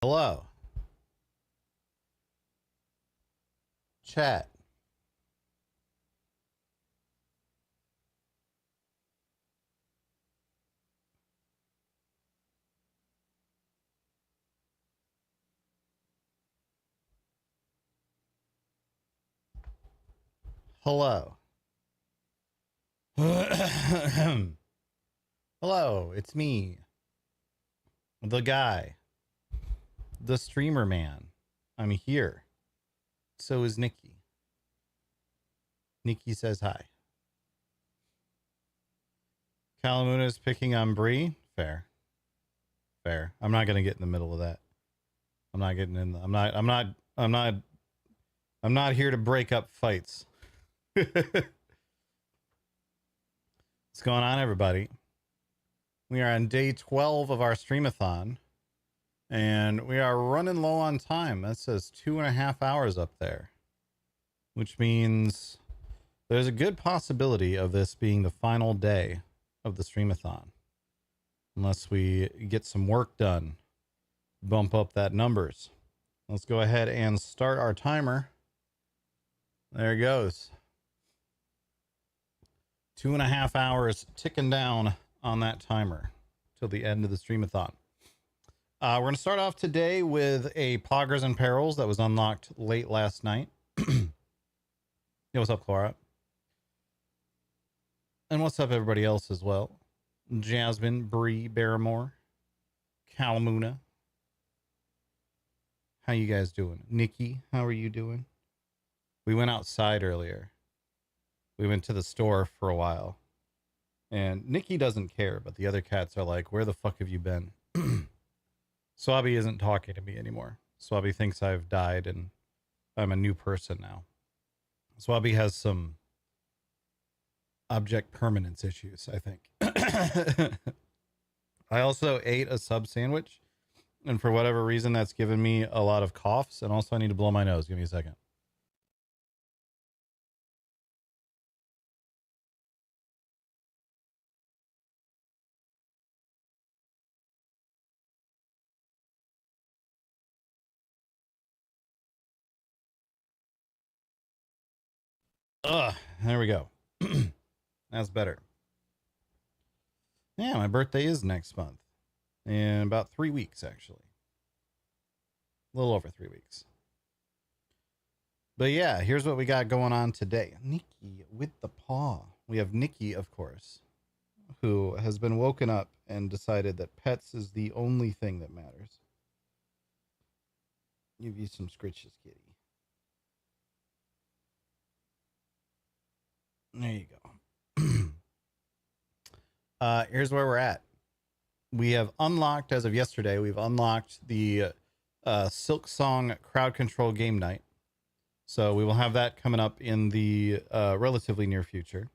Hello. Chat. Hello. Hello, it's me. The guy. The streamer man. I'm here. So is Nikki. Nikki says hi. Calamuna is picking on Bree. Fair. Fair. I'm not gonna get in the middle of that. I'm not getting in. I'm not here to break up fights. What's going on, everybody? We are on day 12 of our streamathon, and we are running low on time. That says 2.5 hours up there, which means there's a good possibility of this being the final day of the streamathon, unless we get some work done, bump up that numbers. Let's go ahead and start our timer. There it goes. 2.5 hours ticking down on that timer till the end of the streamathon. We're going to start off today with a Poggers Perils that was unlocked late last night. Yeah, what's up, Clara? And what's up, everybody else as well? Jasmine, Bree, Barrymore, Calamuna. How you guys doing? Nikki, how are you doing? We went outside earlier. We went to the store for a while. And Nikki doesn't care, but the other cats are like, where the fuck have you been? Swabby isn't talking to me anymore. Swabby thinks I've died and I'm a new person now. Swabby has some object permanence issues, I think. I also ate a sub sandwich, and for whatever reason, that's given me a lot of coughs, and also I need to blow my nose. Give me a second. There we go. That's better. Yeah, my birthday is next month. In about 3 weeks, actually. A little over 3 weeks. But yeah, here's what we got going on today. Nikki with the paw. We have Nikki, of course, who has been woken up and decided that pets is the only thing that matters. Give you some scritches, kitty. There you go. Here's where we're at. We have unlocked, as of yesterday, we've unlocked the Silk Song crowd control game night. So we will have that coming up in the relatively near future.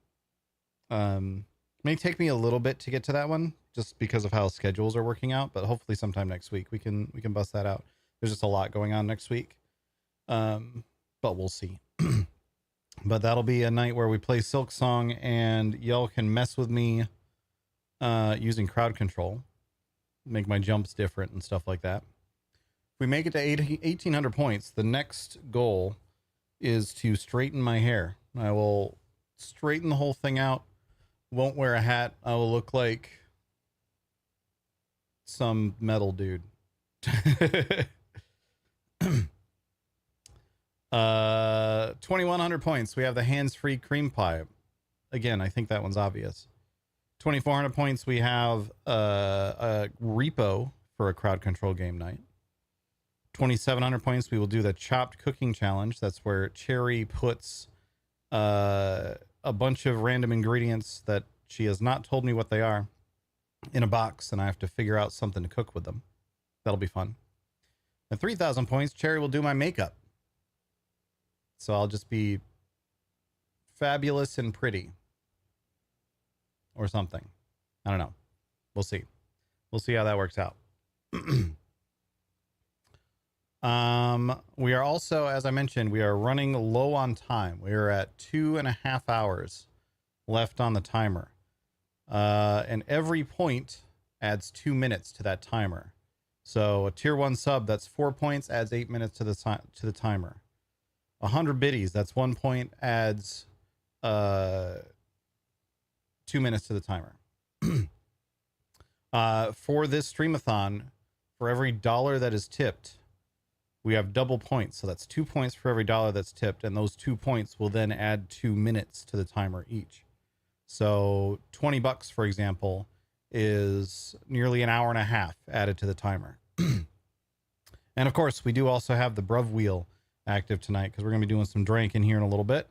May take me a little bit to get to that one, just because of how schedules are working out, but hopefully sometime next week we can bust that out. There's just a lot going on next week. But we'll see. But that'll be a night where we play Silk Song and y'all can mess with me using crowd control, make my jumps different and stuff like that. If we make it to 1,800 points, the next goal is to straighten my hair. I will straighten the whole thing out. Won't wear a hat. I will look like some metal dude. 2,100 points. We have the hands-free cream pie. Again, I think that one's obvious. 2,400 points. We have a repo for a crowd control game night. 2,700 points. We will do the chopped cooking challenge. That's where Cherry puts a bunch of random ingredients that she has not told me what they are in a box, and I have to figure out something to cook with them. That'll be fun. At 3,000 points, Cherry will do my makeup. So I'll just be fabulous and pretty. Or something. I don't know. We'll see. We'll see how that works out. We are also, as I mentioned, we are running low on time. We are at 2.5 hours left on the timer. And every point adds 2 minutes to that timer. So a tier 1 sub, that's 4 points, adds 8 minutes to the timer. 100 biddies, that's 1 point, adds 2 minutes to the timer. For this streamathon, for every dollar that is tipped, we have double points. So that's 2 points for every dollar that's tipped. And those 2 points will then add 2 minutes to the timer each. So $20, for example, is nearly an hour and a half added to the timer. And of course, we do also have the Bruv Wheel active tonight because we're going to be doing some drinking here in a little bit,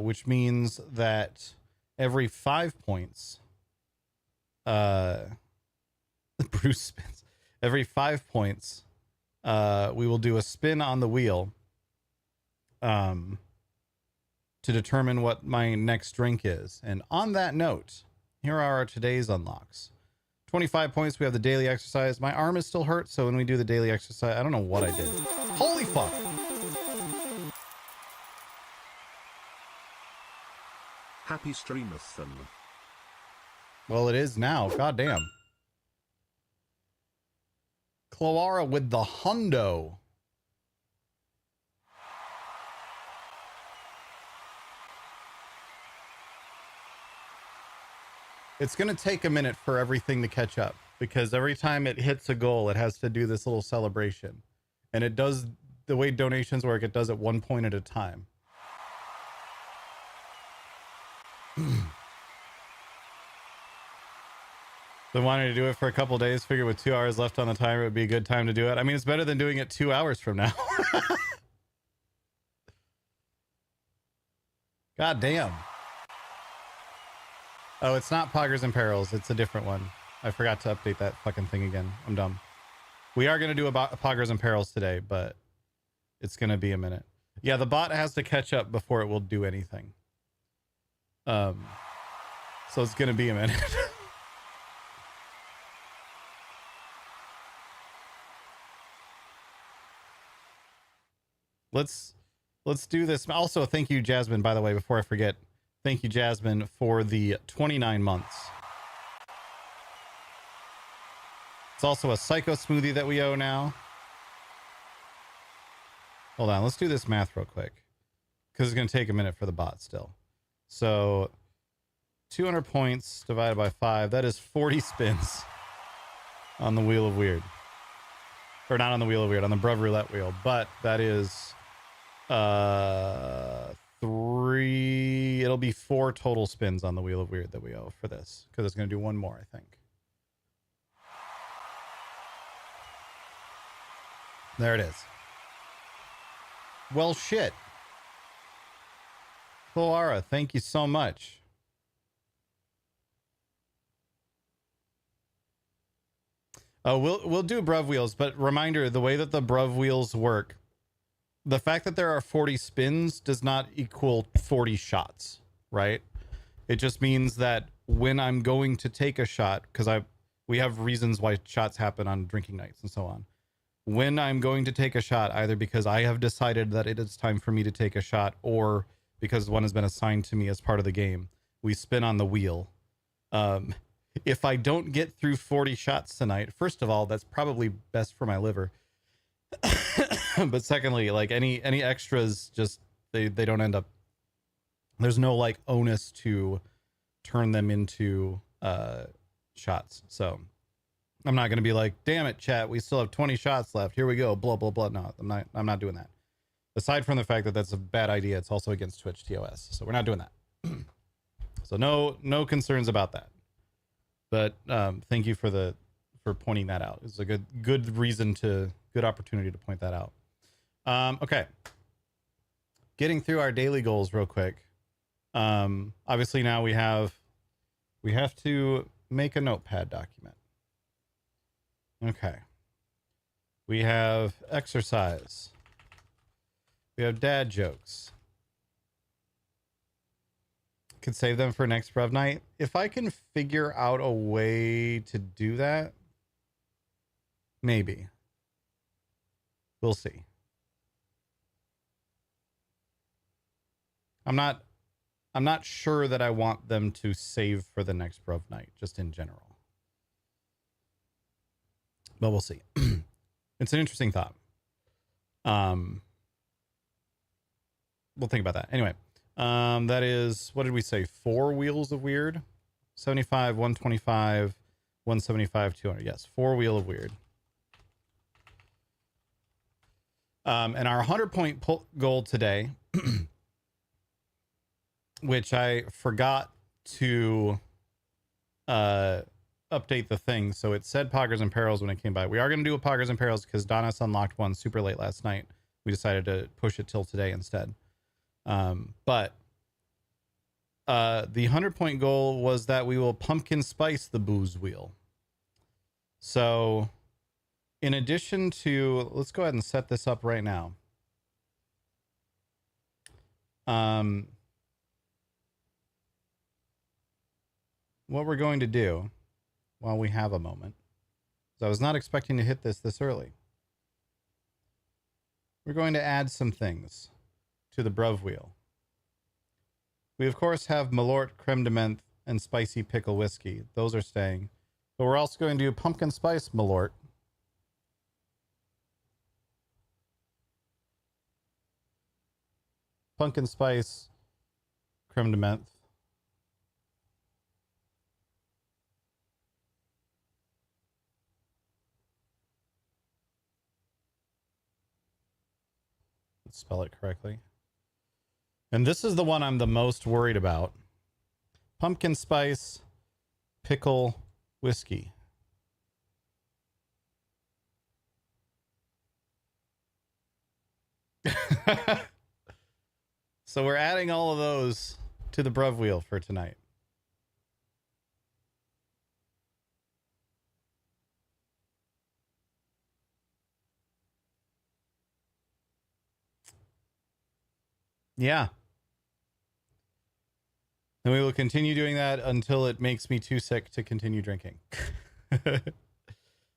which means that every 5 points, Bruce spins. Every 5 points, we will do a spin on the wheel to determine what my next drink is. And on that note, here are our today's unlocks. 25 points, we have the daily exercise. My arm is still hurt, so when we do the daily exercise, I don't know what I did. Holy fuck! Happy Streamathon. Well, it is now. Goddamn. Cloara with the hundo. It's going to take a minute for everything to catch up because every time it hits a goal, it has to do this little celebration. And it does, the way donations work, it does it 1 point at a time. So wanting to do it for a couple days, figure with 2 hours left on the timer, it would be a good time to do it. I mean, it's better than doing it 2 hours from now. God damn. Oh, it's not Poggers Perils. It's a different one. I forgot to update that fucking thing again. I'm dumb. We are going to do a Poggers Perils today, but it's going to be a minute. Yeah, the bot has to catch up before it will do anything. So it's going to be a minute. Let's do this. Also, thank you, Jasmine, by the way, before I forget. Thank you, Jasmine, for the 29 months. It's also a Psycho Smoothie that we owe now. Hold on, let's do this math real quick because it's going to take a minute for the bot still. So 200 points divided by 5, that is 40 spins on the Wheel of Weird. Or not on the Wheel of Weird, on the Bruv Roulette wheel, but that is 3, it'll be 4 total spins on the Wheel of Weird that we owe for this because it's going to do one more, I think. There it is. Well, shit. Cloara, thank you so much. Oh, we'll do Bruv Wheels, but reminder, the way that the Bruv Wheels work, the fact that there are 40 spins does not equal 40 shots, right? It just means that when I'm going to take a shot, because we have reasons why shots happen on drinking nights and so on. When I'm going to take a shot, either because I have decided that it is time for me to take a shot or because one has been assigned to me as part of the game, we spin on the wheel. If I don't get through 40 shots tonight, first of all, that's probably best for my liver. But secondly, like any extras, just they don't end up, there's no like onus to turn them into shots. So I'm not going to be like, damn it, chat, we still have 20 shots left, here we go, blah blah blah. No, I'm not doing that. Aside from the fact that that's a bad idea, it's also against Twitch TOS, so we're not doing that. So no concerns about that. But thank you for pointing that out. It's a good reason good opportunity to point that out. Okay. Getting through our daily goals real quick. Obviously now we have to make a notepad document. Okay. We have exercise. We have dad jokes. Could save them for next Bruv night. If I can figure out a way to do that, maybe. We'll see. I'm not sure that I want them to save for the next Bruv night, just in general. but we'll see. It's an interesting thought. We'll think about that. Anyway, that is, what did we say? 4 wheels of weird? 75, 125, 175, 200. Yes, 4 wheel of weird. And our 100-point goal today, which I forgot to update the thing. So it said Poggers and Perils when it came by. We are going to do a Poggers and Perils because Donna's unlocked one super late last night. We decided to push it till today instead. But the 100-point goal was that we will pumpkin spice the booze wheel. So in addition to, let's go ahead and set this up right now. What we're going to do while we have a moment, because I was not expecting to hit this early. We're going to add some things to the Bruv wheel. We, of course, have Malort, creme de menthe, and spicy pickle whiskey. Those are staying. But we're also going to do pumpkin spice Malort. Pumpkin spice creme de menthe. Let's spell it correctly. And this is the one I'm the most worried about. Pumpkin spice pickle whiskey. So we're adding all of those to the Bruv wheel for tonight. Yeah. And we will continue doing that until it makes me too sick to continue drinking.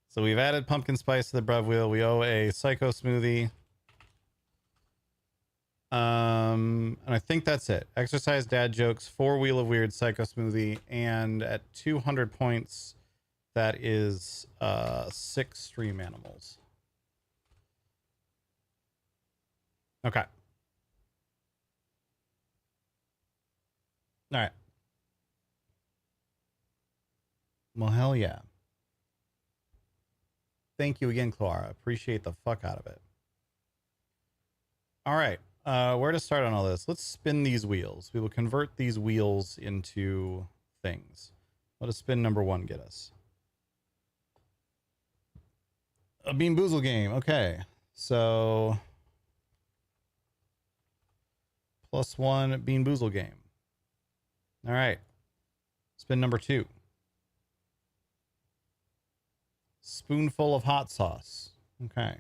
So we've added pumpkin spice to the Bruv wheel. We owe a psycho smoothie. And I think that's it. Exercise, dad jokes, 4 wheel of weird, psycho smoothie, and at 200 points, that is 6 stream animals. Okay. All right. Well, hell yeah. Thank you again, Clara. Appreciate the fuck out of it. All right. Where to start on all this? Let's spin these wheels. We will convert these wheels into things. What does spin number 1 get us? A Bean Boozle game. Okay. So +1 Bean Boozle game. All right. Spin number 2. Spoonful of hot sauce. Okay.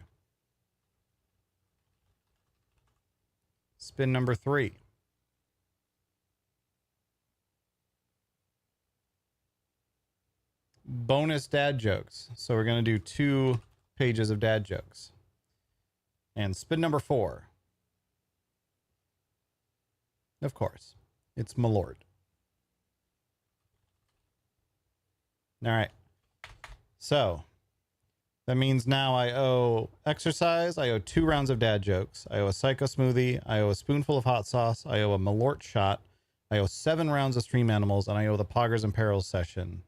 Spin number 3. Bonus dad jokes. So we're going to do 2 pages of dad jokes. And spin number 4. Of course, it's Malort. All right. So that means now I owe exercise. I owe 2 rounds of dad jokes. I owe a psycho smoothie. I owe a spoonful of hot sauce. I owe a Malort shot. I owe 7 rounds of stream animals, and I owe the Poggers and Perils session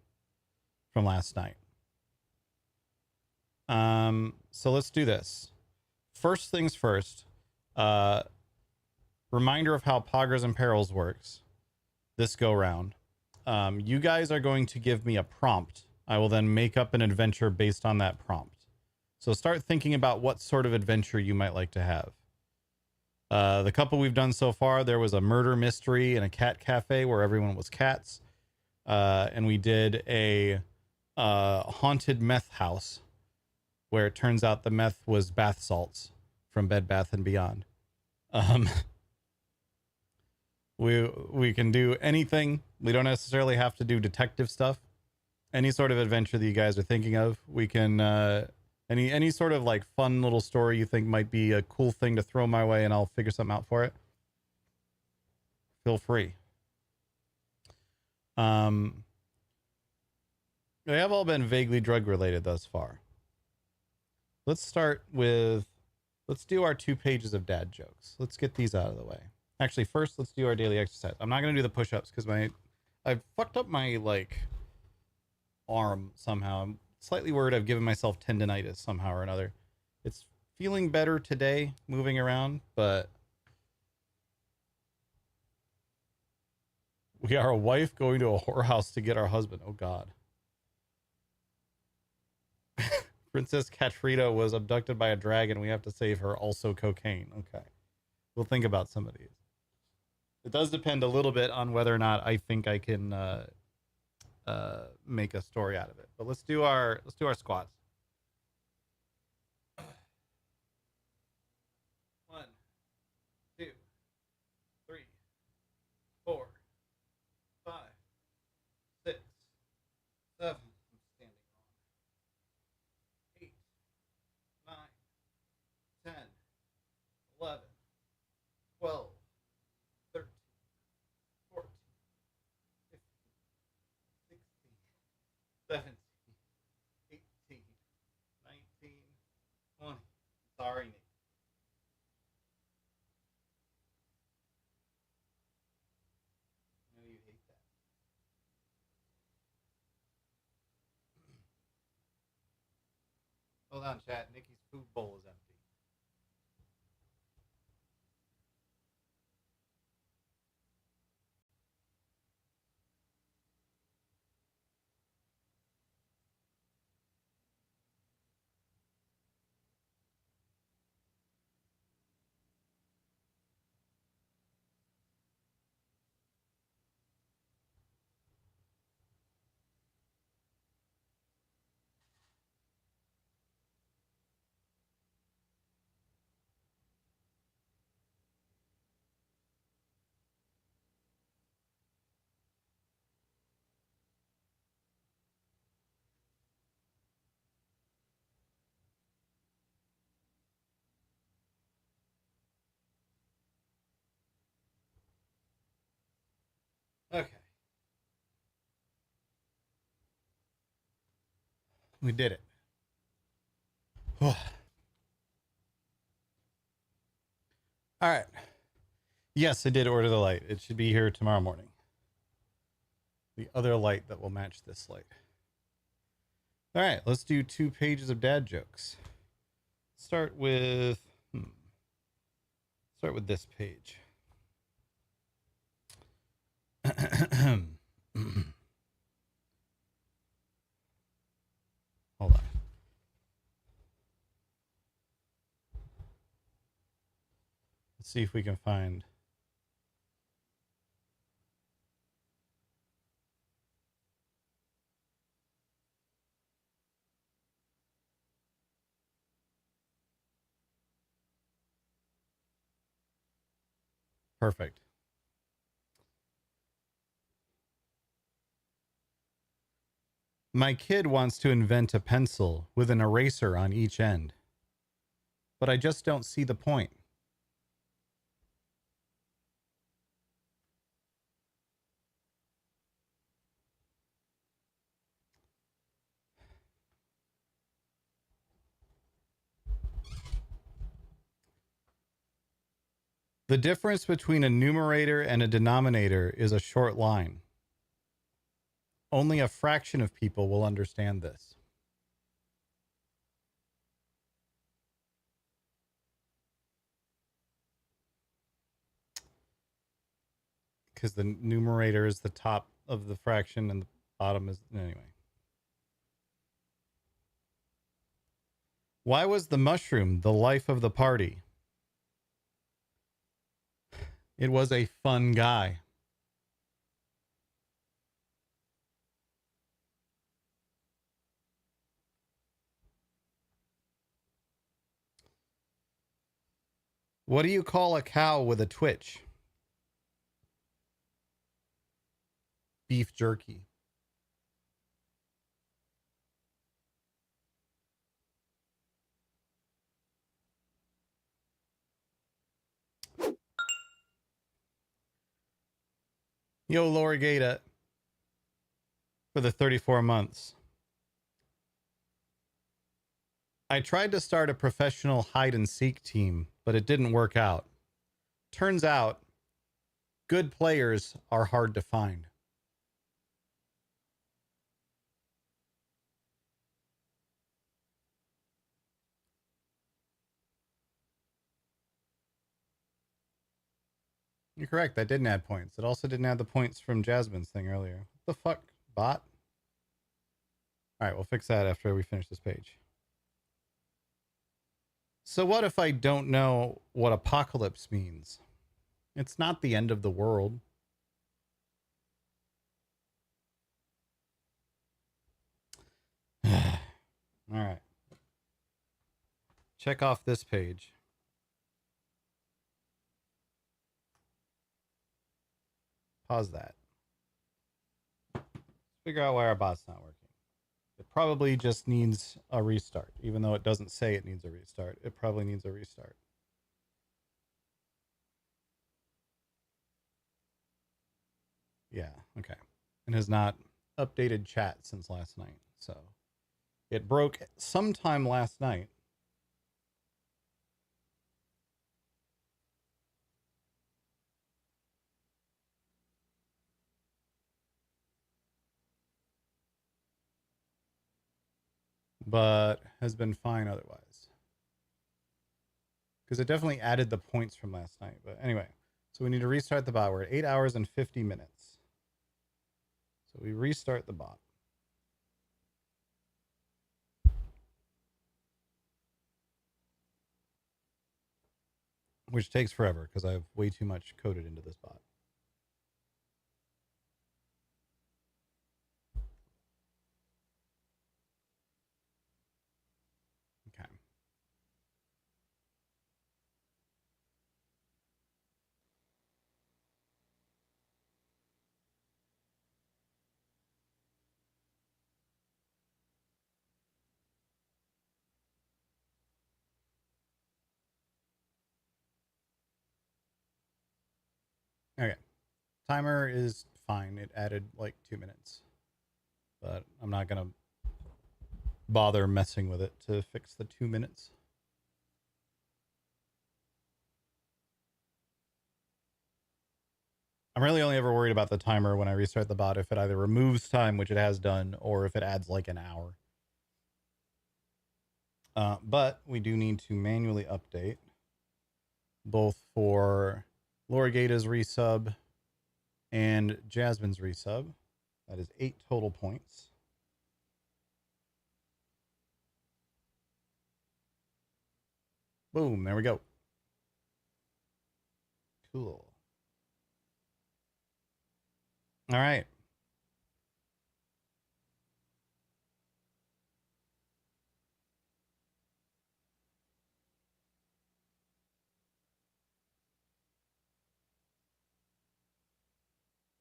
from last night. So let's do this. First things first. Reminder of how Poggers and Perils works this go round. You guys are going to give me a prompt. I will then make up an adventure based on that prompt. So start thinking about what sort of adventure you might like to have. The couple we've done so far, there was a murder mystery in a cat cafe where everyone was cats. And we did a haunted meth house where it turns out the meth was bath salts from Bed Bath & Beyond. We can do anything. We don't necessarily have to do detective stuff. Any sort of adventure that you guys are thinking of, we can any sort of like fun little story you think might be a cool thing to throw my way, and I'll figure something out for it. Feel free. They have all been vaguely drug related thus far. let's start with, let's do our 2 pages of dad jokes. Let's get these out of the way. Actually, first, let's do our daily exercise. I'm not going to do the push-ups because I've fucked up my like arm somehow. I'm slightly worried I've given myself tendonitis somehow or another. It's feeling better today, moving around, but we are a wife going to a whorehouse to get our husband. Oh God. Princess Katrina was abducted by a dragon. We have to save her. Also cocaine. Okay. We'll think about some of these. It does depend a little bit on whether or not I think I can make a story out of it. But let's do our squats. 1, 2, 3, 4, 5, 6, 7. I'm standing wrong. 8, 9, 10, 11, 12, 13, 14, 15, 16, 17, 18, 19, 20. Sorry, Nick. I know you hate that. Hold on, chat. Nikki's food bowl is empty. Okay. We did it. All right. Yes, I did order the light. It should be here tomorrow morning. The other light that will match this light. All right, let's do 2 pages of dad jokes. Start with this page. Hold on. Let's see if we can find. Perfect. My kid wants to invent a pencil with an eraser on each end, but I just don't see the point. The difference between a numerator and a denominator is a short line. Only a fraction of people will understand this. Because the numerator is the top of the fraction and the bottom is, anyway. Why was the mushroom the life of the party? It was a fun guy. What do you call a cow with a twitch? Beef jerky. Yo, Lori Gata for the 34 months. I tried to start a professional hide and seek team, but it didn't work out. Turns out, good players are hard to find. You're correct. That didn't add points. It also didn't add the points from Jasmine's thing earlier. What the fuck, bot? All right, we'll fix that after we finish this page. So what if I don't know what apocalypse means? It's not the end of the world. All right. Check off this page. Pause that. Figure out why our bot's not working. It probably just needs a restart. Even though it doesn't say it needs a restart, it probably needs a restart. Yeah, okay. And has not updated chat since last night. So it broke sometime last night. But has been fine otherwise. Because it definitely added the points from last night. But anyway, so we need to restart the bot. We're at 8 hours and 50 minutes. So we restart the bot. Which takes forever because I have way too much coded into this bot. Okay. Okay. Timer is fine. It added like 2 minutes. But I'm not going to bother messing with it to fix the 2 minutes. I'm really only ever worried about the timer when I restart the bot if it either removes time, which it has done, or if it adds like an hour. But we do need to manually update both for Laura Gata's resub and Jasmine's resub. That is 8 total points. Boom, there we go. Cool. All right.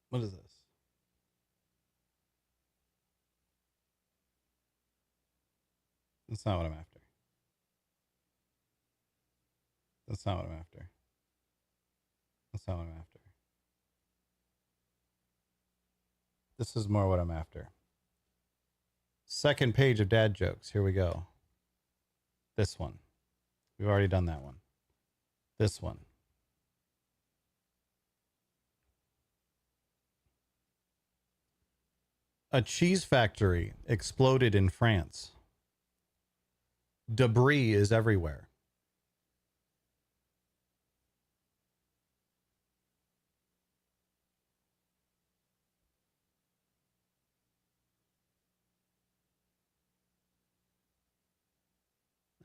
What is this? That's not what I'm after. That's not what I'm after. That's not what I'm after. This is more what I'm after. Second page of dad jokes. Here we go. This one. We've already done that one. This one. A cheese factory exploded in France. Debris is everywhere.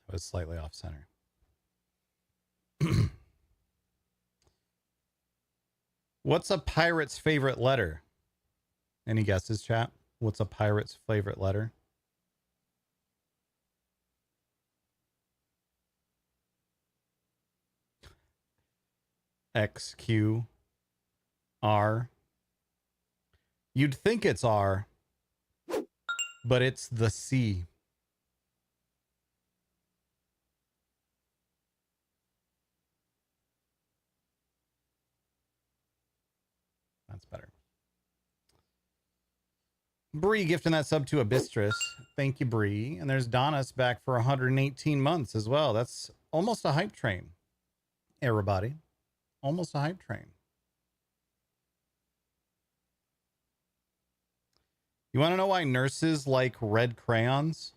That was slightly off center. What's a pirate's favorite letter? Any guesses, chat? What's a pirate's favorite letter? X, Q, R. You'd think it's R, but it's the C. That's better. Bree gifting that sub to Abystrus. Thank you, Bree. And there's Donis back for 118 months as well. That's almost a hype train, everybody. Almost a hype train. You want to know why nurses like red crayons?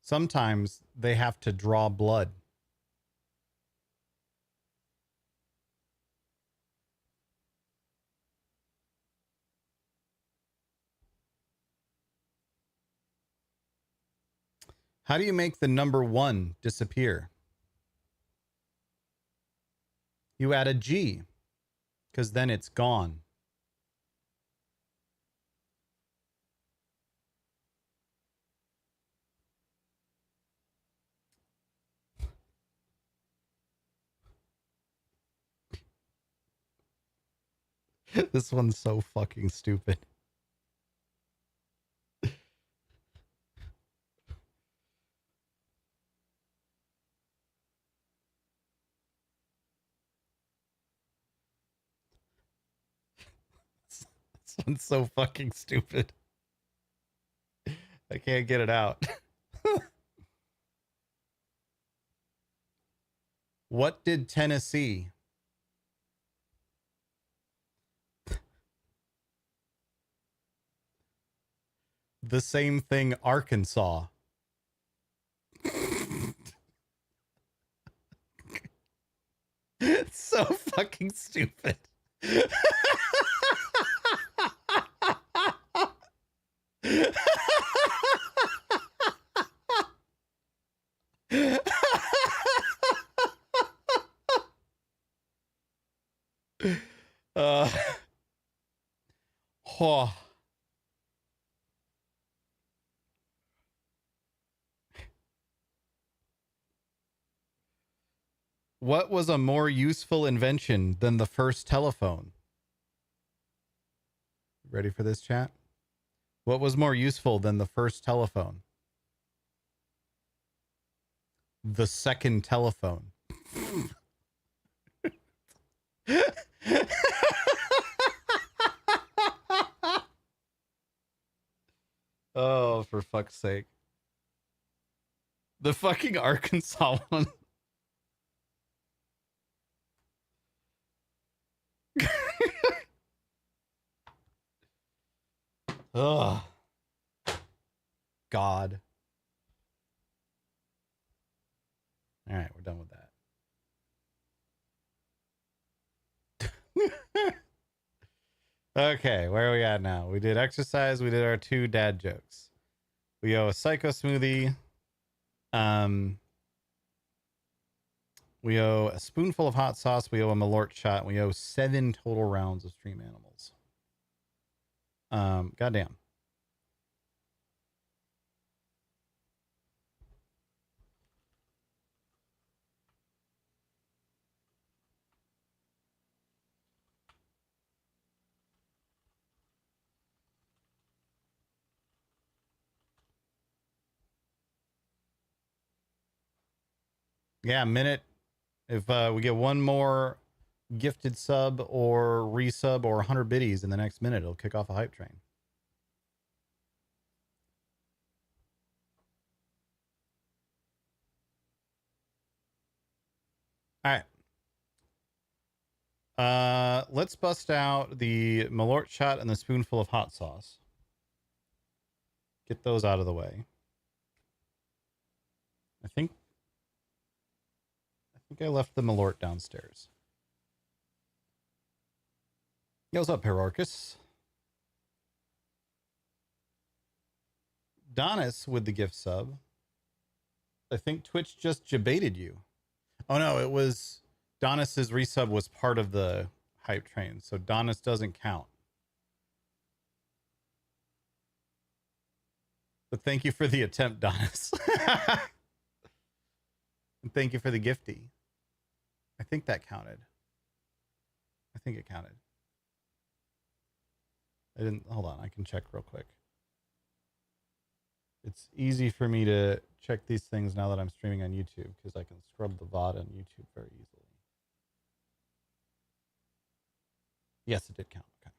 Sometimes they have to draw blood. How do you make the number 1 disappear? You add a G, because then it's gone. This one's so fucking stupid. This one's so fucking stupid. I can't get it out. What did Tennessee? The same thing Arkansas. It's so fucking stupid. uh, oh. What was a more useful invention than the first telephone? Ready for this, chat? What was more useful than the first telephone? The second telephone. Oh, for fuck's sake. The fucking Arkansas one. Ugh. God. All right, we're done with that. Okay, where are we at now? We did exercise. We did our 2 dad jokes. We owe a psycho smoothie. We owe a spoonful of hot sauce. We owe a Malort shot. We owe 7 total rounds of stream animals. Goddamn. Yeah, minute. If we get one more gifted sub or resub or 100 biddies in the next minute, it'll kick off a hype train. All right. Let's bust out the Malort shot and the spoonful of hot sauce. Get those out of the way. I think I left the Malort downstairs. Yo, what's up, Perorcus? Donis with the gift sub. I think Twitch just jebaited you. Oh no, it was Donis's resub was part of the hype train, so Donis doesn't count. But thank you for the attempt, Donis. And thank you for the gifty. I think that counted. I think it counted. I didn't. Hold on. I can check real quick. It's easy for me to check these things now that I'm streaming on YouTube because I can scrub the VOD on YouTube very easily. Yes, it did count. Okay.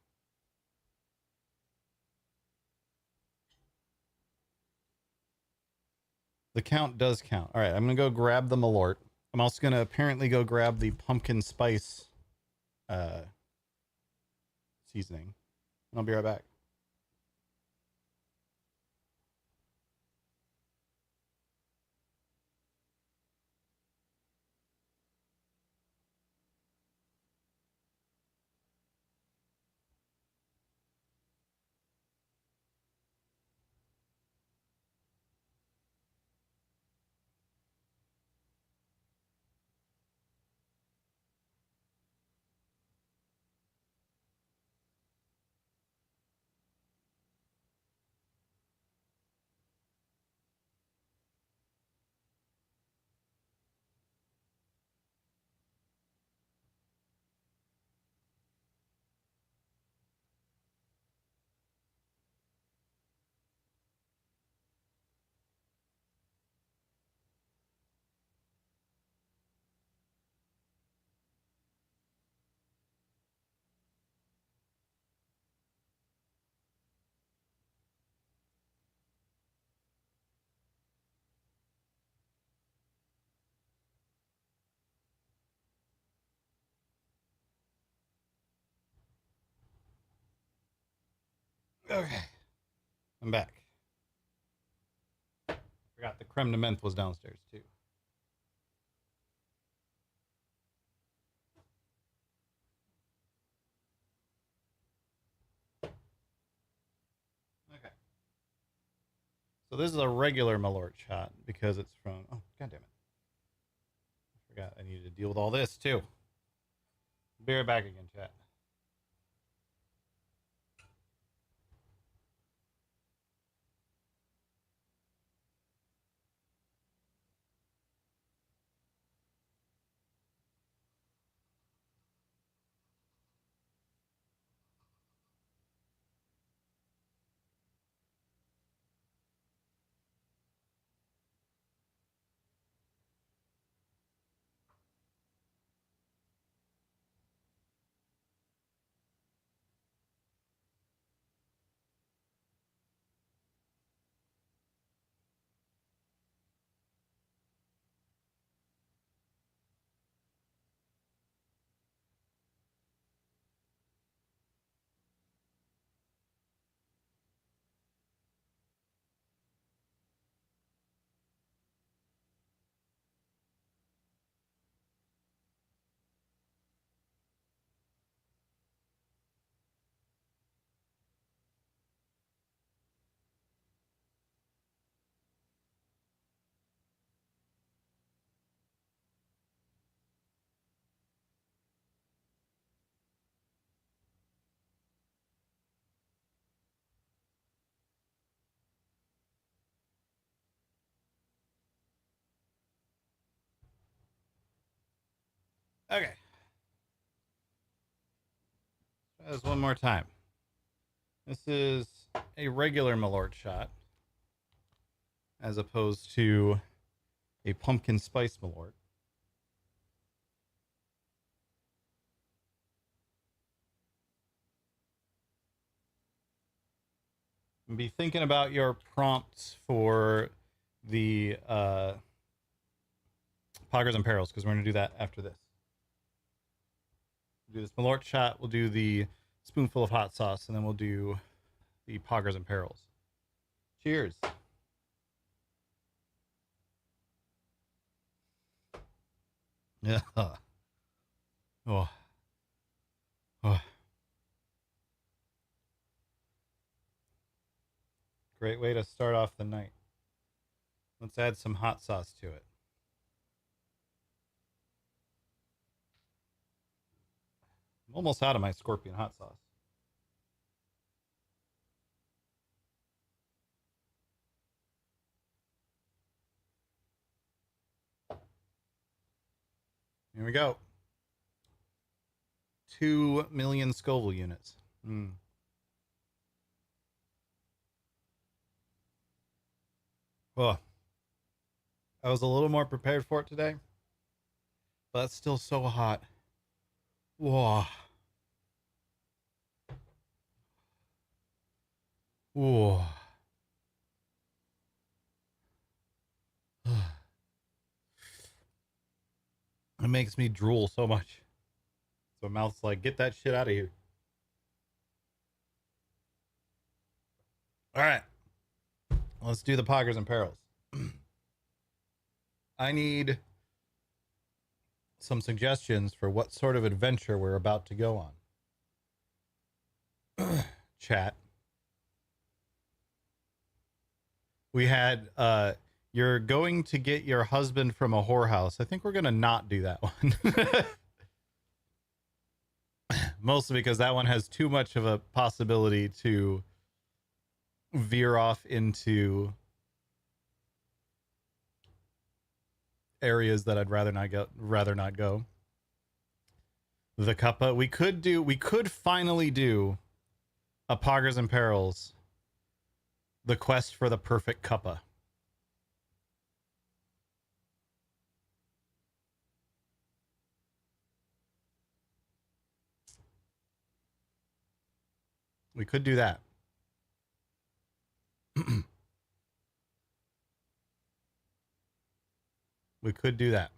The count does count. All right, I'm gonna go grab the Malort. I'm also gonna apparently go grab the pumpkin spice uh, seasoning. I'll be right back. Okay, I'm back. Forgot the creme de menthe was downstairs too. Okay. So this is a regular Malort shot because it's from. Oh, god damn it! I forgot I needed to deal with all this too. Be right back again, chat. Okay. Try this one more time. This is a regular Malort shot as opposed to a pumpkin spice Malort. And be thinking about your prompts for the Poggers and Perils because we're going to do that after this. We'll do this Malort shot. We'll do the spoonful of hot sauce, and then we'll do the Poggers and Perils. Cheers. Yeah. Oh. Oh. Great way to start off the night. Let's add some hot sauce to it. I'm almost out of my scorpion hot sauce. Here we go. 2 million Scoville units. Oh, I was a little more prepared for it today, but it's still so hot. Whoa. Ooh. It makes me drool so much. So mouth's like, get that shit out of here. All right. Let's do the Poggers and Perils. I need some suggestions for what sort of adventure we're about to go on. Chat. We had you're going to get your husband from a whorehouse. I think we're gonna not do that one. Mostly because that one has too much of a possibility to veer off into areas that I'd rather not go. The cuppa. We could finally do a Poggers and Perils, the quest for the perfect cuppa. We could do that. We could do that.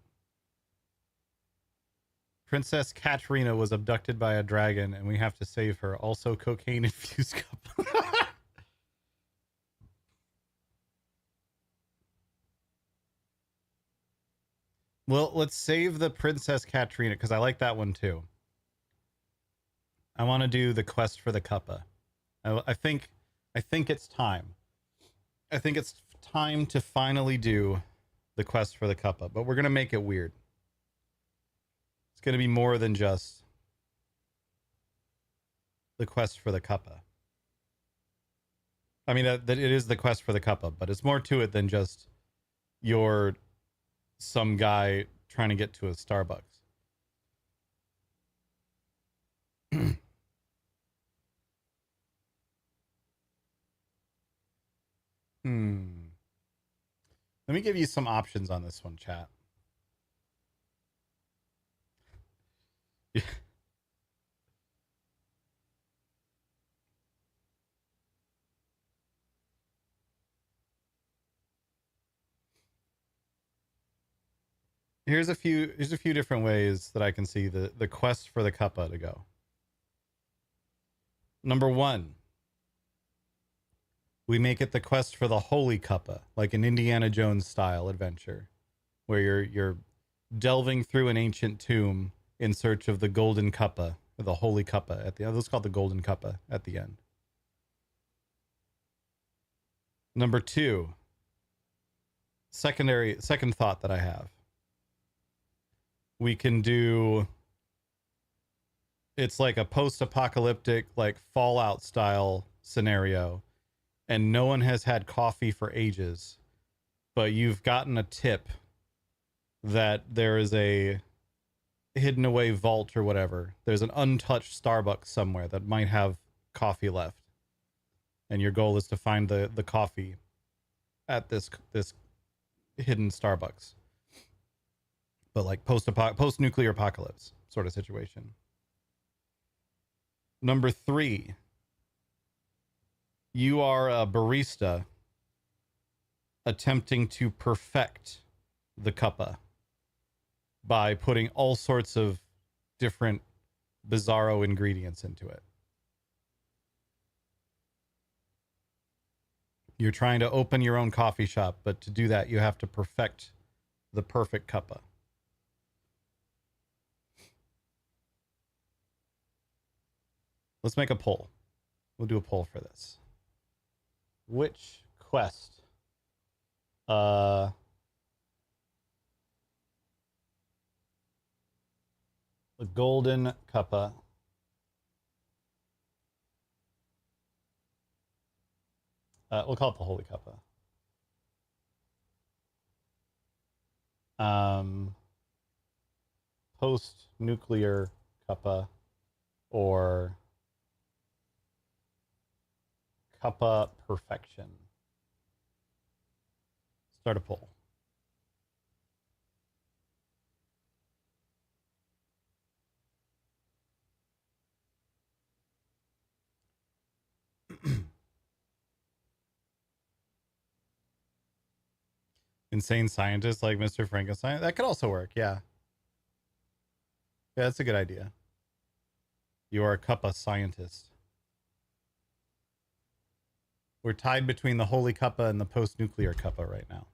Princess Katrina was abducted by a dragon and we have to save her. Also cocaine infused cup. Well, let's save the Princess Katrina because I like that one too. I want to do the quest for the cuppa. I think it's time. I think it's time to finally do the quest for the cuppa, but we're gonna make it weird. It's gonna be more than just the quest for the cuppa. I mean, that it is the quest for the cuppa, but it's more to it than just you're some guy trying to get to a Starbucks. Let me give you some options on this one, chat. Here's a few different ways that I can see the quest for the cuppa to go. Number 1, we make it the quest for the holy cuppa, like an Indiana Jones style adventure, where you're delving through an ancient tomb in search of the golden cuppa, or the holy cuppa at the end. Let's call it the golden cuppa at the end. Number 2, second thought that I have. We can do, it's like a post-apocalyptic, like Fallout style scenario, and no one has had coffee for ages, but you've gotten a tip that there is a hidden away vault or whatever. There's an untouched Starbucks somewhere that might have coffee left, and your goal is to find the coffee at this hidden Starbucks, but like post nuclear apocalypse sort of situation. Number 3, you are a barista attempting to perfect the cuppa by putting all sorts of different bizarro ingredients into it. You're trying to open your own coffee shop, but to do that, you have to perfect the perfect cuppa. Let's make a poll. We'll do a poll for this. Which quest? The golden cuppa. We'll call it the holy cuppa. Post-nuclear cuppa or cuppa perfection. Start a poll. Insane scientist like Mr. Frankenstein. That could also work. Yeah. Yeah, that's a good idea. You are a cuppa scientist. We're tied between the holy cuppa and the post-nuclear cuppa right now.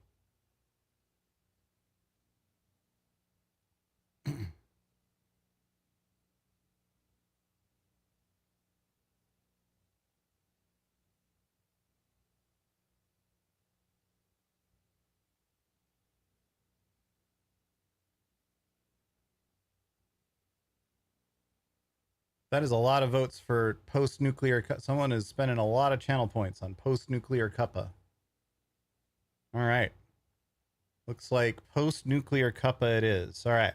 That is a lot of votes for post-nuclear. Someone is spending a lot of channel points on post-nuclear cuppa. All right. Looks like post-nuclear cuppa it is. All right.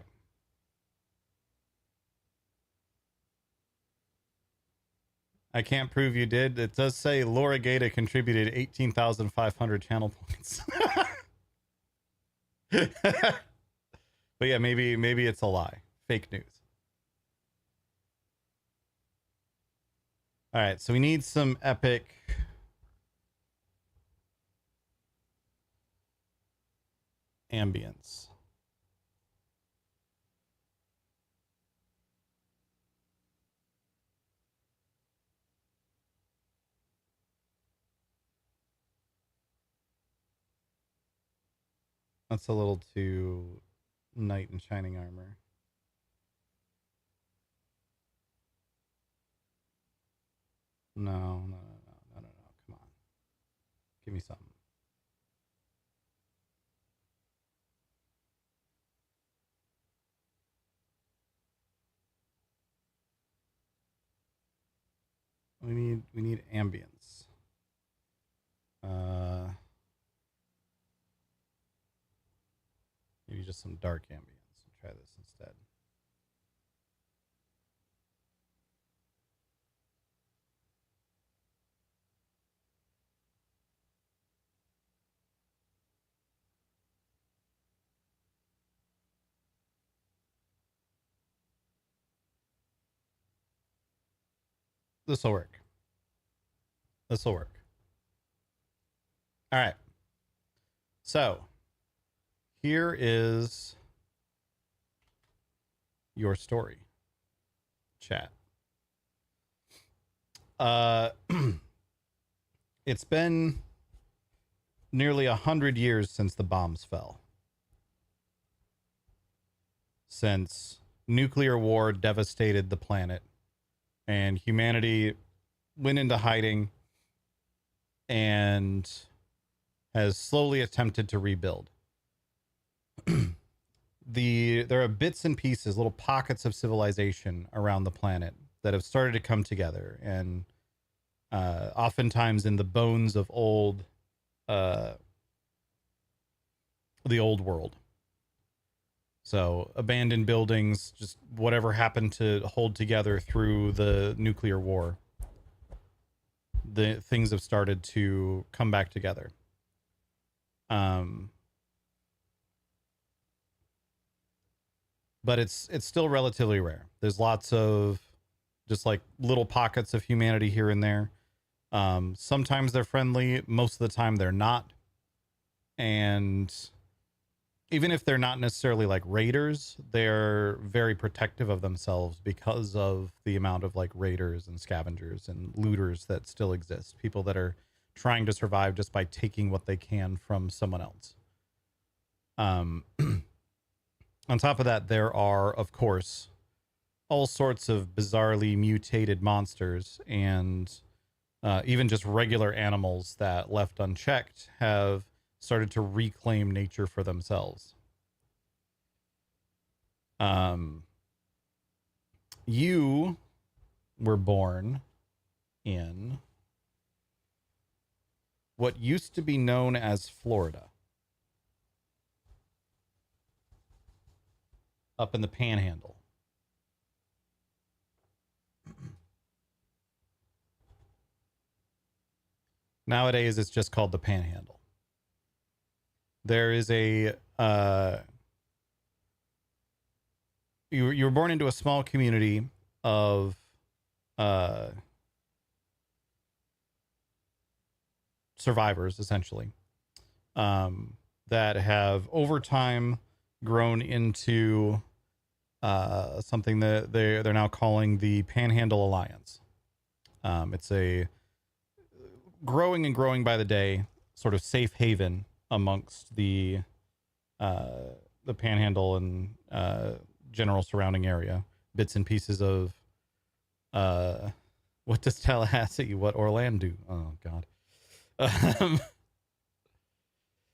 I can't prove you did. It does say Laura Gata contributed 18,500 channel points. But yeah, maybe it's a lie. Fake news. All right, so we need some epic ambience. That's a little too knight in shining armor. No. Come on. Give me something. We need ambience. Maybe just some dark ambience. Try this instead. This will work. This will work. All right. So here is your story, chat. It's been nearly 100 years since the bombs fell. Since nuclear war devastated the planet and humanity went into hiding and has slowly attempted to rebuild. There are bits and pieces, little pockets of civilization around the planet that have started to come together, and oftentimes in the bones of the old world. So abandoned buildings, just whatever happened to hold together through the nuclear war. The things have started to come back together. But it's still relatively rare. There's lots of just like little pockets of humanity here and there. Sometimes they're friendly, most of the time they're not. And even if they're not necessarily like raiders, they're very protective of themselves because of the amount of like raiders and scavengers and looters that still exist. People that are trying to survive just by taking what they can from someone else. On top of that, there are, of course, all sorts of bizarrely mutated monsters and even just regular animals that, left unchecked, have started to reclaim nature for themselves. You were born in what used to be known as Florida, up in the Panhandle. Nowadays, it's just called the Panhandle. There is a you were born into a small community of survivors, essentially, that that have over time grown into something that they're now calling the Panhandle Alliance. It's a growing and growing by the day sort of safe haven amongst the Panhandle and general surrounding area. Bits and pieces of what does Tallahassee? What Orlando? Oh God.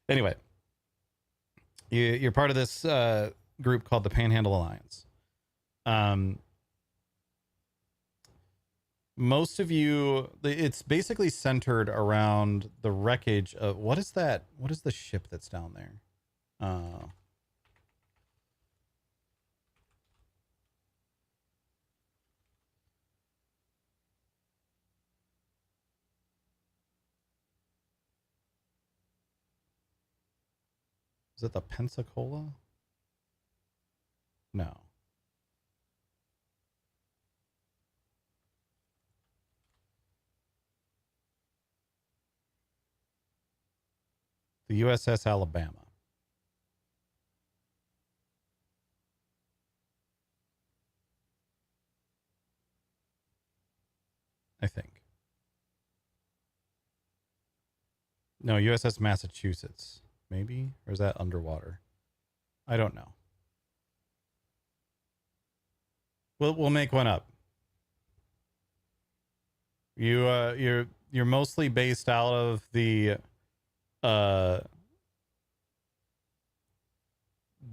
Anyway, you're part of this group called the Panhandle Alliance. Most of you, it's basically centered around the wreckage of what is that? What is the ship that's down there? Is it the Pensacola? No. The USS Alabama. I think. No, USS Massachusetts. Maybe? Or is that underwater? I don't know. We'll make one up. You're mostly based out of the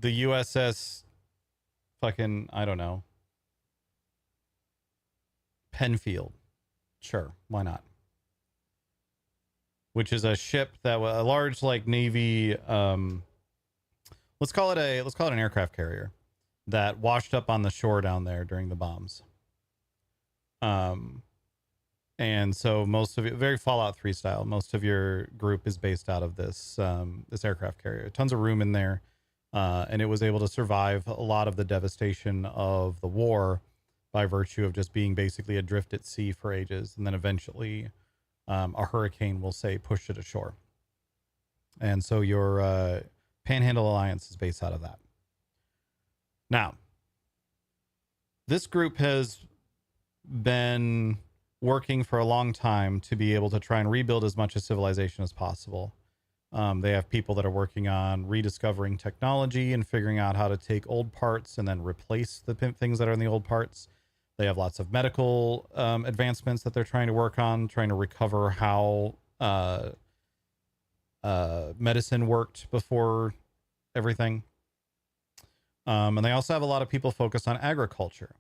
USS fucking, I don't know, Penfield. Sure, why not? Which is a ship that was a large like Navy let's call it an aircraft carrier that washed up on the shore down there during the bombs. And so most of it, very Fallout 3 style, most of your group is based out of this this aircraft carrier. Tons of room in there. And it was able to survive a lot of the devastation of the war by virtue of just being basically adrift at sea for ages. And then eventually a hurricane, will say, pushed it ashore. And so your Panhandle Alliance is based out of that. Now, this group has been working for a long time to be able to try and rebuild as much of civilization as possible. They have people that are working on rediscovering technology and figuring out how to take old parts and then replace the things that are in the old parts. They have lots of medical advancements that they're trying to work on, trying to recover how medicine worked before everything. And they also have a lot of people focused on agriculture,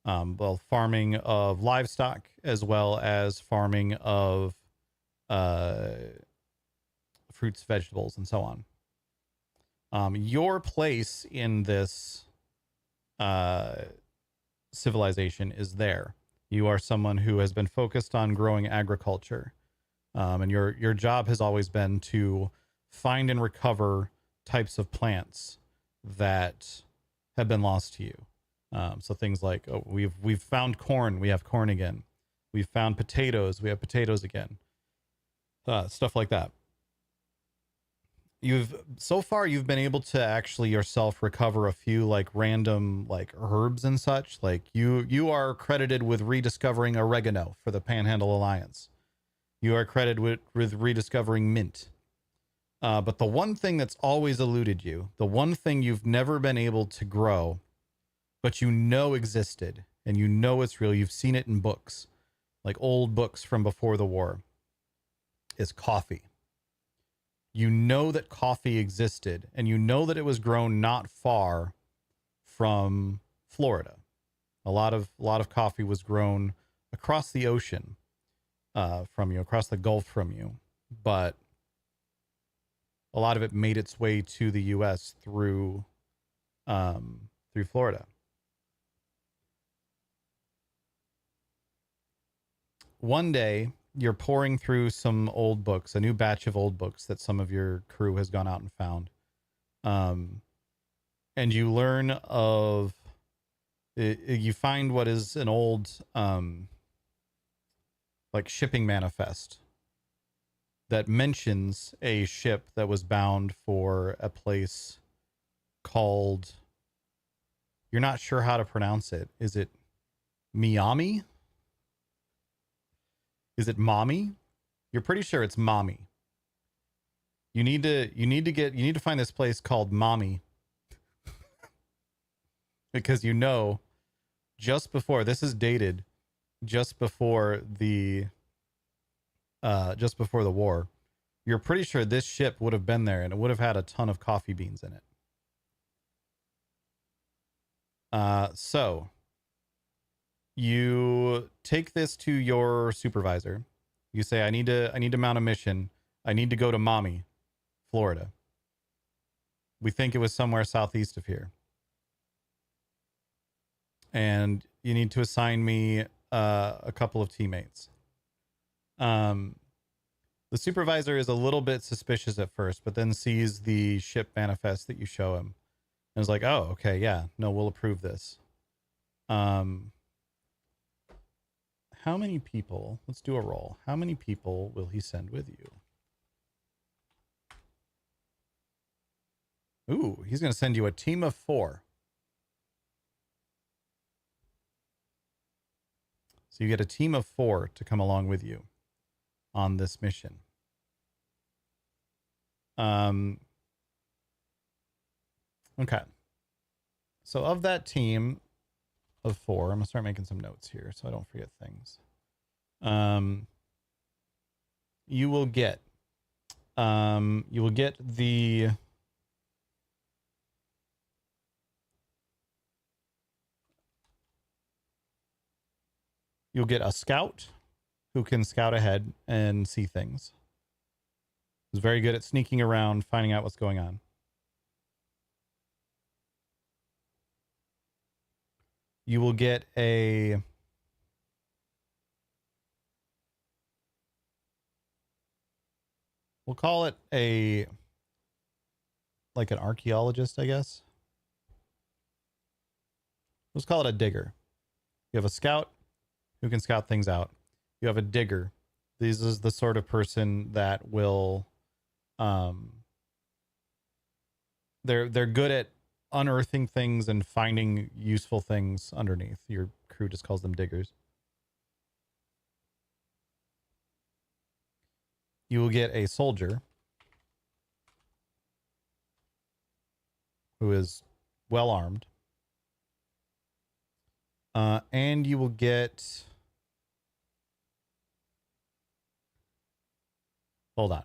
both farming of livestock as well as farming of fruits, vegetables, and so on. Your place in this civilization is there. You are someone who has been focused on growing agriculture, and your job has always been to find and recover types of plants that have been lost to you. So things like, oh, we've found corn, we have corn again. We've found potatoes, we have potatoes again. Stuff like that. So far you've been able to actually yourself recover a few like random like herbs and such. Like you are credited with rediscovering oregano for the Panhandle Alliance. You are credited with rediscovering mint. But the one thing that's always eluded you, the one thing you've never been able to grow, but you know existed and you know it's real, you've seen it in books, like old books from before the war, is coffee. You know that coffee existed, and you know that it was grown not far from Florida. A lot of coffee was grown across the ocean from you, across the Gulf from you, but a lot of it made its way to the U.S. through Florida. One day, you're pouring through some old books, a new batch of old books that some of your crew has gone out and found. And you learn of, you find what is an old, like shipping manifest that mentions a ship that was bound for a place called, you're not sure how to pronounce it. Is it Miami? Is it Mommy? You're pretty sure it's Mommy. You need to find this place called Mommy. Because just before, this is dated just before the war. You're pretty sure this ship would have been there and it would have had a ton of coffee beans in it. So you take this to your supervisor. You say, I need to mount a mission. I need to go to Mommy, Florida. We think it was somewhere southeast of here. And you need to assign me a couple of teammates. The supervisor is a little bit suspicious at first, but then sees the ship manifest that you show him. And is like, oh, okay, yeah, no, we'll approve this. How many people, let's do a roll. How many people will he send with you? Ooh, he's going to send you a team of 4. So you get a team of 4 to come along with you on this mission. Okay. So of that team of 4, I'm gonna start making some notes here so I don't forget things. You will get the you'll get a scout who can scout ahead and see things. He's very good at sneaking around, finding out what's going on. You will get we'll call it like an archaeologist, I guess. Let's call it a digger. You have a scout who can scout things out. You have a digger. This is the sort of person that will, they're good at unearthing things and finding useful things underneath. Your crew just calls them diggers. You will get a soldier who is well armed. And you will get, hold on.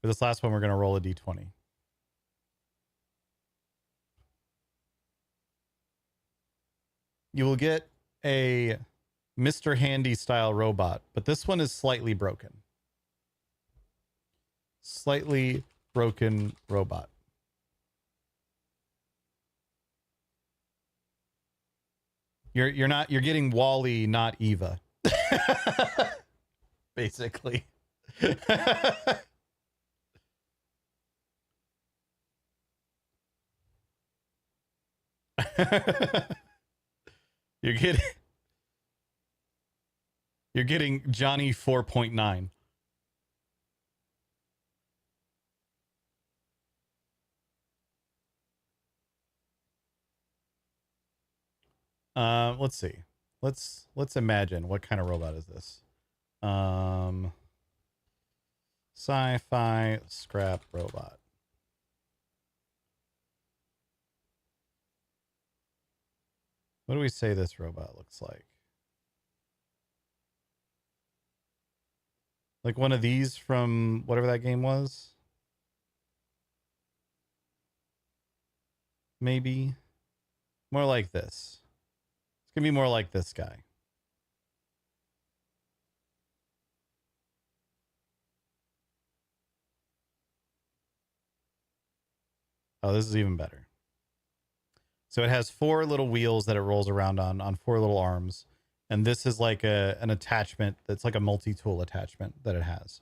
For this last one, we're going to roll a d20. You will get a Mr. Handy style robot, but this one is slightly broken. Slightly broken robot. You're getting Wally, not Eva. Basically. You're getting Johnny 4.9. Let's see. Let's imagine what kind of robot is this. Sci-fi scrap robot. What do we say this robot looks like? Like one of these from whatever that game was? Maybe. More like this. It's going to be more like this guy. Oh, this is even better. So it has 4 little wheels that it rolls around on 4 little arms. And this is like an attachment that's like a multi-tool attachment that it has.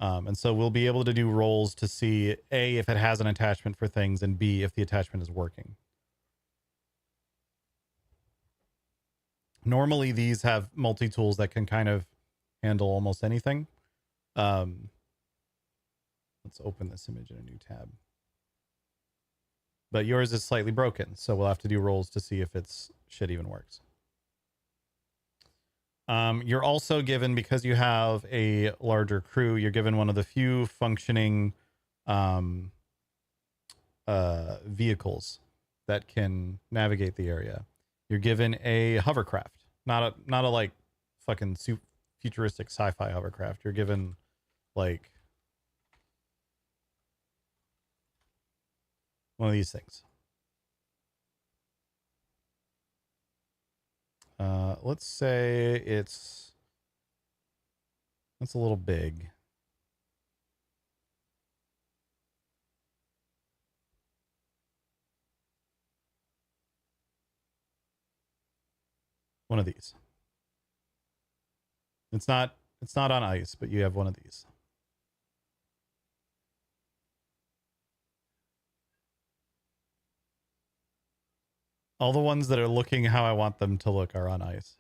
And so we'll be able to do rolls to see A, if it has an attachment for things, and B, if the attachment is working. Normally these have multi-tools that can kind of handle almost anything. Let's open this image in a new tab. But yours is slightly broken, so we'll have to do rolls to see if its shit even works. You're also given, because you have a larger crew, you're given one of the few functioning vehicles that can navigate the area. You're given a hovercraft, not a like fucking futuristic sci-fi hovercraft. You're given like one of these things. Let's say it's a little big. One of these. It's not on ice, but you have one of these. All the ones that are looking how I want them to look are on ice.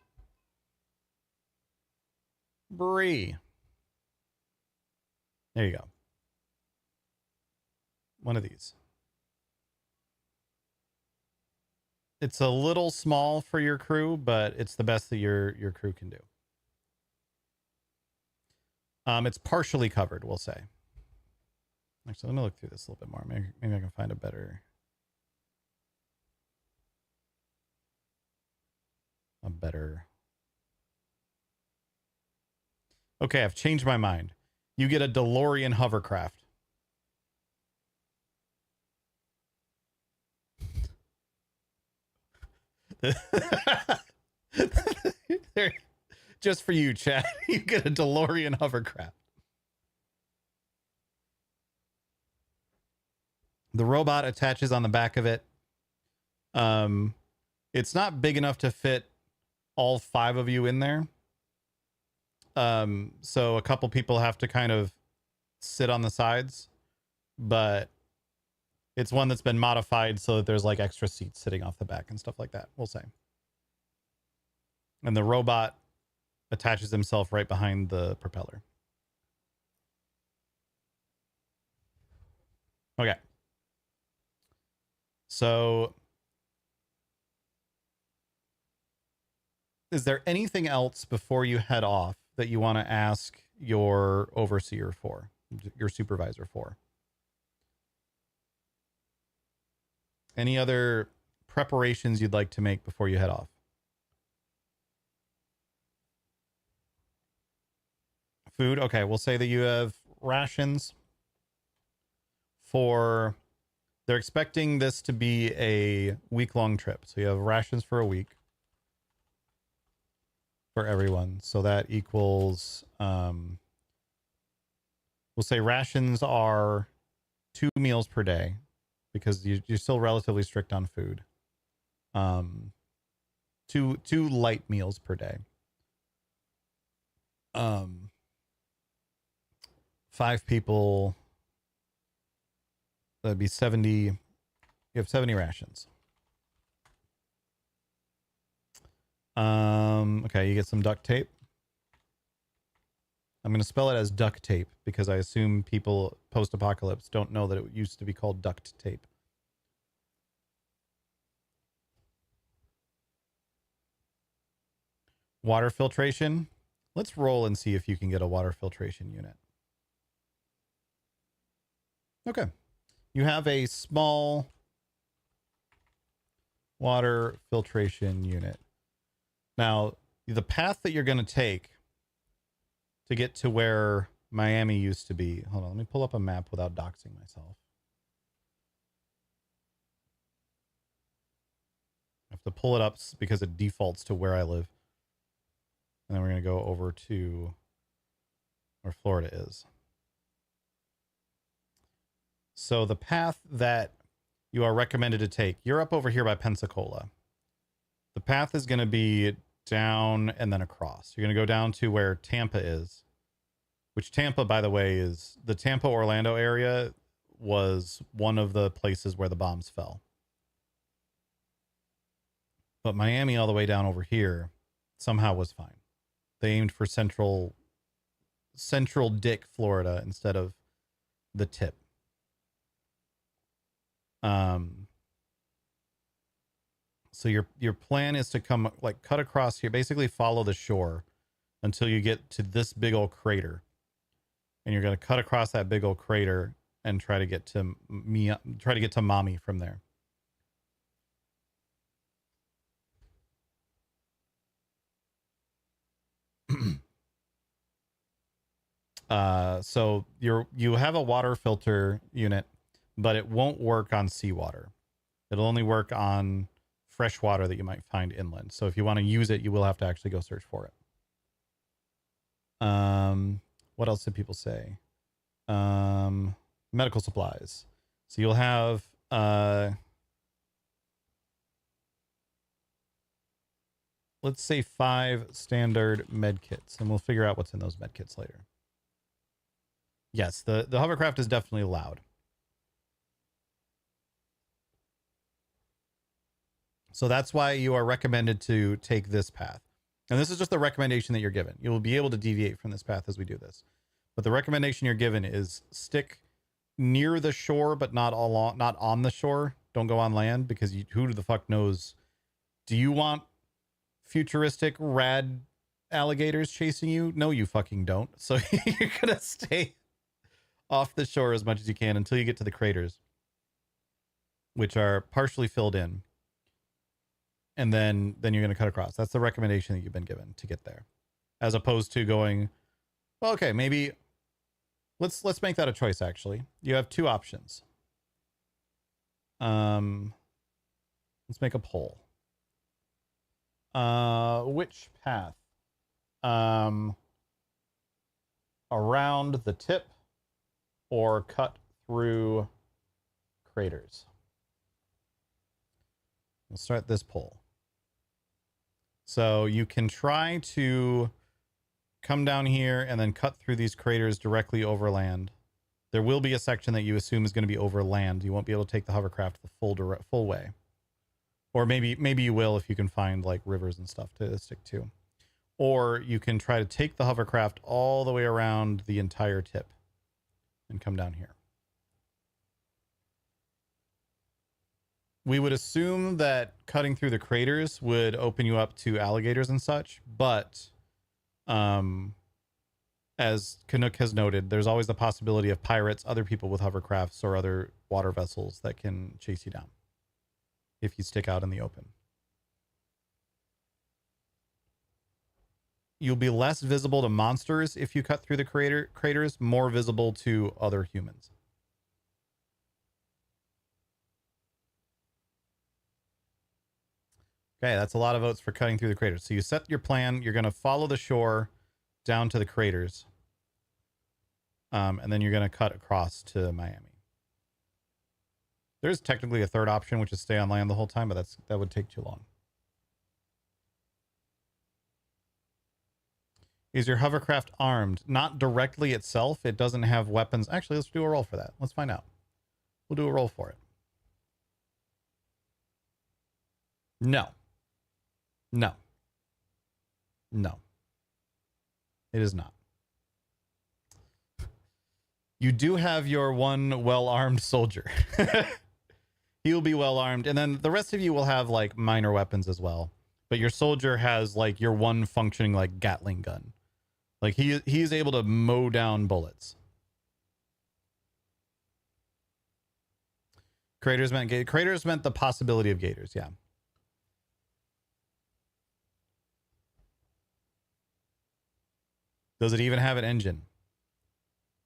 Bree. There you go. One of these. It's a little small for your crew, but it's the best that your crew can do. It's partially covered, we'll say. Actually, let me look through this a little bit more. Maybe I can find a better... Okay, I've changed my mind. You get a DeLorean hovercraft. Just for you, Chad. You get a DeLorean hovercraft. The robot attaches on the back of it. It's not big enough to fit all 5 of you in there. So a couple people have to kind of sit on the sides, but it's one that's been modified so that there's like extra seats sitting off the back and stuff like that, we'll say. And the robot attaches himself right behind the propeller. Okay. So is there anything else before you head off that you want to ask your overseer for, your supervisor for? Any other preparations you'd like to make before you head off? Food. Okay, we'll say that you have rations for... They're expecting this to be a week-long trip. So you have rations for a week for everyone. So that equals... we'll say rations are 2 meals per day, because you're still relatively strict on food. Two light meals per day. 5 people, that'd be 70. You have 70 rations. Okay, you get some duct tape. I'm going to spell it as duct tape because I assume people post-apocalypse don't know that it used to be called duct tape. Water filtration. Let's roll and see if you can get a water filtration unit. Okay. You have a small water filtration unit. Now, the path that you're going to take to get to where Miami used to be. Hold on, let me pull up a map without doxing myself. I have to pull it up because it defaults to where I live. And then we're going to go over to where Florida is. So the path that you are recommended to take, you're up over here by Pensacola. The path is going to be down and then across. You're going to go down to where Tampa is, which Tampa, by the way, is the Tampa-Orlando area was one of the places where the bombs fell. But Miami all the way down over here somehow was fine. They aimed for central central Dick, Florida, instead of the tip. So your plan is to come like cut across here, basically follow the shore until you get to this big old crater, and you're gonna cut across that big old crater and try to get to mommy from there. So you have a water filter unit, but it won't work on seawater. It'll only work on fresh water that you might find inland. So if you want to use it, you will have to actually go search for it. What else did people say? Medical supplies. So you'll have let's say 5 standard med kits, and we'll figure out what's in those med kits later. Yes, the hovercraft is definitely allowed. So that's why you are recommended to take this path. And this is just the recommendation that you're given. You will be able to deviate from this path as we do this. But the recommendation you're given is stick near the shore, but not on the shore. Don't go on land, because who the fuck knows? Do you want futuristic rad alligators chasing you? No, you fucking don't. So you're going to stay off the shore as much as you can until you get to the craters, which are partially filled in. And then you're going to cut across. That's the recommendation that you've been given to get there, as opposed to going, well, okay, maybe let's make that a choice. Actually, you have 2 options. Let's make a poll. Which path? Around the tip or cut through craters? We'll start this poll. So you can try to come down here and then cut through these craters directly over land. There will be a section that you assume is going to be over land. You won't be able to take the hovercraft the full way. Or maybe you will if you can find like rivers and stuff to stick to. Or you can try to take the hovercraft all the way around the entire tip and come down here. We would assume that cutting through the craters would open you up to alligators and such, but as Canuck has noted, there's always the possibility of pirates, other people with hovercrafts, or other water vessels that can chase you down if you stick out in the open. You'll be less visible to monsters if you cut through the craters, more visible to other humans. Okay, that's a lot of votes for cutting through the craters. So you set your plan. You're going to follow the shore down to the craters. And then you're going to cut across to Miami. There's technically a third option, which is stay on land the whole time, but that would take too long. Is your hovercraft armed? Not directly itself. It doesn't have weapons. Actually, let's do a roll for that. Let's find out. We'll do a roll for it. No. No. No. It is not. You do have your one well-armed soldier. He'll be well-armed. And then the rest of you will have like minor weapons as well. But your soldier has like your one functioning like Gatling gun. Like he's able to mow down bullets. Craters meant the possibility of gators. Yeah. Does it even have an engine?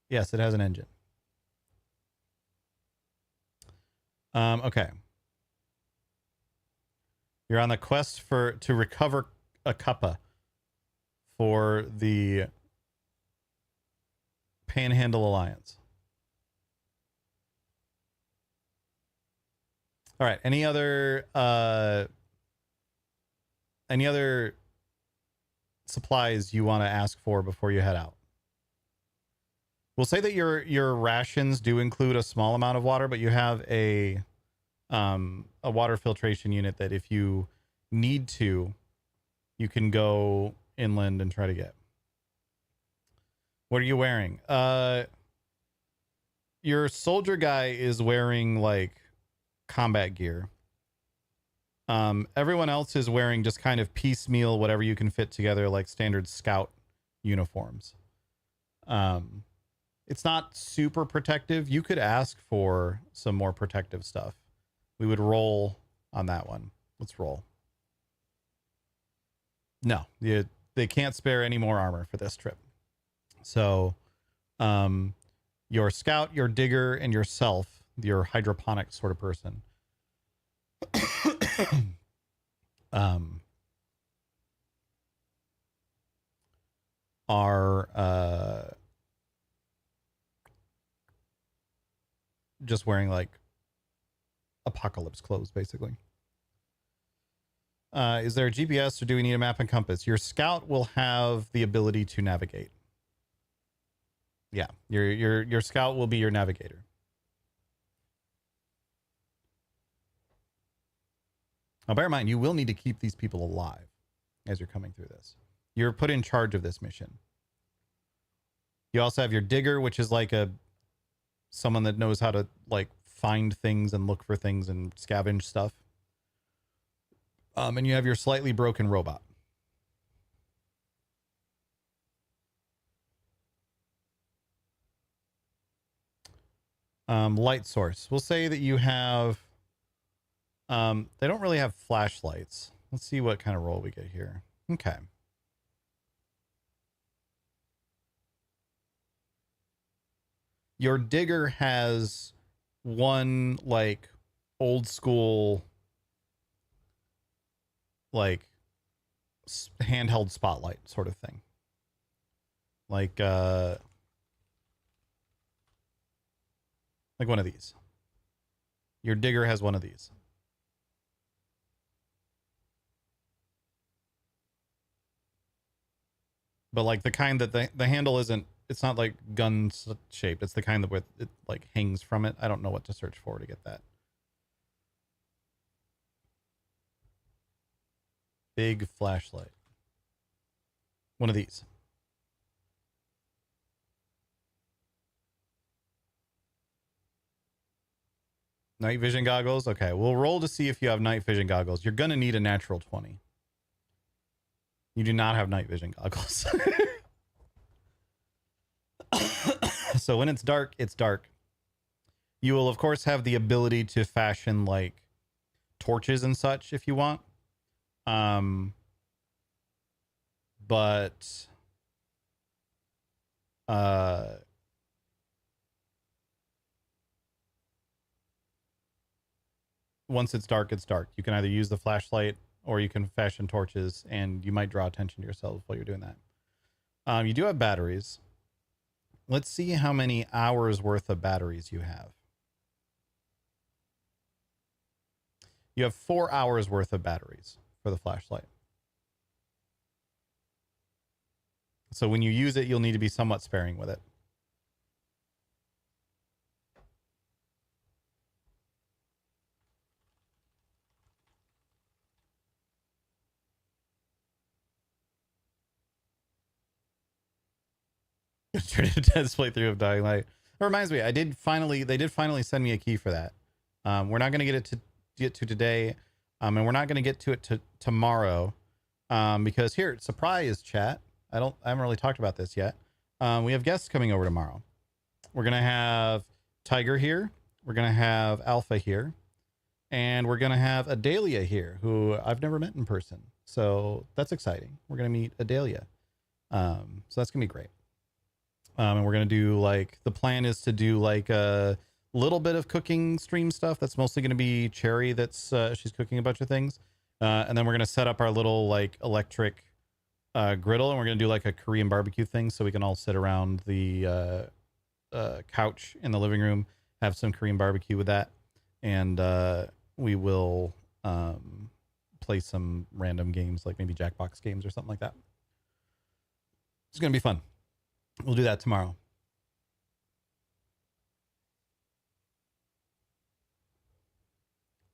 Yes, it has an engine. Okay. You're on the quest to recover a cuppa for the Panhandle Alliance. All right. Any other supplies you want to ask for before you head out? We'll say that your rations do include a small amount of water, but you have a water filtration unit that if you need to, you can go inland and try to get. What are you wearing? Your soldier guy is wearing like combat gear. Everyone else is wearing just kind of piecemeal, whatever you can fit together, like standard scout uniforms. It's not super protective. You could ask for some more protective stuff. We would roll on that one. Let's roll. No, they can't spare any more armor for this trip. So, your scout, your digger, and yourself, your hydroponic sort of person, are just wearing like apocalypse clothes, basically. Is there a GPS or do we need a map and compass? Your scout will have the ability to navigate. Yeah, your scout will be your navigator. Now, bear in mind, you will need to keep these people alive as you're coming through this. You're put in charge of this mission. You also have your digger, which is like someone that knows how to like find things and look for things and scavenge stuff. And you have your slightly broken robot. Light source. We'll say that you have, they don't really have flashlights. Let's see what kind of roll we get here. Okay. Your digger has one like old school, like handheld spotlight sort of thing. Like one of these. Your digger has one of these. But like the kind that the handle isn't, it's not like gun shaped. It's the kind that it like hangs from it. I don't know what to search for to get that. Big flashlight. One of these. Night vision goggles. Okay, we'll roll to see if you have night vision goggles. You're going to need a natural 20. You do not have night vision goggles. So when it's dark, it's dark. You will, of course, have the ability to fashion like torches and such if you want. But once it's dark, it's dark. You can either use the flashlight or you can fashion torches, and you might draw attention to yourself while you're doing that. You do have batteries. Let's see how many hours worth of batteries you have. You have 4 hours worth of batteries for the flashlight. So when you use it, you'll need to be somewhat sparing with it. Turn it into a display through of Dying Light. It reminds me, they did finally send me a key for that. We're not going to get to today, and we're not going to get to it tomorrow, because here, surprise chat. I haven't really talked about this yet. We have guests coming over tomorrow. We're gonna have Tiger here. We're gonna have Alpha here, and we're gonna have Adalia here, who I've never met in person. So that's exciting. We're gonna meet Adalia. So that's gonna be great. And we're gonna do like, the plan is to do like a little bit of cooking stream stuff. That's mostly gonna be Cherry. That's she's cooking a bunch of things, and then we're gonna set up our little like electric griddle, and we're gonna do like a Korean barbecue thing, so we can all sit around the couch in the living room, have some Korean barbecue with that, and we will play some random games, like maybe Jackbox games or something like that. It's gonna be fun. We'll do that tomorrow.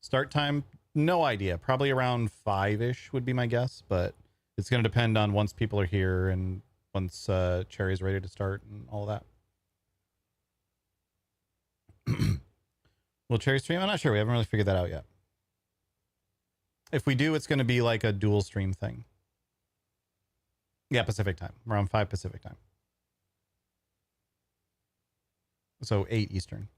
Start time, no idea. Probably around 5-ish would be my guess, but it's going to depend on once people are here and once Cherry's ready to start and all that. Will Cherry stream? I'm not sure. We haven't really figured that out yet. If we do, it's going to be like a dual stream thing. Yeah, Pacific time. Around 5 Pacific time. So 8 Eastern.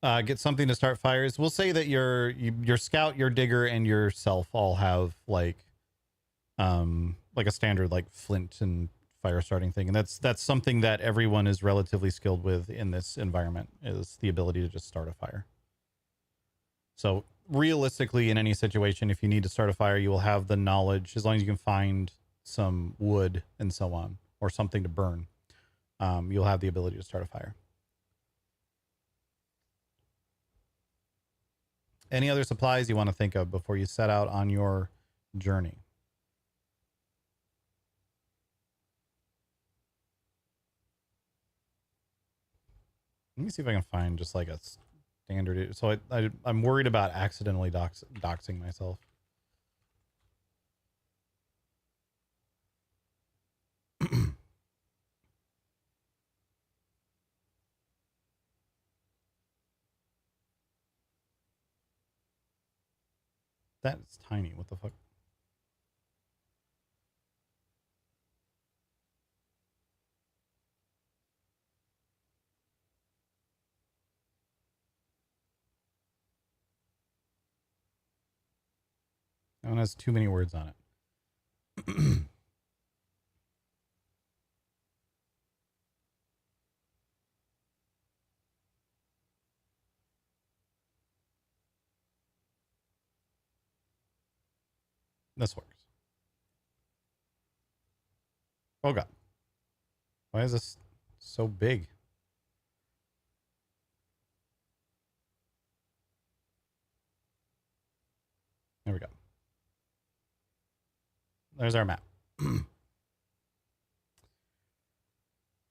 Get something to start fires. We'll say that your scout, your digger, and yourself all have like a standard like flint and fire starting thing, and that's something that everyone is relatively skilled with in this environment, is the ability to just start a fire. So realistically, in any situation, if you need to start a fire, you will have the knowledge, as long as you can find some wood and so on, or something to burn. You'll have the ability to start a fire. Any other supplies you want to think of before you set out on your journey? Let me see if I can find just like a standard. So I'm worried about accidentally doxing myself. That's tiny. What the fuck? That one has too many words on it. This works. Oh god. Why is this so big? There we go. There's our map.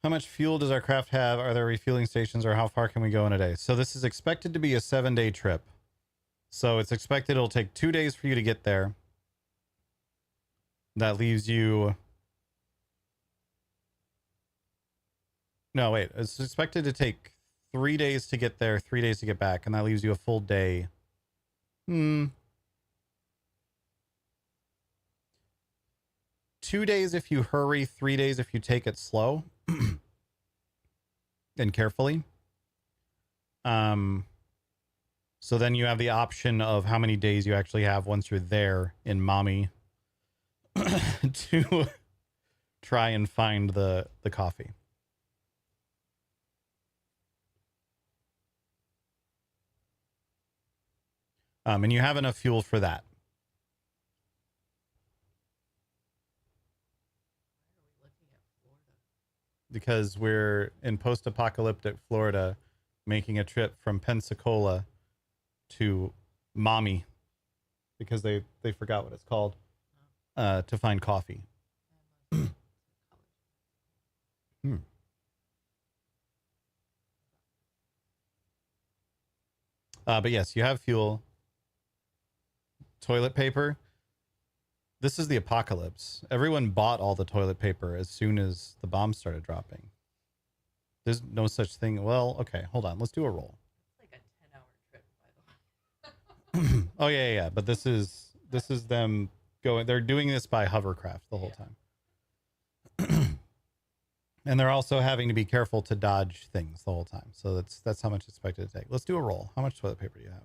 How much fuel does our craft have? Are there refueling stations, or how far can we go in a day? So this is expected to be a 7-day trip. So it's expected it'll take 2 days for you to get there. That leaves you... No, wait. It's expected to take 3 days to get there, 3 days to get back, and that leaves you a full day. 2 days if you hurry, 3 days if you take it slow and carefully. So then you have the option of how many days you actually have once you're there in mommy to try and find the coffee. And you have enough fuel for that. Because we're in post-apocalyptic Florida, making a trip from Pensacola to Mommy, because they forgot what it's called, to find coffee. But yes, you have fuel. Toilet paper. This is the apocalypse. Everyone bought all the toilet paper as soon as the bombs started dropping. There's no such thing. Well, okay, hold on. Let's do a roll. It's like a 10-hour trip, by the way. Oh yeah. But this is them going. They're doing this by hovercraft the whole time, and they're also having to be careful to dodge things the whole time. So that's how much it's expected to take. Let's do a roll. How much toilet paper do you have?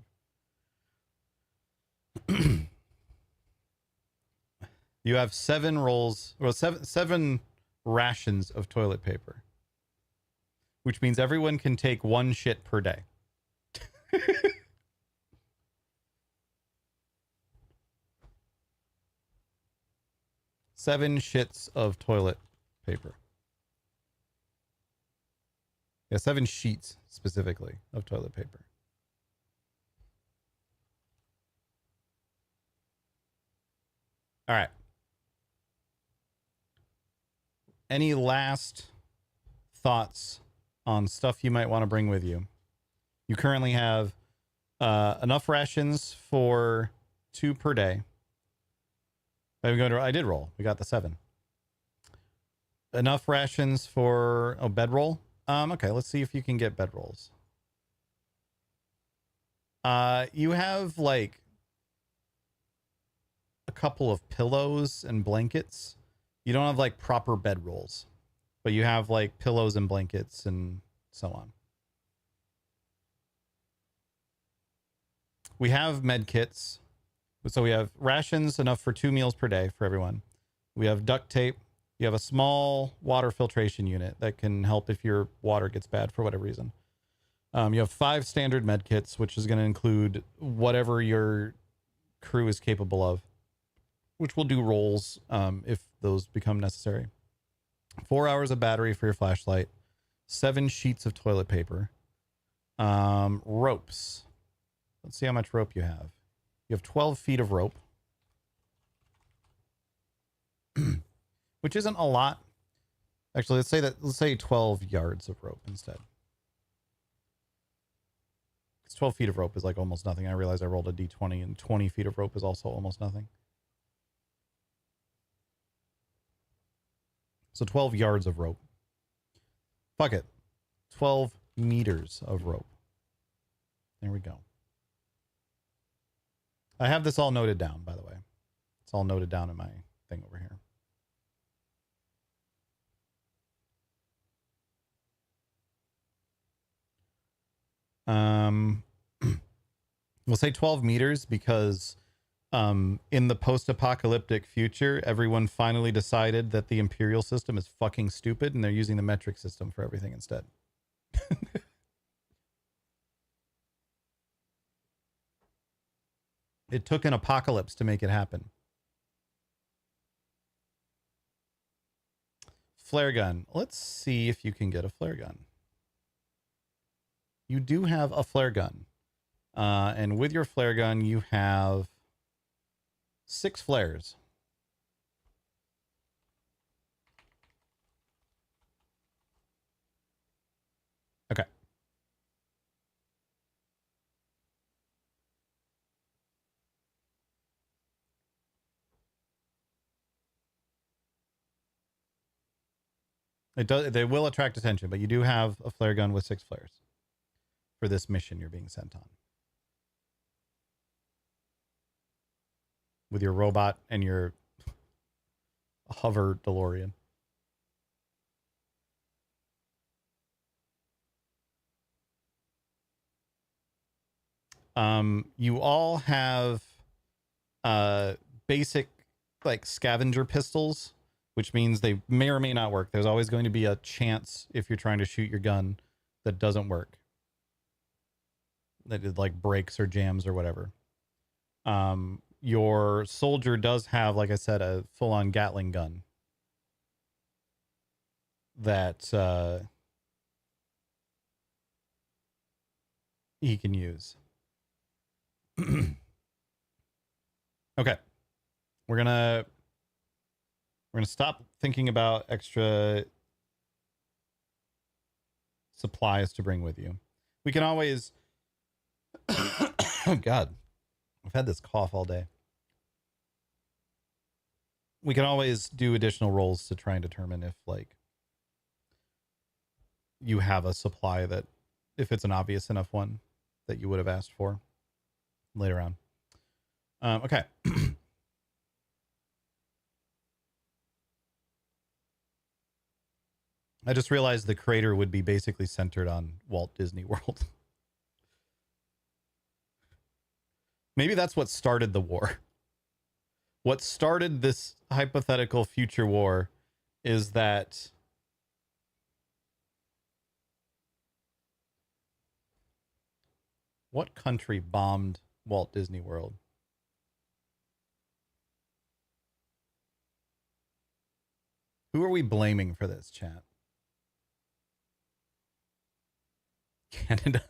You have 7 rolls, or seven rations of toilet paper, which means everyone can take 1 shit per day. 7 shits of toilet paper. Yeah, 7 sheets specifically of toilet paper. All right. Any last thoughts on stuff you might want to bring with you? You currently have enough rations for 2 per day. I did roll. We got the 7. Enough rations for a bedroll. Okay, let's see if you can get bedrolls. You have like a couple of pillows and blankets. You don't have like proper bedrolls, but you have like pillows and blankets and so on. We have med kits. So we have rations enough for 2 meals per day for everyone. We have duct tape. You have a small water filtration unit that can help if your water gets bad for whatever reason. You have 5 standard med kits, which is going to include whatever your crew is capable of, which will do rolls if those become necessary. 4 hours of battery for your flashlight. 7 sheets of toilet paper. Ropes. Let's see how much rope you have. You have 12 feet of rope, which isn't a lot. Actually, let's say 12 yards of rope instead. Because 12 feet of rope is like almost nothing. I realize I rolled a d20 and 20 feet of rope is also almost nothing. So 12 yards of rope. Fuck it. 12 meters of rope. There we go. I have this all noted down, by the way. It's all noted down in my thing over here. We'll say 12 meters because in the post-apocalyptic future, everyone finally decided that the imperial system is fucking stupid and they're using the metric system for everything instead. It took an apocalypse to make it happen. Flare gun. Let's see if you can get a flare gun. You do have a flare gun. And with your flare gun, you have 6 flares. Okay. They will attract attention, but you do have a flare gun with 6 flares for this mission you're being sent on. With your robot and your hover DeLorean. You all have basic like scavenger pistols, which means they may or may not work. There's always going to be a chance if you're trying to shoot your gun that doesn't work. That it like breaks or jams or whatever. Your soldier does have, like I said, a full-on Gatling gun that he can use. Okay. We're gonna stop thinking about extra supplies to bring with you. We can always oh God, I've had this cough all day. We can always do additional rolls to try and determine if like you have a supply that, if it's an obvious enough one that you would have asked for later on. Okay. I just realized the crater would be basically centered on Walt Disney World. Maybe that's what started the war. What started this hypothetical future war is that what country bombed Walt Disney World? Who are we blaming for this, chat? Canada.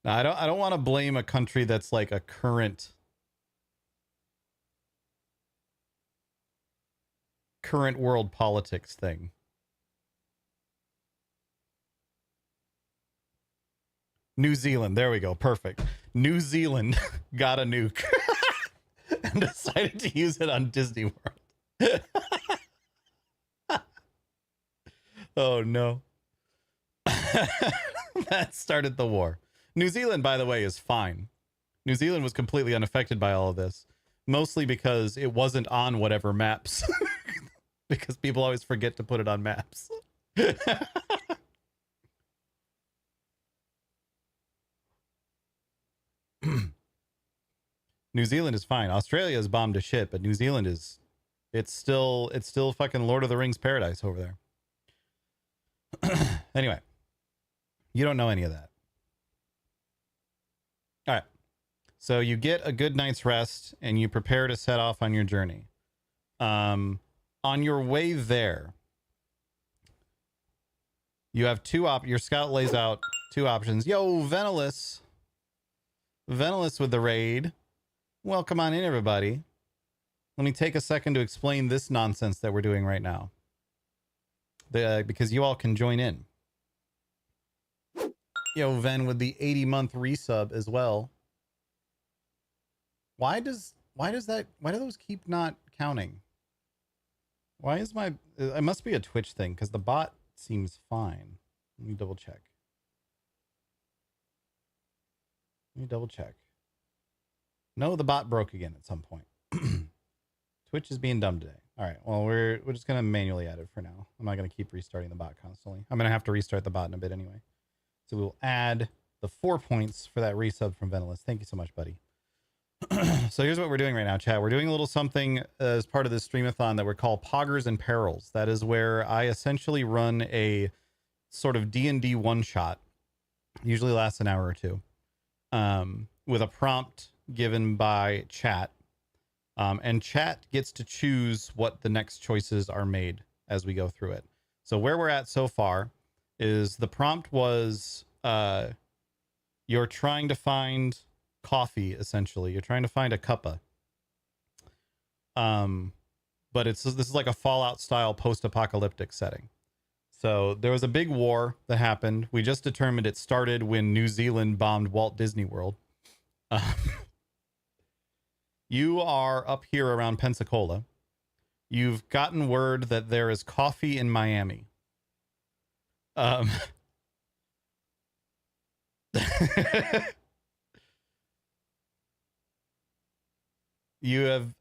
Now, I don't want to blame a country that's like a current world politics thing. New Zealand. There we go. Perfect. New Zealand got a nuke and decided to use it on Disney World. Oh, no. That started the war. New Zealand, by the way, is fine. New Zealand was completely unaffected by all of this, mostly because it wasn't on whatever maps, because people always forget to put it on maps. New Zealand is fine. Australia is bombed to shit, but New Zealand is, it's still fucking Lord of the Rings paradise over there. Anyway, you don't know any of that. All right. So you get a good night's rest and you prepare to set off on your journey. On your way there, you have your scout lays out two options. Yo, Venilus with the raid. Welcome on in, everybody. Let me take a second to explain this nonsense that we're doing right now. Because you all can join in. Yo, Ven with the 80-month resub as well. Why do those keep not counting? Why is it must be a Twitch thing, because the bot seems fine. Let me double check. No, the bot broke again at some point. Twitch is being dumb today. All right, well, we're just gonna manually add it for now. I'm not gonna keep restarting the bot constantly. I'm gonna have to restart the bot in a bit anyway. So we'll add the 4 points for that resub from Venilus. Thank you so much, buddy. So here's what we're doing right now, chat. We're doing a little something as part of this streamathon that we're called Poggers and Perils. That is where I essentially run a sort of D&D one-shot, usually lasts an hour or two, with a prompt given by chat. And chat gets to choose what the next choices are made as we go through it. So where we're at so far is the prompt was you're trying to find coffee, essentially. You're trying to find a cuppa. But this is like a Fallout style post-apocalyptic setting. So there was a big war that happened. We just determined it started when New Zealand bombed Walt Disney World. You are up here around Pensacola. You've gotten word that there is coffee in Miami. You have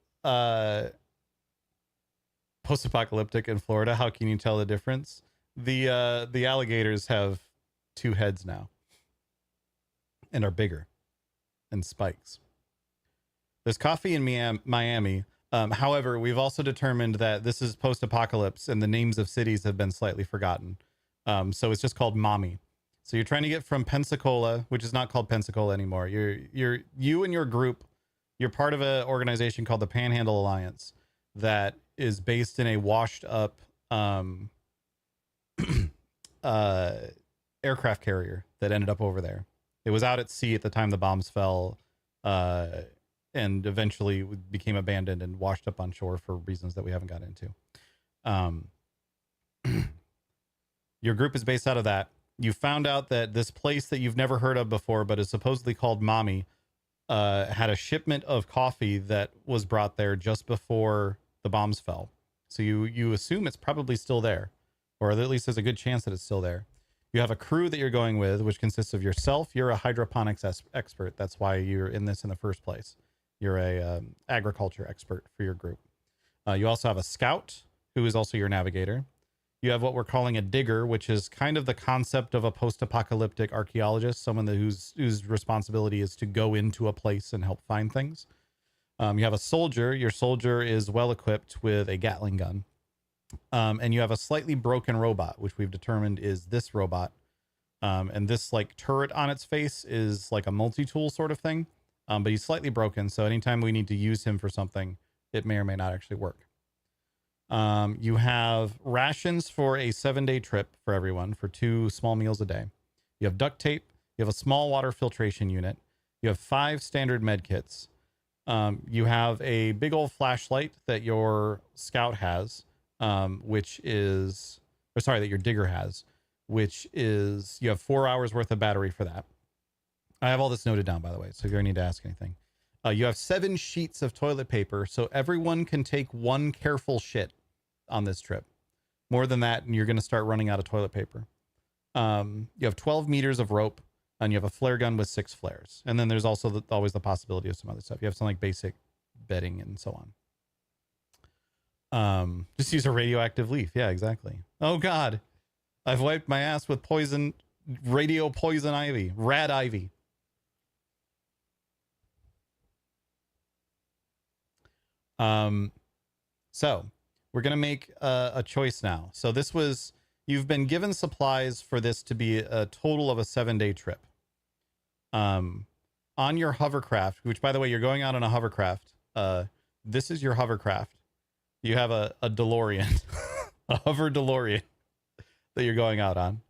post-apocalyptic in Florida. How can you tell the difference? The alligators have 2 heads now and are bigger and spikes. There's coffee in Miami. However, we've also determined that this is post-apocalypse and the names of cities have been slightly forgotten. So it's just called Mommy. So you're trying to get from Pensacola, which is not called Pensacola anymore. You and your group, you're part of an organization called the Panhandle Alliance that is based in a washed up aircraft carrier that ended up over there. It was out at sea at the time the bombs fell, and eventually became abandoned and washed up on shore for reasons that we haven't got into. Your group is based out of that. You found out that this place that you've never heard of before, but is supposedly called Mommy, had a shipment of coffee that was brought there just before the bombs fell. So you assume it's probably still there, or at least there's a good chance that it's still there. You have a crew that you're going with, which consists of yourself. You're a hydroponics expert. That's why you're in this in the first place. You're a agriculture expert for your group. You also have a scout who is also your navigator. You have what we're calling a digger, which is kind of the concept of a post-apocalyptic archaeologist, someone whose responsibility is to go into a place and help find things. You have a soldier. Your soldier is well equipped with a Gatling gun. And you have a slightly broken robot, which we've determined is this robot. And this like turret on its face is like a multi-tool sort of thing. But he's slightly broken. So anytime we need to use him for something, it may or may not actually work. You have rations for a 7-day trip for everyone for 2 small meals a day. You have duct tape. You have a small water filtration unit. You have 5 standard med kits. You have a big old flashlight that your scout has, that your digger has, which is, you have 4 hours worth of battery for that. I have all this noted down, by the way, so if you ever need to ask anything. You have 7 sheets of toilet paper, so everyone can take one careful shit on this trip. More than that, and you're going to start running out of toilet paper. You have 12 meters of rope, and you have a flare gun with 6 flares. And then there's also always the possibility of some other stuff. You have some like basic bedding and so on. Just use a radioactive leaf. Yeah, exactly. Oh God, I've wiped my ass with radio poison ivy, rad ivy. So we're going to make a choice now. So you've been given supplies for this to be a total of a 7-day trip. On your hovercraft, which by the way, you're going out on a hovercraft. This is your hovercraft. You have a DeLorean, a hover DeLorean that you're going out on.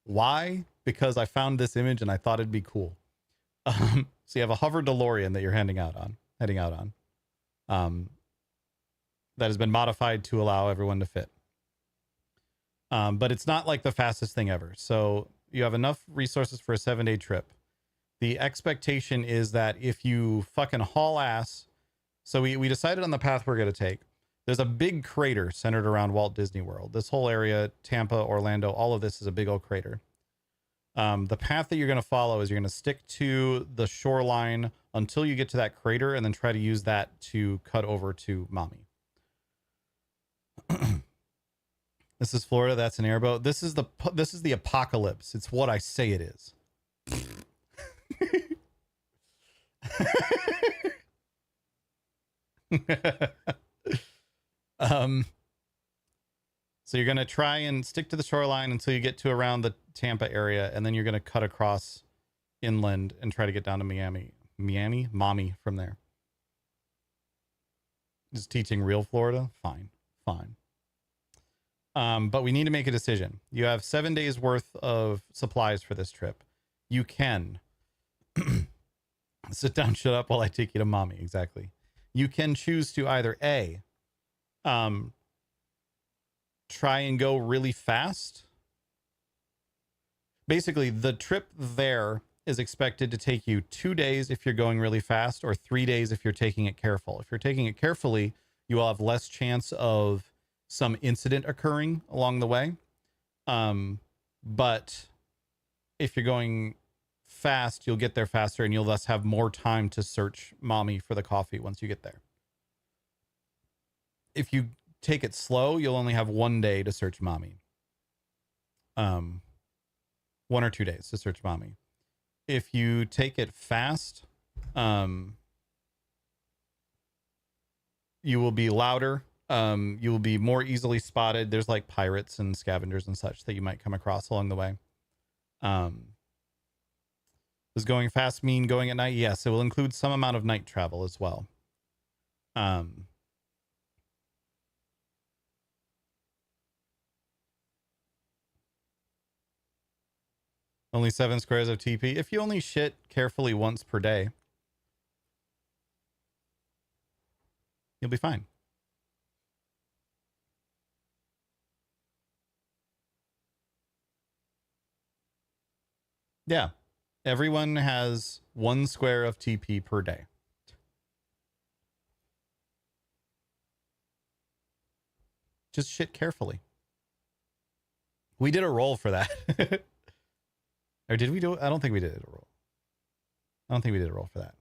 Why? Because I found this image and I thought it'd be cool. So you have a hover DeLorean that you're heading out on. That has been modified to allow everyone to fit. But it's not like the fastest thing ever. So you have enough resources for a 7-day trip. The expectation is that if you fucking haul ass, so we decided on the path we're going to take. There's a big crater centered around Walt Disney World. This whole area, Tampa, Orlando, all of this is a big old crater. The path that you're going to follow is you're going to stick to the shoreline until you get to that crater and then try to use that to cut over to Mommy. This is Florida. That's an airboat. This is the apocalypse. It's what I say it is. So you're going to try and stick to the shoreline until you get to around the Tampa area, and then you're going to cut across inland and try to get down to Mommy from there. Just teaching real Florida? Fine. But we need to make a decision. You have 7 days worth of supplies for this trip. You can sit down, shut up while I take you to Mommy. Exactly. You can choose to either A, try and go really fast. Basically, the trip there is expected to take you 2 days if you're going really fast, or 3 days if you're taking it careful. If you're taking it carefully, you will have less chance of some incident occurring along the way. But if you're going fast, you'll get there faster, and you'll thus have more time to search Mommy for the coffee once you get there. If you take it slow, you'll only have 1 day to search Mommy. 1 or 2 days to search Mommy. If you take it fast, you will be louder. You will be more easily spotted. There's like pirates and scavengers and such that you might come across along the way. Does going fast mean going at night? Yes, it will include some amount of night travel as well. Only 7 squares of TP. If you only shit carefully once per day, you'll be fine. Yeah. Everyone has 1 square of TP per day. Just shit carefully. We did a roll for that. Or did we do it? I don't think we did a roll. I don't think we did a roll for that.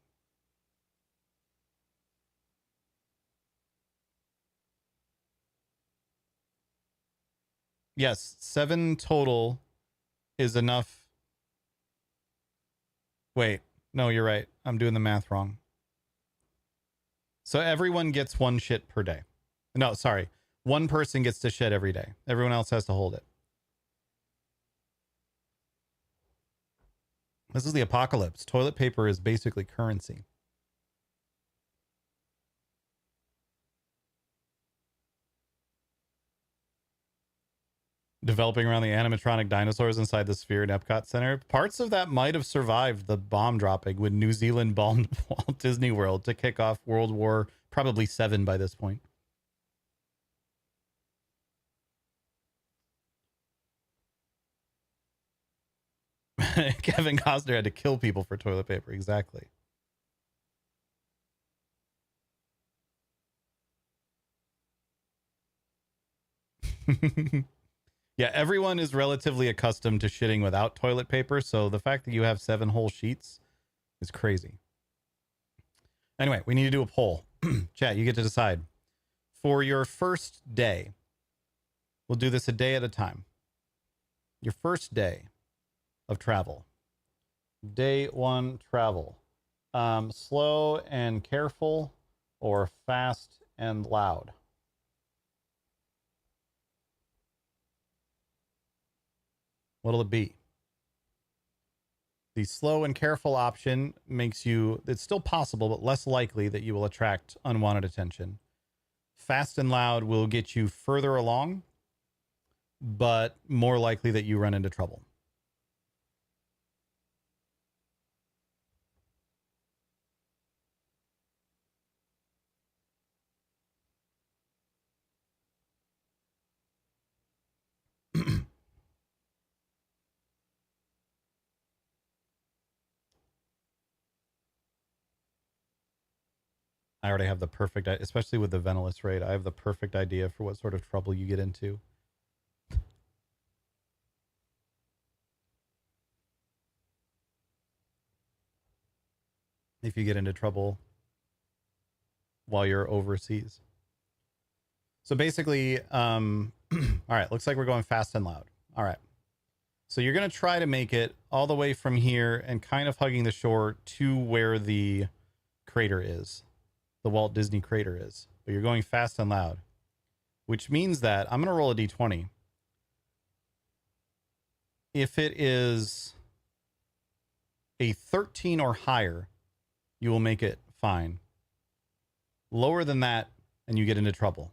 Yes, 7 total is enough. Wait, no, you're right. I'm doing the math wrong. So everyone gets 1 shit per day. No, sorry. 1 person gets to shit every day. Everyone else has to hold it. This is the apocalypse. Toilet paper is basically currency. Developing around the animatronic dinosaurs inside the Sphere in Epcot Center. Parts of that might have survived the bomb dropping when New Zealand bombed Walt Disney World to kick off World War probably 7 by this point. Kevin Costner had to kill people for toilet paper. Exactly. Yeah, everyone is relatively accustomed to shitting without toilet paper, so the fact that you have 7 whole sheets is crazy. Anyway, we need to do a poll. Chat, you get to decide. For your first day, we'll do this a day at a time. Your first day of travel. Day 1 travel. Slow and careful or fast and loud? What'll it be? The slow and careful option makes you, it's still possible, but less likely that you will attract unwanted attention. Fast and loud will get you further along, but more likely that you run into trouble. I already have the perfect, especially with the Ventilus raid, I have the perfect idea for what sort of trouble you get into. If you get into trouble while you're overseas. So basically, all right, looks like we're going fast and loud. All right. So you're going to try to make it all the way from here and kind of hugging the shore to where the crater is. The Walt Disney crater is. But you're going fast and loud, which means that I'm going to roll a d20. If it is a 13 or higher, you will make it fine. Lower than that, and you get into trouble.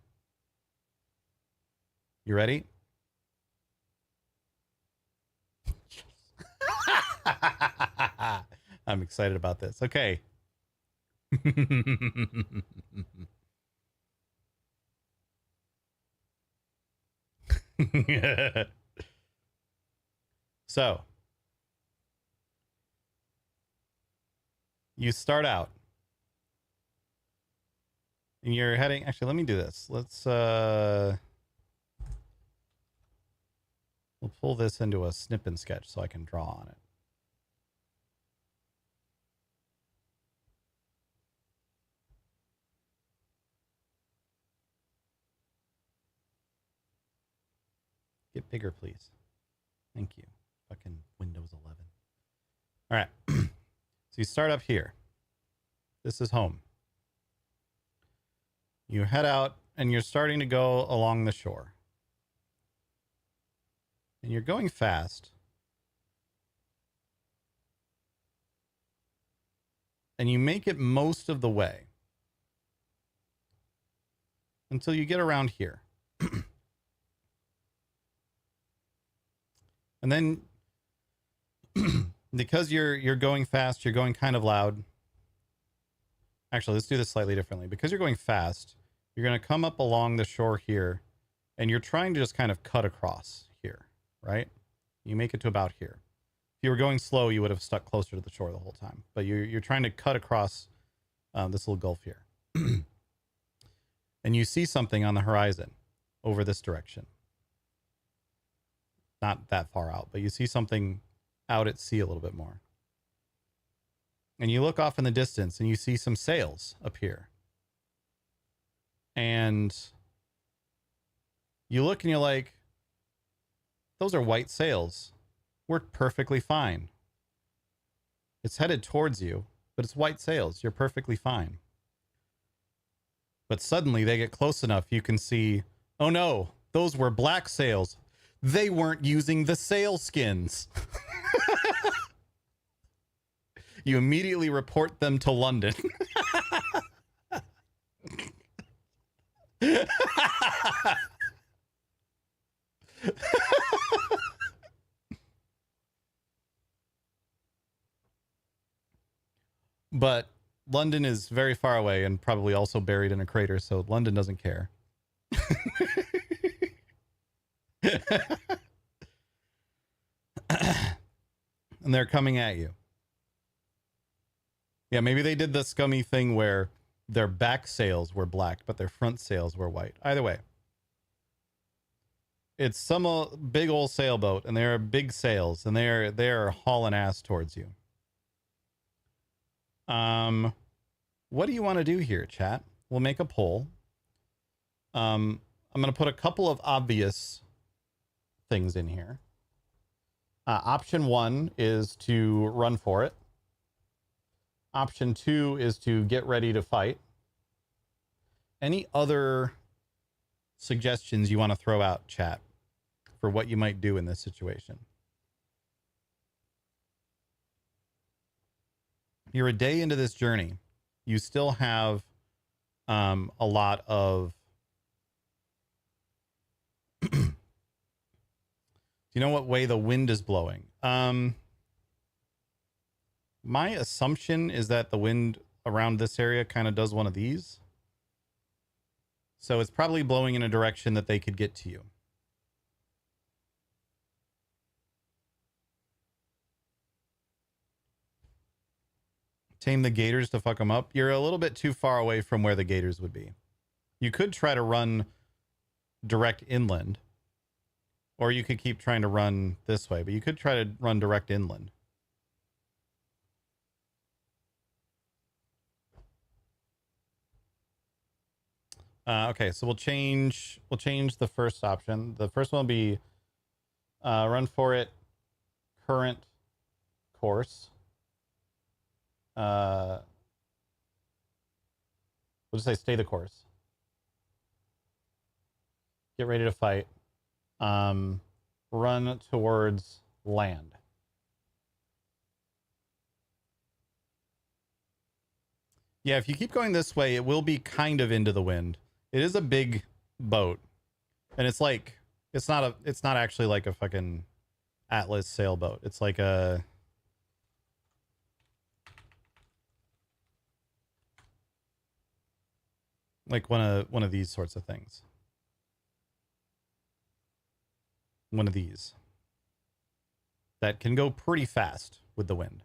You ready? I'm excited about this. Okay. So you start out and you're heading, actually, let me do this. Let's we'll pull this into a snip and sketch so I can draw on it. Get bigger, please. Thank you. Fucking Windows 11. All right. So you start up here. This is home. You head out and you're starting to go along the shore. And you're going fast. And you make it most of the way until you get around here. And then because you're going fast, you're going kind of loud. Actually, let's do this slightly differently. Because you're going fast, you're going to come up along the shore here, and you're trying to just kind of cut across here, right? You make it to about here. If you were going slow, you would have stuck closer to the shore the whole time. But you're trying to cut across this little gulf here. And you see something on the horizon over this direction. Not that far out, but you see something out at sea a little bit more. And you look off in the distance and you see some sails appear. And you look and you're like, those are white sails. We're perfectly fine. It's headed towards you, but it's white sails. You're perfectly fine. But suddenly they get close enough, you can see, oh no, those were black sails. They weren't using the sail skins. You immediately report them to London. But London is very far away and probably also buried in a crater, so London doesn't care. and they're coming at you. Yeah, maybe they did the scummy thing where their back sails were black, but their front sails were white. Either way, it's some big old sailboat, and they're big sails, and they're hauling ass towards you. What do you want to do here, chat? We'll make a poll. I'm gonna put a couple of obvious things in here. Option 1 is to run for it. Option 2 is to get ready to fight. Any other suggestions you want to throw out, chat, for what you might do in this situation? You're a day into this journey. You still have a lot of... Do you know what way the wind is blowing? My assumption is that the wind around this area kind of does one of these. So it's probably blowing in a direction that they could get to you. Tame the gators to fuck them up. You're a little bit too far away from where the gators would be. You could try to run direct inland. Or you could keep trying to run this way, but you could try to run direct inland. Okay, so we'll change the first option. The first one will be run for it, current course. We'll just say stay the course. Get ready to fight. Run towards land. Yeah, if you keep going this way, it will be kind of into the wind. It is a big boat, and it's like it's not actually like a fucking Atlas sailboat. It's like a one of these sorts of things. One of these that can go pretty fast with the wind.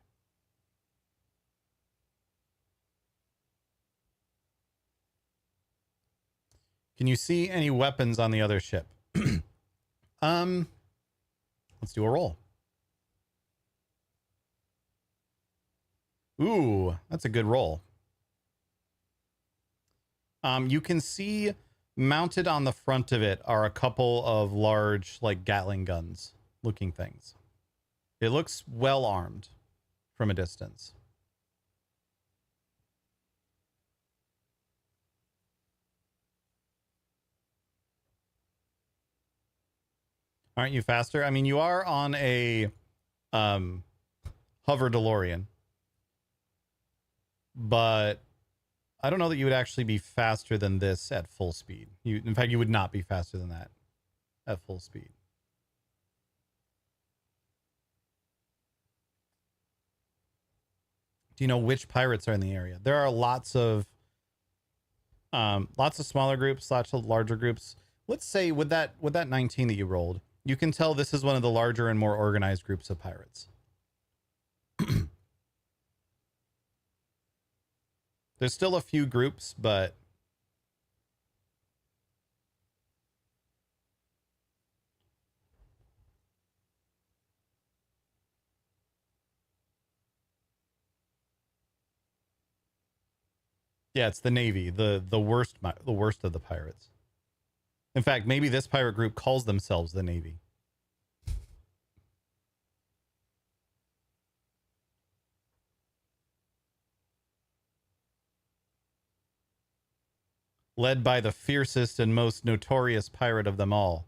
Can you see any weapons on the other ship? Let's do a roll. Ooh, that's a good roll. You can see mounted on the front of it are a couple of large, like Gatling guns looking things. It looks well armed from a distance. Aren't you faster? I mean, you are on a hover DeLorean, but I don't know that you would actually be faster than this at full speed. In fact, you would not be faster than that at full speed. Do you know which pirates are in the area? There are lots of smaller groups, lots of larger groups. Let's say with that 19 that you rolled, you can tell this is one of the larger and more organized groups of pirates. There's still a few groups, but yeah, it's the Navy, the worst of the pirates. In fact, maybe this pirate group calls themselves the Navy. Led by the fiercest and most notorious pirate of them all,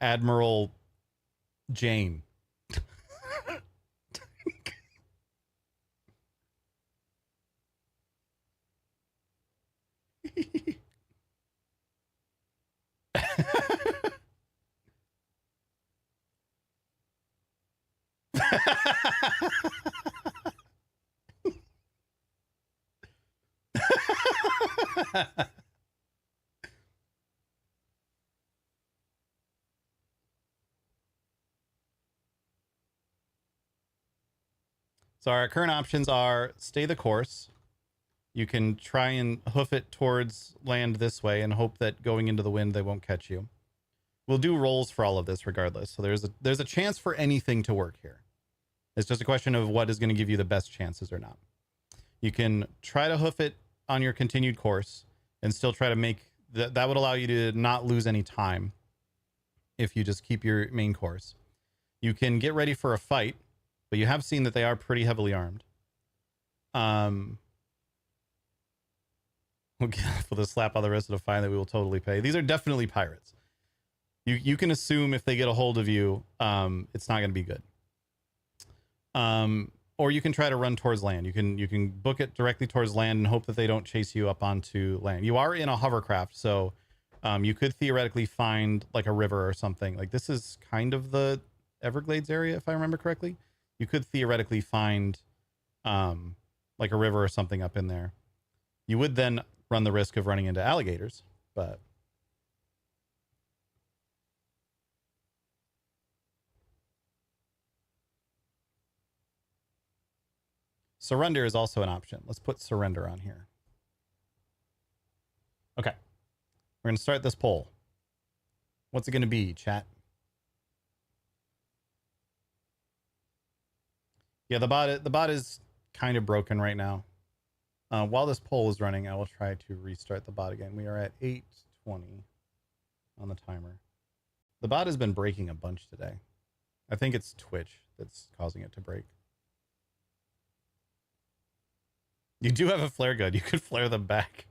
Admiral Jane. So our current options are stay the course. You can try and hoof it towards land this way and hope that going into the wind they won't catch you. We'll do rolls for all of this regardless. So there's a chance for anything to work here. It's just a question of what is going to give you the best chances or not. You can try to hoof it on your continued course and still try to make that would allow you to not lose any time if you just keep your main course. You can get ready for a fight, but you have seen that they are pretty heavily armed. We'll get off with a slap on the wrist of a fine that we will totally pay. These are definitely pirates. You can assume if they get a hold of you, it's not going to be good. Or you can try to run towards land. You can book it directly towards land and hope that they don't chase you up onto land. You are in a hovercraft, so you could theoretically find like a river or something. Like this is kind of the Everglades area, if I remember correctly. You could theoretically find like a river or something up in there. You would then run the risk of running into alligators, but surrender is also an option. Let's put surrender on here. Okay. We're going to start this poll. What's it going to be, chat? Yeah, the bot is kind of broken right now. While this poll is running, I will try to restart the bot again. We are at 8:20 on the timer. The bot has been breaking a bunch today. I think it's Twitch that's causing it to break. You do have a flare gun. You could flare them back.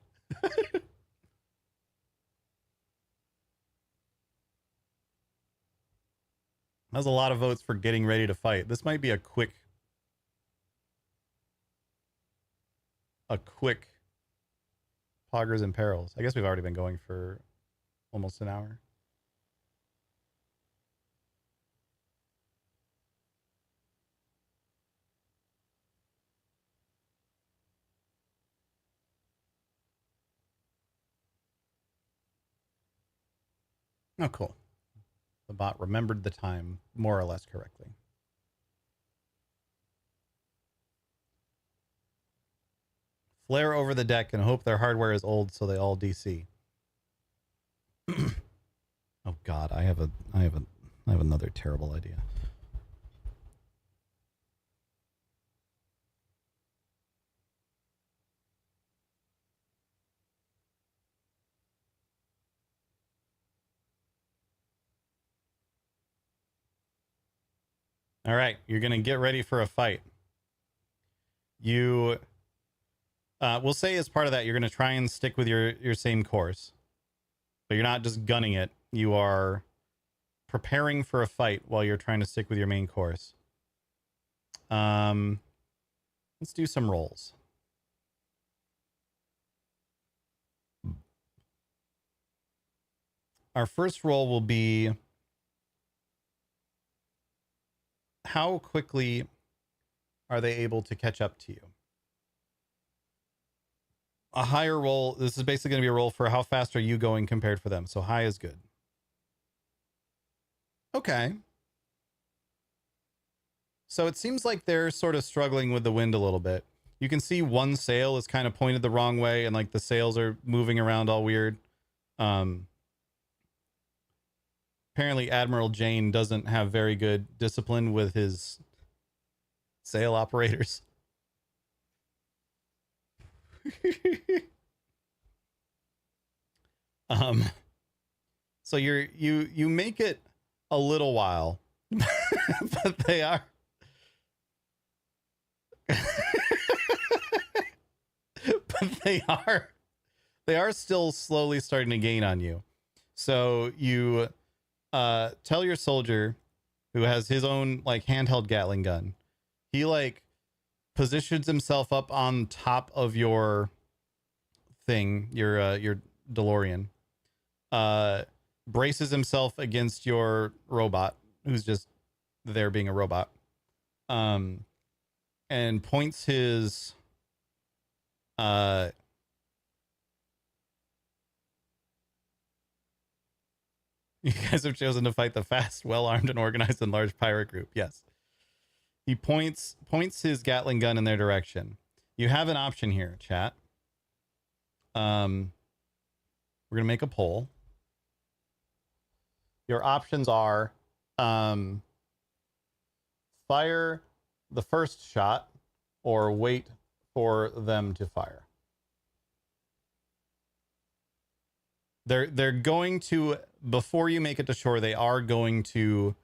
That's a lot of votes for getting ready to fight. This might be a quick Poggers and Perils. I guess we've already been going for almost an hour. Oh, cool. The bot remembered the time more or less correctly. Flare over the deck and hope their hardware is old so they all DC. Oh God, I have another terrible idea. All right, you're gonna get ready for a fight. You we'll say as part of that, you're gonna try and stick with your same course. But you're not just gunning it. You are preparing for a fight while you're trying to stick with your main course. Let's do some rolls. Our first roll will be how quickly are they able to catch up to you? A higher roll, this is basically going to be a roll for how fast are you going compared for them. So high is good. Okay. So it seems like they're sort of struggling with the wind a little bit. You can see one sail is kind of pointed the wrong way and like the sails are moving around all weird. Apparently Admiral Jane doesn't have very good discipline with his sail operators. So you make it a little while, but they are they are still slowly starting to gain on you. So you tell your soldier, who has his own like handheld Gatling gun, he like positions himself up on top of your thing, your DeLorean, braces himself against your robot, who's just there being a robot, and points his you guys have chosen to fight the fast, well-armed, and organized and large pirate group. Yes. He points his gun in their direction. You have an option here, chat. We're gonna make a poll. Your options are fire the first shot or wait for them to fire. They're going to, before you make it to shore, they are going to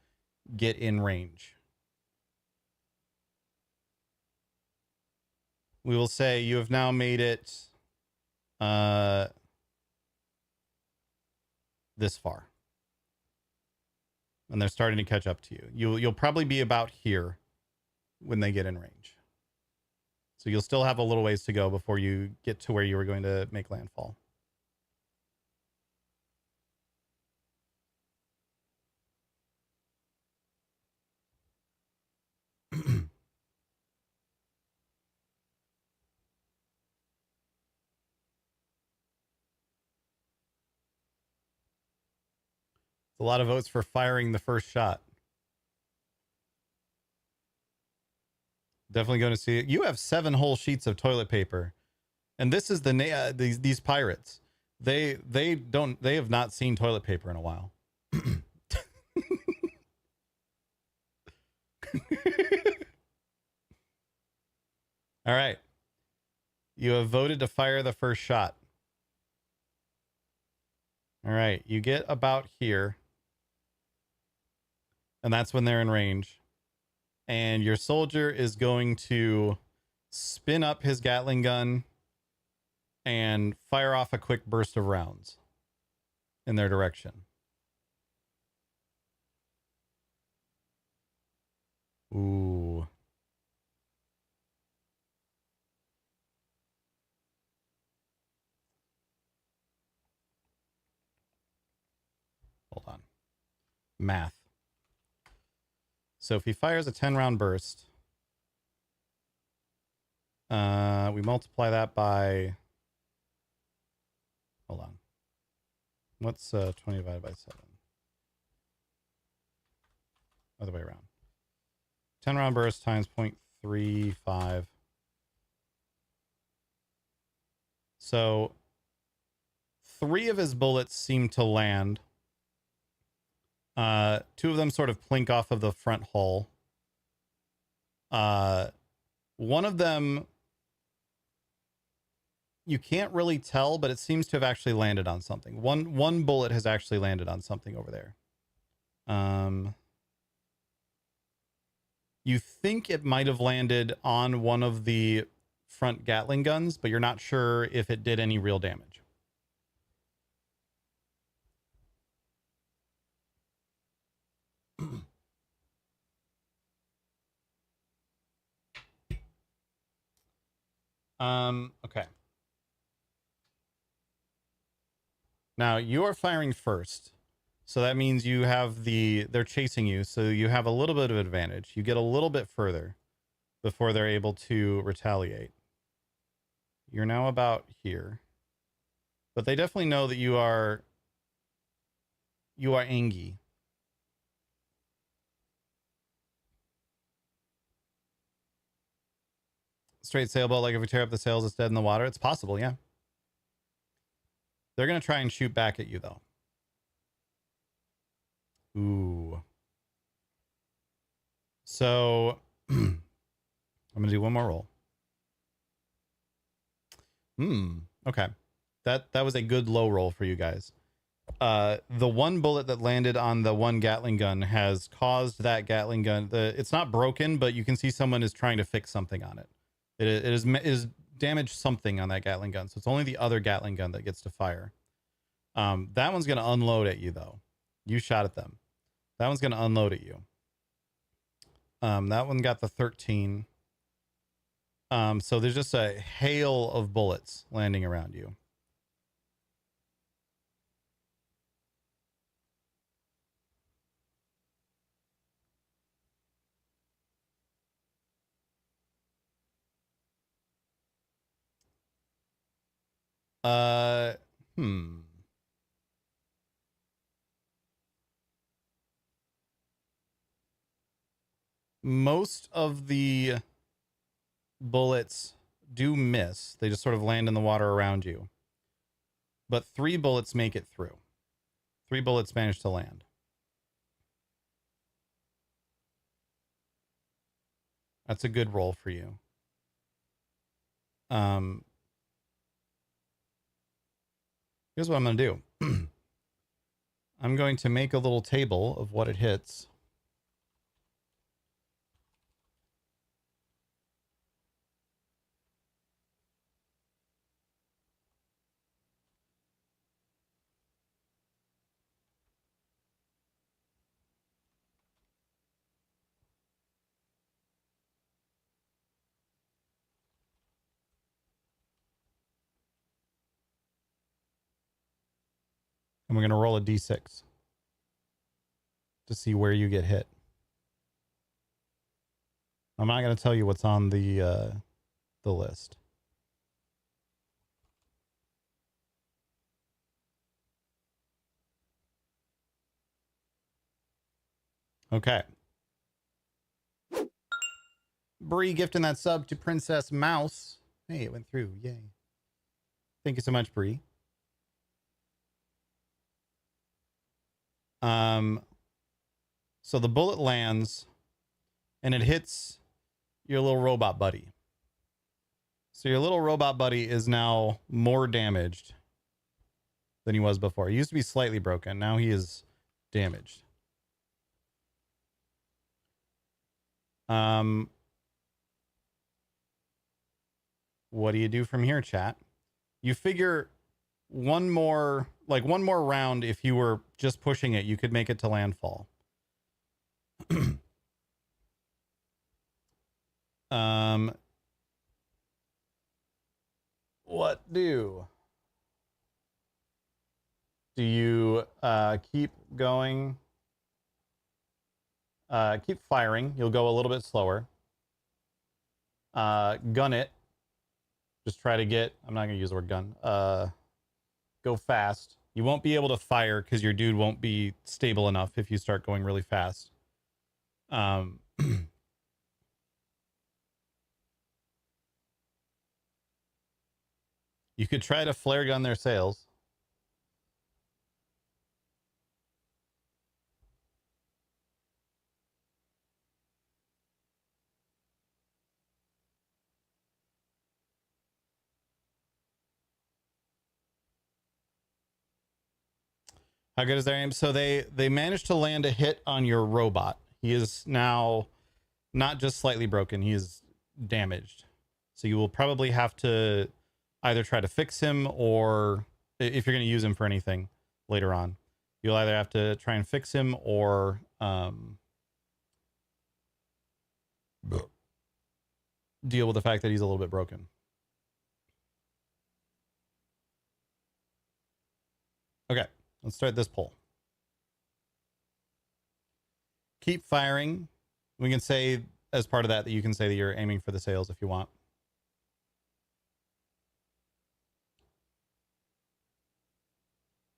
get in range. We will say you have now made it this far. And they're starting to catch up to you. You'll probably be about here when they get in range. So you'll still have a little ways to go before you get to where you were going to make landfall. It's a lot of votes for firing the first shot. Definitely going to see it. You have 7 whole sheets of toilet paper, and this is these pirates. They have not seen toilet paper in a while. All right, you have voted to fire the first shot. All right, you get about here, and that's when they're in range. And your soldier is going to spin up his Gatling gun and fire off a quick burst of rounds in their direction. Ooh. Hold on. Math. So if he fires a 10-round burst, we multiply that by, hold on. What's 20 divided by 7? Other way around. 10-round burst times 0.35. So 3 of his bullets seem to land. 2 of them sort of plink off of the front hull. One of them, you can't really tell, but it seems to have actually landed on something. One bullet has actually landed on something over there. You think it might have landed on one of the front Gatling guns, but you're not sure if it did any real damage. Okay. Now you are firing first. So that means you have they're chasing you. So you have a little bit of advantage. You get a little bit further before they're able to retaliate. You're now about here, but they definitely know that you are Angie. Straight sailboat, like if we tear up the sails, it's dead in the water. It's possible, yeah. They're going to try and shoot back at you, though. Ooh. So I'm going to do one more roll. Okay. That was a good low roll for you guys. The one bullet that landed on the one Gatling gun has caused that Gatling gun. It's not broken, but you can see someone is trying to fix something on it. It is damaged something on that Gatling gun. So it's only the other Gatling gun that gets to fire. That one's going to unload at you, though. You shot at them. That one's going to unload at you. That one got the 13. So there's just a hail of bullets landing around you. Most of the bullets do miss. They just sort of land in the water around you. But 3 bullets make it through. 3 bullets manage to land. That's a good roll for you. Here's what I'm going to do. I'm going to make a little table of what it hits. And we're going to roll a d6 to see where you get hit. I'm not going to tell you what's on the list. Okay. Bree gifting that sub to Princess Mouse. Hey, it went through. Yay. Thank you so much, Bree. So the bullet lands and it hits your little robot buddy. So your little robot buddy is now more damaged than he was before. He used to be slightly broken. Now he is damaged. What do you do from here, chat? You figure one more round, if you were just pushing it, you could make it to landfall. What do you keep going? Keep firing. You'll go a little bit slower. Gun it. Just try to get, I'm not going to use the word gun. Go fast. You won't be able to fire because your dude won't be stable enough if you start going really fast. You could try to flare gun their sails. How good is their aim? So they managed to land a hit on your robot. He is now not just slightly broken, he is damaged. So you will probably have to either try to fix him, or if you're going to use him for anything later on, you'll either have to try and fix him or deal with the fact that he's a little bit broken. Okay, let's start this poll. Keep firing. We can say as part of that you can say that you're aiming for the sails if you want.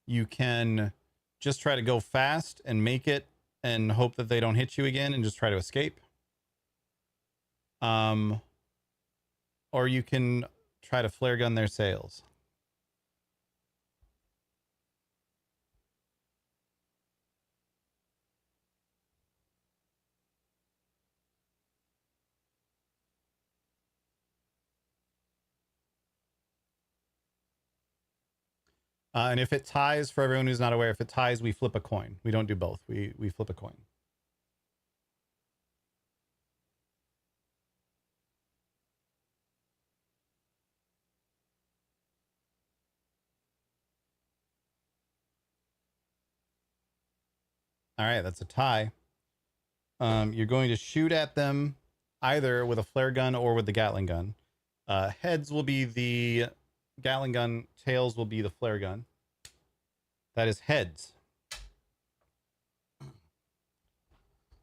You can just try to go fast and make it and hope that they don't hit you again and just try to escape. Or you can try to flare gun their sails. And if it ties, for everyone who's not aware, if it ties, we flip a coin. We don't do both. We flip a coin. All right, that's a tie. You're going to shoot at them either with a flare gun or with the Gatling gun. Heads will be the Gatling gun, tails will be the flare gun. That is heads.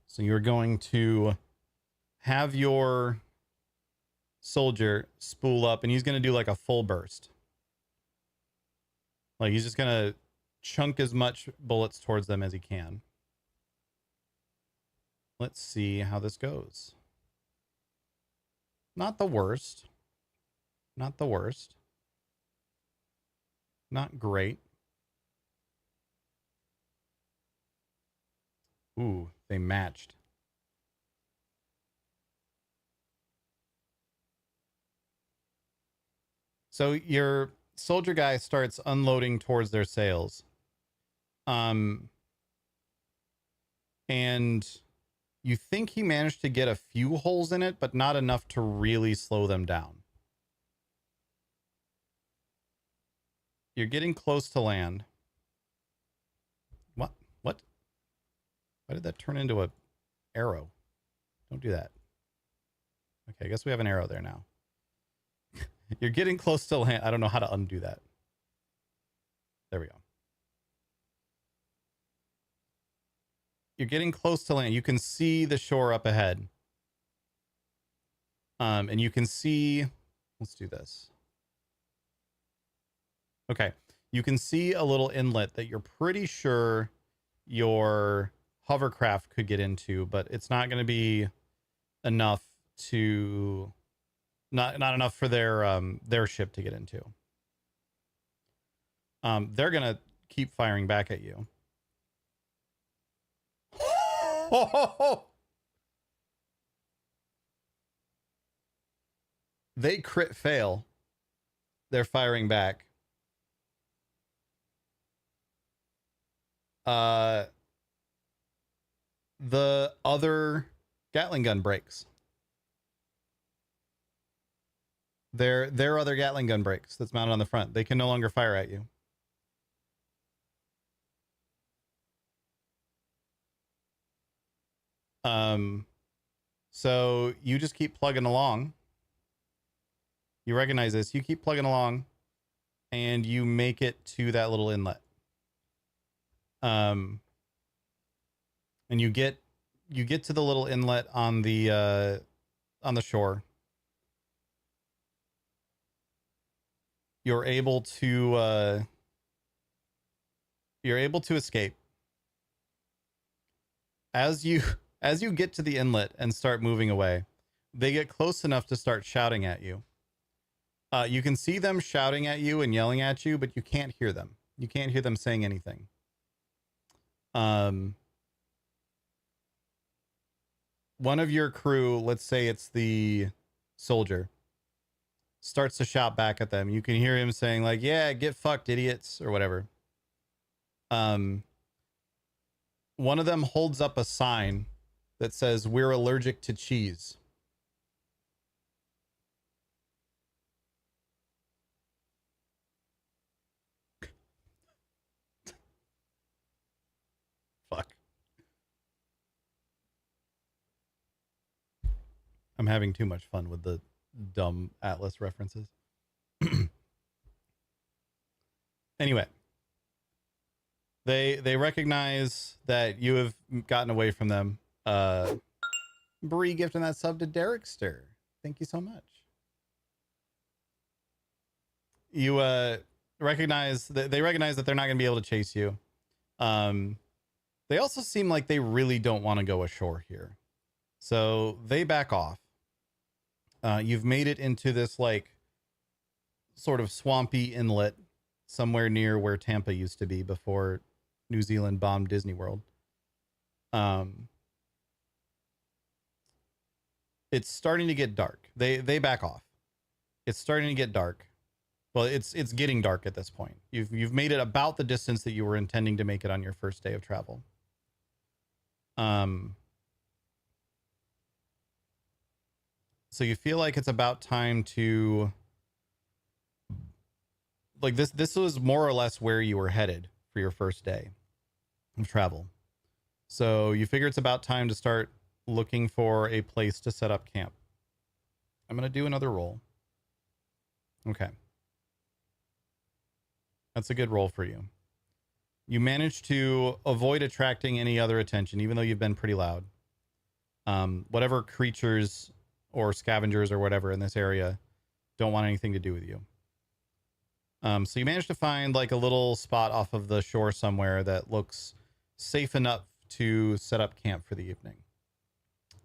So you're going to have your soldier spool up, and he's going to do like a full burst. Like he's just going to chunk as much bullets towards them as he can. Let's see how this goes. Not the worst. Not the worst. Not great. Ooh, they matched. So your soldier guy starts unloading towards their sails. And you think he managed to get a few holes in it, but not enough to really slow them down. You're getting close to land. What? What? Why did that turn into a arrow? Don't do that. Okay, I guess we have an arrow there now. You're getting close to land. I don't know how to undo that. There we go. You're getting close to land. You can see the shore up ahead. And you can see, let's do this. Okay. You can see a little inlet that you're pretty sure your hovercraft could get into, but it's not going to be enough to not enough for their ship to get into. They're going to keep firing back at you. They crit fail. They're firing back. The other Gatling gun breaks. Their other Gatling gun breaks that's mounted on the front. They can no longer fire at you. So you just keep plugging along. You recognize this. You keep plugging along and you make it to that little inlet. And you get to the little inlet on the shore. You're able to escape. As you get to the inlet and start moving away, they get close enough to start shouting at you. You can see them shouting at you and yelling at you, but you can't hear them. You can't hear them saying anything. One of your crew, let's say it's the soldier, starts to shout back at them. You can hear him saying like, "Yeah, get fucked, idiots," or whatever. One of them holds up a sign that says, "We're allergic to cheese." Fuck. I'm having too much fun with the dumb Atlas references. Anyway, they recognize that you have gotten away from them. Bree gifting that sub to Derrickster. Thank you so much. You recognize that they recognize that they're not going to be able to chase you. They also seem like they really don't want to go ashore here, so they back off. You've made it into this like sort of swampy inlet somewhere near where Tampa used to be before New Zealand bombed Disney World. It's starting to get dark. They back off. It's starting to get dark. Well, it's getting dark at this point. You've made it about the distance that you were intending to make it on your first day of travel. So you feel like it's about time to, like, this was more or less where you were headed for your first day of travel. So you figure it's about time to start looking for a place to set up camp. I'm going to do another roll. Okay. That's a good roll for you. You managed to avoid attracting any other attention, even though you've been pretty loud. Whatever creatures or scavengers or whatever in this area don't want anything to do with you. So you managed to find like a little spot off of the shore somewhere that looks safe enough to set up camp for the evening.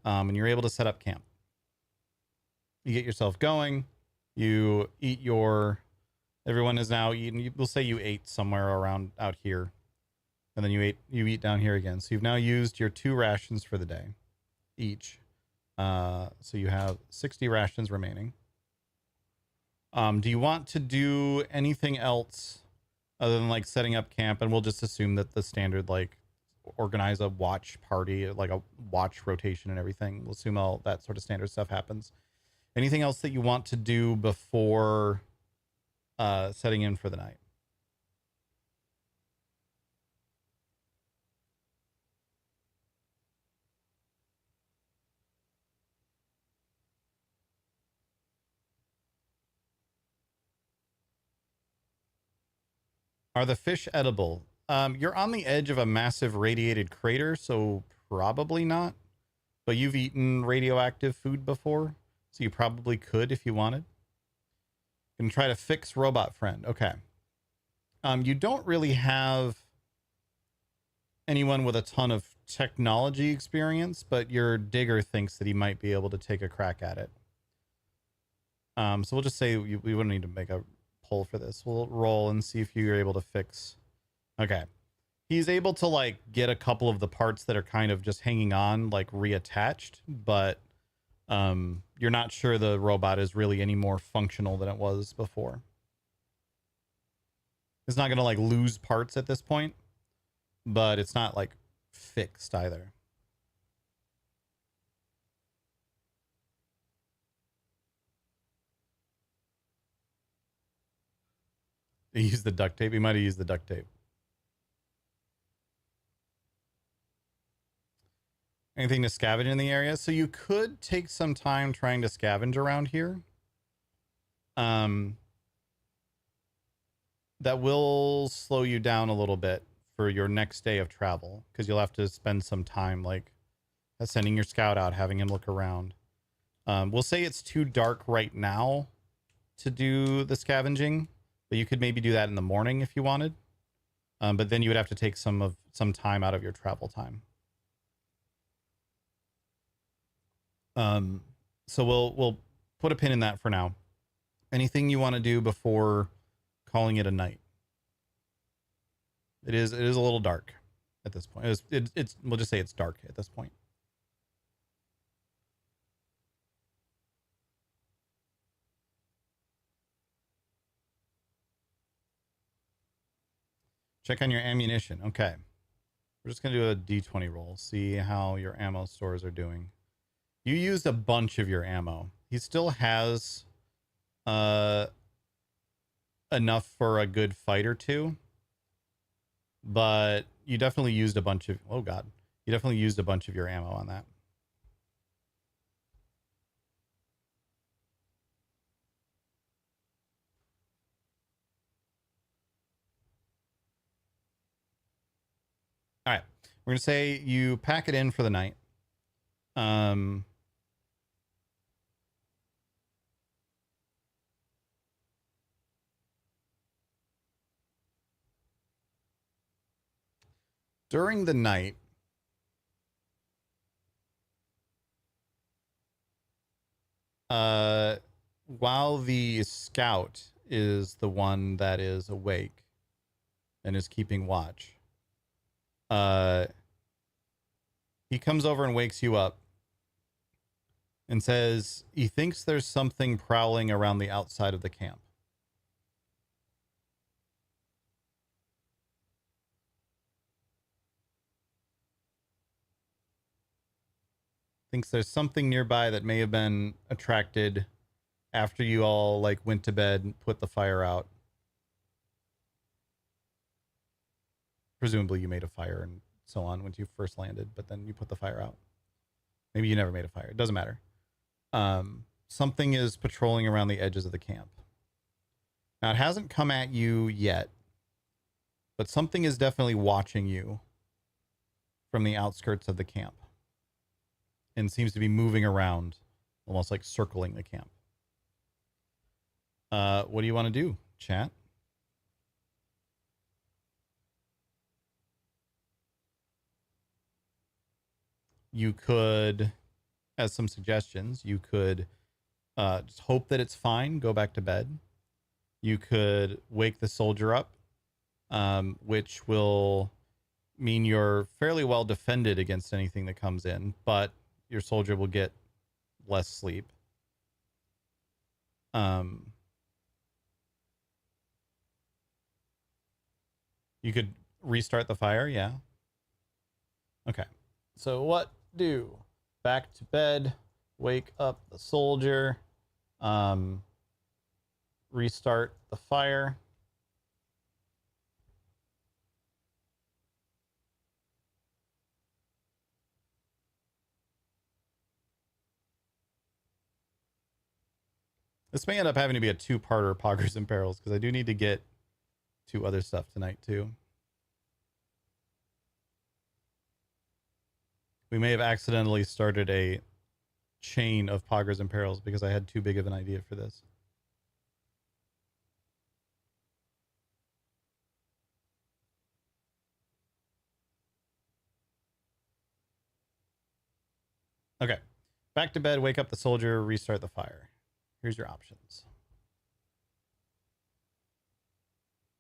and you're able to set up camp. You get yourself going. You eat your. Everyone is now eaten. We'll say you ate somewhere around out here, and then you eat down here again. So you've now used your 2 rations for the day, each. So you have 60 rations remaining. Do you want to do anything else other than like setting up camp? And we'll just assume that the standard, like, organize a watch party, like a watch rotation and everything. We'll assume all that sort of standard stuff happens. Anything else that you want to do before setting in for the night? Are the fish edible? You're on the edge of a massive radiated crater, so probably not. But you've eaten radioactive food before, so you probably could if you wanted. Gonna try to fix robot friend. Okay. You don't really have anyone with a ton of technology experience, but your digger thinks that he might be able to take a crack at it. So we'll just say we wouldn't need to make a poll for this. We'll roll and see if you're able to fix. Okay. He's able to like get a couple of the parts that are kind of just hanging on, like reattached, but you're not sure the robot is really any more functional than it was before. It's not going to like lose parts at this point, but it's not like fixed either. He used the duct tape. He might have used the duct tape. Anything to scavenge in the area? So you could take some time trying to scavenge around here. That will slow you down a little bit for your next day of travel, because you'll have to spend some time like sending your scout out, having him look around. We'll say it's too dark right now to do the scavenging, but you could maybe do that in the morning if you wanted. But then you would have to take some time out of your travel time. So we'll put a pin in that for now. Anything you want to do before calling it a night? It is a little dark at this point. It's we'll just say it's dark at this point. Check on your ammunition. Okay. We're just going to do a D20 roll. See how your ammo stores are doing. You used a bunch of your ammo. He still has enough for a good fight or two. But you definitely used a bunch of... Oh, God. You definitely used a bunch of your ammo on that. All right. We're going to say you pack it in for the night. During the night, while the scout is the one that is awake and is keeping watch, he comes over and wakes you up and says he thinks there's something prowling around the outside of the camp. Thinks there's something nearby that may have been attracted after you all like went to bed and put the fire out. Presumably you made a fire and so on when you first landed, but then you put the fire out. Maybe you never made a fire. It doesn't matter. Something is patrolling around the edges of the camp. Now, it hasn't come at you yet, but something is definitely watching you from the outskirts of the camp and seems to be moving around, almost like circling the camp. What do you want to do, chat? You could as some suggestions. You could just hope that it's fine, go back to bed. You could wake the soldier up, which will mean you're fairly well defended against anything that comes in, but your soldier will get less sleep. You could restart the fire, yeah. Okay. So what do? Back to bed, wake up the soldier, restart the fire. This may end up having to be a two-parter Poggers and Perils because I do need to get to other stuff tonight too. We may have accidentally started a chain of Poggers and Perils because I had too big of an idea for this. Okay. Back to bed, wake up the soldier, restart the fire. Here's your options.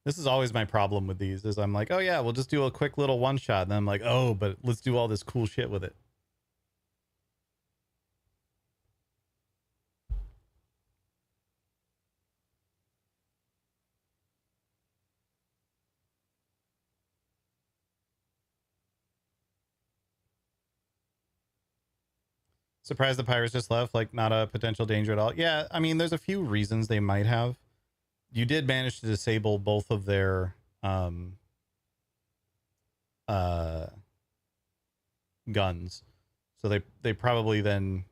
This is always my problem with these is I'm like, oh yeah, we'll just do a quick little one shot. And then I'm like, oh, but let's do all this cool shit with it. Surprised the pirates just left, like not a potential danger at all. Yeah, I mean, there's a few reasons they might have. You did manage to disable both of their guns. So they probably then,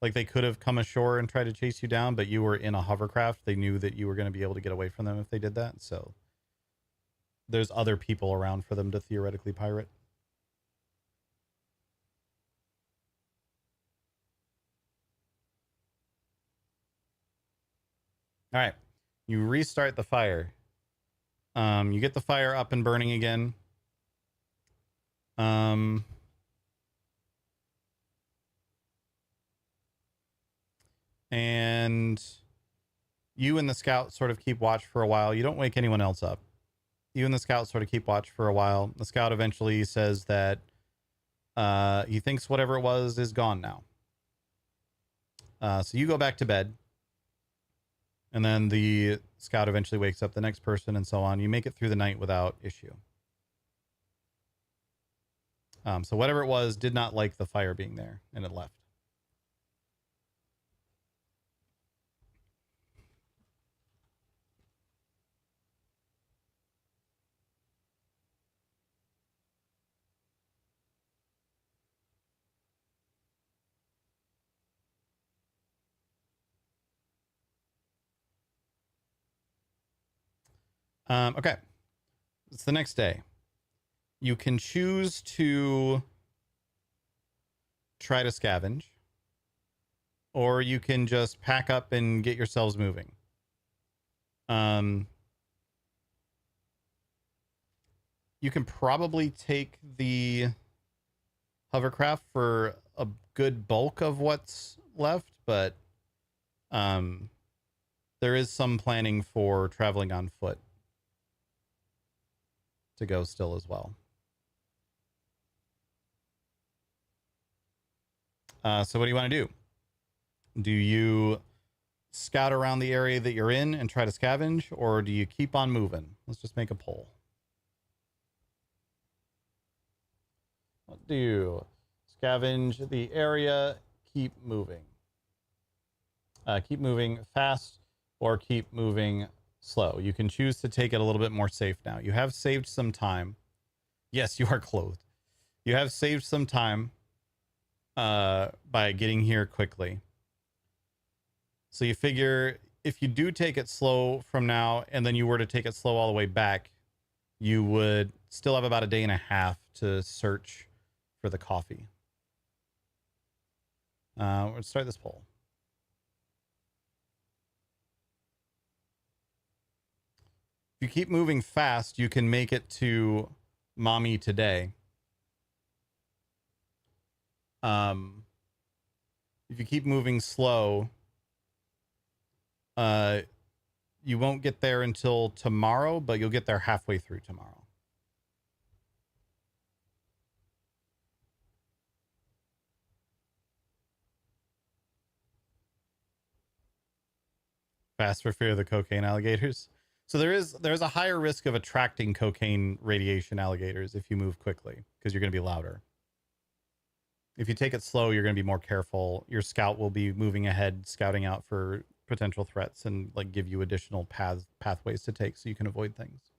like, they could have come ashore and tried to chase you down, but you were in a hovercraft. They knew that you were going to be able to get away from them if they did that. So there's other people around for them to theoretically pirate. All right. You restart the fire. You get the fire up and burning again. And you and the scout sort of keep watch for a while. You don't wake anyone else up. You and the scout sort of keep watch for a while. The scout eventually says that he thinks whatever it was is gone now. So you go back to bed. And then the scout eventually wakes up the next person and so on. You make it through the night without issue. So whatever it was did not like the fire being there and it left. Okay. It's the next day. You can choose to try to scavenge, or you can just pack up and get yourselves moving. You can probably take the hovercraft for a good bulk of what's left, but there is some planning for traveling on foot to go still as well. So what do you want to do? Do you scout around the area that you're in and try to scavenge, or do you keep on moving? Let's just make a poll. What do you scavenge the area, keep moving? Keep moving fast or keep moving slow. You can choose to take it a little bit more safe now. You have saved some time. Yes, you are clothed. You have saved some time by getting here quickly. So you figure if you do take it slow from now and then you were to take it slow all the way back, you would still have about a day and a half to search for the coffee. Let's start this poll. If you keep moving fast, you can make it to mommy today. if you keep moving slow, you won't get there until tomorrow, but you'll get there halfway through tomorrow. Fast for fear of the cocaine alligators. So there's a higher risk of attracting cocaine radiation alligators if you move quickly, because you're going to be louder. If you take it slow, you're going to be more careful. Your scout will be moving ahead, scouting out for potential threats and like give you additional pathways to take so you can avoid things.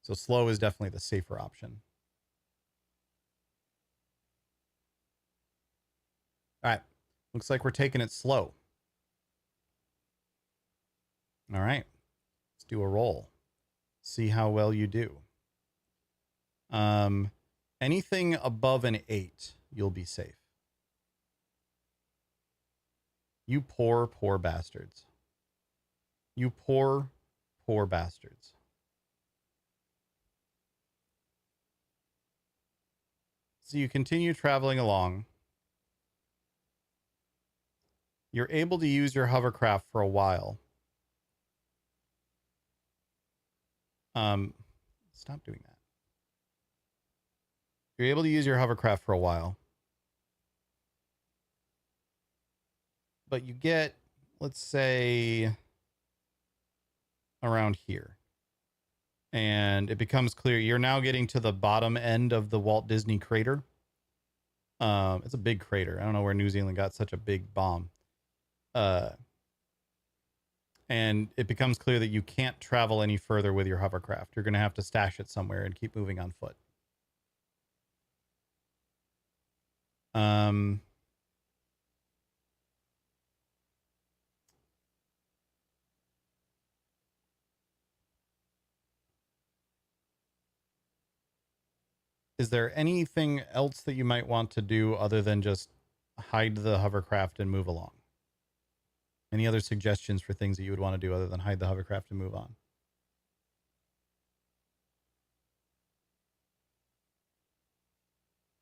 So slow is definitely the safer option. All right. Looks like we're taking it slow. All right. Let's do a roll. See how well you do. Anything above an 8, you'll be safe. You poor, poor bastards. You poor, poor bastards. So you continue traveling along. You're able to use your hovercraft for a while. Stop doing that. You're able to use your hovercraft for a while. But you get, let's say, around here. And it becomes clear you're now getting to the bottom end of the Walt Disney crater. It's a big crater. I don't know where New Zealand got such a big bomb. And it becomes clear that you can't travel any further with your hovercraft. You're going to have to stash it somewhere and keep moving on foot. Is there anything else that you might want to do other than just hide the hovercraft and move along? Any other suggestions for things that you would want to do other than hide the hovercraft and move on?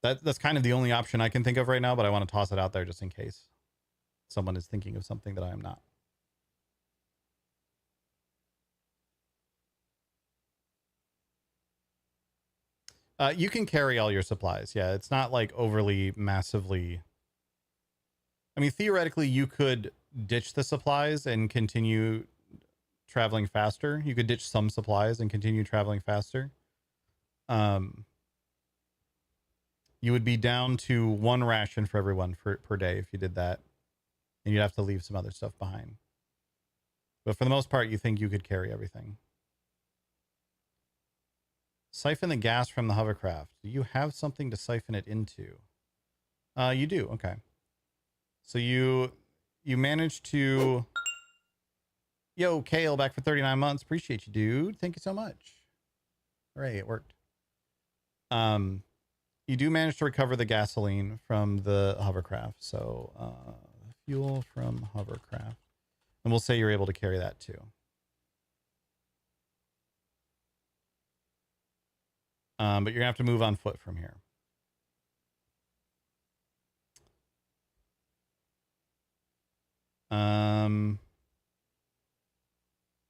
That's kind of the only option I can think of right now, but I want to toss it out there just in case someone is thinking of something that I am not. You can carry all your supplies. Yeah, it's not like overly massively. I mean, theoretically, you could ditch the supplies and continue traveling faster. You could ditch some supplies and continue traveling faster. You would be down to 1 ration for everyone per day if you did that. And you'd have to leave some other stuff behind. But for the most part, you think you could carry everything. Siphon the gas from the hovercraft. Do you have something to siphon it into? You do. Okay. So you managed to... Yo, Kale, back for 39 months. Appreciate you, dude. Thank you so much. Hooray, it worked. You do manage to recover the gasoline from the hovercraft. So fuel from hovercraft. And we'll say you're able to carry that too. But you're gonna have to move on foot from here.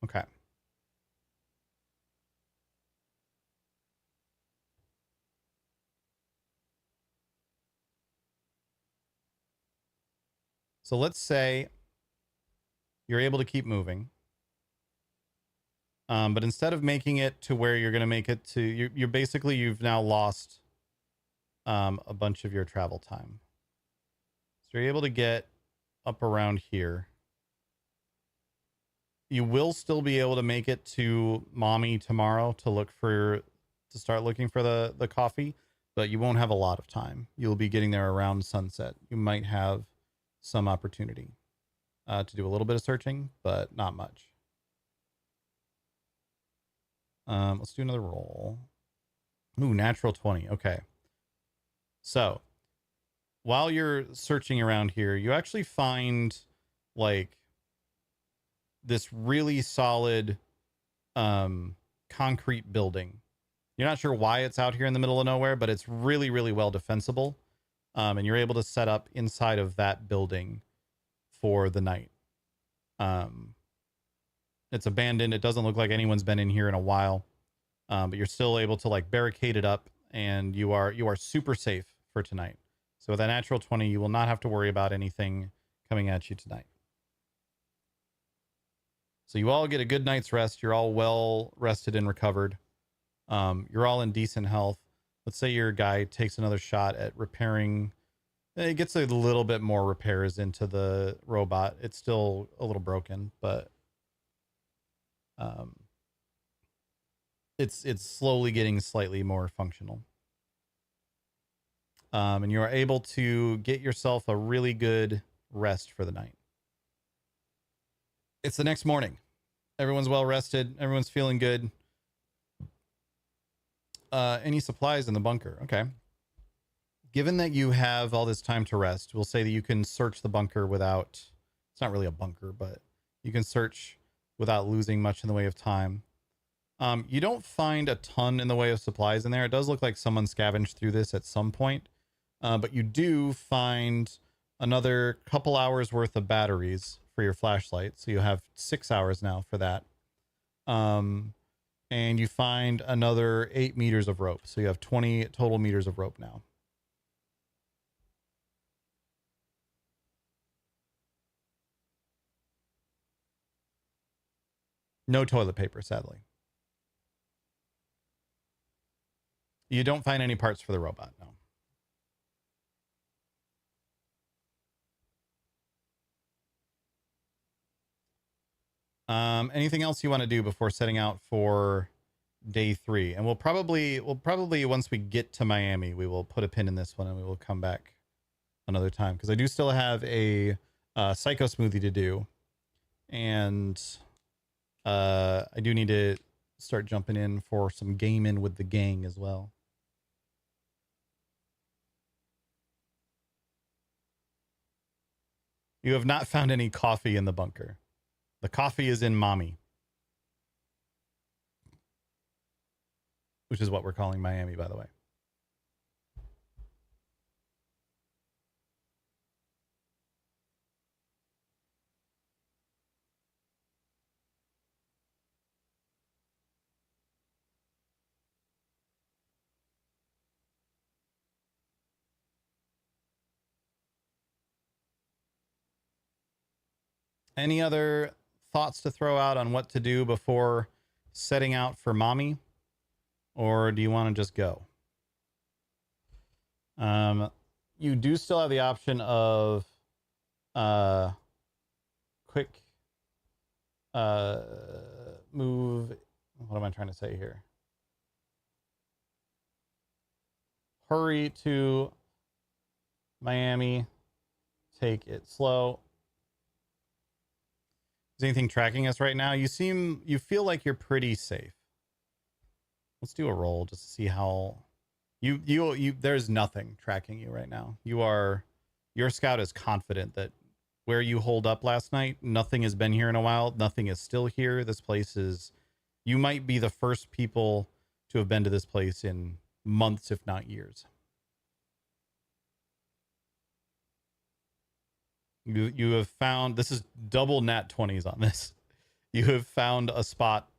Okay. So let's say you're able to keep moving. But instead of making it to where you're going to make it to, you're basically, you've now lost a bunch of your travel time. So you're able to get up around here. You will still be able to make it to Mommy tomorrow to start looking for the coffee, but you won't have a lot of time. You'll be getting there around sunset. You might have some opportunity to do a little bit of searching, but not much. Let's do another roll. Ooh, natural 20. Okay. So while you're searching around here, you actually find like this really solid concrete building. You're not sure why it's out here in the middle of nowhere, but it's really, really well defensible. and you're able to set up inside of that building for the night. It's abandoned. It doesn't look like anyone's been in here in a while, but you're still able to like barricade it up, and you are super safe for tonight. So with a natural 20, you will not have to worry about anything coming at you tonight. So you all get a good night's rest. You're all well rested and recovered. You're all in decent health. Let's say your guy takes another shot at repairing. It gets a little bit more repairs into the robot. It's still a little broken, but it's slowly getting slightly more functional. And you are able to get yourself a really good rest for the night. It's the next morning. Everyone's well rested. Everyone's feeling good. Any supplies in the bunker? Okay. Given that you have all this time to rest, we'll say that you can search the bunker without, it's not really a bunker, but you can search without losing much in the way of time. You don't find a ton in the way of supplies in there. It does look like someone scavenged through this at some point, but you do find another couple hours worth of batteries for your flashlight. So you have 6 hours now for that. And you find another 8 meters of rope. So you have 20 total meters of rope now. No toilet paper, sadly. You don't find any parts for the robot, no. Anything else you want to do before setting out for day 3? And we'll probably once we get to Miami, we will put a pin in this one and we will come back another time, because I do still have a psycho smoothie to do, and I do need to start jumping in for some gaming with the gang as well. You have not found any coffee in the bunker. The coffee is in Mommy, which is what we're calling Miami, by the way. Any other thoughts to throw out on what to do before setting out for Mommy? Or do you want to just go? You do still have the option of quick move. What am I trying to say here? Hurry to Miami. Take it slow. Is anything tracking us right now? You feel like you're pretty safe. Let's do a roll just to see how there's nothing tracking you right now. Your scout is confident that where you holed up last night, nothing has been here in a while. Nothing is still here. This place you might be the first people to have been to this place in months, if not years. You have found, this is double nat 20s on this. You have found a spot.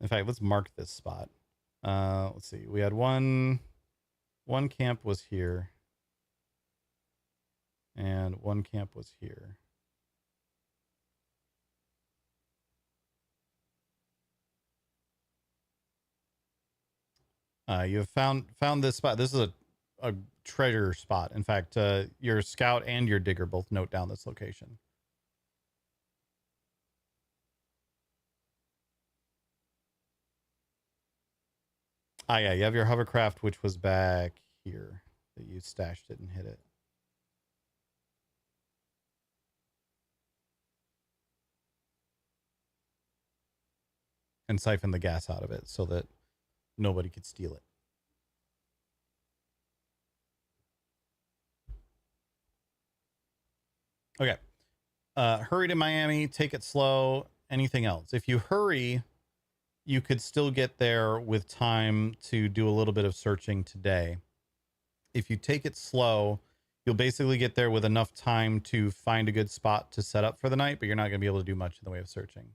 In fact, let's mark this spot. Let's see. We had one camp was here. And one camp was here. You have found this spot. This is a treasure spot. In fact, your scout and your digger both note down this location. Yeah, you have your hovercraft, which was back here. That you stashed it and hit it. And siphon the gas out of it so that nobody could steal it. Okay. Hurry to Miami. Take it slow. Anything else? If you hurry, you could still get there with time to do a little bit of searching today. If you take it slow, you'll basically get there with enough time to find a good spot to set up for the night, but you're not going to be able to do much in the way of searching.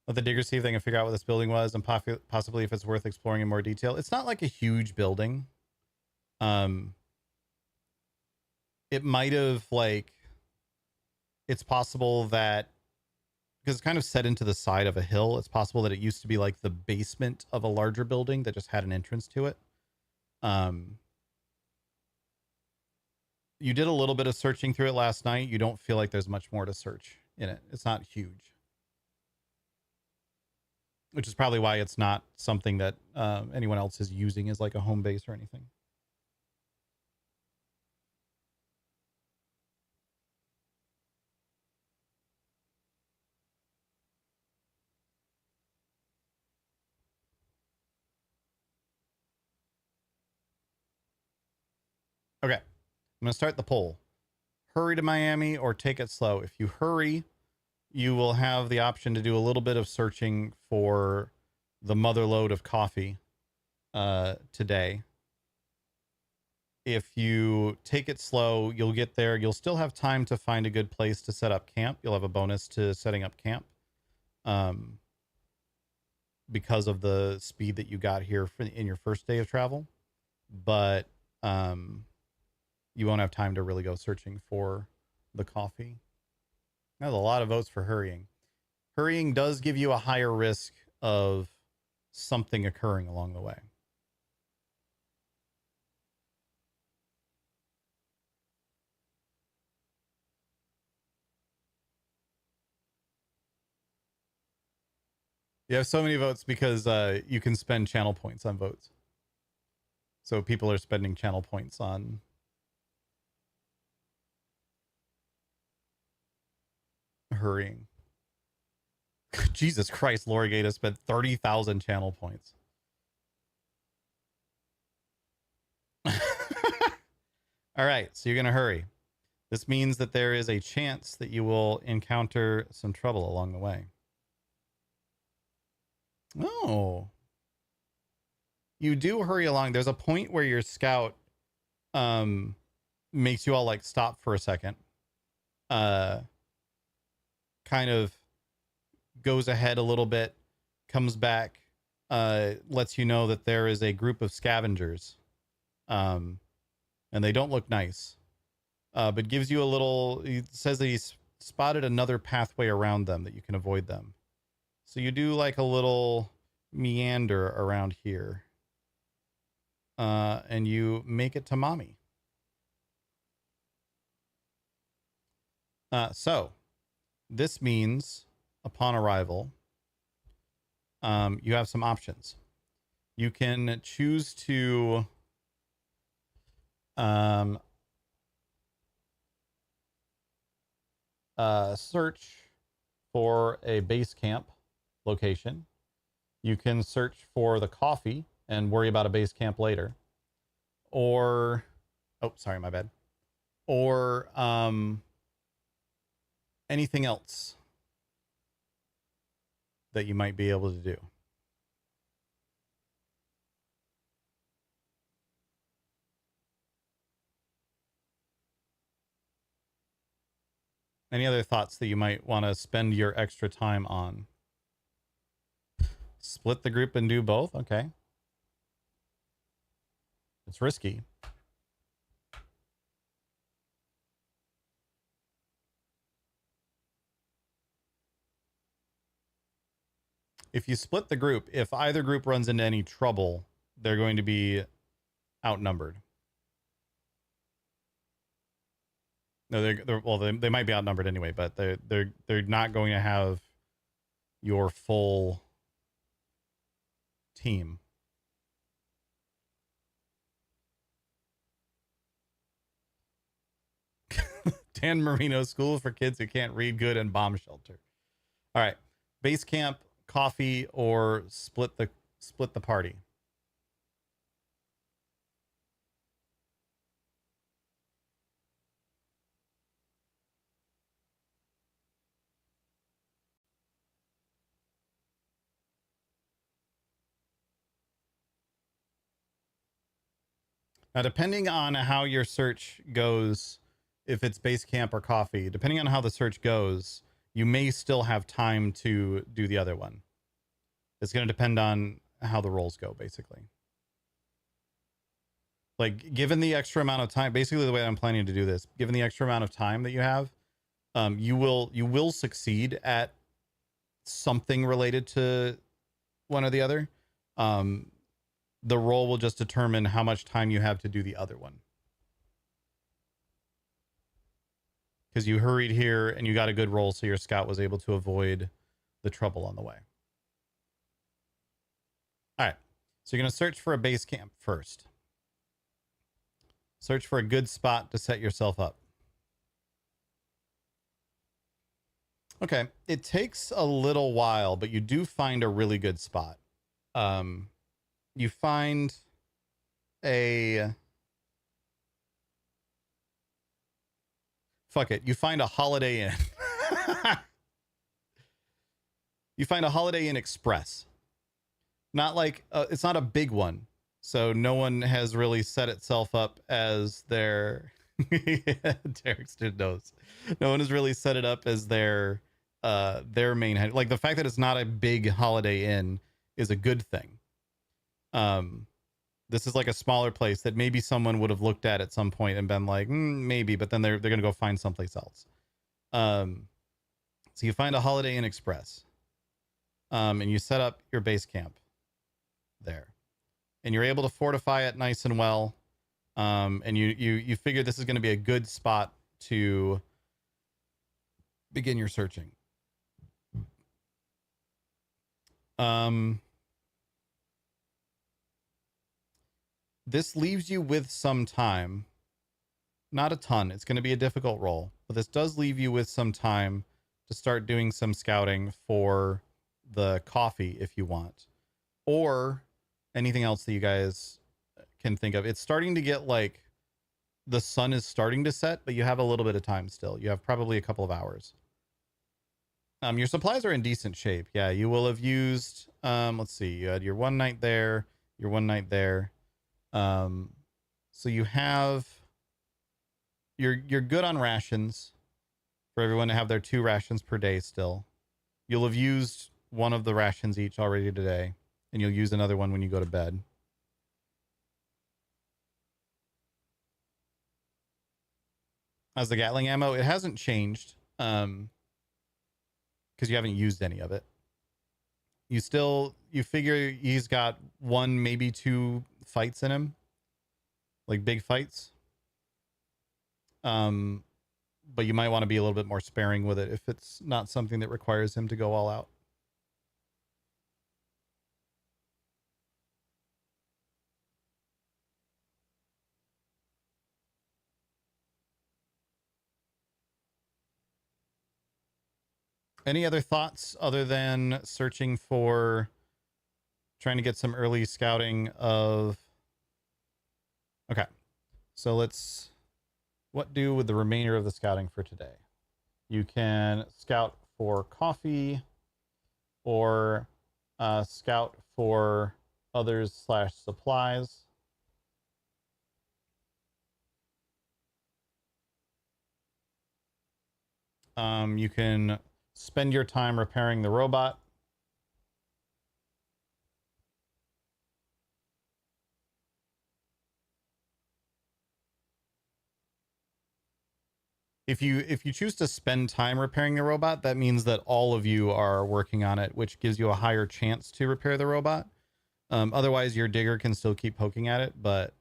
Let the diggers see if they can figure out what this building was and possibly if it's worth exploring in more detail. It's not like a huge building. It might have it's possible that because it's kind of set into the side of a hill, it's possible that it used to be like the basement of a larger building that just had an entrance to it. You did a little bit of searching through it last night. You don't feel like there's much more to search in it. It's not huge. Which is probably why it's not something that anyone else is using as like a home base or anything. Okay, I'm going to start the poll. Hurry to Miami or take it slow. If you hurry, you will have the option to do a little bit of searching for the mother lode of coffee today. If you take it slow, you'll get there. You'll still have time to find a good place to set up camp. You'll have a bonus to setting up camp because of the speed that you got here in your first day of travel. But you won't have time to really go searching for the coffee. There's a lot of votes for hurrying. Hurrying does give you a higher risk of something occurring along the way. You have so many votes because you can spend channel points on votes. So people are spending channel points on hurrying. Jesus Christ, Laura Gata spent 30,000 channel points. All right, so you're going to hurry. This means that there is a chance that you will encounter some trouble along the way. Oh. You do hurry along. There's a point where your scout makes you all like stop for a second. Kind of goes ahead a little bit, comes back, lets you know that there is a group of scavengers. And they don't look nice. But gives you a little, he says that he's spotted another pathway around them that you can avoid them. So you do like a little meander around here. And you make it to mommy. So this means upon arrival, you have some options. You can choose to search for a base camp location. You can search for the coffee and worry about a base camp later. Or, oh, sorry, my bad. Or anything else that you might be able to do. Any other thoughts that you might want to spend your extra time on? Split the group and do both? Okay. It's risky. If you split the group, if either group runs into any trouble, they're going to be outnumbered. No, they might be outnumbered anyway, but they're not going to have your full team. Dan Marino School for Kids Who Can't Read Good and Bomb Shelter. All right, base camp, coffee, or split the party. Now, depending on how your search goes, if it's base camp or coffee, depending on how the search goes, you may still have time to do the other one. It's going to depend on how the rolls go, basically. Like, given the extra amount of time, basically the way I'm planning to do this, given the extra amount of time that you have, you will succeed at something related to one or the other. The roll will just determine how much time you have to do the other one. Because you hurried here and you got a good roll, so your scout was able to avoid the trouble on the way. All right, so you're going to search for a base camp first. Search for a good spot to set yourself up. Okay, it takes a little while, but you do find a really good spot. You find a... Fuck it. You find a Holiday Inn. You find a Holiday Inn Express. Not like... it's not a big one. So no one has really set itself up as their... Derek Stood knows. No one has really set it up as their main head. Like, the fact that it's not a big Holiday Inn is a good thing. This is like a smaller place that maybe someone would have looked at some point and been like, maybe, but then they're going to go find someplace else. So you find a Holiday Inn Express, and you set up your base camp there, and you're able to fortify it nice and well. And you figure this is going to be a good spot to begin your searching. This leaves you with some time. Not a ton. It's going to be a difficult roll, but this does leave you with some time to start doing some scouting for the coffee if you want, or anything else that you guys can think of. It's starting to get like the sun is starting to set, but you have a little bit of time still. You have probably a couple of hours. Your supplies are in decent shape. Yeah, you will have used, let's see, you had your one night there, your one night there. So you have, you're good on rations for everyone to have their 2 rations per day still. You'll have used one of the rations each already today, and you'll use another one when you go to bed. As the Gatling ammo, it hasn't changed, because you haven't used any of it. You figure he's got 1, maybe 2 fights in him, like big fights. But you might want to be a little bit more sparing with it if it's not something that requires him to go all out. Any other thoughts other than searching for, trying to get some early scouting of... Okay, so what do with the remainder of the scouting for today? You can scout for coffee, or scout for others / supplies. You can spend your time repairing the robot. If you choose to spend time repairing the robot, that means that all of you are working on it, which gives you a higher chance to repair the robot. Otherwise, your digger can still keep poking at it, but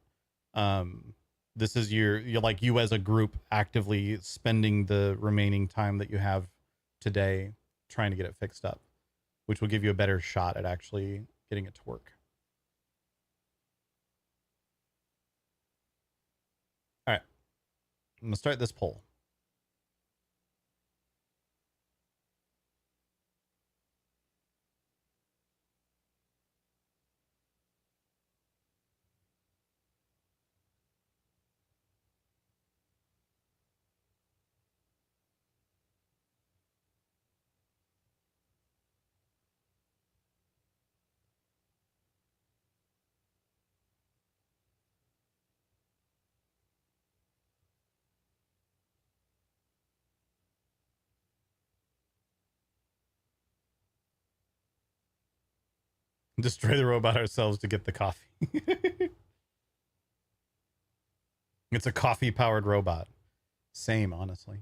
this is you're like you as a group actively spending the remaining time that you have today trying to get it fixed up, which will give you a better shot at actually getting it to work. All right, I'm gonna start this poll. Destroy the robot ourselves to get the coffee. It's a coffee powered robot. Same, honestly.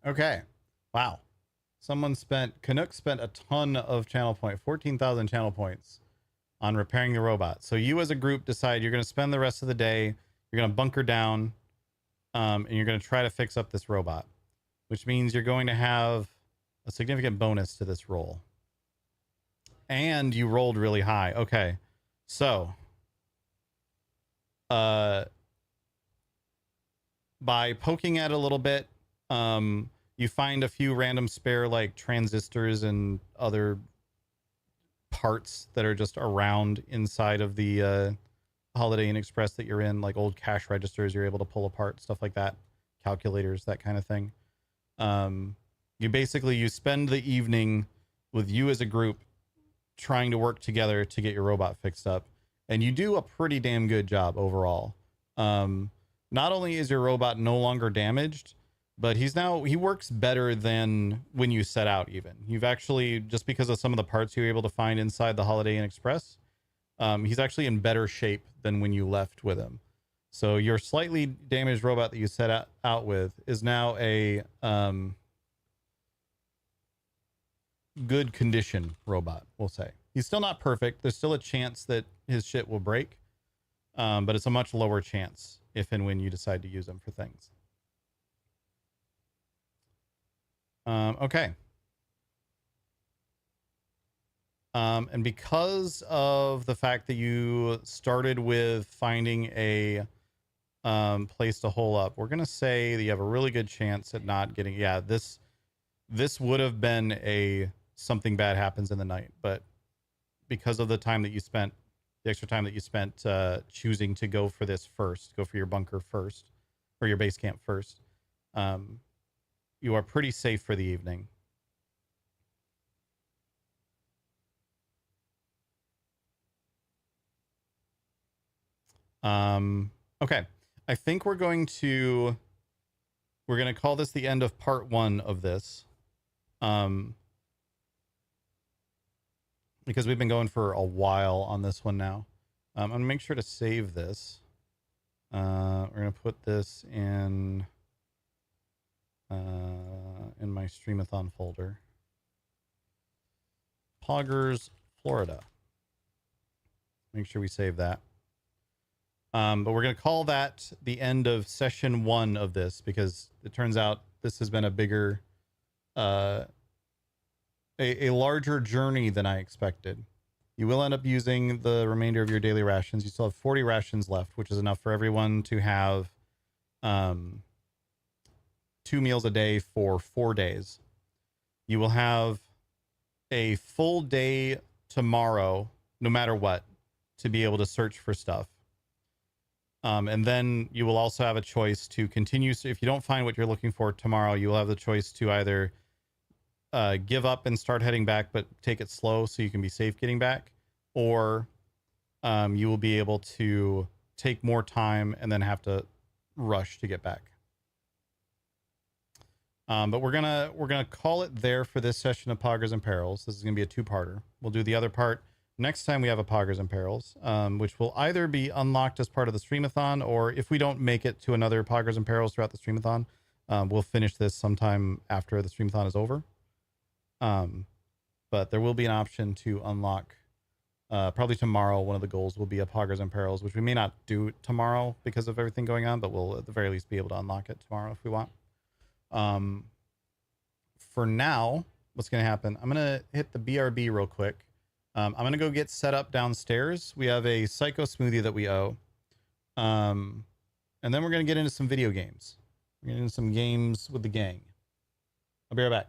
Okay. Wow. Canuck spent a ton of channel point, 14,000 channel points on repairing the robot. So you as a group decide you're going to spend the rest of the day, you're going to bunker down, and you're going to try to fix up this robot, which means you're going to have a significant bonus to this roll. And you rolled really high. Okay. So, by poking at it a little bit, you find a few random spare like transistors and other parts that are just around inside of the Holiday Inn Express that you're in, like old cash registers you're able to pull apart, stuff like that, calculators, that kind of thing. You spend the evening with you as a group trying to work together to get your robot fixed up, and you do a pretty damn good job overall. Not only is your robot no longer damaged, but he works better than when you set out. Even you've actually, just because of some of the parts you were able to find inside the Holiday Inn Express, he's actually in better shape than when you left with him. So your slightly damaged robot that you set out with is now a good condition robot, we'll say. He's still not perfect. There's still a chance that his shit will break, but it's a much lower chance if and when you decide to use him for things. Okay. And because of the fact that you started with finding a place to hole up, we're going to say that you have a really good chance at not getting, this would have been something bad happens in the night, but because of the time that you spent, the extra time that you spent choosing to go for your bunker first, or your base camp first, you are pretty safe for the evening. Okay. I think we're going to call this the end of part 1 of this. Because we've been going for a while on this one now. I'm going to make sure to save this. We're going to put this in my Streamathon folder. Poggers, Florida. Make sure we save that. But we're going to call that the end of session 1 of this, because it turns out this has been a bigger, a larger journey than I expected. You will end up using the remainder of your daily rations. You still have 40 rations left, which is enough for everyone to have 2 meals a day for 4 days. You will have a full day tomorrow, no matter what, to be able to search for stuff. And then you will also have a choice to continue. So if you don't find what you're looking for tomorrow, you will have the choice to either give up and start heading back, but take it slow so you can be safe getting back, or you will be able to take more time and then have to rush to get back. But we're gonna call it there for this session of Poggers and Perils. This is gonna be a 2-parter. We'll do the other part next time we have a Poggers and Perils, which will either be unlocked as part of the Streamathon, or if we don't make it to another Poggers and Perils throughout the Streamathon, we'll finish this sometime after the Streamathon is over. But there will be an option to unlock, probably tomorrow. One of the goals will be a Poggers and Perils, which we may not do tomorrow because of everything going on, but we'll at the very least be able to unlock it tomorrow if we want. For now, what's going to happen, I'm going to hit the BRB real quick. I'm going to go get set up downstairs. We have a Psycho Smoothie that we owe. And then we're going to get into some video games. We're going to get into some games with the gang. I'll be right back.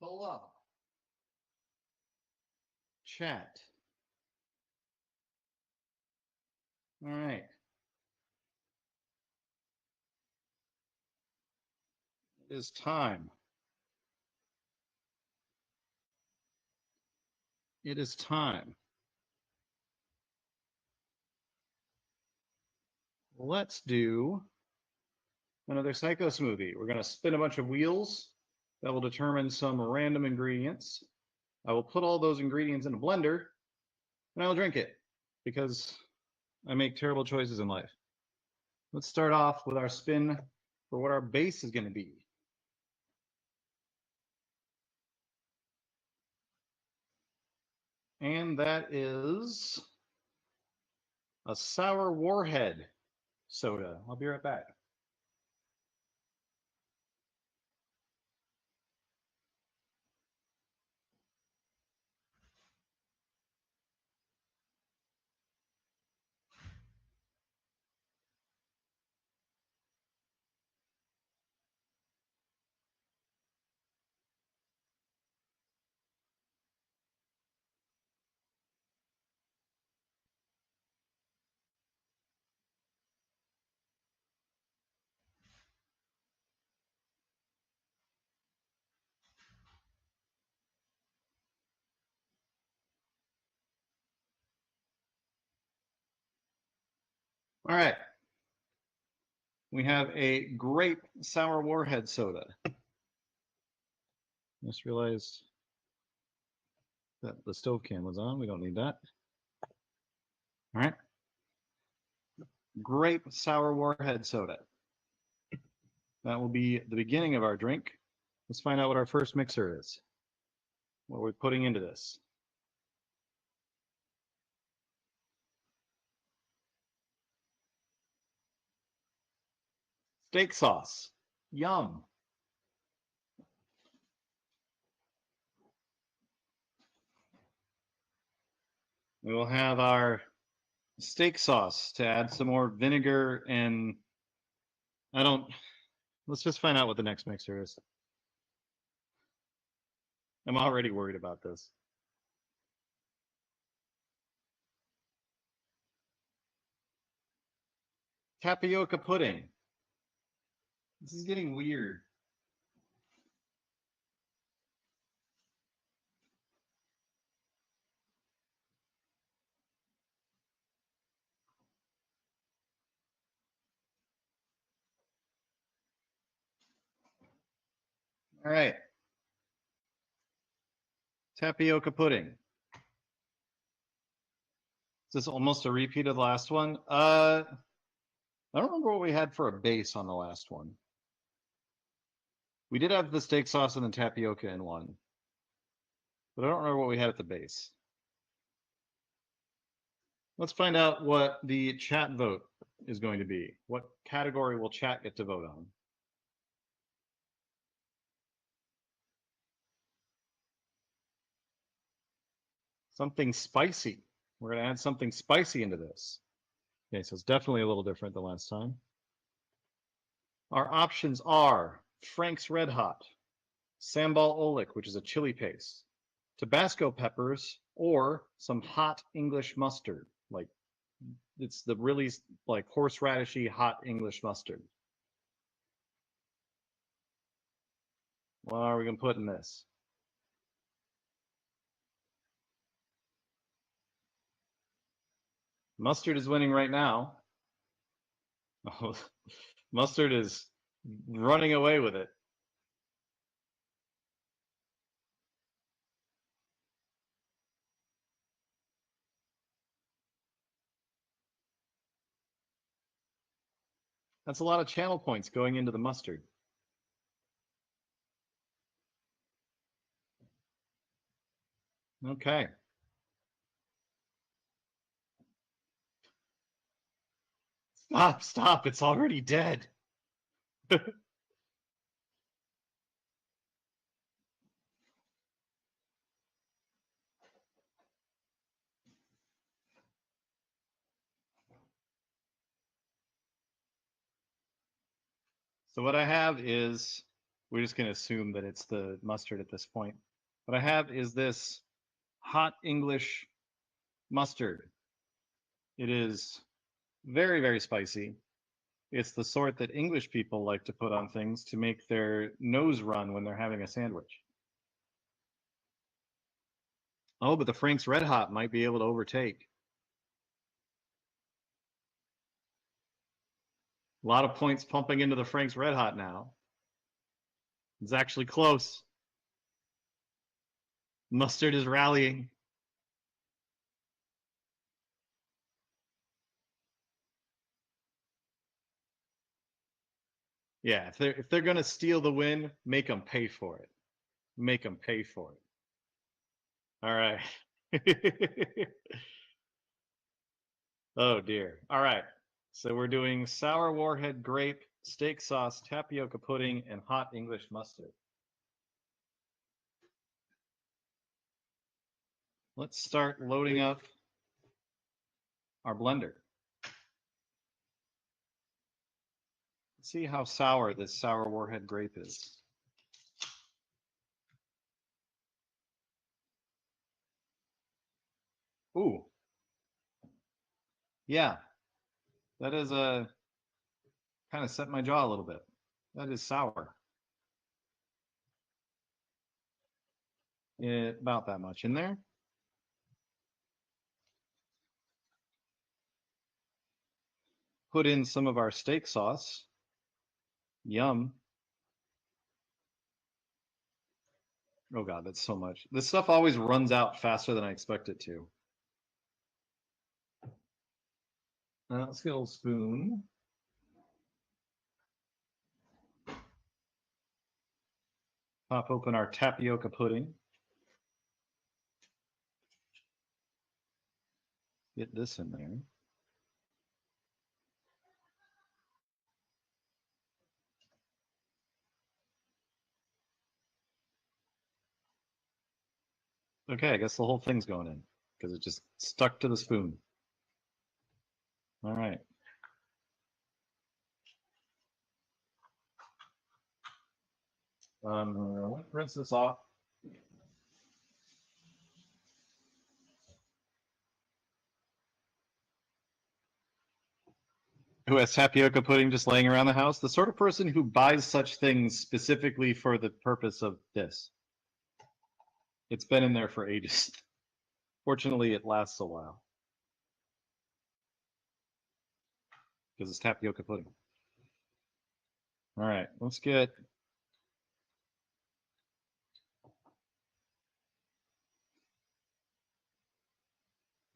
Hello. Chat. All right. It is time. It is time. Let's do another Psycho smoothie. We're going to spin a bunch of wheels that will determine some random ingredients. I will put all those ingredients in a blender and I will drink it because I make terrible choices in life. Let's start off with our spin for what our base is going to be. And that is a sour warhead soda. I'll be right back. All right. We have a grape sour warhead soda. Just realized that the stove can was on. We don't need that. All right. Grape sour warhead soda. That will be the beginning of our drink. Let's find out what our first mixer is. What we're putting into this. Steak sauce. Yum. We will have our steak sauce to add some more vinegar and let's just find out what the next mixer is. I'm already worried about this. Tapioca pudding. This is getting weird. All right. Tapioca pudding. Is this almost a repeat of the last one? I don't remember what we had for a base on the last one. We did have the steak sauce and the tapioca in one, but I don't remember what we had at the base. Let's find out what the chat vote is going to be. What category will chat get to vote on? Something spicy. We're going to add something spicy into this. Okay, so it's definitely a little different than last time. Our options are Frank's Red Hot, Sambal Olik, which is a chili paste, Tabasco peppers, or some hot English mustard. Like, it's the really like horseradishy hot English mustard. What are we going to put in this? Mustard is winning right now. Oh, mustard is running away with it. That's a lot of channel points going into the mustard. Okay. Stop, it's already dead. So what I have is We're just going to assume that it's the mustard at this point. What I have is this hot English mustard. It is very, very spicy. It's the sort that English people like to put on things to make their nose run when they're having a sandwich. Oh, but the Frank's Red Hot might be able to overtake. A lot of points pumping into the Frank's Red Hot now. It's actually close. Mustard is rallying. Yeah, if they're gonna steal the win, make them pay for it. Make them pay for it. All right. Oh dear. All right. So we're doing sour warhead grape, steak sauce, tapioca pudding, and hot English mustard. Let's start loading up our blender. Let's see how sour this sour warhead grape is. Ooh. Yeah. That is a kind of set my jaw a little bit. That is sour. About that much in there. Put in some of our steak sauce. Yum. Oh God, that's so much. This stuff always runs out faster than I expect it to. Let's get a little spoon. Pop open our tapioca pudding. Get this in there. Okay, I guess the whole thing's going in because it just stuck to the spoon. All right. Rinse this off. Who has tapioca pudding just laying around the house? The sort of person who buys such things specifically for the purpose of this. It's been in there for ages. Fortunately, it lasts a while. Because it's tapioca pudding. All right, let's get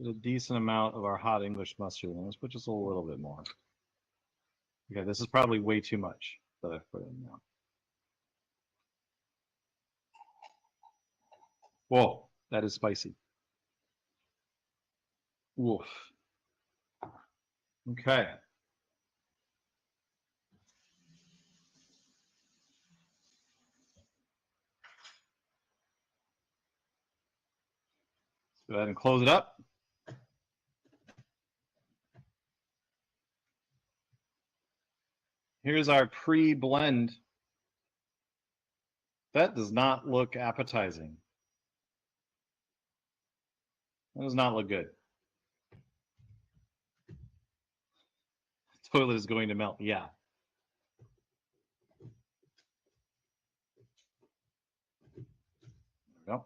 a decent amount of our hot English mustard in. Let's put just a little bit more. Okay, this is probably way too much that I've put in now. Whoa, that is spicy. Woof. Okay. Let's go ahead and close it up. Here's our pre-blend. That does not look appetizing. That does not look good. The toilet is going to melt. Yeah. There we go.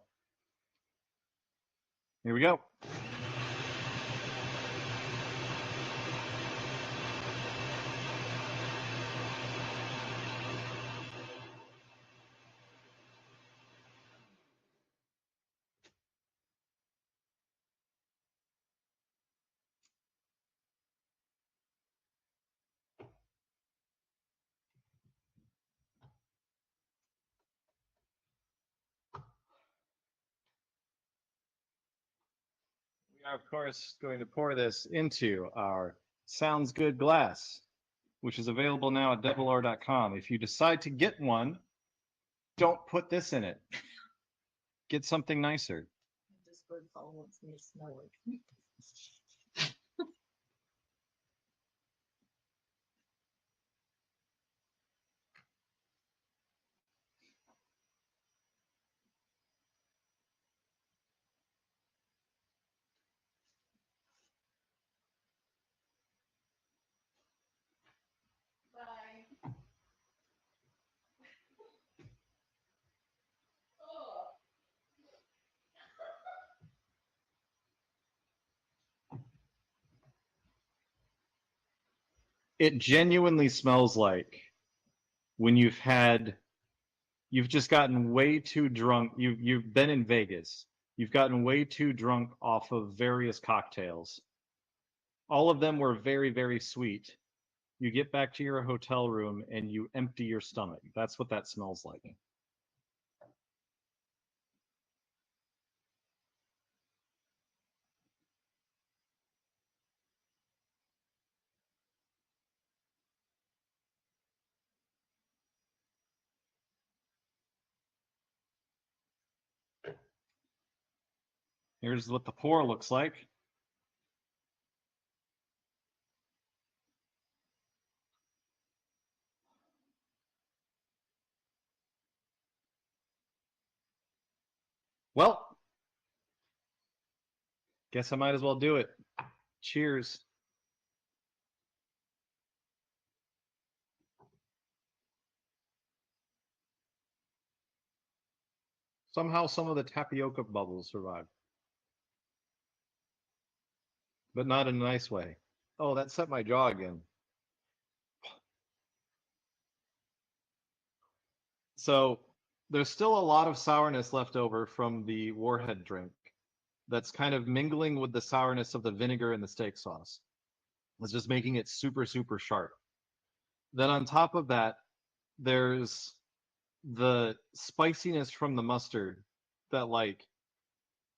Here we go. We are, of course, going to pour this into our Sounds Good glass, which is available now at devilor.com. If you decide to get one, don't put this in it. Get something nicer. Discord call wants me to smell it. It genuinely smells like when you've just gotten way too drunk. You've been in Vegas. You've gotten way too drunk off of various cocktails. All of them were very, very sweet. You get back to your hotel room and you empty your stomach. That's what that smells like. Here's what the pour looks like. Well, guess I might as well do it. Cheers. Somehow some of the tapioca bubbles survived, but not in a nice way. Oh, that set my jaw again. So there's still a lot of sourness left over from the Warhead drink that's kind of mingling with the sourness of the vinegar and the steak sauce. It's just making it super, super sharp. Then on top of that, there's the spiciness from the mustard that, like,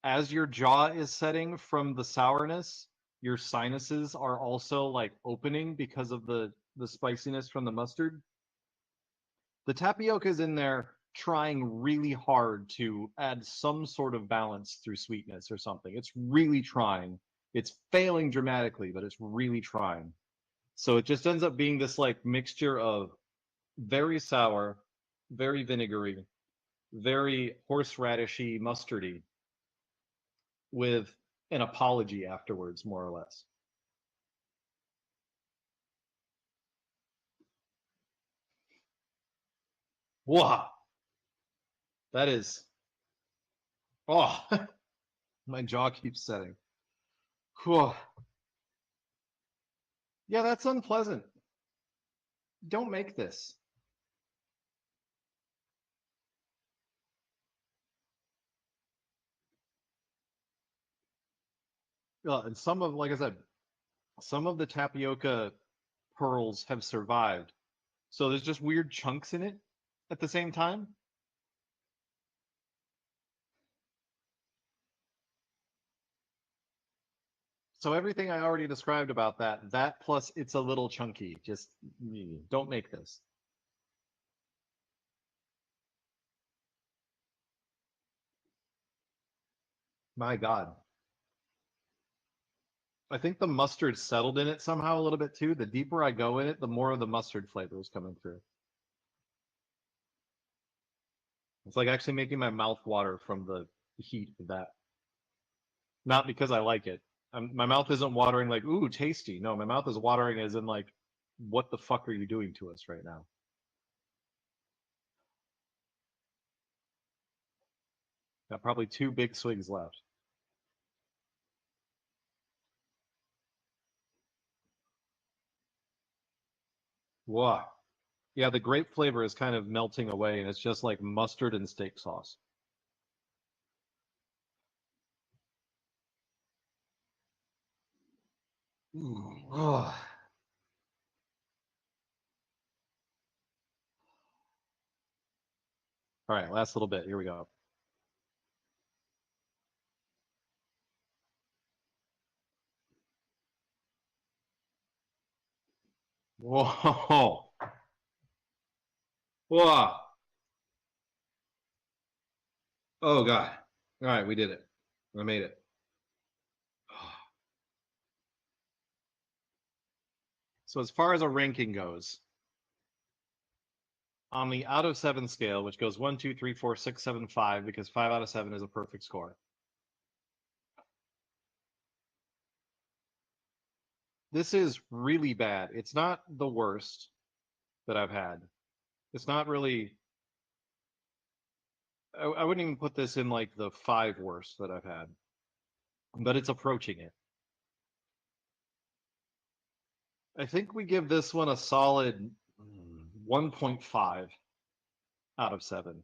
as your jaw is setting from the sourness, your sinuses are also like opening because of the spiciness from the mustard. The tapioca is in there trying really hard to add some sort of balance through sweetness or something. It's really trying. It's failing dramatically, but it's really trying. So it just ends up being this like mixture of very sour, very vinegary, very horseradishy, mustardy, with an apology afterwards, more or less. Wow, that is, oh, my jaw keeps setting. Whew. Yeah, that's unpleasant. Don't make this. And some of, like I said, some of the tapioca pearls have survived. So there's just weird chunks in it at the same time. So everything I already described about that plus it's a little chunky. Just don't make this. My God. I think the mustard settled in it somehow a little bit too. The deeper I go in it, the more of the mustard flavor is coming through. It's like actually making my mouth water from the heat of that. Not because I like it. My mouth isn't watering like, ooh, tasty. No, my mouth is watering as in like, what the fuck are you doing to us right now? Got probably 2 big swigs left. Whoa. Yeah, the grape flavor is kind of melting away, and it's just like mustard and steak sauce. Ooh. Oh. All right, last little bit. Here we go. Whoa. Whoa. Oh, God. All right, we did it. I made it. So as far as a ranking goes, on the out of 7 scale, which goes 1, 2, 3, 4, 6, 7, 5, because 5 out of 7 is a perfect score. This is really bad. It's not the worst that I've had. It's not really. I wouldn't even put this in like the 5 worst that I've had, but it's approaching it. I think we give this one a solid 1.5 out of 7.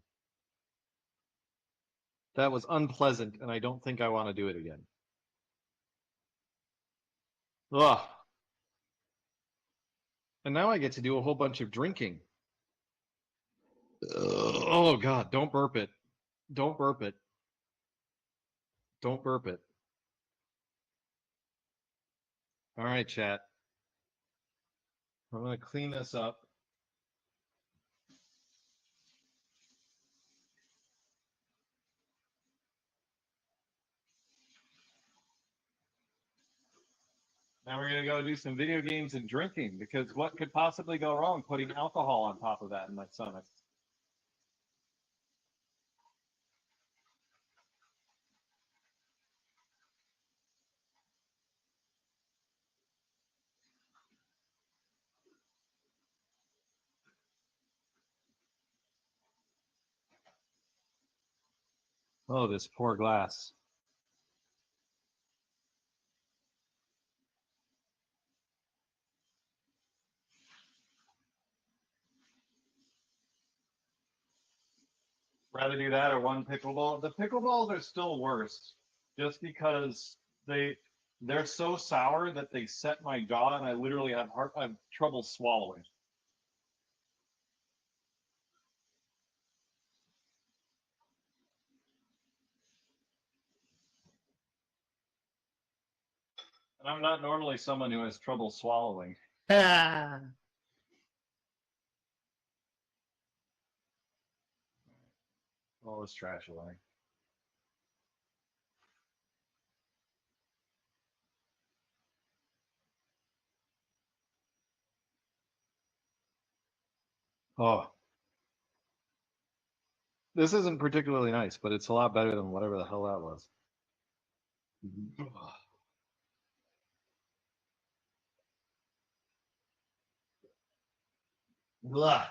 That was unpleasant, and I don't think I want to do it again. Ugh. And now I get to do a whole bunch of drinking. Ugh. Oh, God, don't burp it. Don't burp it. Don't burp it. All right, chat. I'm going to clean this up. Now we're going to go do some video games and drinking, because what could possibly go wrong putting alcohol on top of that in my stomach? Oh, this poor glass. Rather do that or one pickleball. The pickleballs are still worse, just because they're so sour that they set my jaw, and I literally have trouble swallowing. And I'm not normally someone who has trouble swallowing. All this trash away. Oh, this isn't particularly nice, but it's a lot better than whatever the hell that was. Blah.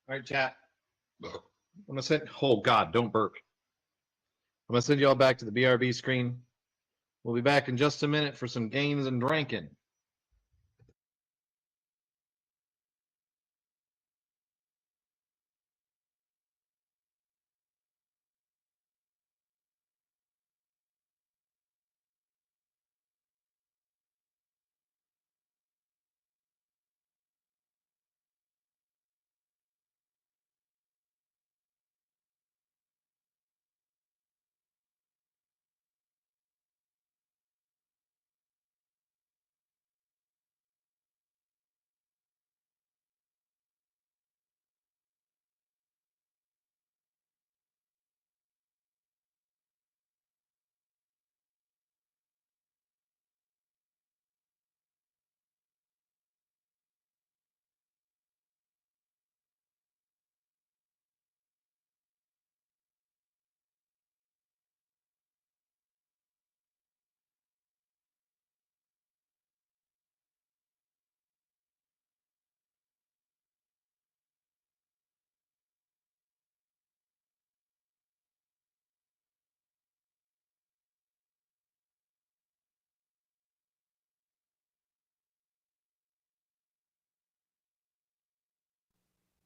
All right, chat. I'm gonna send. Oh God, don't burp. I'm gonna send you all back to the BRB screen. We'll be back in just a minute for some games and drinking.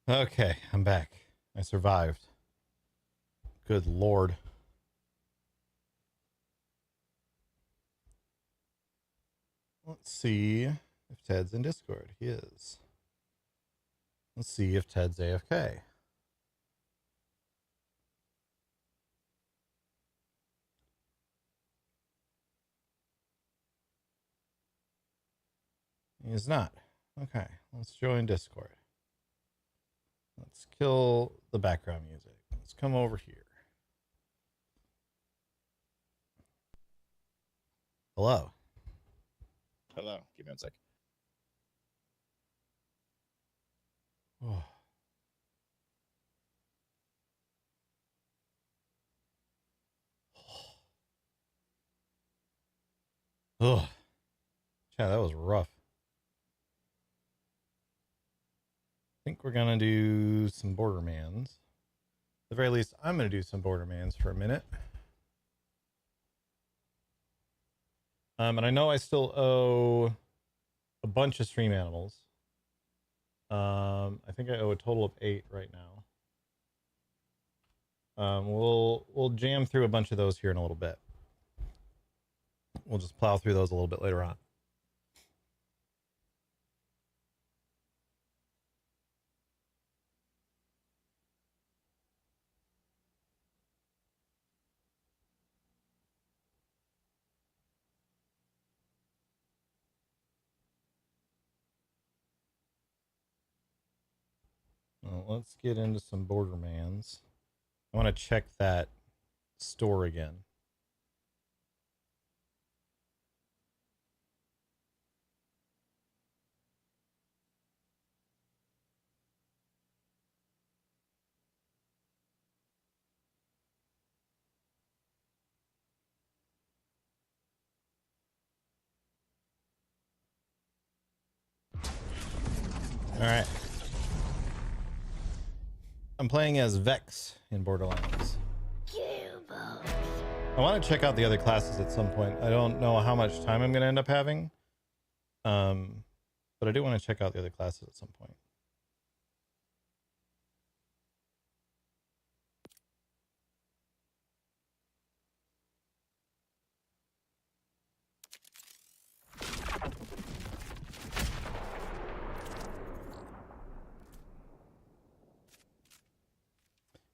Okay, I'm back. I survived. Good Lord. Let's see if Ted's in Discord. He is. Let's see if Ted's AFK. He is not. Okay, let's join Discord. Let's kill the background music. Let's come over here. Hello. Hello. Give me one sec. Oh. Ugh. Yeah, that was rough. I think we're going to do some Bordermans. At the very least, I'm going to do some Bordermans for a minute. And I know I still owe a bunch of stream animals. I think I owe a total of 8 right now. We'll jam through a bunch of those here in a little bit. We'll just plow through those a little bit later on. Well, let's get into some Bordermans. I want to check that store again. All right. I'm playing as Vex in Borderlands. I want to check out the other classes at some point. I don't know how much time I'm going to end up having. But I do want to check out the other classes at some point.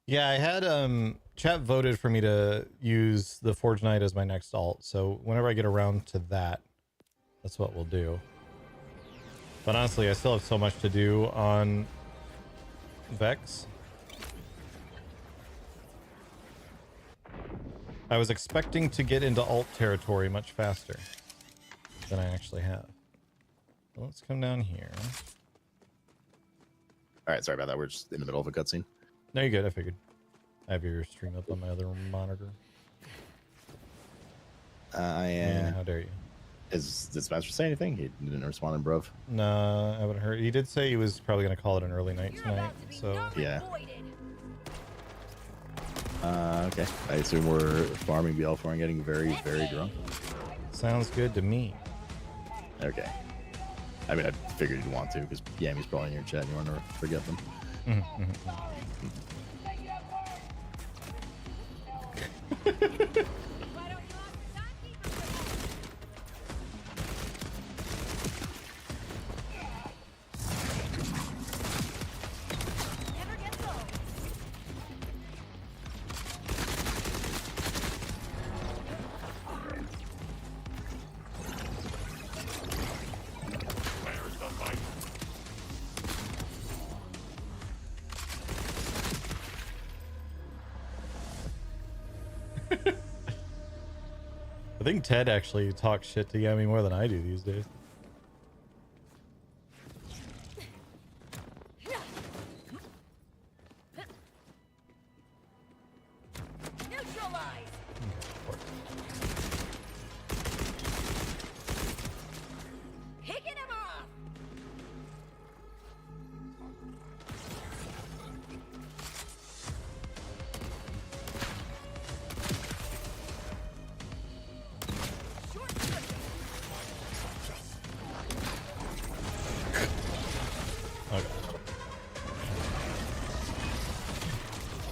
Yeah, I had chat voted for me to use the Forge Knight as my next alt, so whenever I get around to that, that's what we'll do. But honestly, I still have so much to do on Vex. I was expecting to get into alt territory much faster than I actually have. So let's come down here. All right, sorry about that. We're just in the middle of a cutscene. No, you're good. I figured. I have your stream up on my other monitor. Yeah, how dare you? Did Spencer say anything? He didn't respond in Brov. No, I haven't heard. He did say he was probably going to call it an early night tonight. So yeah. Okay. I assume we're farming BL4 and getting very, very drunk. Sounds good to me. Okay. I mean, I figured you'd want to because Yammy's probably in your chat and you want to forget them. I think Ted actually talks shit to Yami more than I do these days.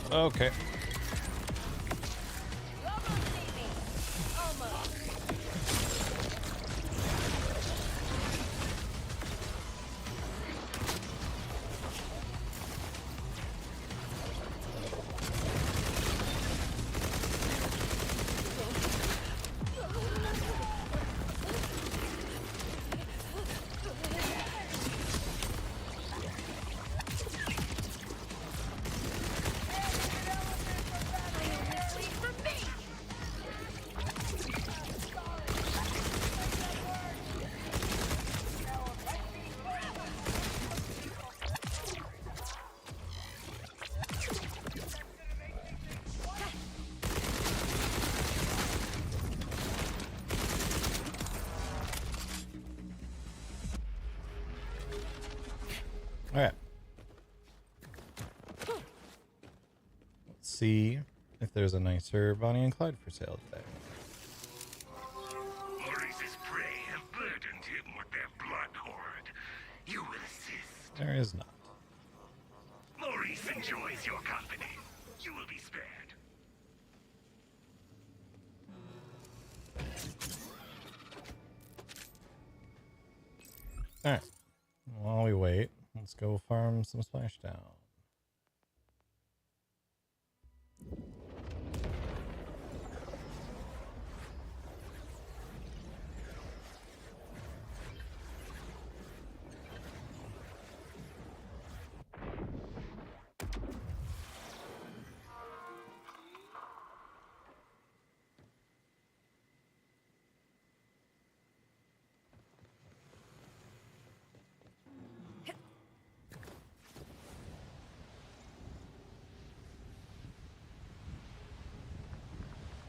Okay. All right. Let's see if there's a nicer Bonnie and Clyde for sale today. Maurice is Blood Horde. You will assist. There is not. Maurice enjoys your company. You will be spared. Alright. While we wait, let's go farm some splashdown.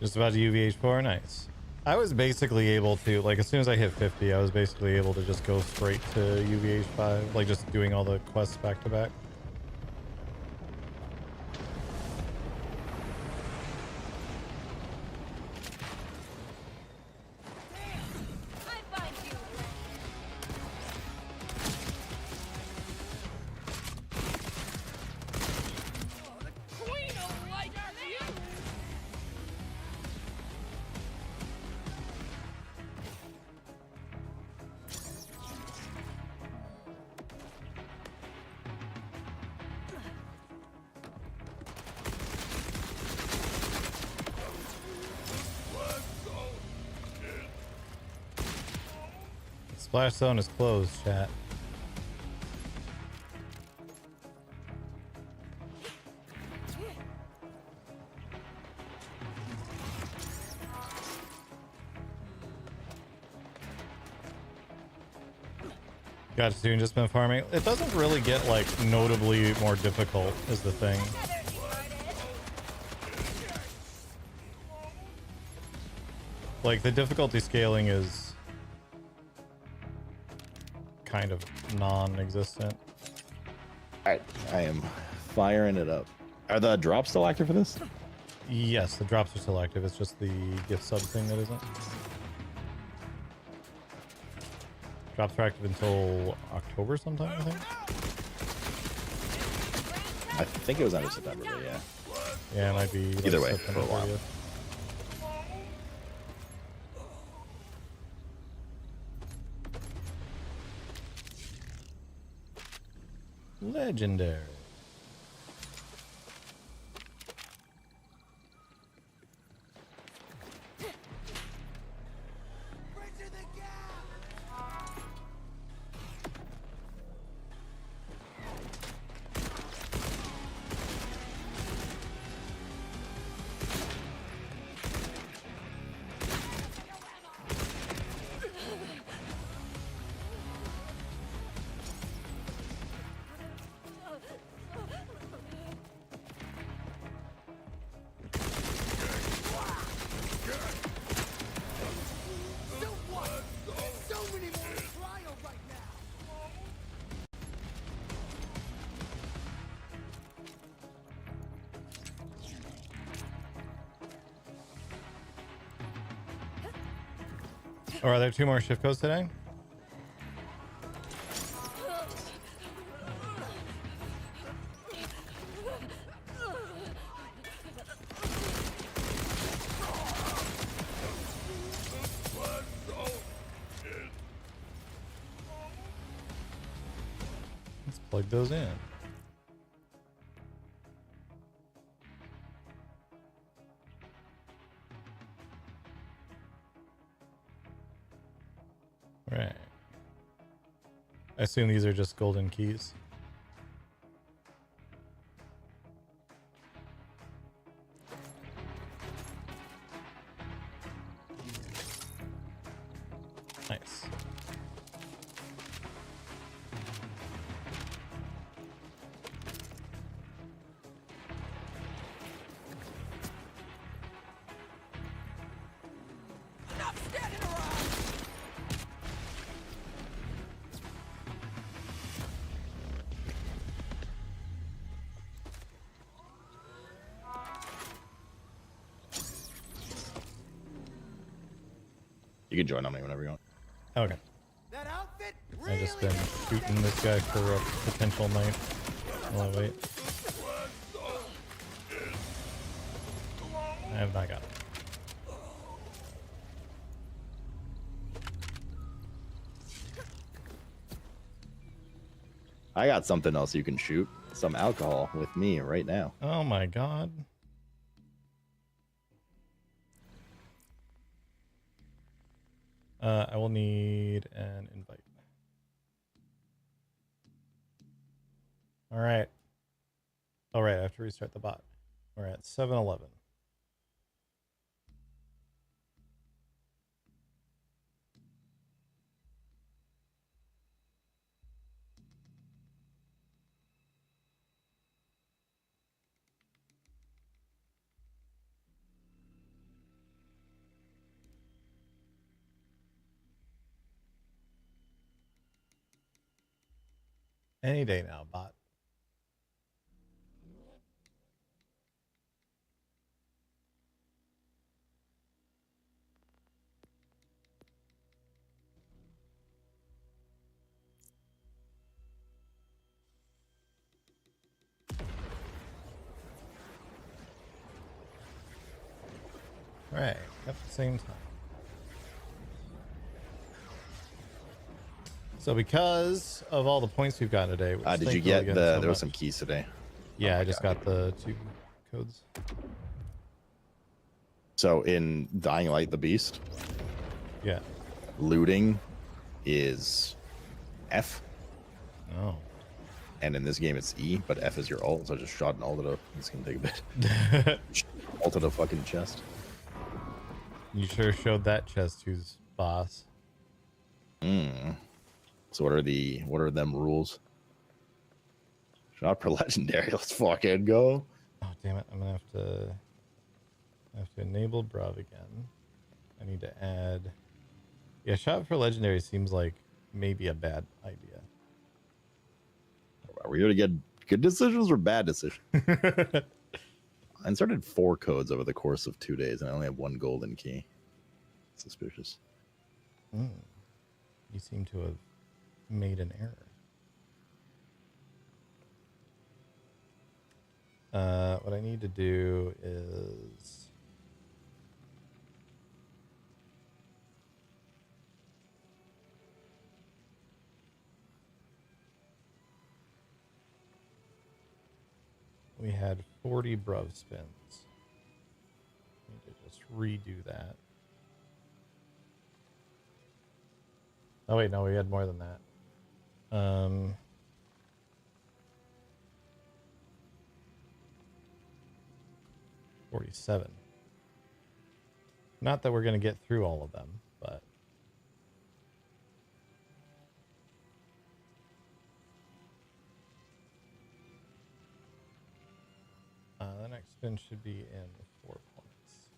Just about to UVH4, nice. I was basically able to, like, as soon as I hit 50, I was basically able to just go straight to UVH5, like just doing all the quests back to back. Splash zone is closed, chat. Got to just been farming. It doesn't really get like notably more difficult is the thing. Like the difficulty scaling is kind of non-existent. Alright, I am firing it up. Are the drops still active for this? Yes, the drops are still active. It's just the gift sub thing that isn't. Drops are active until October sometime, I think. I think it was end of September, but yeah. Yeah, it might be like Either way, September for a while. 30th. Legendary. Or are there 2 more shift codes today? Let's plug those in. Right. I assume these are just golden keys. Nice. You can join on me whenever you want. Okay. That outfit I just been shooting this guy for a potential knife. While I wait. I have not got it. I got something else you can shoot. Some alcohol with me right now. Oh my god. I will need an invite. All right. All right, I have to restart the bot. We're at 7-Eleven. Any day now, bot. All right, at the same time. So because of all the points we've gotten today, which Did you thankfully get again the? so There were much. some keys today. Yeah, Oh my I just God. got the 2 codes. So in Dying Light, the Beast, Yeah. looting is F, Oh. and in this game it's E, but F is your ult. So I just shot an ult at a. It's gonna take a bit. Ult at a fucking chest. You sure showed that chest who's boss. So what are them rules? Shot per legendary. Let's fucking go. Oh damn it! I'm gonna have to enable Brav again. I need to add. Yeah, shot for legendary seems like maybe a bad idea. Are we here to get good decisions or bad decisions? I inserted 4 codes over the course of 2 days, and I only have 1 golden key. Suspicious. You seem to have made an error. What I need to do is we had 40 bruv spins. I need to just redo that. Oh wait, no, we had more than that. 47. Not that we're going to get through all of them, but the next spin should be in 4 points.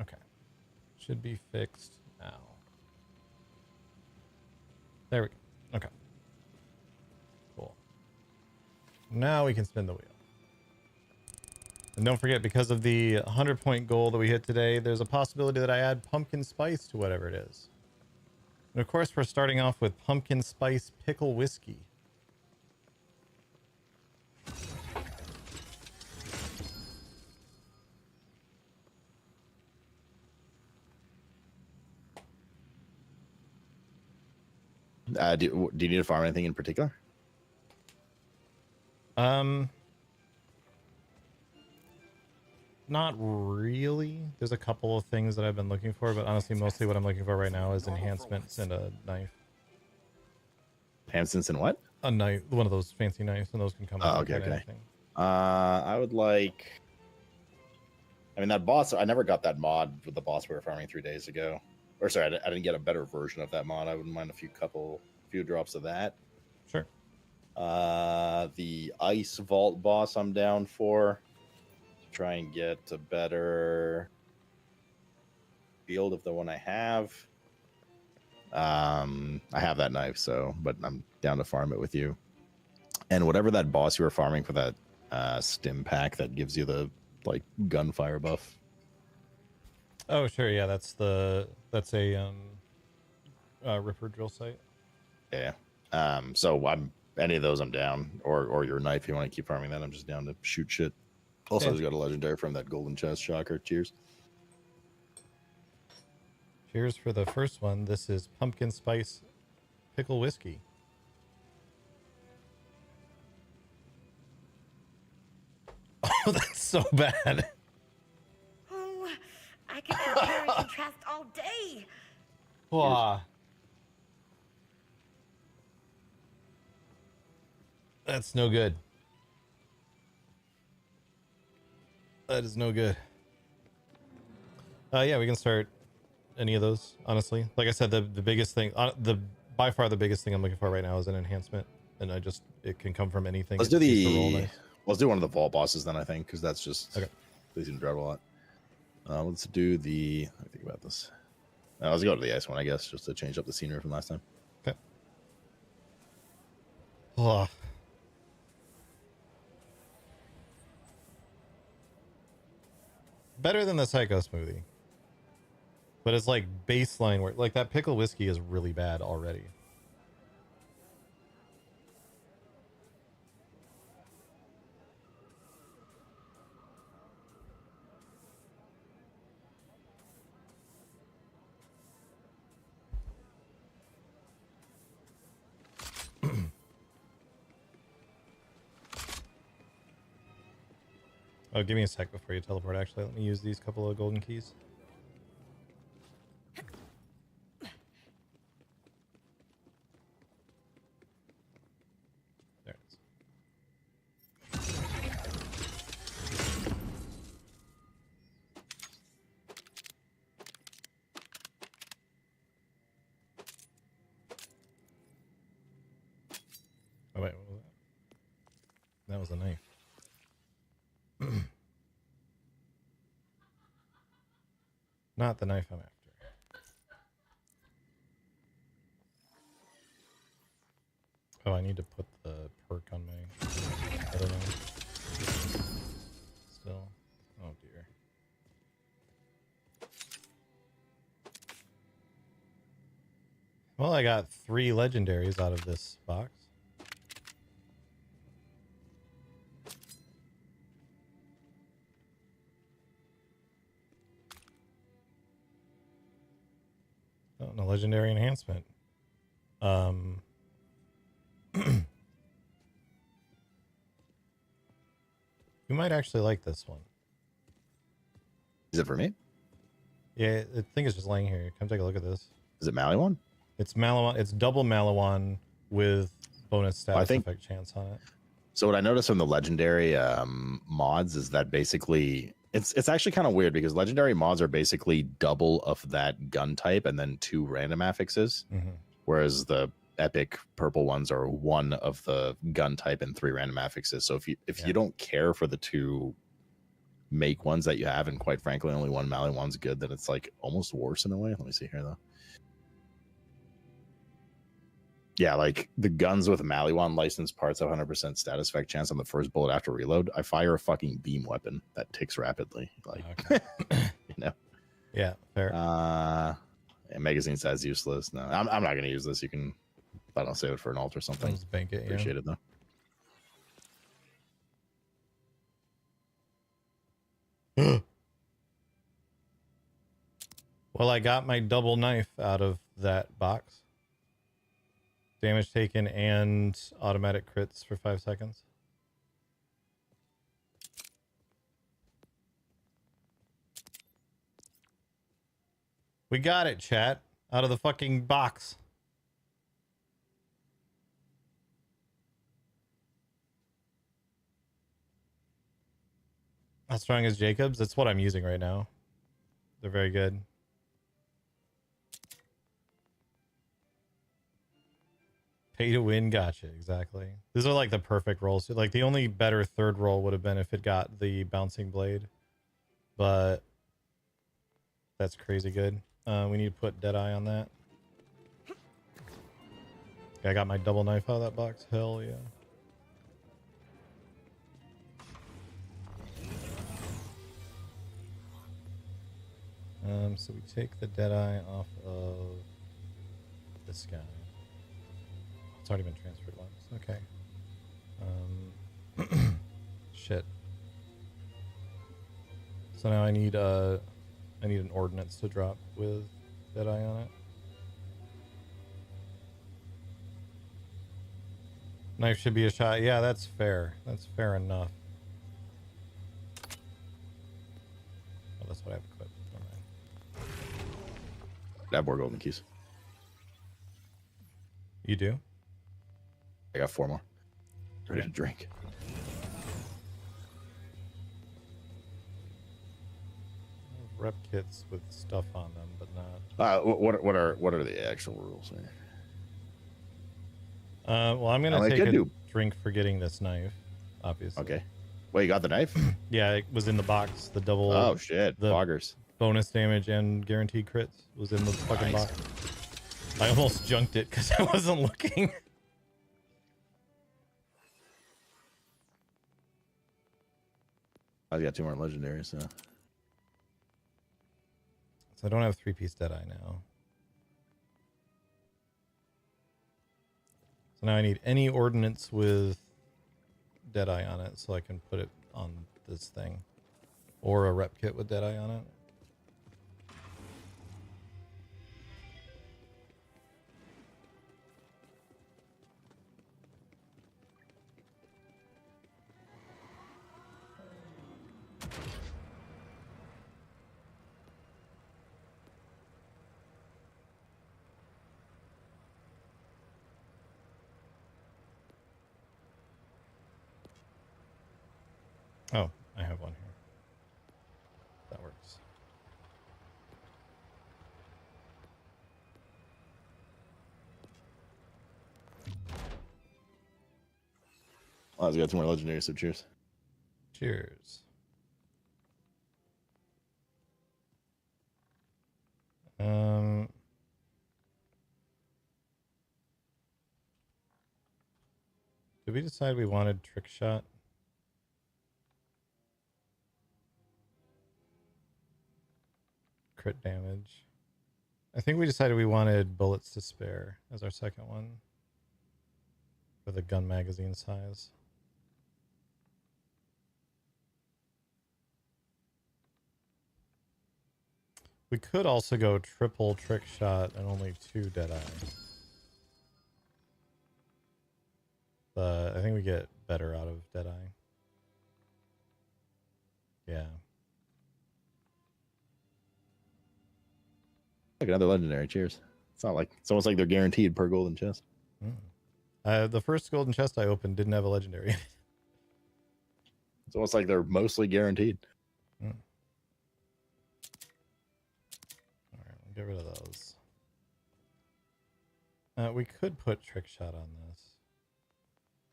Okay. Should be fixed now. There we go. Okay. Cool. Now we can spin the wheel. And don't forget, because of the 100-point goal that we hit today, there's a possibility that I add pumpkin spice to whatever it is. And of course, we're starting off with pumpkin spice pickle whiskey. Do you need to farm anything in particular? Not really. There's a couple of things that I've been looking for, but honestly, mostly what I'm looking for right now is enhancements and a knife. Enhancements and what? A knife, one of those fancy knives, and those can come with Oh, all okay, kind of okay. anything. I would like. I mean, that boss. I never got that mod with the boss we were farming 3 days ago. Or sorry, I didn't get a better version of that mod. I wouldn't mind a few drops of that. Sure. The ice vault boss I'm down for. To try and get a better field of the one I have. I have that knife, but I'm down to farm it with you. And whatever that boss you were farming for that stim pack that gives you the gunfire buff. Oh, sure. Yeah, that's That's a Ripper drill site. Yeah. So I'm any of those I'm down, or your knife. If you want to keep farming that, I'm just down to shoot shit. Also, Yeah. he's got a legendary from that golden chest shocker. Cheers. Cheers for the first one. This is pumpkin spice pickle whiskey. Oh, that's so bad. Oh, I could compare and contrast all day. Wow. That's no good. That is no good. Yeah, we can start any of those, honestly. Like I said, the biggest thing, by far the biggest thing I'm looking for right now is an enhancement, and it can come from anything. Let's do let's do one of the vault bosses then, I think, because that's just okay. They seem to drive a lot. Let's do the. Let me think about this. Let's go to the ice one, I guess, just to change up the scenery from last time. Okay. Oh. Better than the Psycho Smoothie. But it's like baseline work. Like that pickle whiskey is really bad already. Oh, give me a sec before you teleport, actually. Let me use these couple of golden keys. There it is. Oh, wait, what was that? That was a knife. Not the knife I'm after. Oh, I need to put the perk on my other knife. Still. Oh dear. Well, I got 3 legendaries out of this box. Oh, and a legendary enhancement. You might actually like this one. Is it for me? Yeah, I think it's just laying here. Come take a look at this. Is it Maliwan? It's Malawan. It's double Malawan with bonus status effect chance on it. So what I noticed from the legendary mods is that basically it's actually kind of weird because legendary mods are basically double of that gun type and then 2 random affixes, whereas the epic purple ones are 1 of the gun type and 3 random affixes. So if you don't care for the 2 make ones that you have, and quite frankly only 1 Maliwan's good, then it's like almost worse in a way. Let me see here though. Yeah, like the guns with Maliwan licensed parts have 100% status effect chance on the first bullet after reload. I fire a fucking beam weapon that ticks rapidly. Like, you know. Yeah, fair. And magazine size useless. No, I'm not going to use this. You can, I don't save it for an alt or something. Just bank it. Appreciate it though. Well, I got my double knife out of that box. Damage taken and automatic crits for 5 seconds. We got it, chat. Out of the fucking box. How strong is Jacobs? That's what I'm using right now. They're very good. Pay to win, gotcha, exactly. These are like the perfect rolls. Like the only better third roll would have been if it got the bouncing blade. But that's crazy good. We need to put Deadeye on that. Okay, I got my double knife out of that box. Hell yeah. So we take the Deadeye off of this guy. It's already been transferred once. Okay. Shit. So now I need an ordnance to drop with Deadeye on it. Knife should be a shot. Yeah, that's fair. That's fair enough. Oh, that's what I have equipped. Never mind. I have more golden keys. You do? I got 4 more. Ready to drink. Rep kits with stuff on them, but not. What are the actual rules here? Well, I'm gonna take a drink for getting this knife, obviously. Okay. Well, you got the knife? Yeah, it was in the box. The double. Oh shit! The Poggers. Bonus damage and guaranteed crits was in the fucking box. I almost junked it because I wasn't looking. I've got 2 more legendaries, so. So I don't have 3-piece Deadeye now. So now I need any ordnance with Deadeye on it so I can put it on this thing. Or a rep kit with Deadeye on it. Oh, I have one here. That works. Oh, I've got 2 more legendaries, so cheers. Cheers. Did we decide we wanted trick shot? Crit damage. I think we decided we wanted bullets to spare as our second one for the gun magazine size. We could also go triple trick shot and only 2 Deadeye. But I think we get better out of Deadeye. Yeah. Like another legendary. Cheers. It's almost like they're guaranteed per golden chest. The first golden chest I opened didn't have a legendary. It's almost like they're mostly guaranteed. All right, we'll get rid of those. We could put trick shot on this.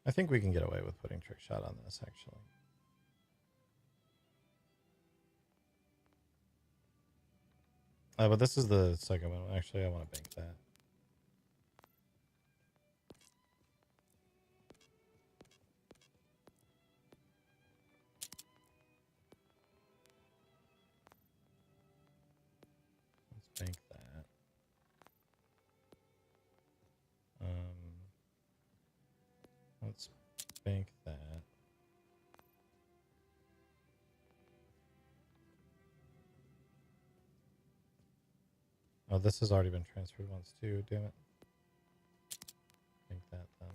I think we can get away with putting trick shot on this, actually. But this is the second one. Actually, I want to bank that. Let's bank that. Let's bank that. Oh, this has already been transferred once too, damn it. Bank that then.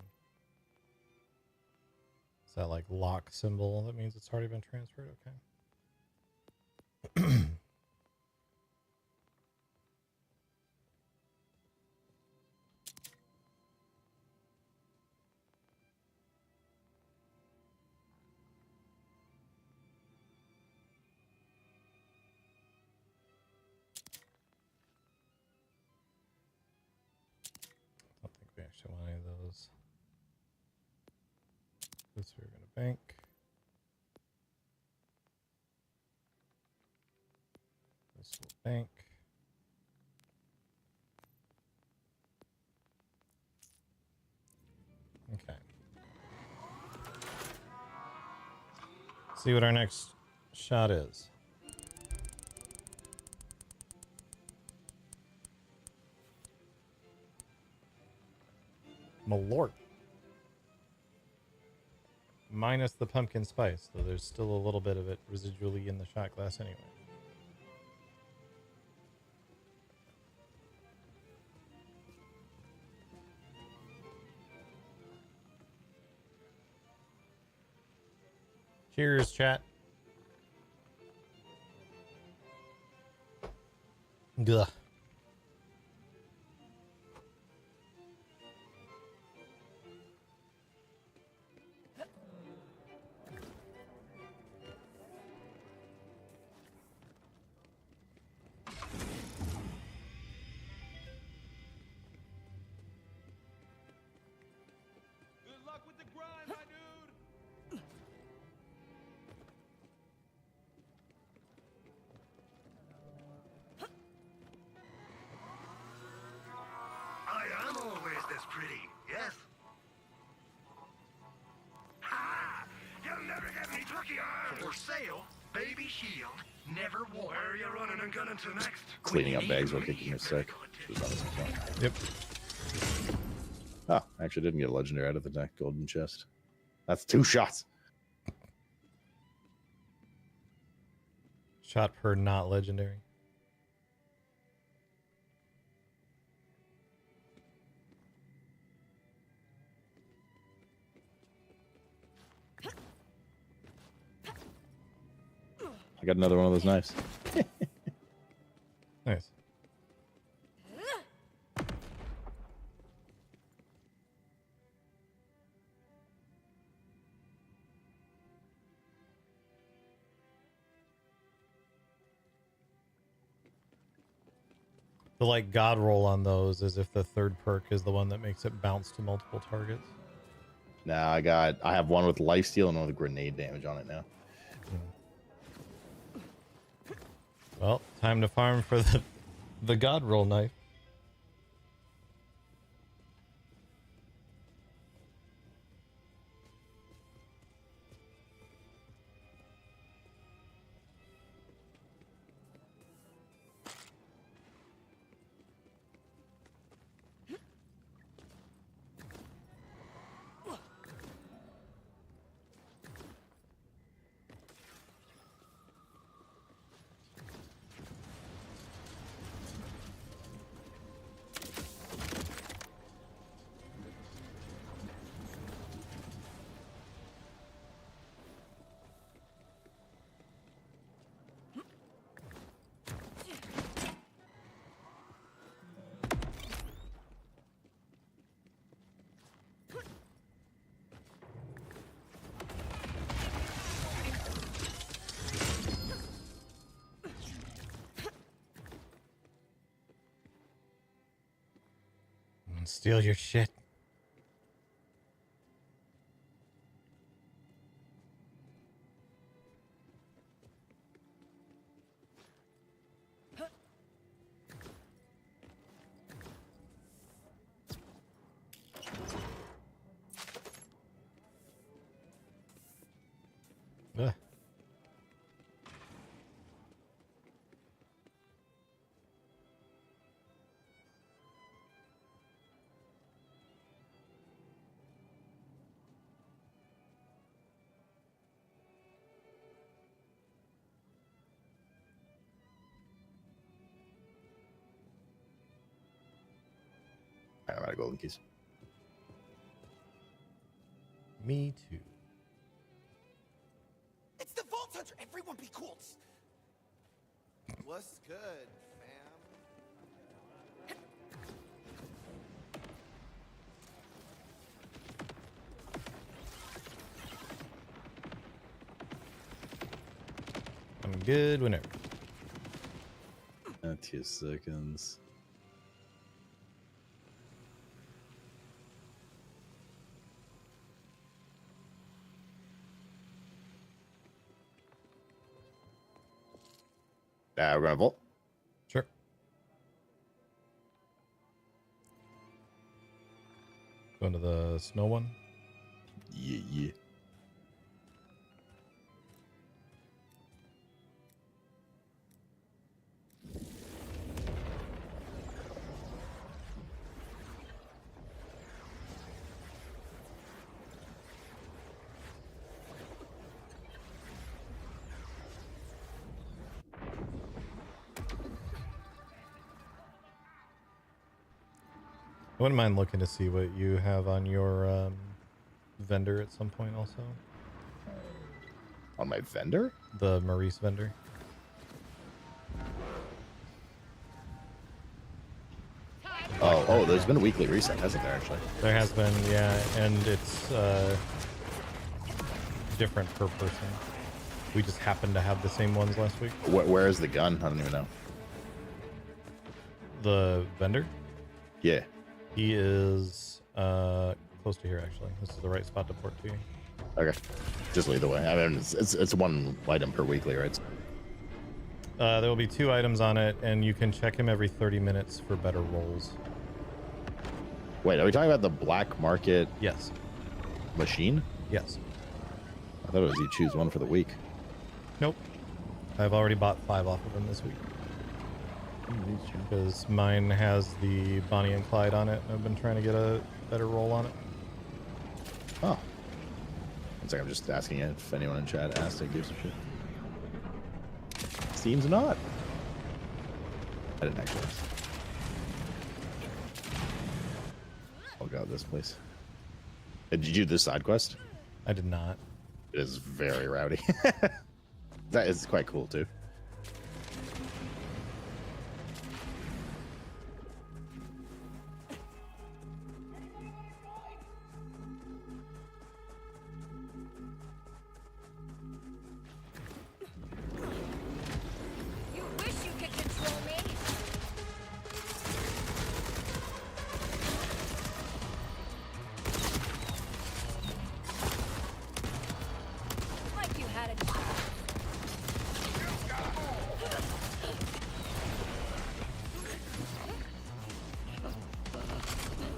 Is that like lock symbol? That means it's already been transferred? Okay. I don't think we actually want any of those. This we're going to bank. This will bank. Okay. See what our next shot is. Malort. Minus the pumpkin spice, though there's still a little bit of it residually in the shot glass anyway. Cheers, chat. Gah. Good luck with the grind, my dude. I am always this pretty, yes? Ha! You'll never get me, Tucky. For sale, baby shield. Never wore. Where are you running and gunning to next? Cleaning up bags while kicking your sick. Yep. Oh, I actually didn't get a legendary out of the deck. Golden chest. That's 2 shots. Shot per not legendary. I got another one of those knives. Nice. The like god roll on those is if the third perk is the one that makes it bounce to multiple targets. Now I have one with lifesteal and one with grenade damage on it now. Well, time to farm for the god roll knife. Steal your shit. Ugh. I'm out of golden keys. Me too. It's the Vault Hunter! Everyone be cool! What's good, fam? I'm good whenever. 2 seconds. We're gonna vault. Sure. Going to the snow one. Yeah. I wouldn't mind looking to see what you have on your vendor at some point also. On my vendor? The Maurice vendor. Oh, there's been a weekly reset, hasn't there, actually? There has been, yeah, and it's different per person. We just happened to have the same ones last week. Where is the gun? I don't even know. The vendor? Yeah. He is close to here, actually. This is the right spot to port to. Okay. Just lead the way. I mean, it's one item per weekly, right? There will be 2 items on it, and you can check him every 30 minutes for better rolls. Wait, are we talking about the black market Yes. machine? Yes. I thought it was you choose one for the week. Nope. I've already bought 5 off of him this week. Because mine has the Bonnie and Clyde on it, and I've been trying to get a better roll on it. Oh. One second, I'm just asking if anyone in chat asked it gives a shit. Seems not. I didn't actually ask. Oh god, this place. Did you do this side quest? I did not. It is very rowdy. That is quite cool too. You wish you could control me. Like you had a chance.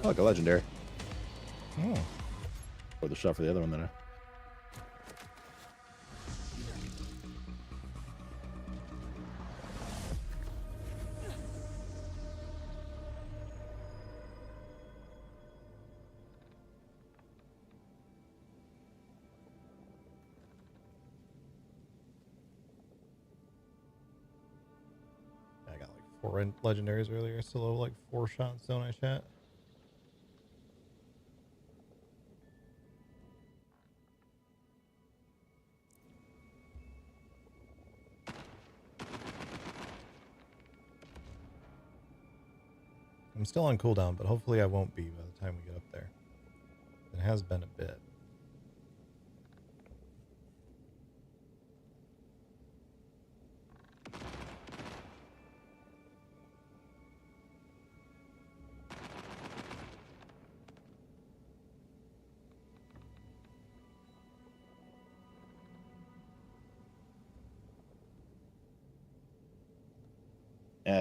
Oh, look, a legendary. Oh. Or the shot for the other one that I... I got like 4 legendaries earlier, still have like 4 shots, don't I, chat? I'm still on cooldown, but hopefully I won't be by the time we get up there. It has been a bit.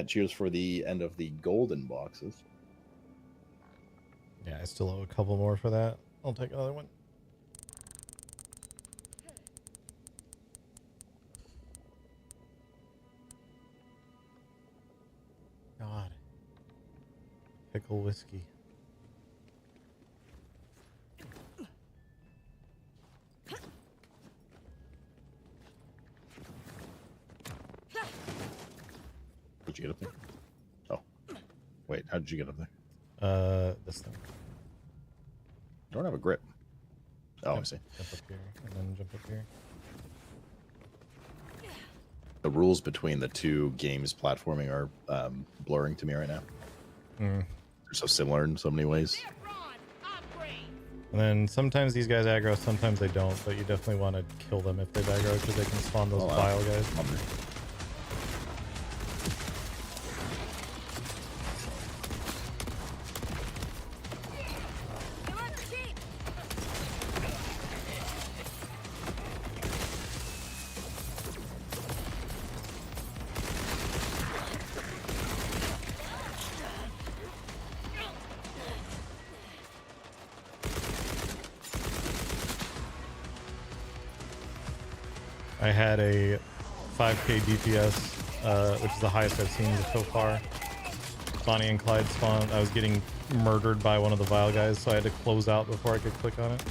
cheers for the end of the golden boxes. Yeah, I still owe a couple more for that. I'll take another one. God. Pickle whiskey. How'd you get up there? Oh. Wait, how did you get up there? This thing. I don't have a grip. Oh, I see. Jump up here, and then jump up here. The rules between the two games platforming are blurring to me right now. Mm. They're so similar in so many ways. And then sometimes these guys aggro, sometimes they don't, but you definitely want to kill them if they aggro because they can spawn those vile guys. I had a 5k DPS, which is the highest I've seen so far. Bonnie and Clyde spawn. I was getting murdered by one of the vile guys, so I had to close out before I could click on it.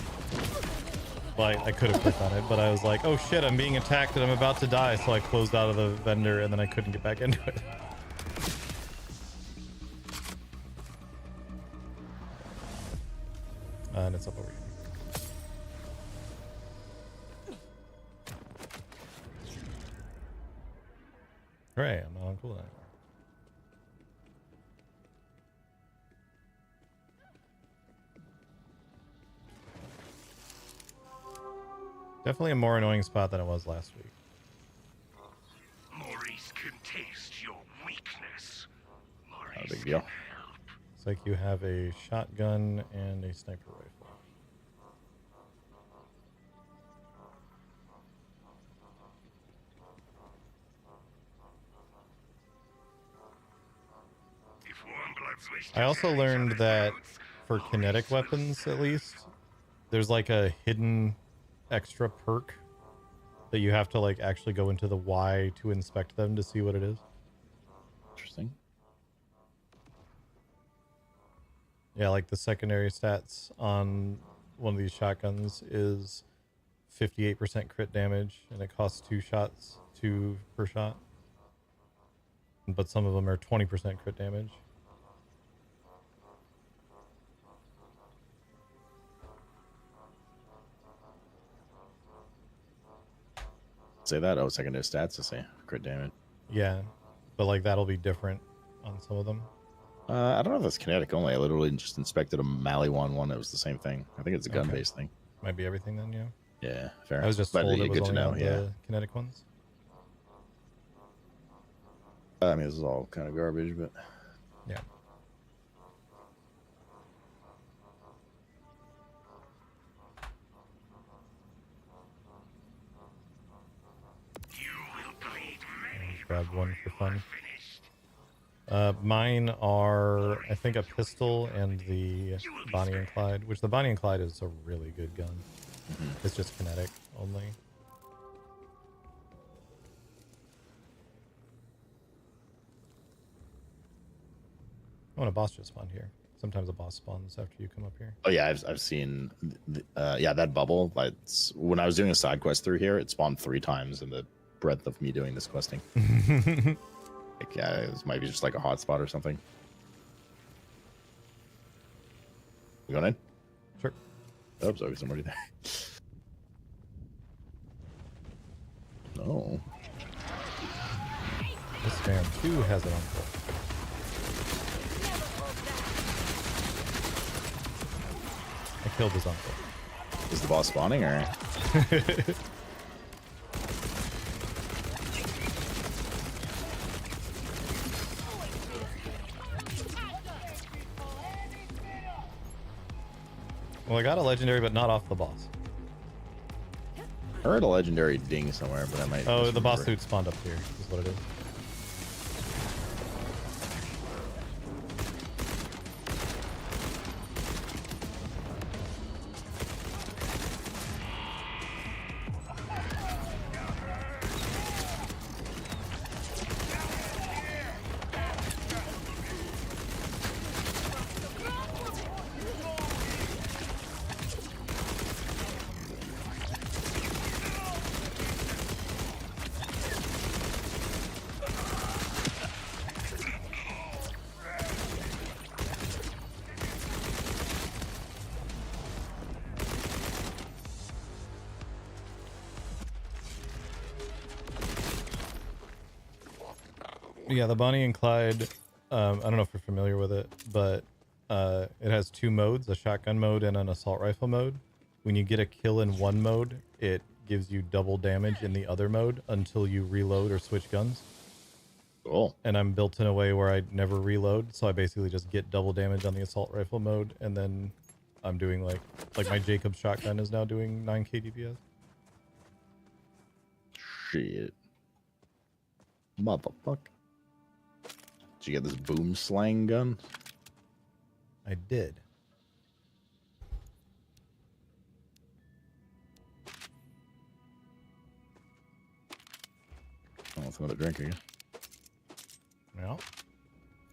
Well, I could have clicked on it, but I was like, oh shit, I'm being attacked and I'm about to die, so I closed out of the vendor and then I couldn't get back into it. And it's up over here. Hooray, I'm not on cooldown anymore. Definitely a more annoying spot than it was last week. Maurice can taste your weakness. Not a Maurice big deal. can help. Looks like you have a shotgun and a sniper rifle. If warm bloods wish to I also tear each learned other's that throats, for Maurice kinetic will weapons, serve at least, there's like a hidden extra perk that you have to like actually go into the Y to inspect them to see what it is. Interesting. Yeah, like the secondary stats on one of these shotguns is 58% crit damage, and it costs 2 shots, 2 per shot. But some of them are 20% crit damage. Say that. Oh, secondary stats to say crit damage. Yeah, but like that'll be different on some of them. I don't know if that's kinetic only. I literally just inspected a Maliwan one. It was the same thing. I think it's a gun-based thing. Might be everything then, yeah. Yeah, fair. I was just but told it was good to only know. on Yeah. the kinetic ones. I mean, this is all kind of garbage, but Yeah. You will bleed many Grab one for before you fun. are finished. Mine are, I think, a pistol and the Bonnie and Clyde, which the Bonnie and Clyde is a really good gun. It's just kinetic only. Oh, and a boss just spawned here. Sometimes a boss spawns after you come up here. oh yeah, I've seen, yeah, that bubble. That's when I was doing a side quest through here. It spawned 3 times in the breadth of me doing this questing. Like, yeah, this might be just like a hotspot or something. You going in? Sure. Oops, okay, somebody there. No. This man too has an uncle. I killed his uncle. Is the boss spawning or? Well, I got a legendary, but not off the boss. I heard a legendary ding somewhere, but I might. Oh, the boss misremember. suit spawned up here, is what it is. Yeah, the Bonnie and Clyde, I don't know if you're familiar with it, but it has 2 modes, a shotgun mode and an assault rifle mode. When you get a kill in one mode, it gives you double damage in the other mode until you reload or switch guns. Cool. And I'm built in a way where I never reload, so I basically just get double damage on the assault rifle mode, and then I'm doing like my Jacobs shotgun is now doing 9k DPS. Shit. Motherfucker. Did you get this boom slang gun? I did. Oh, let's go to drink again. Well,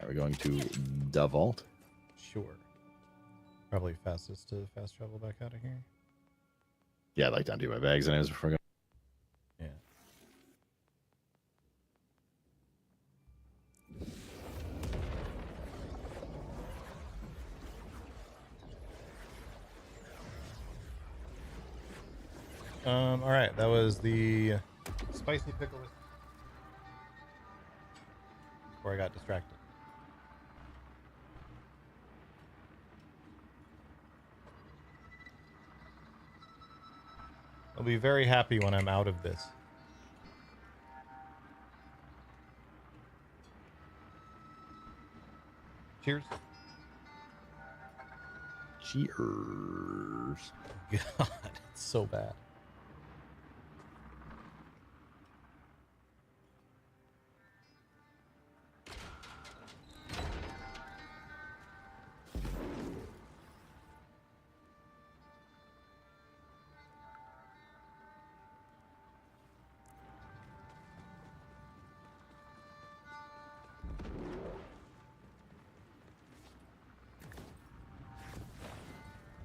Are we going to the vault? sure. Probably fastest to fast travel back out of here. Yeah, I'd like to undo my bags anyways before I go. Yeah. All right, that was the spicy pickle with before I got distracted. I'll be very happy when I'm out of this. Cheers. Cheers. God, it's so bad.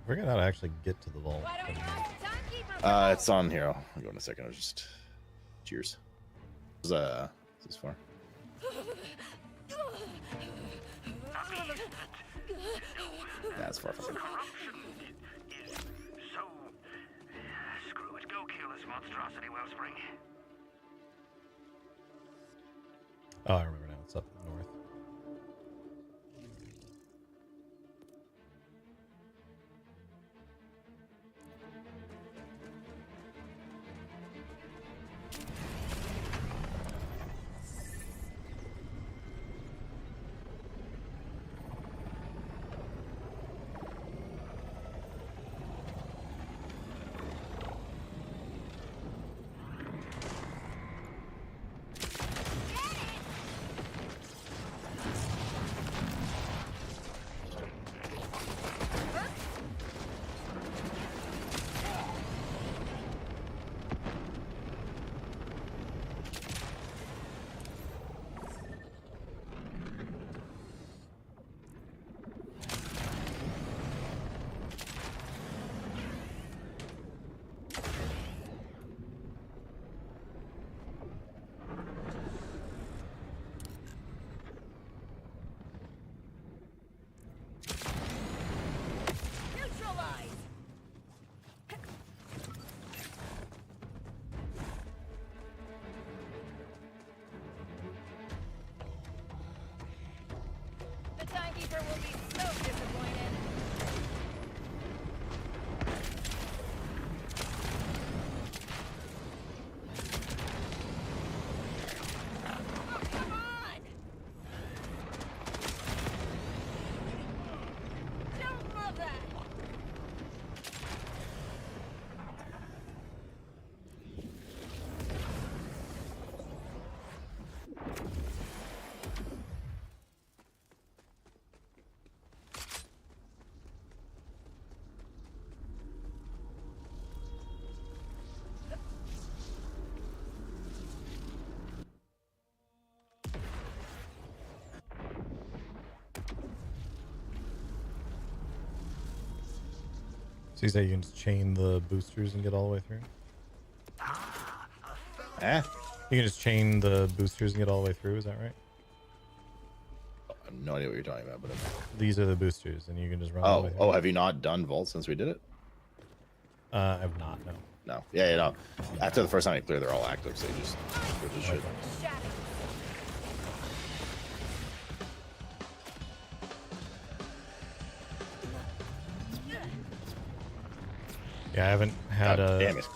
We're gonna to actually get to the vault. It's on here. I'll go in a second. I'll just cheers. What's this for? That's far from it. So, screw it. Go kill this monstrosity, Wellspring. Oh, I remember now. It's up north. The timekeeper will be so disappointed. Oh, come on! Don't love that! So you say you can just chain the boosters and get all the way through? Eh? You can just chain the boosters and get all the way through, is that right? I have no idea what you're talking about, but These are the boosters, and you can just run all the way through. oh, have you not done Vault since we did it? I've not, no. No. Yeah, no. After the first time you clear, they're all active, so you just go to shit. Yeah, I haven't had God damn it.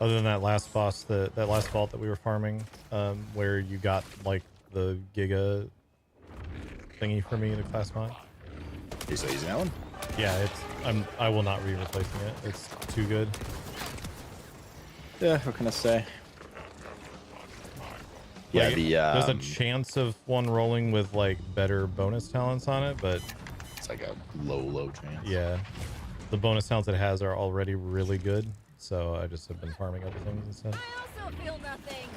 other than that last boss, that last vault that we were farming, where you got like the Giga thingy for me in the class mod. You still using that one? Yeah, I will not be replacing it. It's too good. Yeah, what can I say? Yeah, Like, the there's a chance of one rolling with like better bonus talents on it, but it's like a low chance. yeah, the bonus talents it has are already really good, so I just have been farming other things instead. I also feel nothing.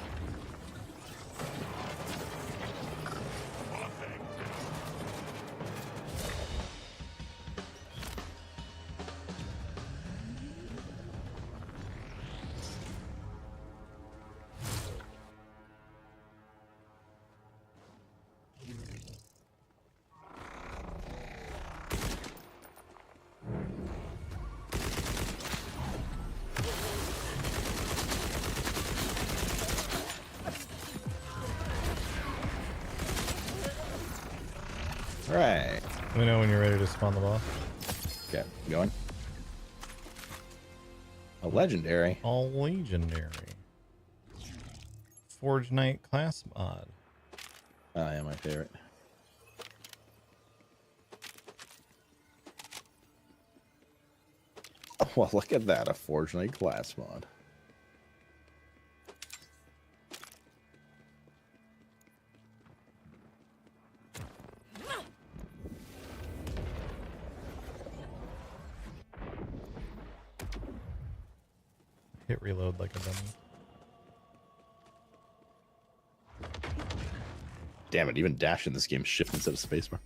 Right. Let me know when you're ready to spawn the boss. Okay, going. A legendary. All legendary. Forge Knight class mod. Oh, yeah, my favorite. Oh, well, look at that. A Forge Knight class mod. Hit reload like a dummy. Damn it, even dash in this game shift instead of spacebar.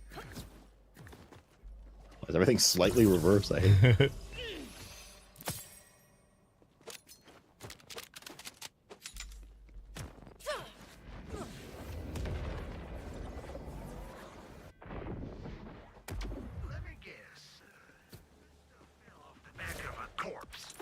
Is everything slightly reversed? I hate it. Let me guess. Fell off the back of a corpse.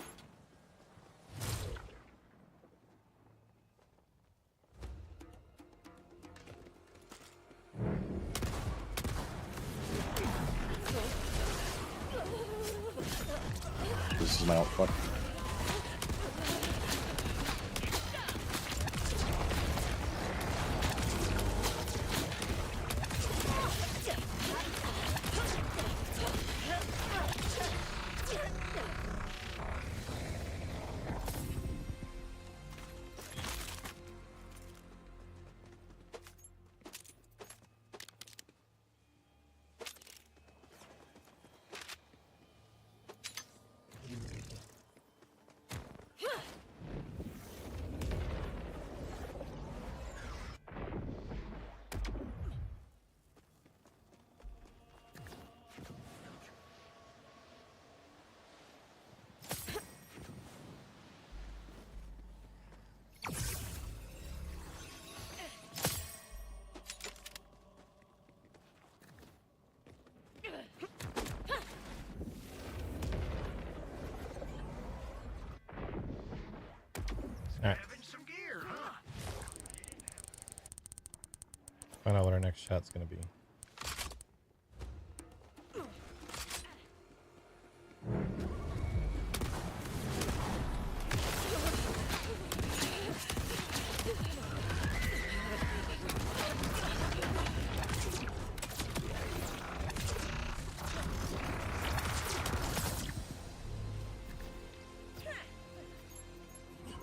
This is my alt fuck. Alright, Having some gear, huh? find out what our next shot's gonna be.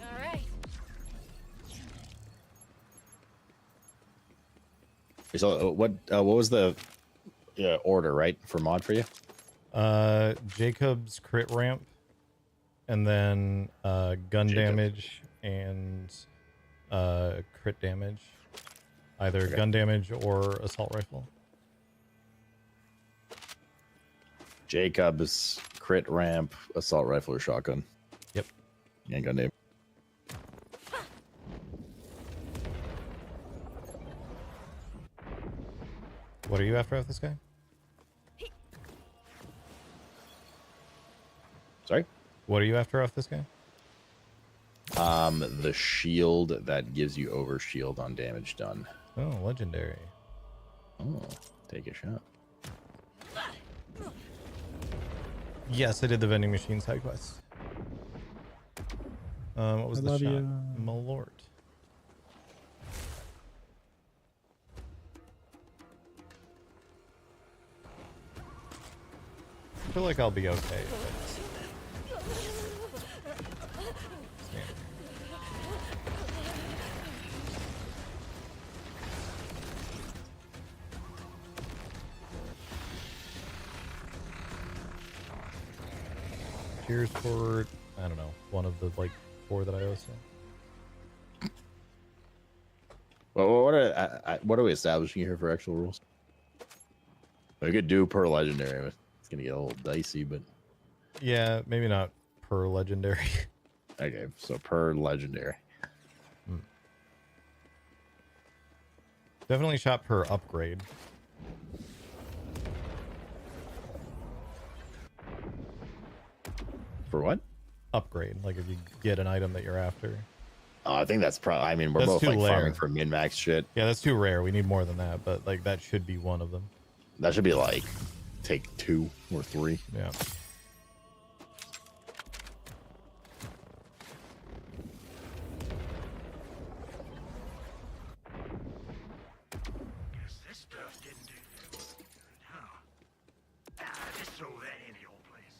All right. So what was the order, right, for mod for you? Jacob's crit ramp, and then gun Jacob. damage and crit damage. Either Okay. gun damage or assault rifle. Jacob's crit ramp, assault rifle, or shotgun. Yep. Yeah, gun name. What are you after with this guy? Sorry. What are you after off this guy? The shield that gives you over shield on damage done. Oh, legendary. Oh, take a shot. Yes, I did the vending machine side quest. What was I the love shot? you. Malort. I feel like I'll be okay. If I just stand here. Cheers for, I don't know, one of the like 4 that I always say. Well, what are we establishing here for actual rules? We could do per legendary. But it's gonna get a little dicey, but Yeah, maybe not per legendary. okay. So per legendary. Definitely shot per upgrade. For what? Upgrade, like if you get an item that you're after. Oh, I think that's probably. I mean, we're That's both too like rare. farming for min max shit. Yeah, that's too rare. We need more than that, but like that should be one of them. That should be like take 2 or 3. Yeah. Guess this stuff didn't do good, huh? Just throw that in the old place.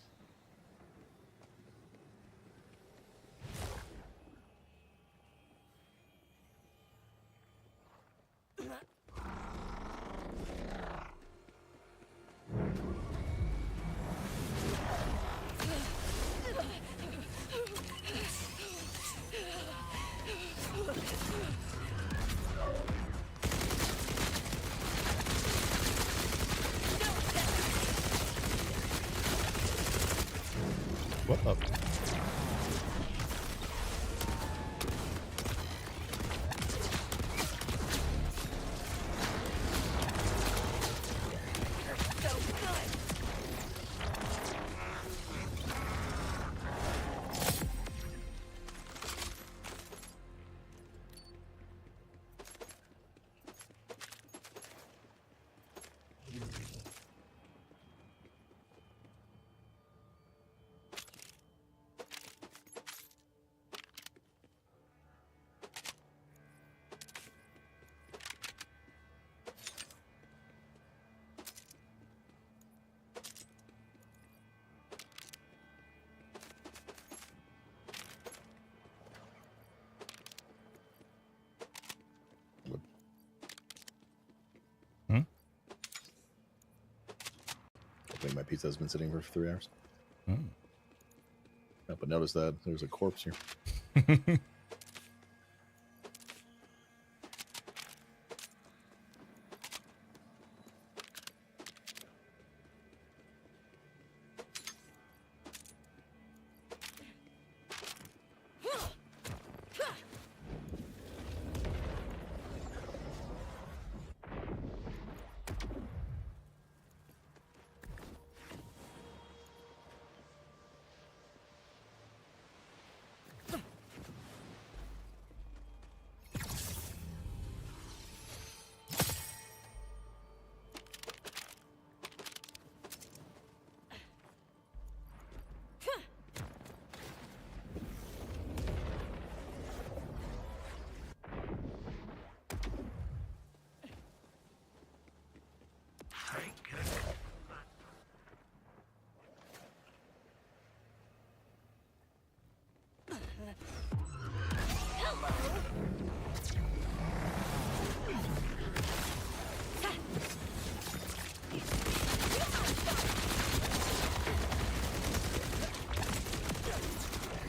What up? I think my pizza has been sitting for 3 hours. Mm. Yeah, but notice that there's a corpse here. Thank goodness.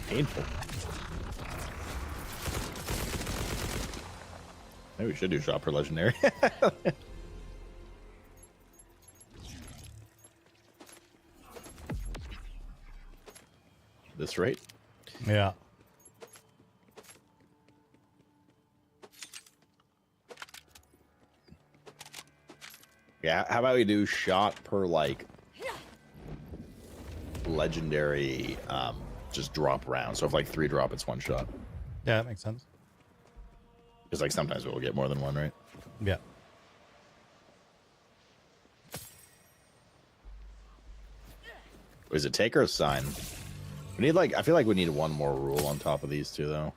Painful. Maybe we should do shop for legendary. This rate? Yeah. Yeah, how about we do shot per like legendary just drop round. So if like 3 drop, it's 1 shot. Yeah, that makes sense. Because like sometimes we'll get more than 1, right? Yeah. Is it take or a sign? We need like I feel like we need 1 more rule on top of these 2 though.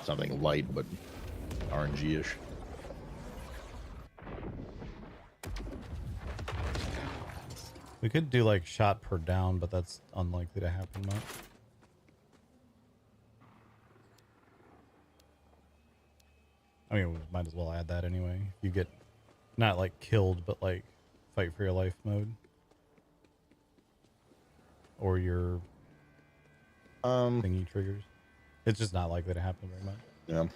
Something light but RNG-ish. We could do like shot per down, but that's unlikely to happen much. I mean, we might as well add that anyway. You get not like killed, but like fight for your life mode. Or your thingy triggers. It's just not likely to happen very much. Yeah.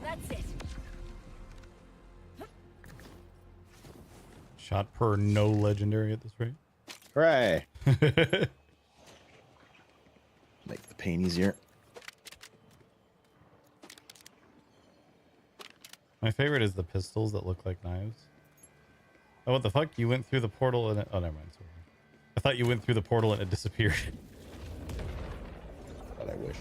That's it. shot per no legendary at this rate. Hooray! Make the pain easier. My favorite is the pistols that look like knives. Oh, what the fuck? You went through the portal and it... Oh, never mind. Sorry. I thought you went through the portal and it disappeared. But I wish.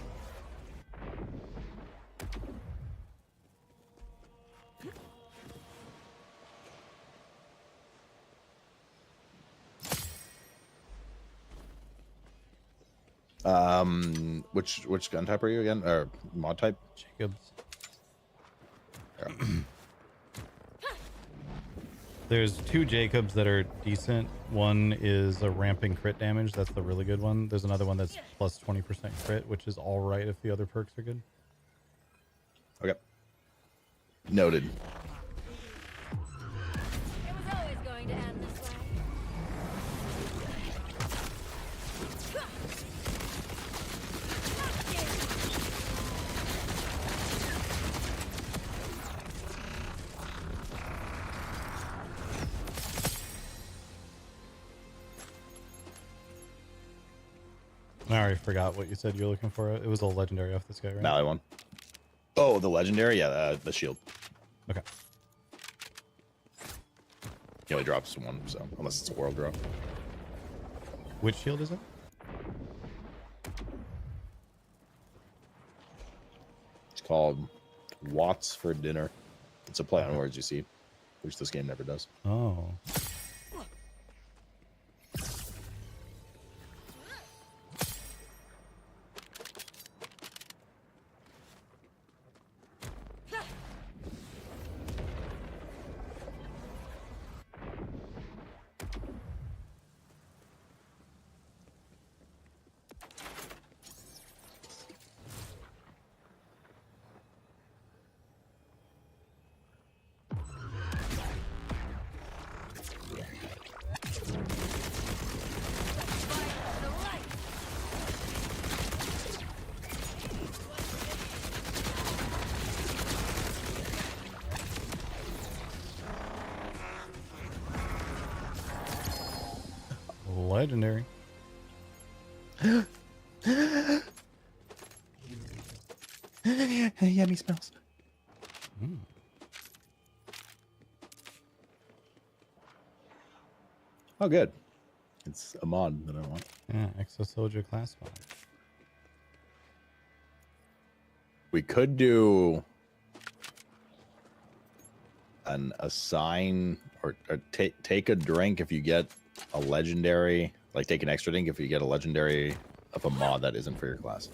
Which gun type are you again? Or mod type? Jacobs. Yeah. There's two Jacobs that are decent. One is a ramping crit damage. That's the really good one. There's another one that's plus 20% crit, which is all right if the other perks are good. Okay. Noted. It was always going to end this way. I already forgot what you said you were looking for. It was a legendary off this guy, right? Mally one. Oh, the legendary? Yeah, the shield. Okay. He only drops one, so unless it's a world drop. Which shield is it? It's called Watts for Dinner. It's a play on words, you see, which this game never does. Oh. Legendary. Yummy smells. Mm. Oh, good. It's a mod that I want. Yeah, Exo Soldier class mod. We could do an assign or take a drink if you get a legendary, like take an extra drink if you get a legendary of a mod that isn't for your class.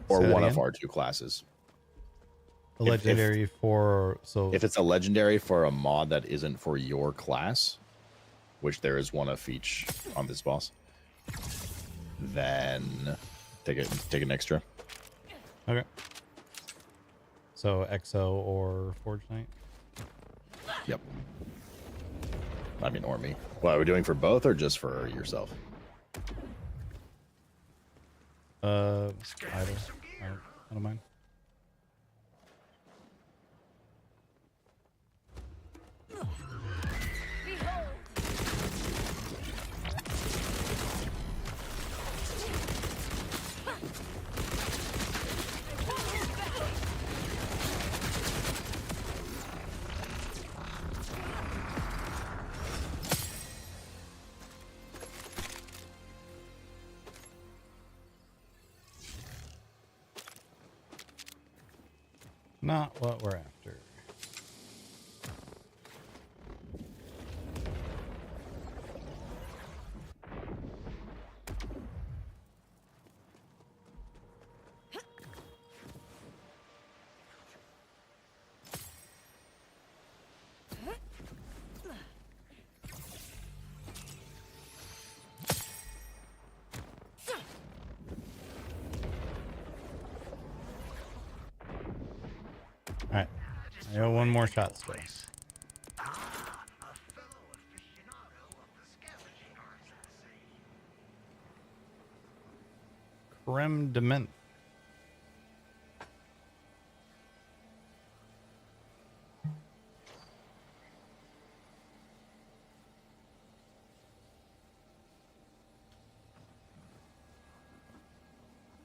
Or Say that one of again? our two classes. A If- legendary for so If it's a legendary for a mod that isn't for your class, which there is one of each on this boss, then take an extra. okay. So Exo or Forge Knight. Yep. I mean, or me. What are we doing for both or just for yourself? Either. I don't mind. Not what we're after. All right. I got one more shot still. Ah, a fellow aficionado of the scavenging arts, I see. Creme de menthe.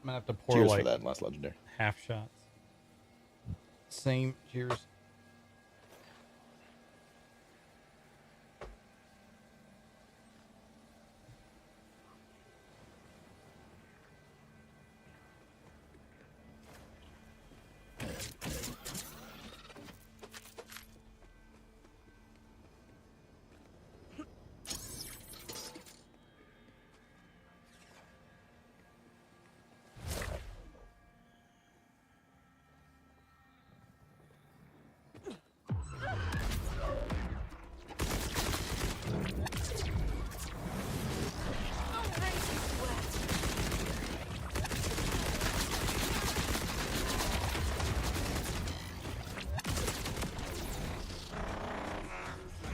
gonna have to pour Cheers like for that last legendary. half shots. Same. Cheers.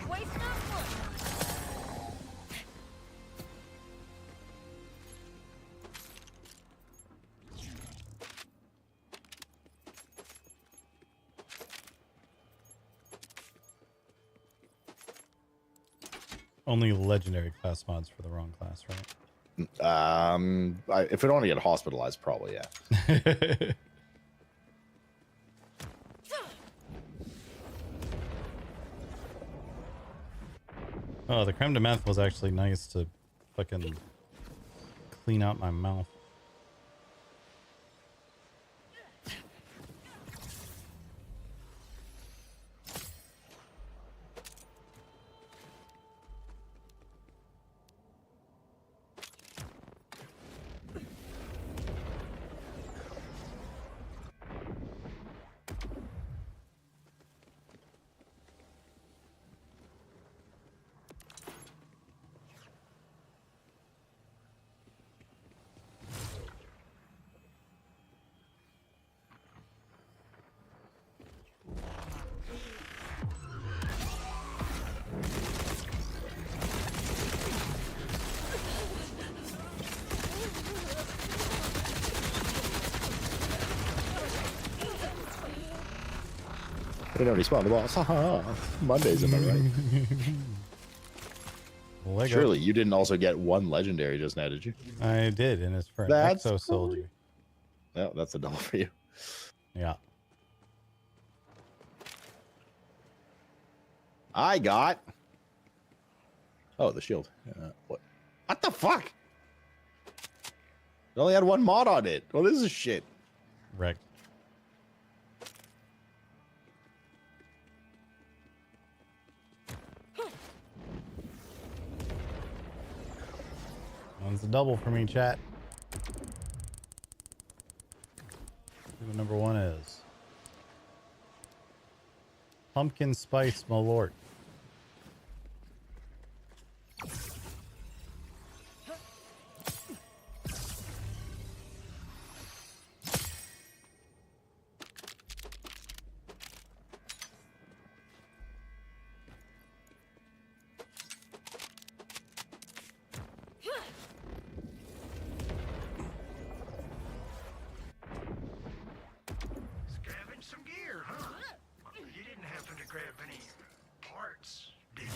Waste not one. Only legendary class mods for the wrong class, right? If I don't want to get hospitalized, probably yeah. Oh, the creme de menthe was actually nice to fucking clean out my mouth. We already spawned the boss. Mondays, am I right? Lego. Surely you didn't also get one legendary just now, did you? I did, and it's for an That's exo soldier. No, that's a double for you. Yeah. I got. Oh, the shield. What? What the fuck? It only had one mod on it. What is this shit? Wrecked. One's a double for me, chat. See what number one is. Pumpkin spice malort. Grabbing some gear, huh? You didn't happen to grab any parts, did you?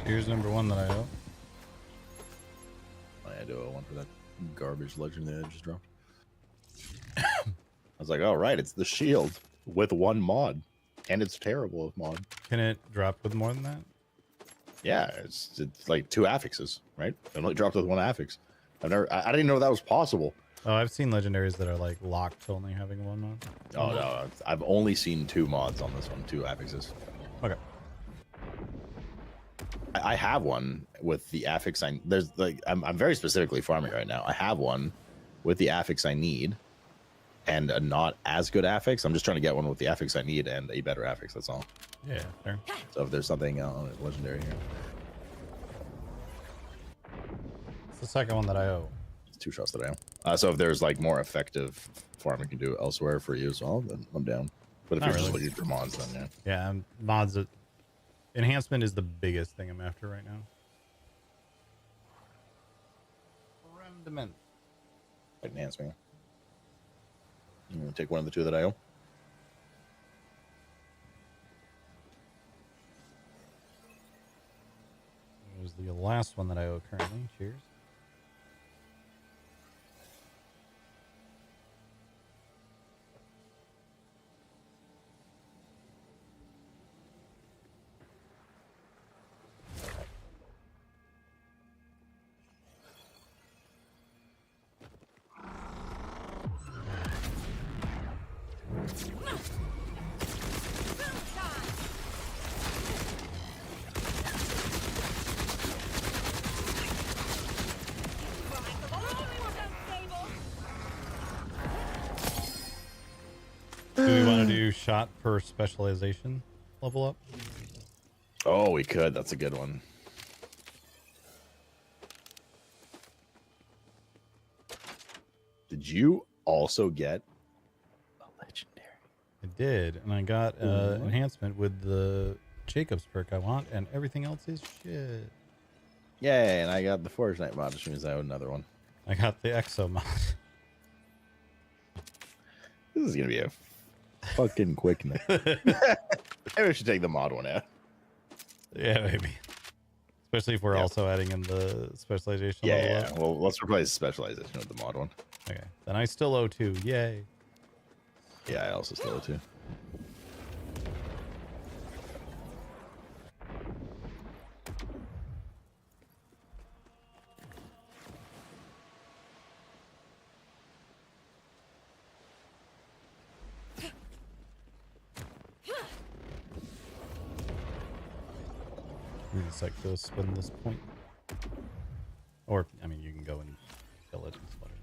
Here's number one that I owe. I do a one for that garbage legend that I just dropped. I was like, all right, it's the shield with one mod, and it's terrible with mod. Can it drop with more than that? Yeah, it's like two affixes, right? It only dropped with one affix. I didn't know that was possible. Oh, I've seen legendaries that are like locked to only having one mod. Oh no, I've only seen two mods on this one, two affixes. Okay. I have one with the affix there's like I'm very specifically farming right now. I have one with the affix I need and a not as good affix. I'm just trying to get one with the affix I need and a better affix, that's all. Yeah, fair. So if there's something legendary here. It's the second one that I owe. It's two shots that I am. So if there's like more effective farming you can do elsewhere for you as well, then I'm down. But if Not you're just really. looking for mods, then yeah. Yeah, mods. Enhancement is the biggest thing I'm after right now. Remnant. Enhance me. You want to take one of the two that I own? It was the last one that I owe currently. Cheers. Do we want to do shot per specialization level up? Oh, we could. That's a good one. Did you also get a legendary? I did, and I got enhancement with the Jacob's perk I want, and everything else is shit. Yay, and I got the Forge Knight mod, which means I owe another one. I got the Exo mod. This is going to be a fucking quick night. Maybe we should take the mod one out. Yeah, maybe. Especially if we're Yep. also adding in the specialization Yeah, level yeah. up. Well, let's replace specialization with the mod one. Okay, then I still owe 2. Yay. Yeah, I also still owe 2. It's like to spin this point. Or, I mean, you can go and kill it. It's whatever.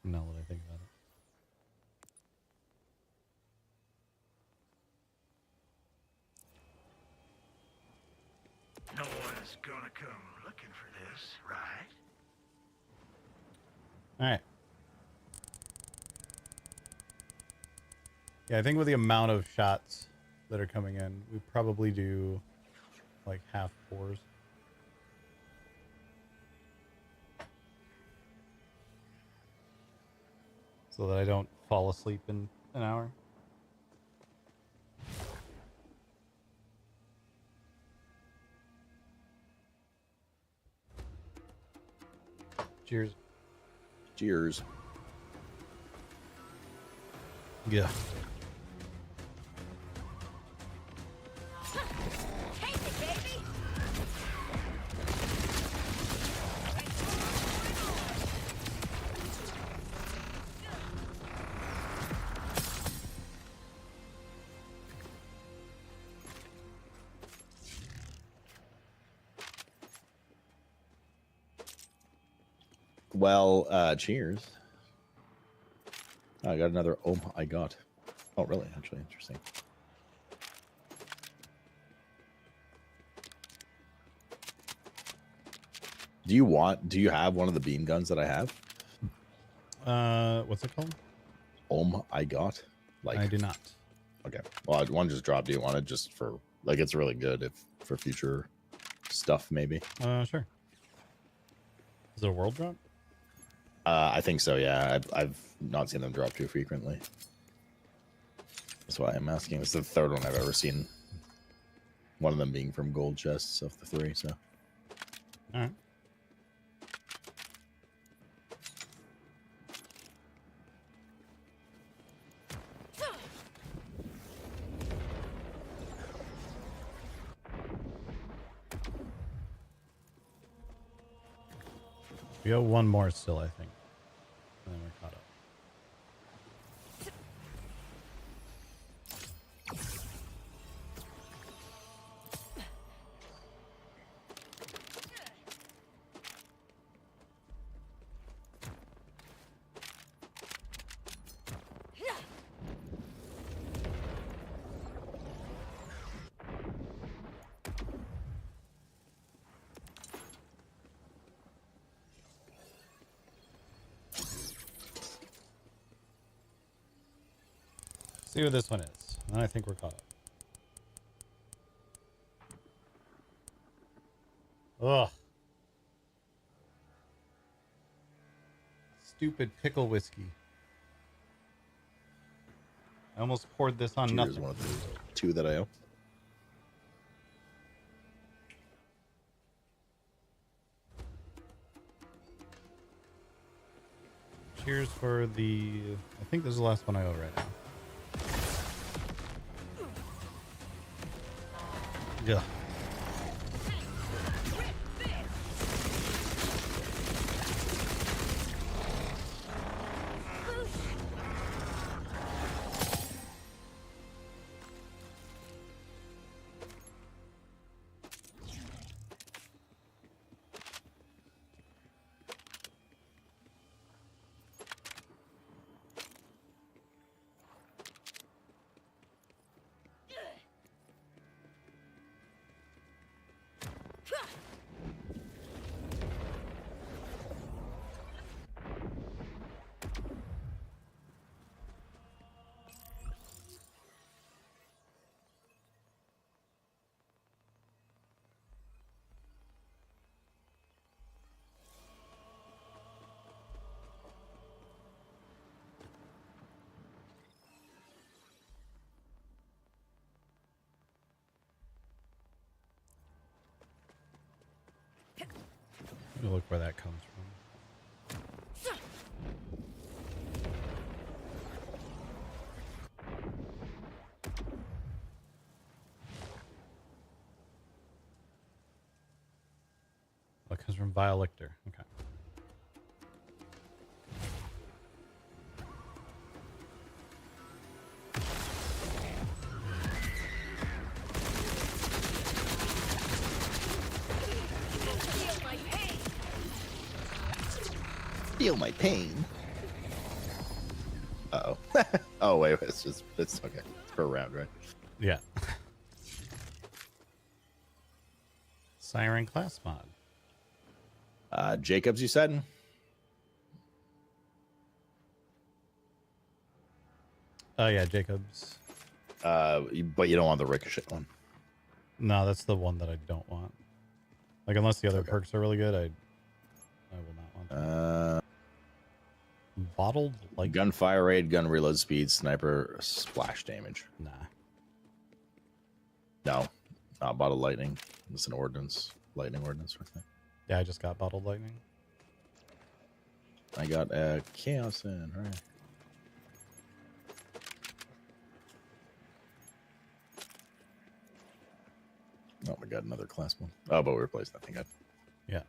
Now that I think about it. No one's gonna come looking for this, right? Alright. Yeah, I think with the amount of shots that are coming in, we probably do like half 4s. So that I don't fall asleep in an hour. Cheers. Cheers. Yeah. Take it, baby. Well, cheers. I got another. Oh, I got. Oh, really? Actually, interesting. Do you have one of the beam guns that I have? What's it called? I got. Like, I do not. Okay. Well, one just dropped. Do you want it just for like? It's really good if for future stuff, maybe. Sure. Is it a world drop? I think so. Yeah, I've not seen them drop too frequently. That's why I'm asking. It's the third one I've ever seen. One of them being from gold chests of the 3. So. All right. We owe one more still, I think. And then we're caught up. See what this one is. And I think we're caught up. Ugh. Stupid pickle whiskey. I almost poured this on Cheers, nothing. one of the two that I owe. Cheers for the... I think this is the last one I owe right now. Yeah. Let me look where that comes from. Oh, it comes from Violictor. Okay. Feel my pain. Uh oh. Oh wait, it's okay. It's per round, right? Yeah. Siren class mod. Jacobs, you said? Oh yeah, Jacobs. But you don't want the ricochet one. No, that's the one that I don't want. Like, unless the other Okay. perks are really good, I will not want them. Bottled like Gunfire rate, gun reload speed, sniper splash damage. nah. No, not bottle lightning. It's an ordnance, lightning ordnance. I think. Yeah, I just got bottled lightning. I got chaos in, right? Oh my god, another class one. Oh, but we replaced that thing. Yeah.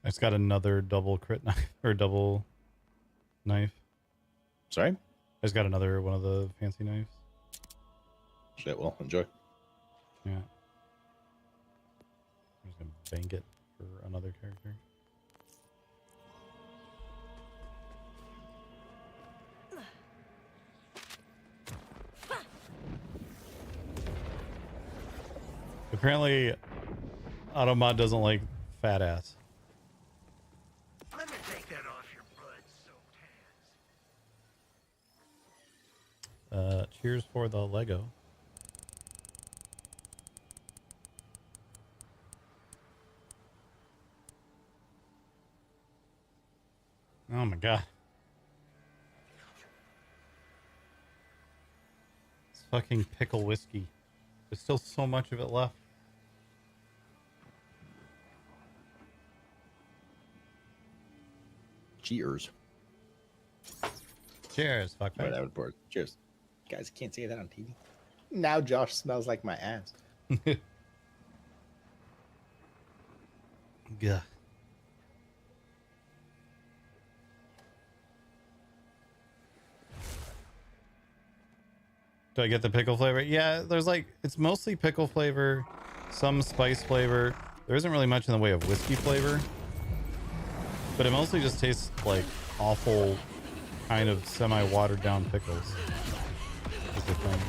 I just got another double crit knife or double knife. Sorry? I just got another one of the fancy knives. Shit, well, enjoy. Yeah. I'm just gonna bank it for another character. Apparently, Automod doesn't like fat ass. Let me take that off your blood-soaked hands. Cheers for the Lego. Oh my god. It's fucking pickle whiskey. There's still so much of it left. Cheers. Cheers, fuck Right, that would work. Cheers. Guys, can't say that on TV. Now Josh smells like my ass. Yeah. Do I get the pickle flavor? Yeah, there's like, it's mostly pickle flavor, some spice flavor. There isn't really much in the way of whiskey flavor, but it mostly just tastes like awful kind of semi-watered down pickles. Is the thing.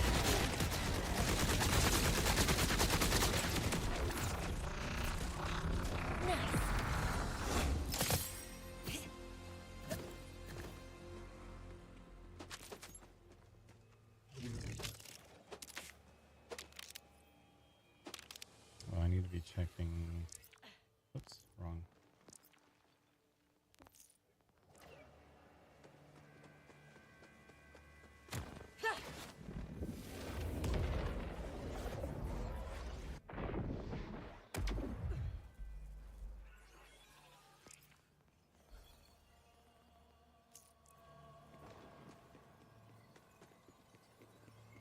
Oh, I need to be checking. Oops, wrong.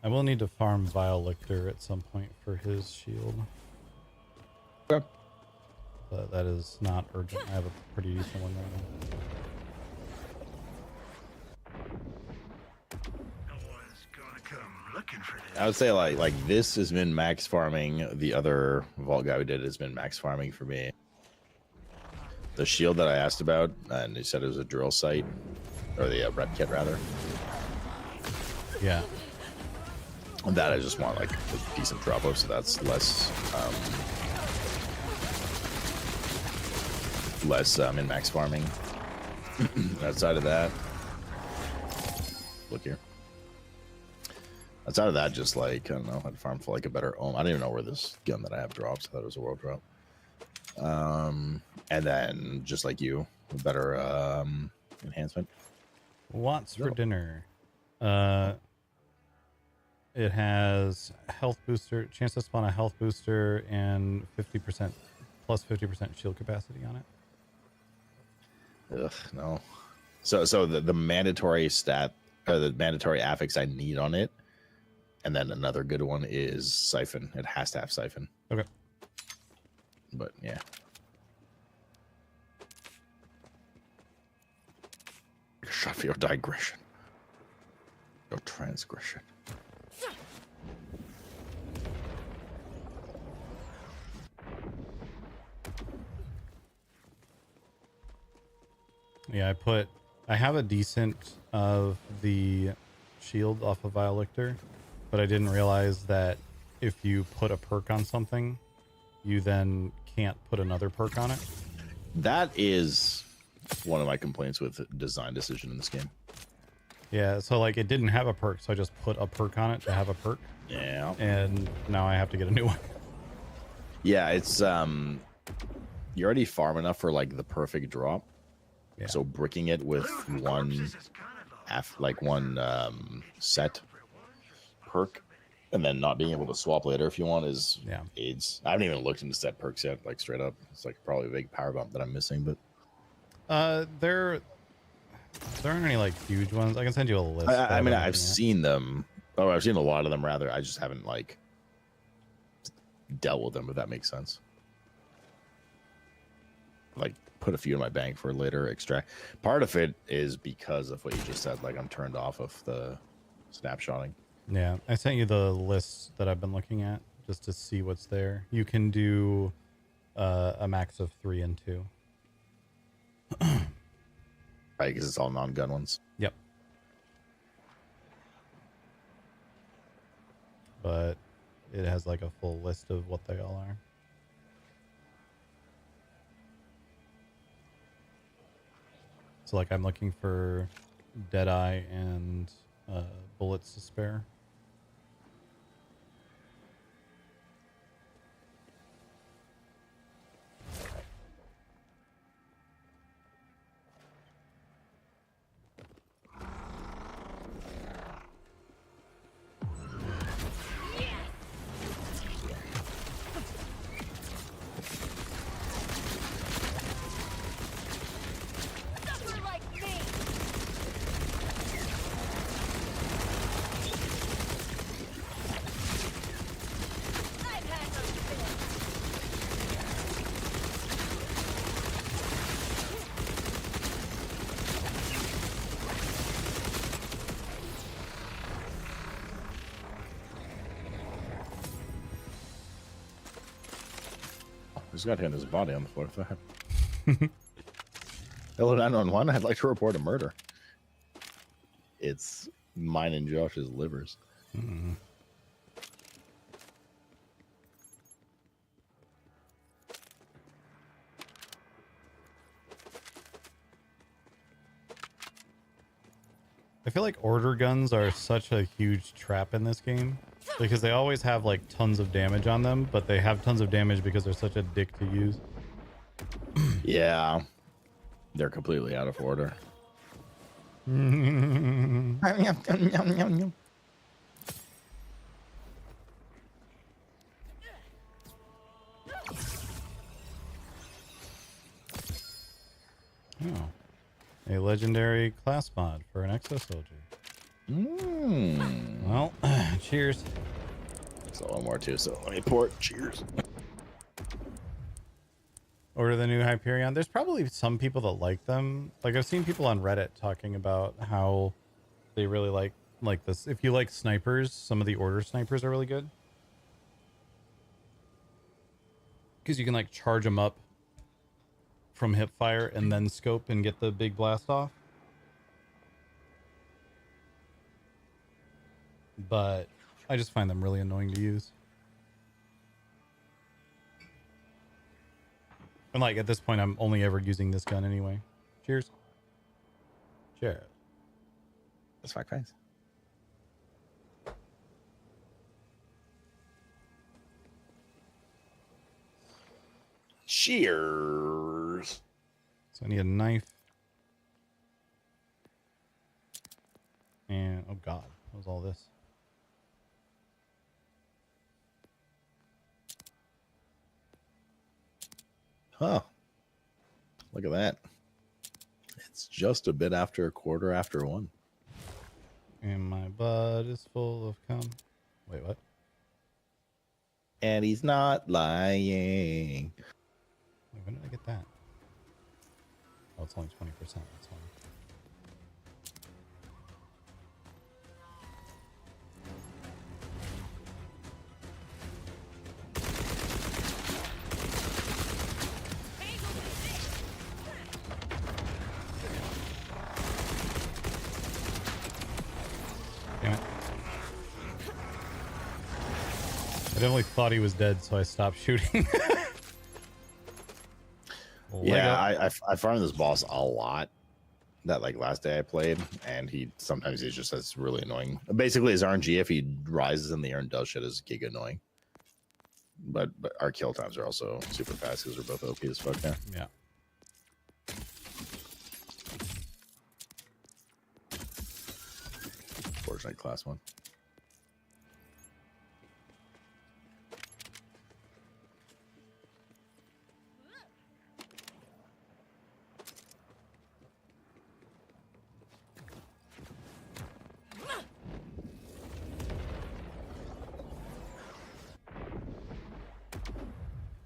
I will need to farm Vile Lictor at some point for his shield. Okay. But that is not urgent. I have a pretty decent one right No one's gonna come looking for this. I would say like this has been max farming. The other vault guy we did has been max farming for me. The shield that I asked about, and he said it was a drill site, or the rep kit rather. now. Yeah. That I just want like a decent drop up, so that's less in max farming. Outside of that, look here. Outside of that, just like I don't know, I'd farm for like a better ohm. I don't even know where this gun that I have drops. I thought it was a world drop. And then just like you, a better enhancement. What's for dinner? It has health booster, chance to spawn a health booster, and 50% plus 50% shield capacity on it. Ugh, no. So the mandatory stat or the mandatory affix I need on it, and then another good one is siphon. It has to have siphon. Okay. But yeah. Shot for your digression. Your transgression. Yeah, I have a decent of the shield off of Vile Lictor, but I didn't realize that if you put a perk on something, you then can't put another perk on it. That is one of my complaints with design decision in this game. Yeah, so like it didn't have a perk, so I just put a perk on it to have a perk, Yeah. and now I have to get a new one. Yeah, it's you already farm enough for like the perfect drop. Yeah. So bricking it with one set perk, and then not being able to swap later if you want is AIDS. I haven't even looked into set perks yet, like straight up. It's like probably a big power bump that I'm missing, but there aren't any like huge ones. I can send you a list. I mean, I've seen them. Oh, I've seen a lot of them rather. I just haven't like dealt with them, if that makes sense. Like put a few in my bank for later extract. Part of it is because of what you just said. Like I'm turned off of the snapshotting. Yeah, I sent you the list that I've been looking at just to see what's there. You can do a max of 3 and 2. Right, because it's all non-gun ones. Yep. But it has like a full list of what they all are. So like I'm looking for Deadeye and bullets to spare. Suffer like me. He's got his body on the floor. What happened? Hello, 911. I'd like to report a murder. It's mine and Josh's livers. Mm. I feel like order guns are such a huge trap in this game because they always have like tons of damage on them, but they have tons of damage because they're such a dick to use. Yeah. They're completely out of order. Oh, a legendary class mod for an exo soldier. Well, cheers. So one more too. So let me pour it. Cheers. Order the new Hyperion. There's probably some people that like them. Like I've seen people on Reddit talking about how they really like this. If you like snipers, some of the order snipers are really good because you can like charge them up from hip fire and then scope and get the big blast off. But I just find them really annoying to use. And like at this point, I'm only ever using this gun anyway. Cheers. Cheers. That's fine, guys. Cheers. So I need a knife. And oh god, what was all this? Huh. Look at that. It's just a bit after a quarter after 1. And my butt is full of cum. Wait, what? And he's not lying. Wait, when did I get that? Oh, it's only 20%. That's fine. Damn it. I definitely thought he was dead, so I stopped shooting. Yeah, I farmed this boss a lot. That like last day I played, and he sometimes he just says really annoying. Basically, his RNG if he rises in the air and does shit is giga annoying. But our kill times are also super fast because we're both OP as fuck now. Yeah. Fortunate class 1.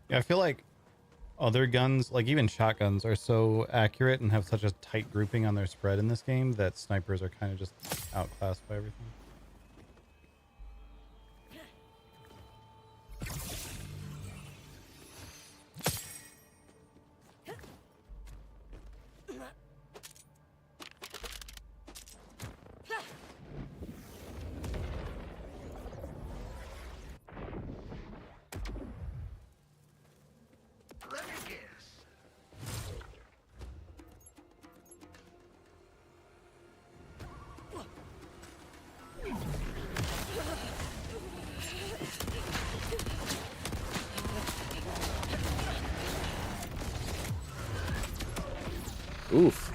Yeah, I feel like other guns, like even shotguns, are so accurate and have such a tight grouping on their spread in this game that snipers are kind of just outclassed by everything. Let me guess. Oof.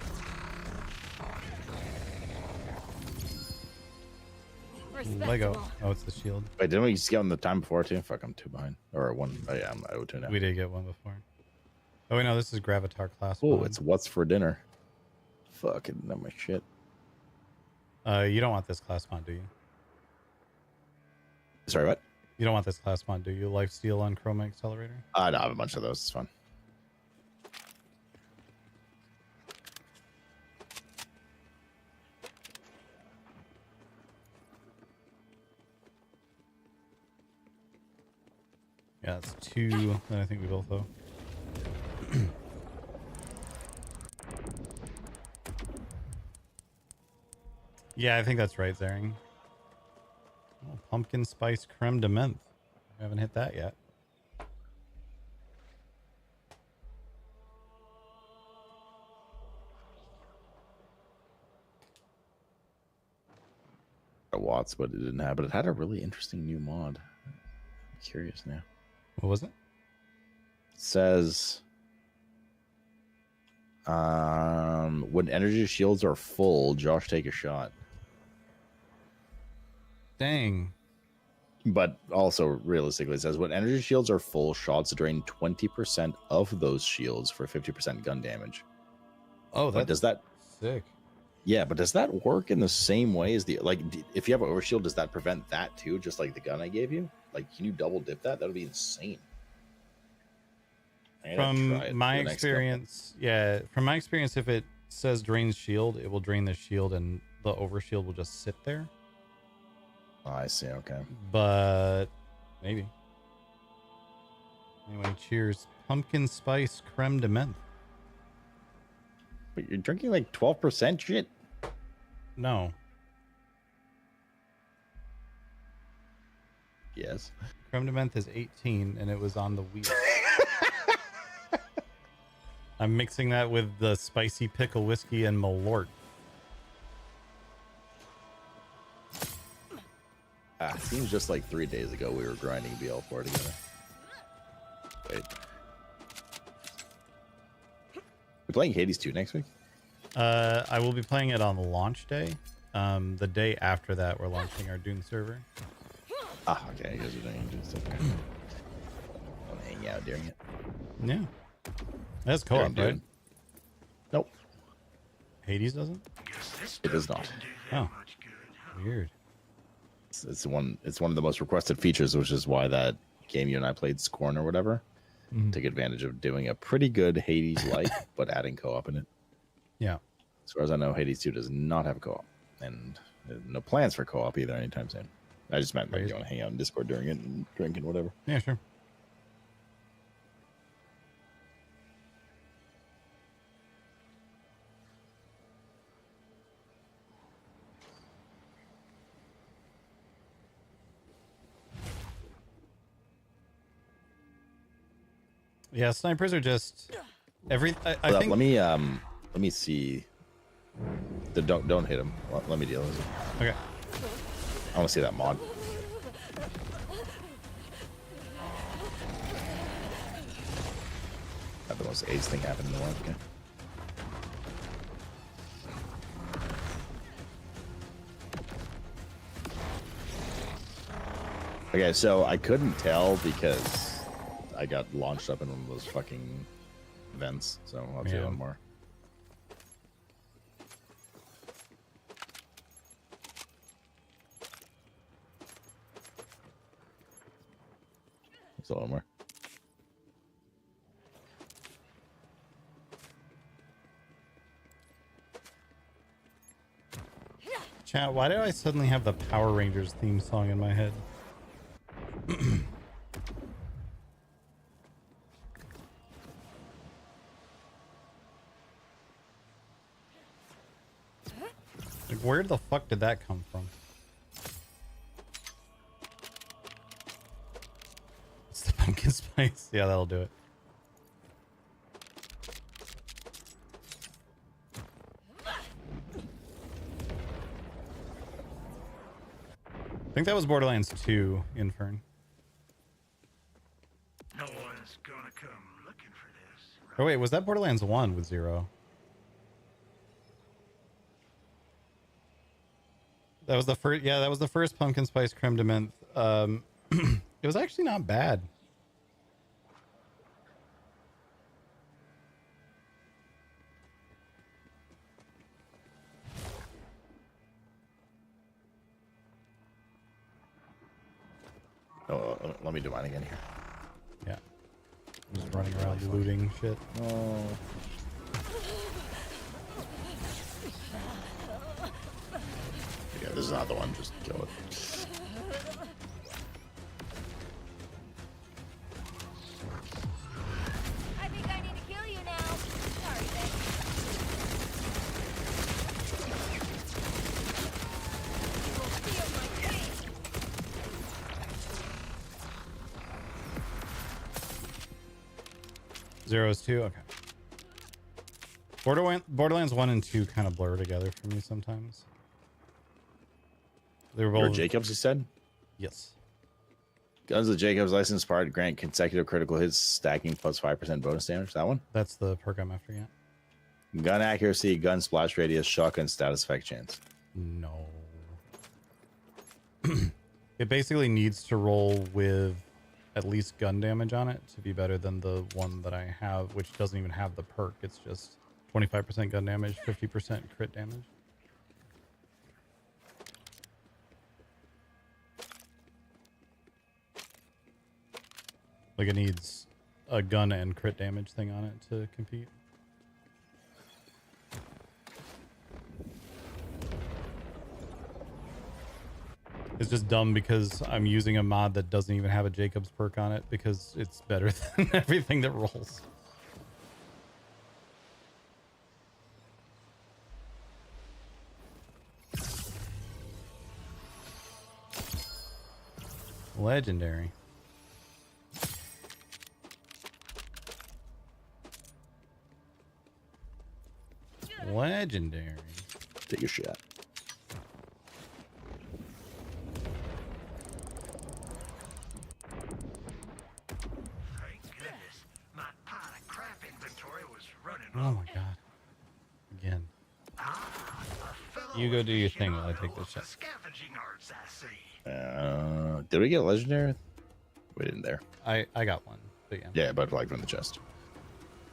Lego. Oh, it's the shield. Wait, didn't we just get on the time before too? Fuck, I'm 2 behind. Or 1. Oh yeah, I'm O2 now. We did get one before. Oh, wait, no, this is Gravatar class. Oh, one. it's what's for dinner. Fucking not my shit. You don't want this class mod, do you? Sorry, what? You don't want this class mod, do you? Lifesteal on Chroma Accelerator? No, I have a bunch of those. It's fun. Yeah, it's 2 that I think we both owe. Yeah, I think that's right, Zaring. Oh, pumpkin spice creme de menthe. I haven't hit that yet. Watts, but it didn't have. But it had a really interesting new mod. I'm curious now. What was it? It says, when energy shields are full, Josh take a shot. Dang. But also, realistically, it says when energy shields are full, shots drain 20% of those shields for 50% gun damage. Oh, but does that sick? Yeah, but does that work in the same way as the if you have an overshield, does that prevent that too? Just like the gun I gave you? Like, can you double dip that? That would be insane. From my experience, from my experience, if it says drains shield, it will drain the shield, and the overshield will just sit there. Oh, I see. Okay, but maybe. Anyway, cheers. Pumpkin spice creme de menthe. But you're drinking like 12% shit. No. Yes. Creme de menthe is 18, and it was on the wheel. I'm mixing that with the spicy pickle whiskey and Malort. Seems just like 3 days ago we were grinding BL4 together. Wait. We're playing Hades 2 next week? I will be playing it on launch day. The day after that, we're launching our Dune server. Ah, okay. You guys are doing Dune stuff. Okay. I'll hang out during it. Yeah. That's co-op, right? Nope. Hades doesn't? It does not. Oh. Weird. It's one of the most requested features, which is why that game you and I played, Scorn or whatever, took advantage of doing a pretty good Hades-like, but adding co-op in it. Yeah. As far as I know, Hades 2 does not have co-op, and no plans for co-op either anytime soon. I just meant like you want to hang out in Discord during it and drink and whatever. Yeah, sure. Yeah, snipers are just I think. Let me see. Don't hit him. Let me deal with it. Okay. I want to see that mod. Had the most AIDS thing happen in the world. Okay. Okay, so I couldn't tell because I got launched up in one of those fucking vents. So I'll do one more. There's a little more. Chat, why do I suddenly have the Power Rangers theme song in my head? Like, where the fuck did that come from? It's the pumpkin spice. Yeah, that'll do it. I think that was Borderlands 2, Infern. No one's gonna come looking for this. Oh wait, was that Borderlands 1 with Zero? That was the first. Yeah, that was the first pumpkin spice creme de menthe. It was actually not bad. Oh, let me do mine again here. Yeah. I'm just running around looting shit. Oh. Yeah, this is not the one. Just kill it. I think I need to kill you now. Sorry, babe. 0 is 2. Okay. Borderlands 1 and 2 kind of blur together for me sometimes. They were Or both. Jacobs, you said? Yes. Guns of Jacobs license part grant consecutive critical hits stacking plus 5% bonus damage. That one? That's the perk I'm after, yeah. Gun accuracy, gun splash radius, shotgun status effect chance. No. It basically needs to roll with at least gun damage on it to be better than the one that I have, which doesn't even have the perk. It's just 25% gun damage, 50% crit damage. Like it needs a gun and crit damage thing on it to compete. It's just dumb because I'm using a mod that doesn't even have a Jacobs perk on it because it's better than everything that rolls. Legendary. Legendary. Take a shot. Thank goodness. My pile of crap inventory was running Oh low. my god. Again. A fellow You go do your fishing thing while I take auto this with shot. Scavenging arts, I see. Did we get legendary? We didn't there. I got one. But yeah. Yeah, but like from the chest.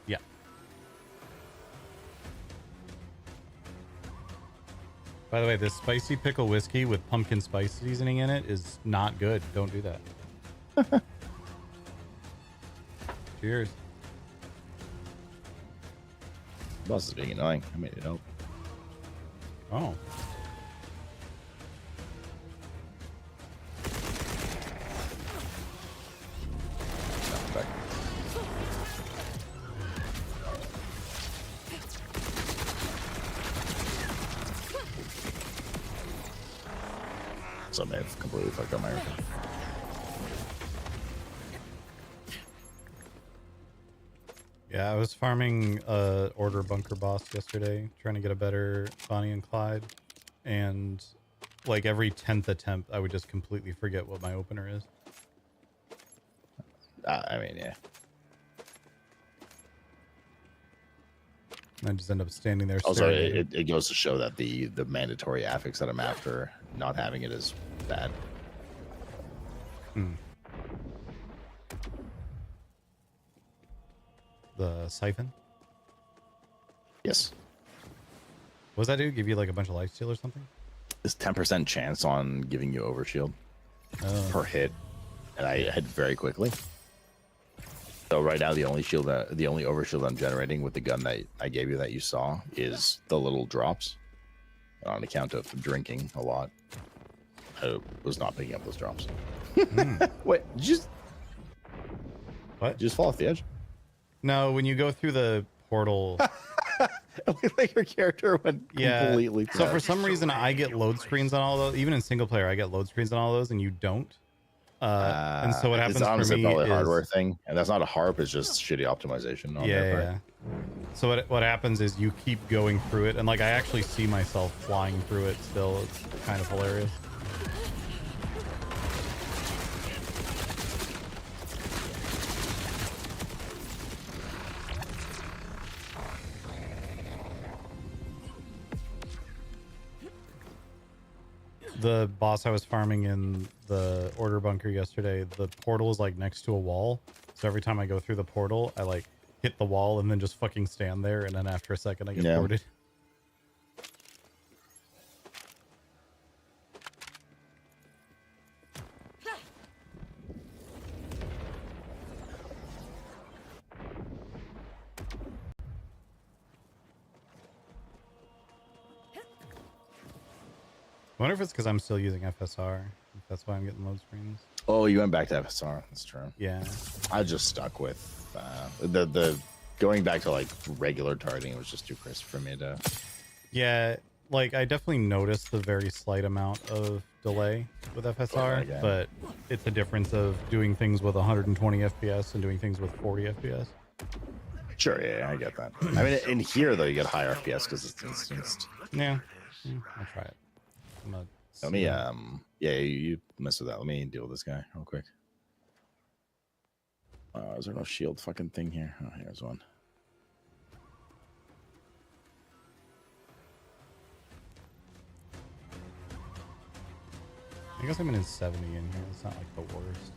Yeah. By the way, this spicy pickle whiskey with pumpkin spice seasoning in it is not good. Don't do that. Cheers. Boss is being annoying. I made it up. Oh. Back. So I may have completely fucked up my everything. Yeah, I was farming order bunker boss yesterday, trying to get a better Bonnie and Clyde, and like every 10th attempt, I would just completely forget what my opener is. I mean, yeah. And I just end up standing there. Also, staring at it. it goes to show that the mandatory affix that I'm after, not having it is bad. The siphon. Yes. What does that do? Give you like a bunch of lifesteal or something? It's 10% chance on giving you overshield per hit, and I hit very quickly. So right now, the only overshield I'm generating with the gun that I gave you that you saw is the little drops. On account of drinking a lot, I was not picking up those drops. Wait, did you What? just fall off the edge? No, when you go through the portal. It looked like your character went completely. So for some reason, I get load screens on all those. Even in single player, I get load screens on all those, and you don't. And so what happens it's honestly for me probably is a hardware thing, and that's not a harp. It's just shitty optimization. On their part. yeah. So what happens is you keep going through it, and like I actually see myself flying through it still. It's kind of hilarious. The boss I was farming in the order bunker yesterday, the portal is like next to a wall. So every time I go through the portal, I like hit the wall and then just fucking stand there. And then after a second, I get boarded. I wonder if it's because I'm still using FSR. If that's why I'm getting load screens. Oh, you went back to FSR. That's true. Yeah. I just stuck with the going back to like regular targeting was just too crisp for me to. Yeah, like I definitely noticed the very slight amount of delay with FSR, yeah. but it's a difference of doing things with 120 FPS and doing things with 40 FPS. Sure, yeah, I get that. I mean, in here though, you get high FPS because it's instanced. Yeah. I'll try it. I'm gonna Let me, see. yeah, you mess with that. Let me deal with this guy real quick. Is there no shield fucking thing here? Oh, here's one. I guess I'm in 70 in here. It's not like the worst.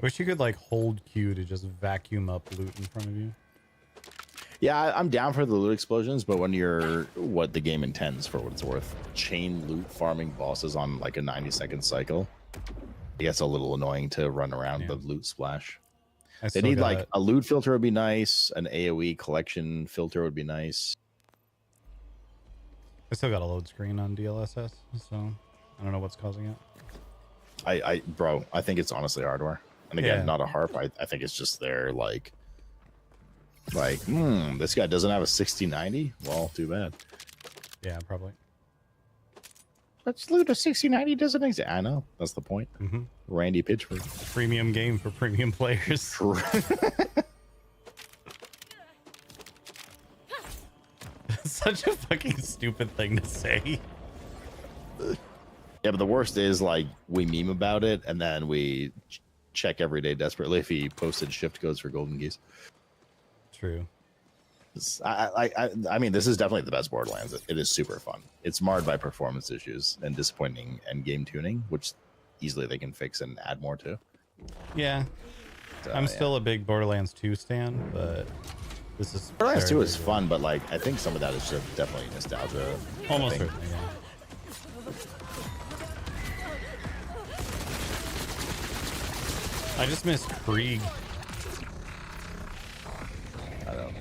Wish you could like hold Q to just vacuum up loot in front of you. Yeah, I'm down for the loot explosions, but when you're what the game intends for what it's worth, chain loot farming bosses on like a 90-second cycle, it gets a little annoying to run around the loot splash. They need like a loot filter would be nice, an AoE collection filter would be nice. I still got a load screen on DLSS, so I don't know what's causing it. Bro, I think it's honestly hardware. And again, not a harp. I think it's just there like, this guy doesn't have a 6090? Well, too bad. Yeah, probably. Let's loot a 6090 doesn't exist. I know. That's the point. Mm-hmm. Randy Pitchford. Premium game for premium players. Such a fucking stupid thing to say. Yeah, but the worst is like we meme about it and then we check every day desperately if he posted shift codes for golden geese. True. I mean, this is definitely the best Borderlands. It is super fun. It's marred by performance issues and disappointing end game tuning, which easily they can fix and add more to. Yeah. So, I'm still a big Borderlands 2 stan, but this is Borderlands 2 is fun, but like I think some of that is just definitely nostalgia. Almost certainly, yeah. I just miss Krieg. I don't know.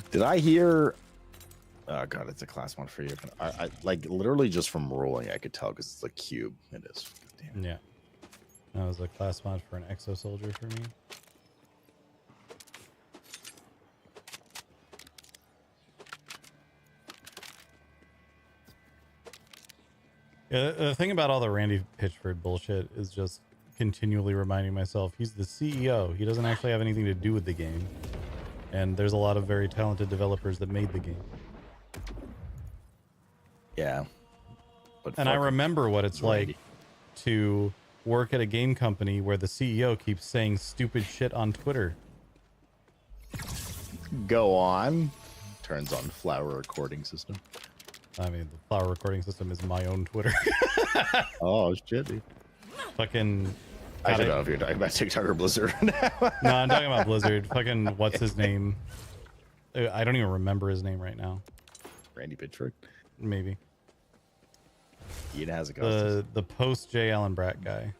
Did I hear? Oh god, it's a class mod for you. I like literally just from rolling, I could tell because it's a cube. It is. Damn. Yeah. That was a class mod for an exo soldier for me. Yeah, the thing about all the Randy Pitchford bullshit is just continually reminding myself he's the CEO. He doesn't actually have anything to do with the game. And there's a lot of very talented developers that made the game. Yeah. But and I remember what it's like to work at a game company where the CEO keeps saying stupid shit on Twitter. Go on. Turns on flower recording system. I mean, the flower recording system is my own Twitter. Oh, shit, dude. Fucking... I don't know if you're talking about TikTok or Blizzard. No, I'm talking about Blizzard. Fucking, what's his name? I don't even remember his name right now. Randy Pitchford? Maybe. He has a the post J. Allen Bratt guy.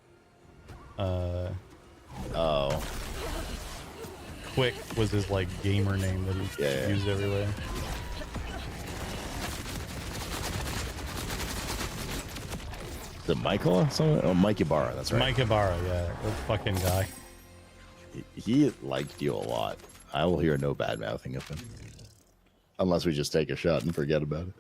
Oh. Quick was his, like, gamer name that he used everywhere. Is it Michael? Oh, Mike Ibarra, that's right. Mike Ibarra, yeah. That fucking guy. He liked you a lot. I will hear no bad mouthing of him. Unless we just take a shot and forget about it.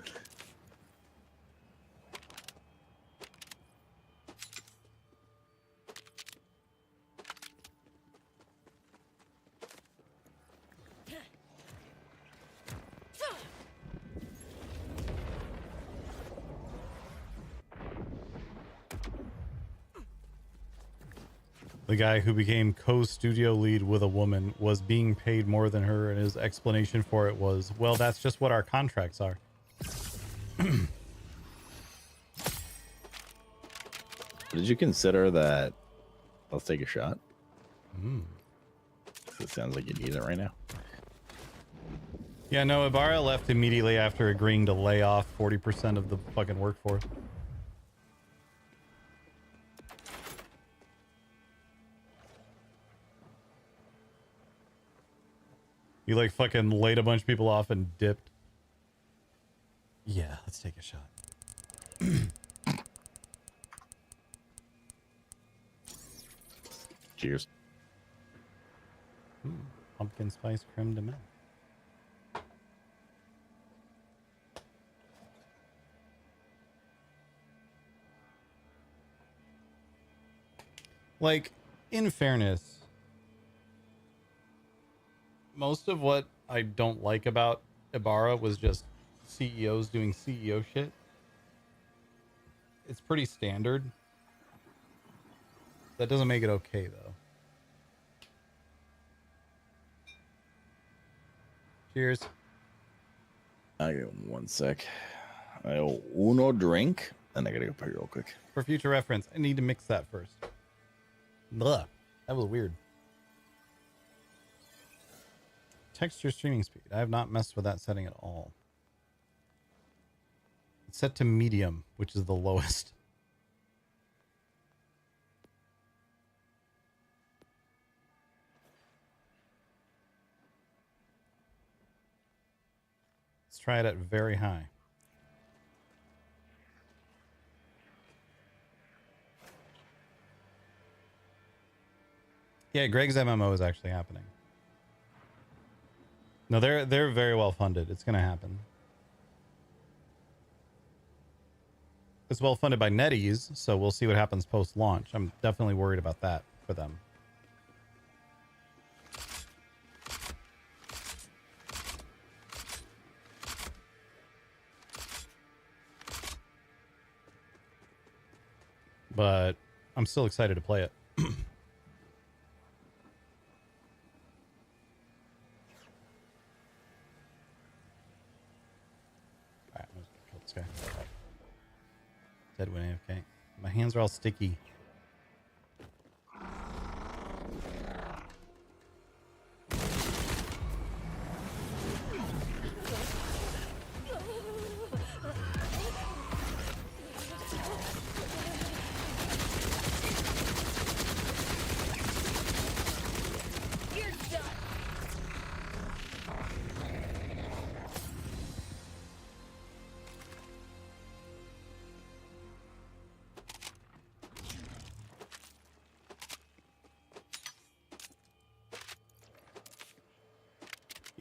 The guy who became co-studio lead with a woman was being paid more than her, and his explanation for it was, well, that's just what our contracts are. Did you consider that? Let's take a shot. It sounds like you need it right now. Yeah, no, Ibarra left immediately after agreeing to lay off 40% of the fucking workforce. He like fucking laid a bunch of people off and dipped. Yeah, let's take a shot. Cheers. Ooh, pumpkin spice creme de menthe. Like, in fairness, most of what I don't like about Ibarra was just CEOs doing CEO shit. It's pretty standard. That doesn't make it okay, though. Cheers. I give him 1 sec. I owe uno drink, and I gotta go pee real quick. For future reference, I need to mix that first. Blah. That was weird. Texture streaming speed. I have not messed with that setting at all. It's set to medium, which is the lowest. Let's try it at very high. Yeah, Greg's MMO is actually happening. No, they're very well funded. It's going to happen. It's well funded by NetEase, so we'll see what happens post-launch. I'm definitely worried about that for them. But I'm still excited to play it. Alright, I'm just gonna kill this guy. Dead when AFK. My hands are all sticky.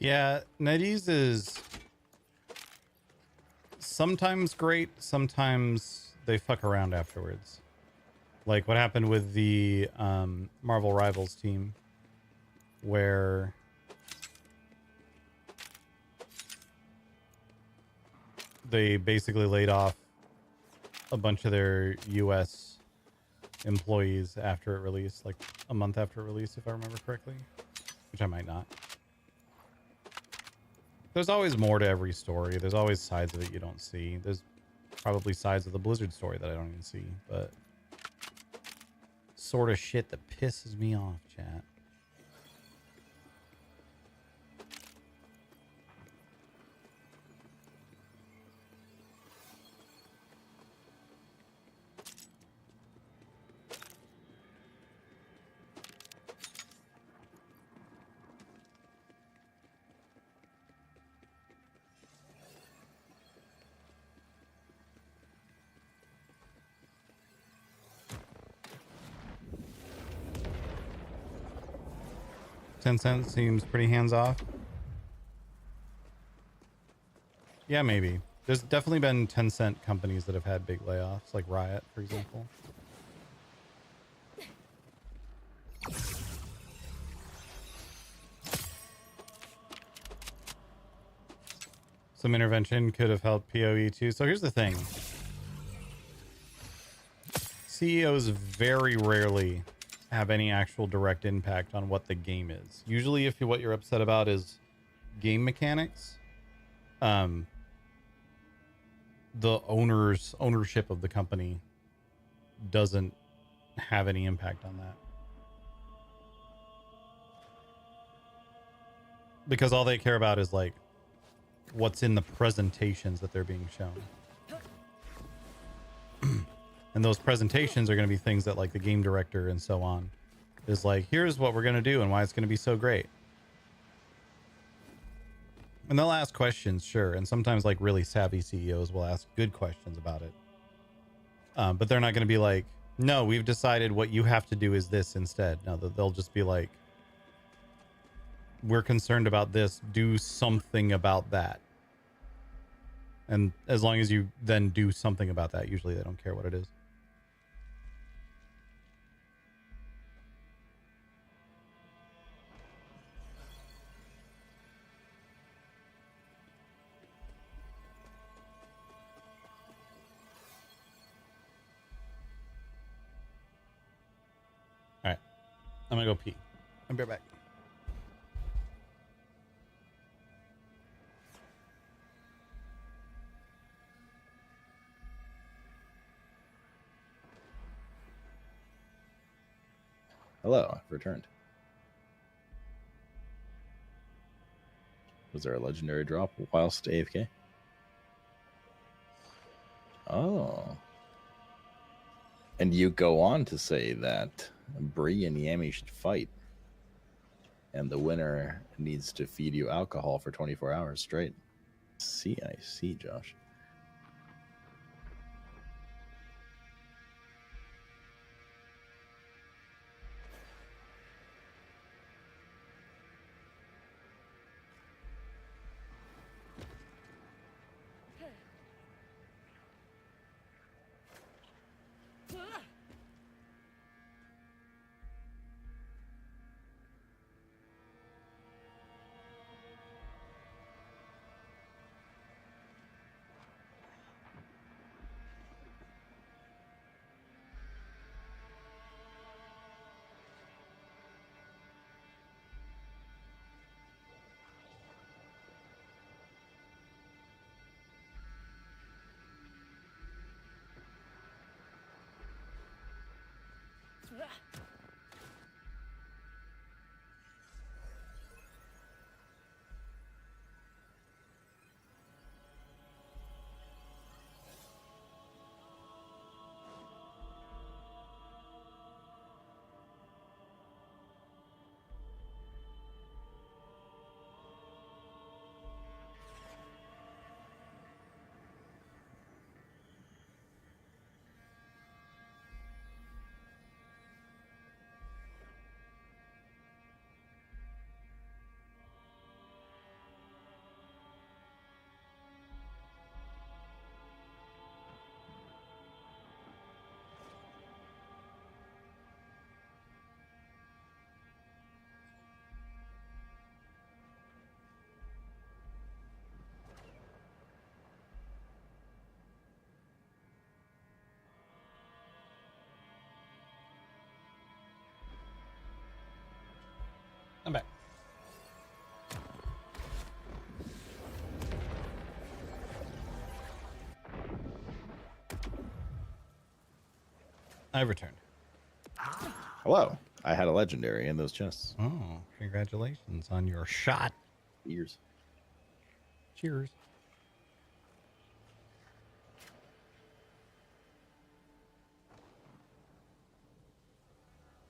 Yeah, NetEase is sometimes great, sometimes they fuck around afterwards. Like what happened with the Marvel Rivals team, where they basically laid off a bunch of their US employees after it released, like a month after it released, if I remember correctly, which I might not. There's always more to every story. There's always sides of it you don't see. There's probably sides of the Blizzard story that I don't even see, but sort of shit that pisses me off, chat. $0.10 seems pretty hands-off. Yeah, maybe. There's definitely been 10-cent companies that have had big layoffs, like Riot, for example. Some intervention could have helped PoE too. So here's the thing. CEOs very rarely have any actual direct impact on what the game is. Usually if what you're upset about is game mechanics, the ownership of the company doesn't have any impact on that. Because all they care about is like what's in the presentations that they're being shown. And those presentations are going to be things that like the game director and so on is like, here's what we're going to do and why it's going to be so great. And they'll ask questions, sure. And sometimes like really savvy CEOs will ask good questions about it. But they're not going to be like, no, we've decided what you have to do is this instead. No, they'll just be like, we're concerned about this. Do something about that. And as long as you then do something about that, usually they don't care what it is. All right. I'm going to go pee. I'll be right back. Hello, I've returned. Was there a legendary drop whilst AFK? Oh. And you go on to say that Bree and Yami should fight. And the winner needs to feed you alcohol for 24 hours straight. I see, Josh. I'm back. I returned. Hello. I had a legendary in those chests. Oh, congratulations on your shot. Ears. Cheers.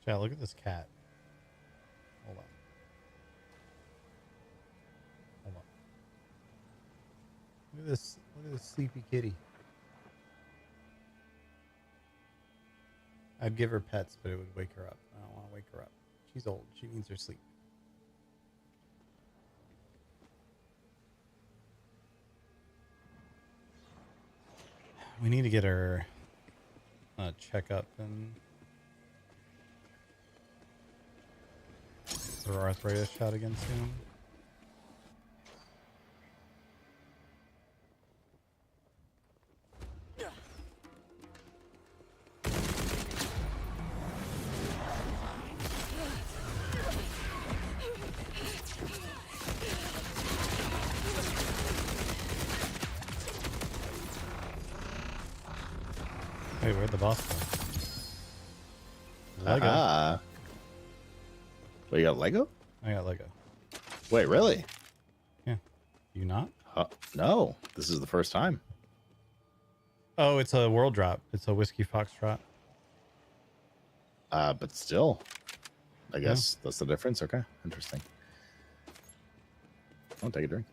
Chat, look at this cat. Hold on. Hold on. Look at this sleepy kitty. I'd give her pets, but it would wake her up. I don't want to wake her up. She's old. She needs her sleep. We need to get her checkup and her arthritis shot again soon. Hey, where'd the boss go? Lego. Well, you got Lego? I got Lego. Wait, really? Yeah. You not? No, this is the first time. Oh, it's a world drop. It's a whiskey foxtrot. But still, I guess that's the difference. Okay, interesting. I'll take a drink.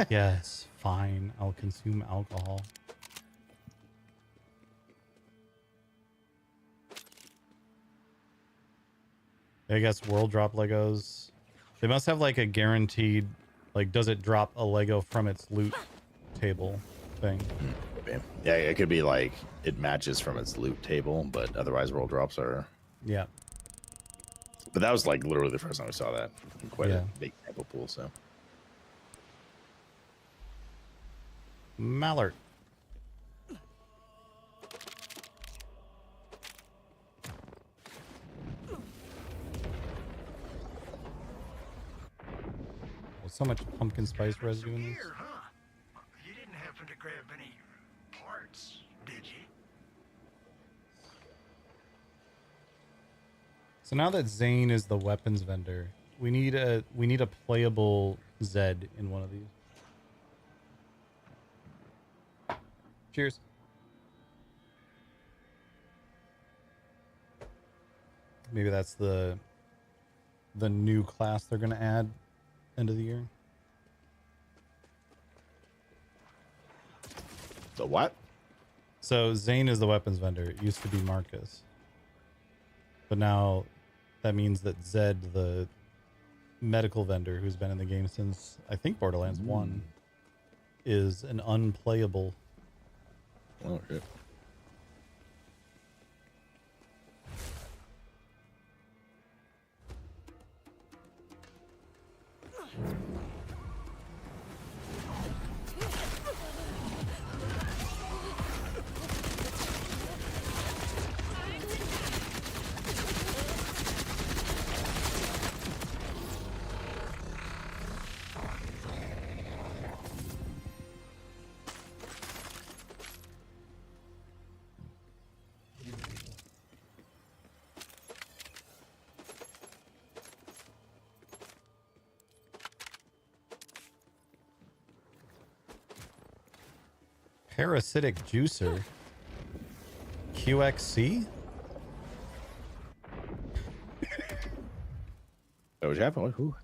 Yes, fine. I'll consume alcohol. I guess world drop Legos. They must have like a guaranteed, like, does it drop a Lego from its loot table thing? Yeah, it could be like it matches from its loot table, but otherwise world drops are. Yeah. But that was like literally the first time I saw that. Quite Yeah. a big sample pool, so. Mallard. There's so much pumpkin spice residue in this. Here, huh? You didn't happen to grab any parts, did you? So now that Zane is the weapons vendor, we need a playable Zed in one of these. Cheers. Maybe that's the new class they're gonna add end of the year. The what? So Zane is the weapons vendor. It used to be Marcus. But now that means that Zed, the medical vendor who's been in the game since I think Borderlands 1, is an unplayable. Oh shit. Parasitic juicer. QXC? That was happening. Who?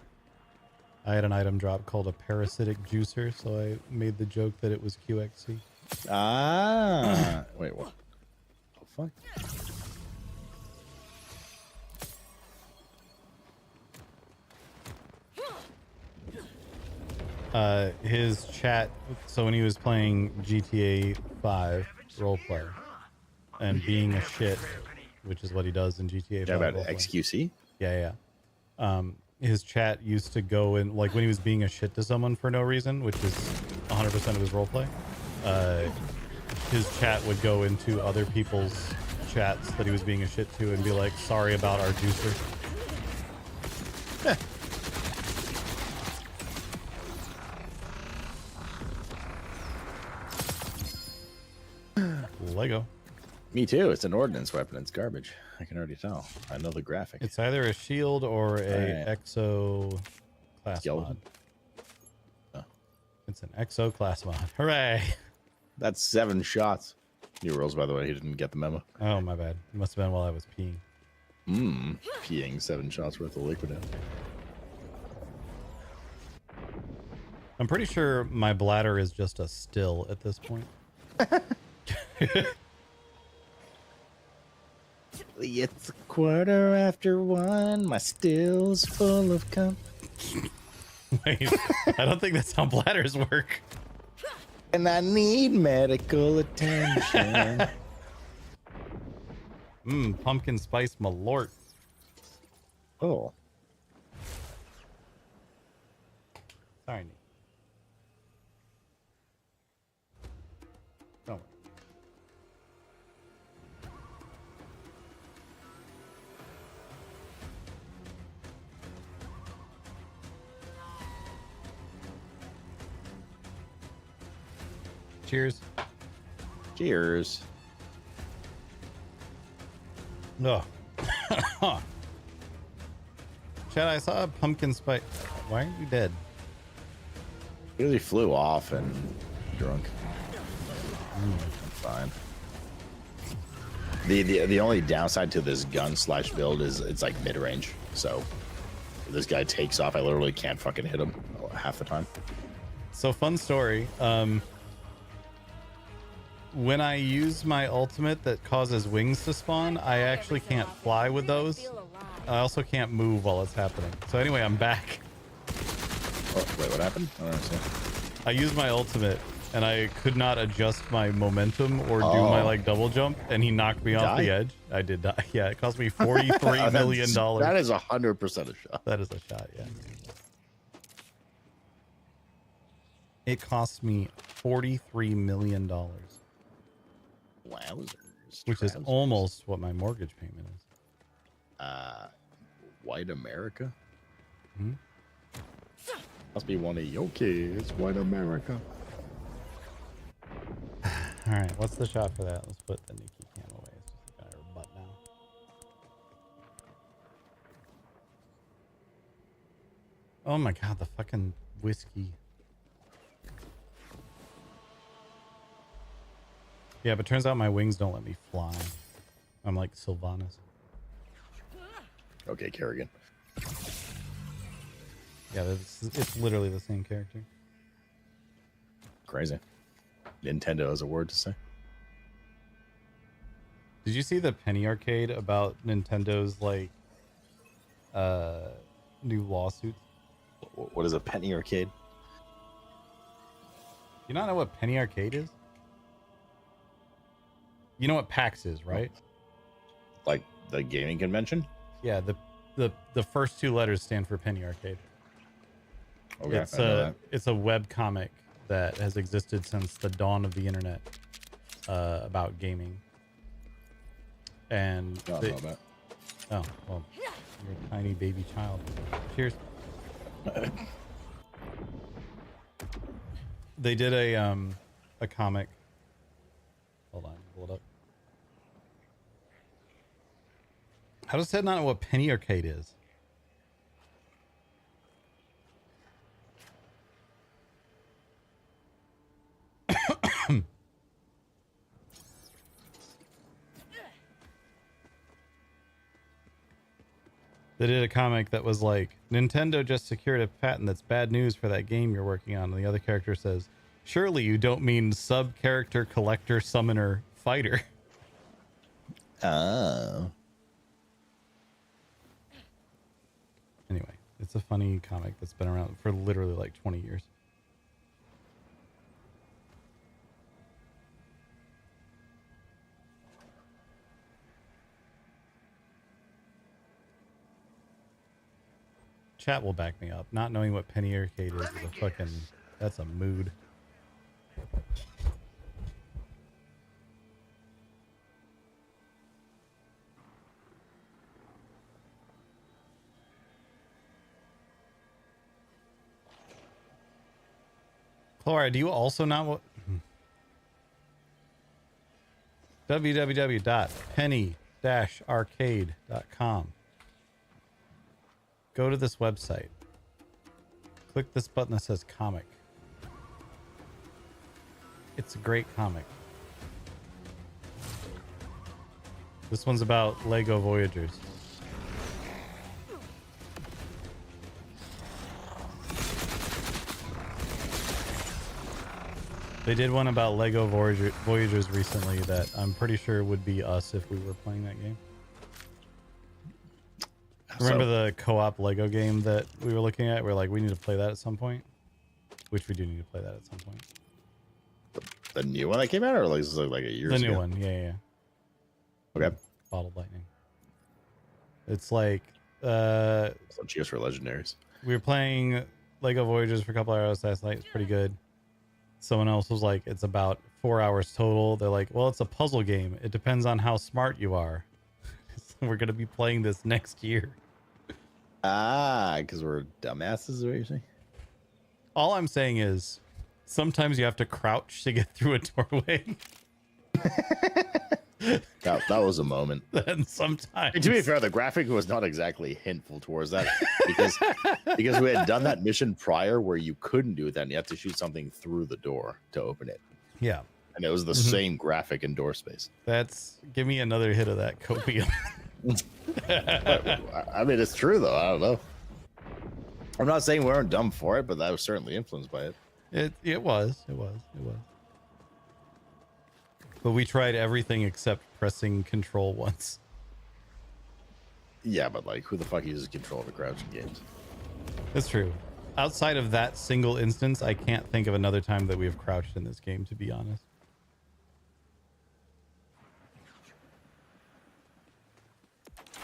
I had an item drop called a parasitic juicer, so I made the joke that it was QXC. Ah. Wait, what? Oh, fuck. His chat, so when he was playing GTA 5 roleplay and being a shit, which is what he does in GTA 5 Yeah, about roleplay. XQC? Yeah. His chat used to go in, like when he was being a shit to someone for no reason, which is 100% of his roleplay, his chat would go into other people's chats that he was being a shit to and be like, sorry about our juicer. Lego. Me too. It's an ordnance weapon. It's garbage. I can already tell. I know the graphic. It's either a shield or a Right. exo class Skeleton. mod. It's an exo class mod. Hooray! That's 7 shots. New rules, by the way. He didn't get the memo. Oh, my bad. It must have been while I was peeing. Peeing 7 shots worth of liquid out. I'm pretty sure my bladder is just a still at this point. It's 1:15. My still's full of cum. Wait, I don't think that's how bladders work. And I need medical attention. Pumpkin spice malort. Oh. Sorry, Nate. Don't worry. Cheers. Cheers. No. Chad, I saw a pumpkin spice. Why aren't you dead? Because he flew off and drunk. Fine. The only downside to this gun / build is it's like mid range. So if this guy takes off, I literally can't fucking hit him half the time. So fun story. When I use my ultimate that causes wings to spawn, I actually can't fly with those. I also can't move while it's happening. So anyway, I'm back. Oh, wait, what happened? I don't understand. I used my ultimate and I could not adjust my momentum or do my like double jump, and he knocked me off the edge. I did die. Yeah, it cost me $43 million. That is 100% a shot. That is a shot, yeah. It cost me $43 million. Wowzers. Which is almost what my mortgage payment is. White America? Hmm? Must be one of your kids, White America. All right, what's the shot for that? Let's put the Nikki cam away. It's just got her butt now. Oh my god, the fucking whiskey. Yeah, but turns out my wings don't let me fly. I'm like Sylvanas. Okay, Kerrigan. Yeah, it's literally the same character. Crazy. Nintendo has a word to say. Did you see the Penny Arcade about Nintendo's like new lawsuits? What is a Penny Arcade? You not know what Penny Arcade is? You know what PAX is, right? Like the gaming convention? Yeah, the first two letters stand for Penny Arcade. Okay, It's a web comic that has existed since the dawn of the internet about gaming. And I don't know that. Oh, well, you're a tiny baby child. Cheers. They did a comic. Hold on, pull it up. How does Ted not know what Penny Arcade is? They did a comic that was like, Nintendo just secured a patent that's bad news for that game you're working on. And the other character says, surely you don't mean sub-character collector summoner fighter. Oh. Anyway, it's a funny comic that's been around for literally like 20 years. Chat will back me up. Not knowing what Penny Arcade is a fucking... That's a mood. Clara, do you also not what? www.penny-arcade.com. Go to this website. Click this button that says comic. It's a great comic. This one's about Lego Voyagers. They did one about Lego Voyagers recently that I'm pretty sure would be us if we were playing that game. Remember the co-op Lego game that we were looking at? We're like, we need to play that at some point. Which we do need to play that at some point. The new one that came out, or like a year ago? The new one, yeah. Okay. Bottled Lightning. It's like So cheers for legendaries. we were playing Lego Voyagers for a couple hours last night. It's pretty good. Someone else was like, it's about 4 hours total. They're like, well, it's a puzzle game. It depends on how smart you are. We're gonna be playing this next year. Ah, because we're dumbasses, is what you're saying? All I'm saying is sometimes you have to crouch to get through a doorway. That was a moment. And sometimes, To be fair, the graphic was not exactly hintful towards that because we had done that mission prior where you couldn't do that and you have to shoot something through the door to open it. yeah, And it was the same graphic in door space. give me another hit of that copium. I mean, it's true though. I don't know. I'm not saying we weren't dumb for it, but I was certainly influenced by it. It was. But we tried everything except pressing control once. Yeah, but like, who the fuck uses control of a crouching games? That's true. Outside of that single instance, I can't think of another time that we have crouched in this game, to be honest.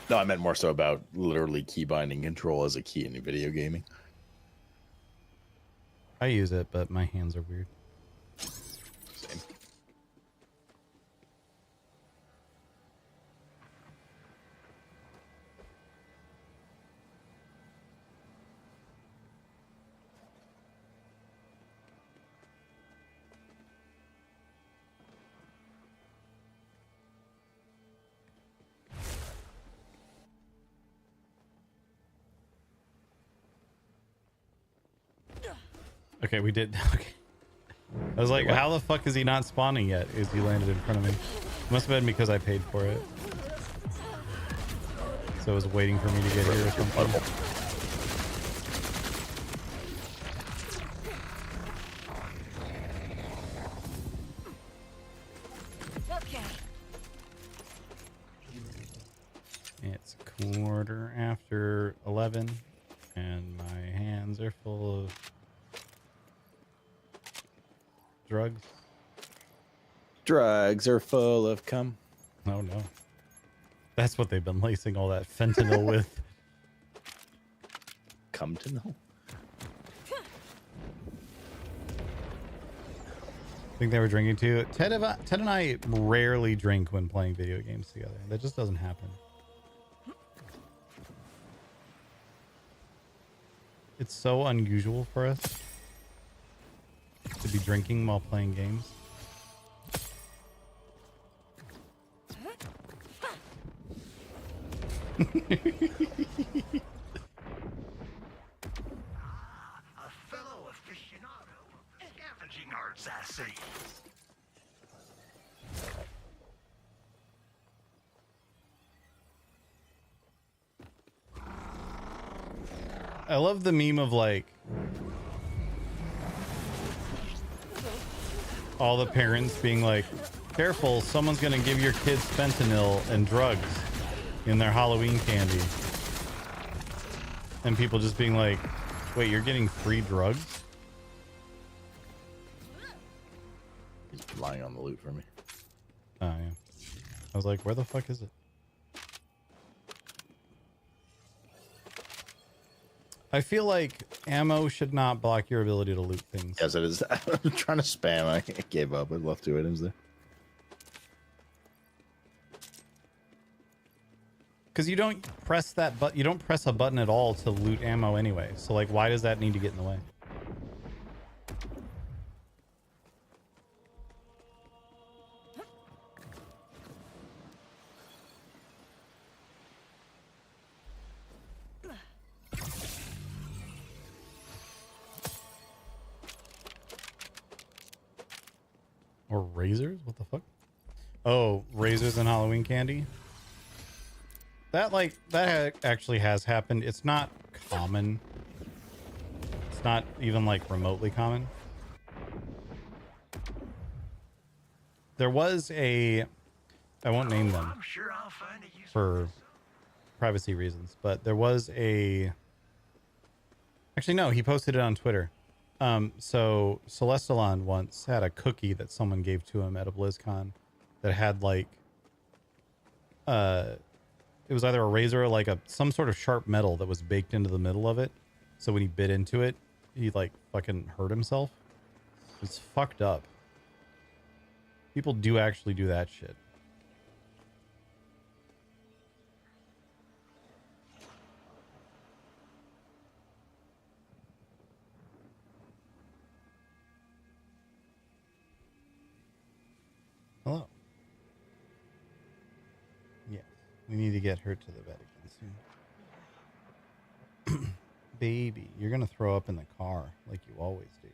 No, I meant more so about literally key binding control as a key in video gaming. I use it, but my hands are weird. Same. Okay, we did. Okay. I was like, how the fuck is he not spawning yet? Is he landed in front of me? Must have been because I paid for it. So I was waiting for me to get here or something. Okay. It's 11:15, and my hands are full of drugs. Drugs are full of cum. Oh no. That's what they've been lacing all that fentanyl with. Come to know. I think they were drinking too. Ted and I rarely drink when playing video games together. That just doesn't happen. It's so unusual for us to be drinking while playing games. A fellow aficionado of the scavenging arts, I see. I love the meme of like all the parents being like, careful, someone's gonna give your kids fentanyl and drugs in their Halloween candy. And people just being like, wait, you're getting free drugs? He's lying on the loot for me. Oh yeah. I was like, where the fuck is it? I feel like ammo should not block your ability to loot things. Yes, it is. I'm trying to spam. I gave up. I left 2 items there. Because you don't press that button. You don't press a button at all to loot ammo anyway. So like, why does that need to get in the way? Or razors? What the fuck? Oh, razors and Halloween candy? That actually has happened. It's not common. It's not even like remotely common. There was I won't name them I'm sure I'll find a use for privacy reasons, but there was actually no, he posted it on Twitter. So Celestalon once had a cookie that someone gave to him at a BlizzCon that had like it was either a razor or like some sort of sharp metal that was baked into the middle of it. So when he bit into it, he like fucking hurt himself. It's fucked up. People do actually do that shit. Hello. Yes, we need to get her to the vet again soon. Baby, you're gonna throw up in the car like you always do.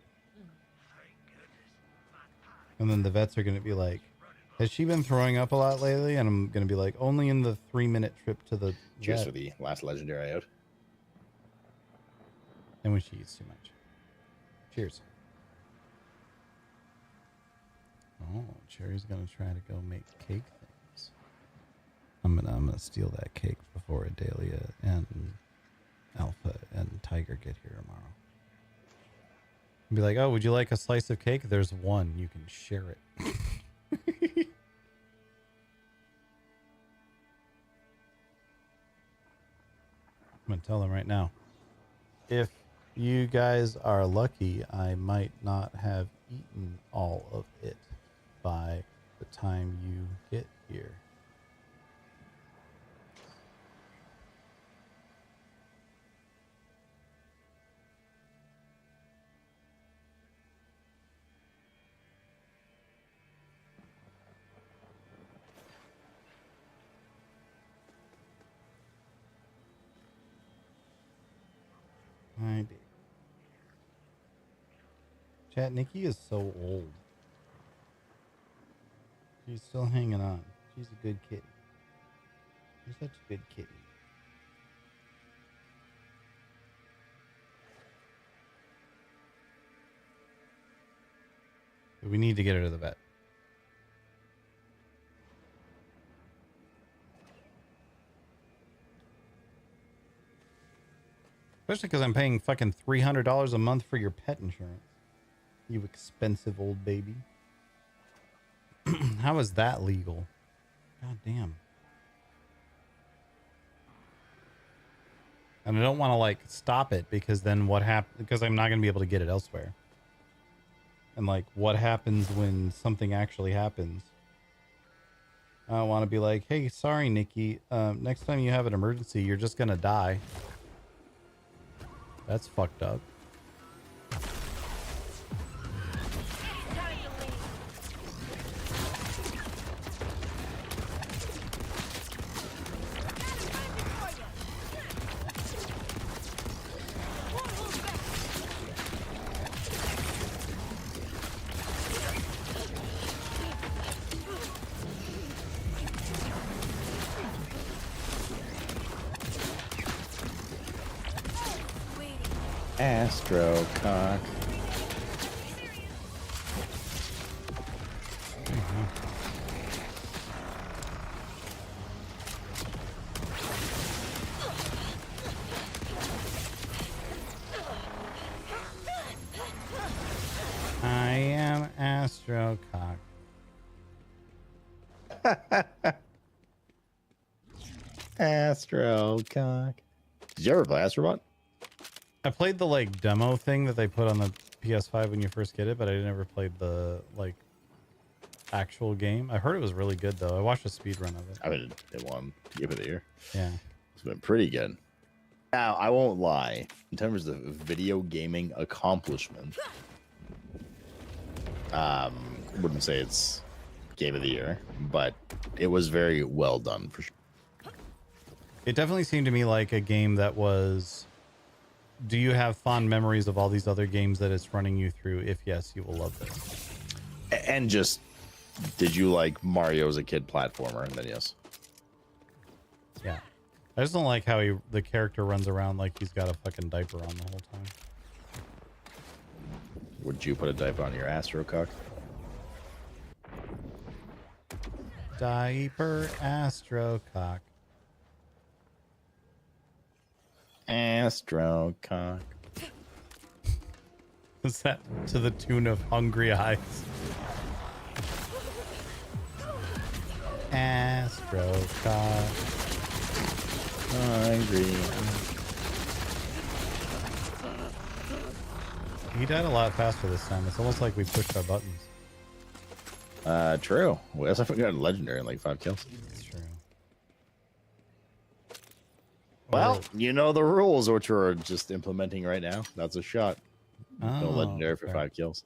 And then the vets are gonna be like, has she been throwing up a lot lately? And I'm gonna be like, only in the 3-minute trip to the Cheers vet. for the last legendary out. And when she eats too much. Cheers. Oh, Cherry's gonna try to go make cake things. I'm gonna steal that cake before Adalia and Alpha and Tiger get here tomorrow. Be like, oh, would you like a slice of cake? There's one. You can share it. I'm gonna tell them right now. If you guys are lucky, I might not have eaten all of it by the time you get here. I did. Chat, Nikki is so old. She's still hanging on. She's a good kitty. You're such a good kitty. We need to get her to the vet. Especially because I'm paying fucking $300 a month for your pet insurance. You expensive old baby. How is that legal? God damn. And I don't want to like stop it because then what happens? Because I'm not going to be able to get it elsewhere. And like, what happens when something actually happens? I want to be like, hey, sorry, Nikki. Next time you have an emergency, you're just going to die. That's fucked up. Astro cock. I am Astro Cock. Astro cock. Did you ever play Astrobot? I played the like demo thing that they put on the PS5 when you first get it, but I never played the like actual game. I heard it was really good though. I watched a speed run of it. I mean, it won Game of the Year. Yeah. It's been pretty good. Now, I won't lie. In terms of video gaming accomplishment, wouldn't say it's Game of the Year, but it was very well done for sure. It definitely seemed to me like a game that was, do you have fond memories of all these other games that it's running you through? If yes, you will love this. And just, did you like Mario as a kid platformer? And then yes. Yeah. I just don't like how the character runs around like he's got a fucking diaper on the whole time. Would you put a diaper on your Astro cock? Diaper Astro Cock. Astro cock. Is that to the tune of Hungry Eyes? Astro Cock. Hungry. He died a lot faster this time. It's almost like we pushed our buttons. True. We also got a legendary in like 5 kills. It's true. Well, you know the rules, which we're just implementing right now. That's a shot. No legendary for fair. 5 kills.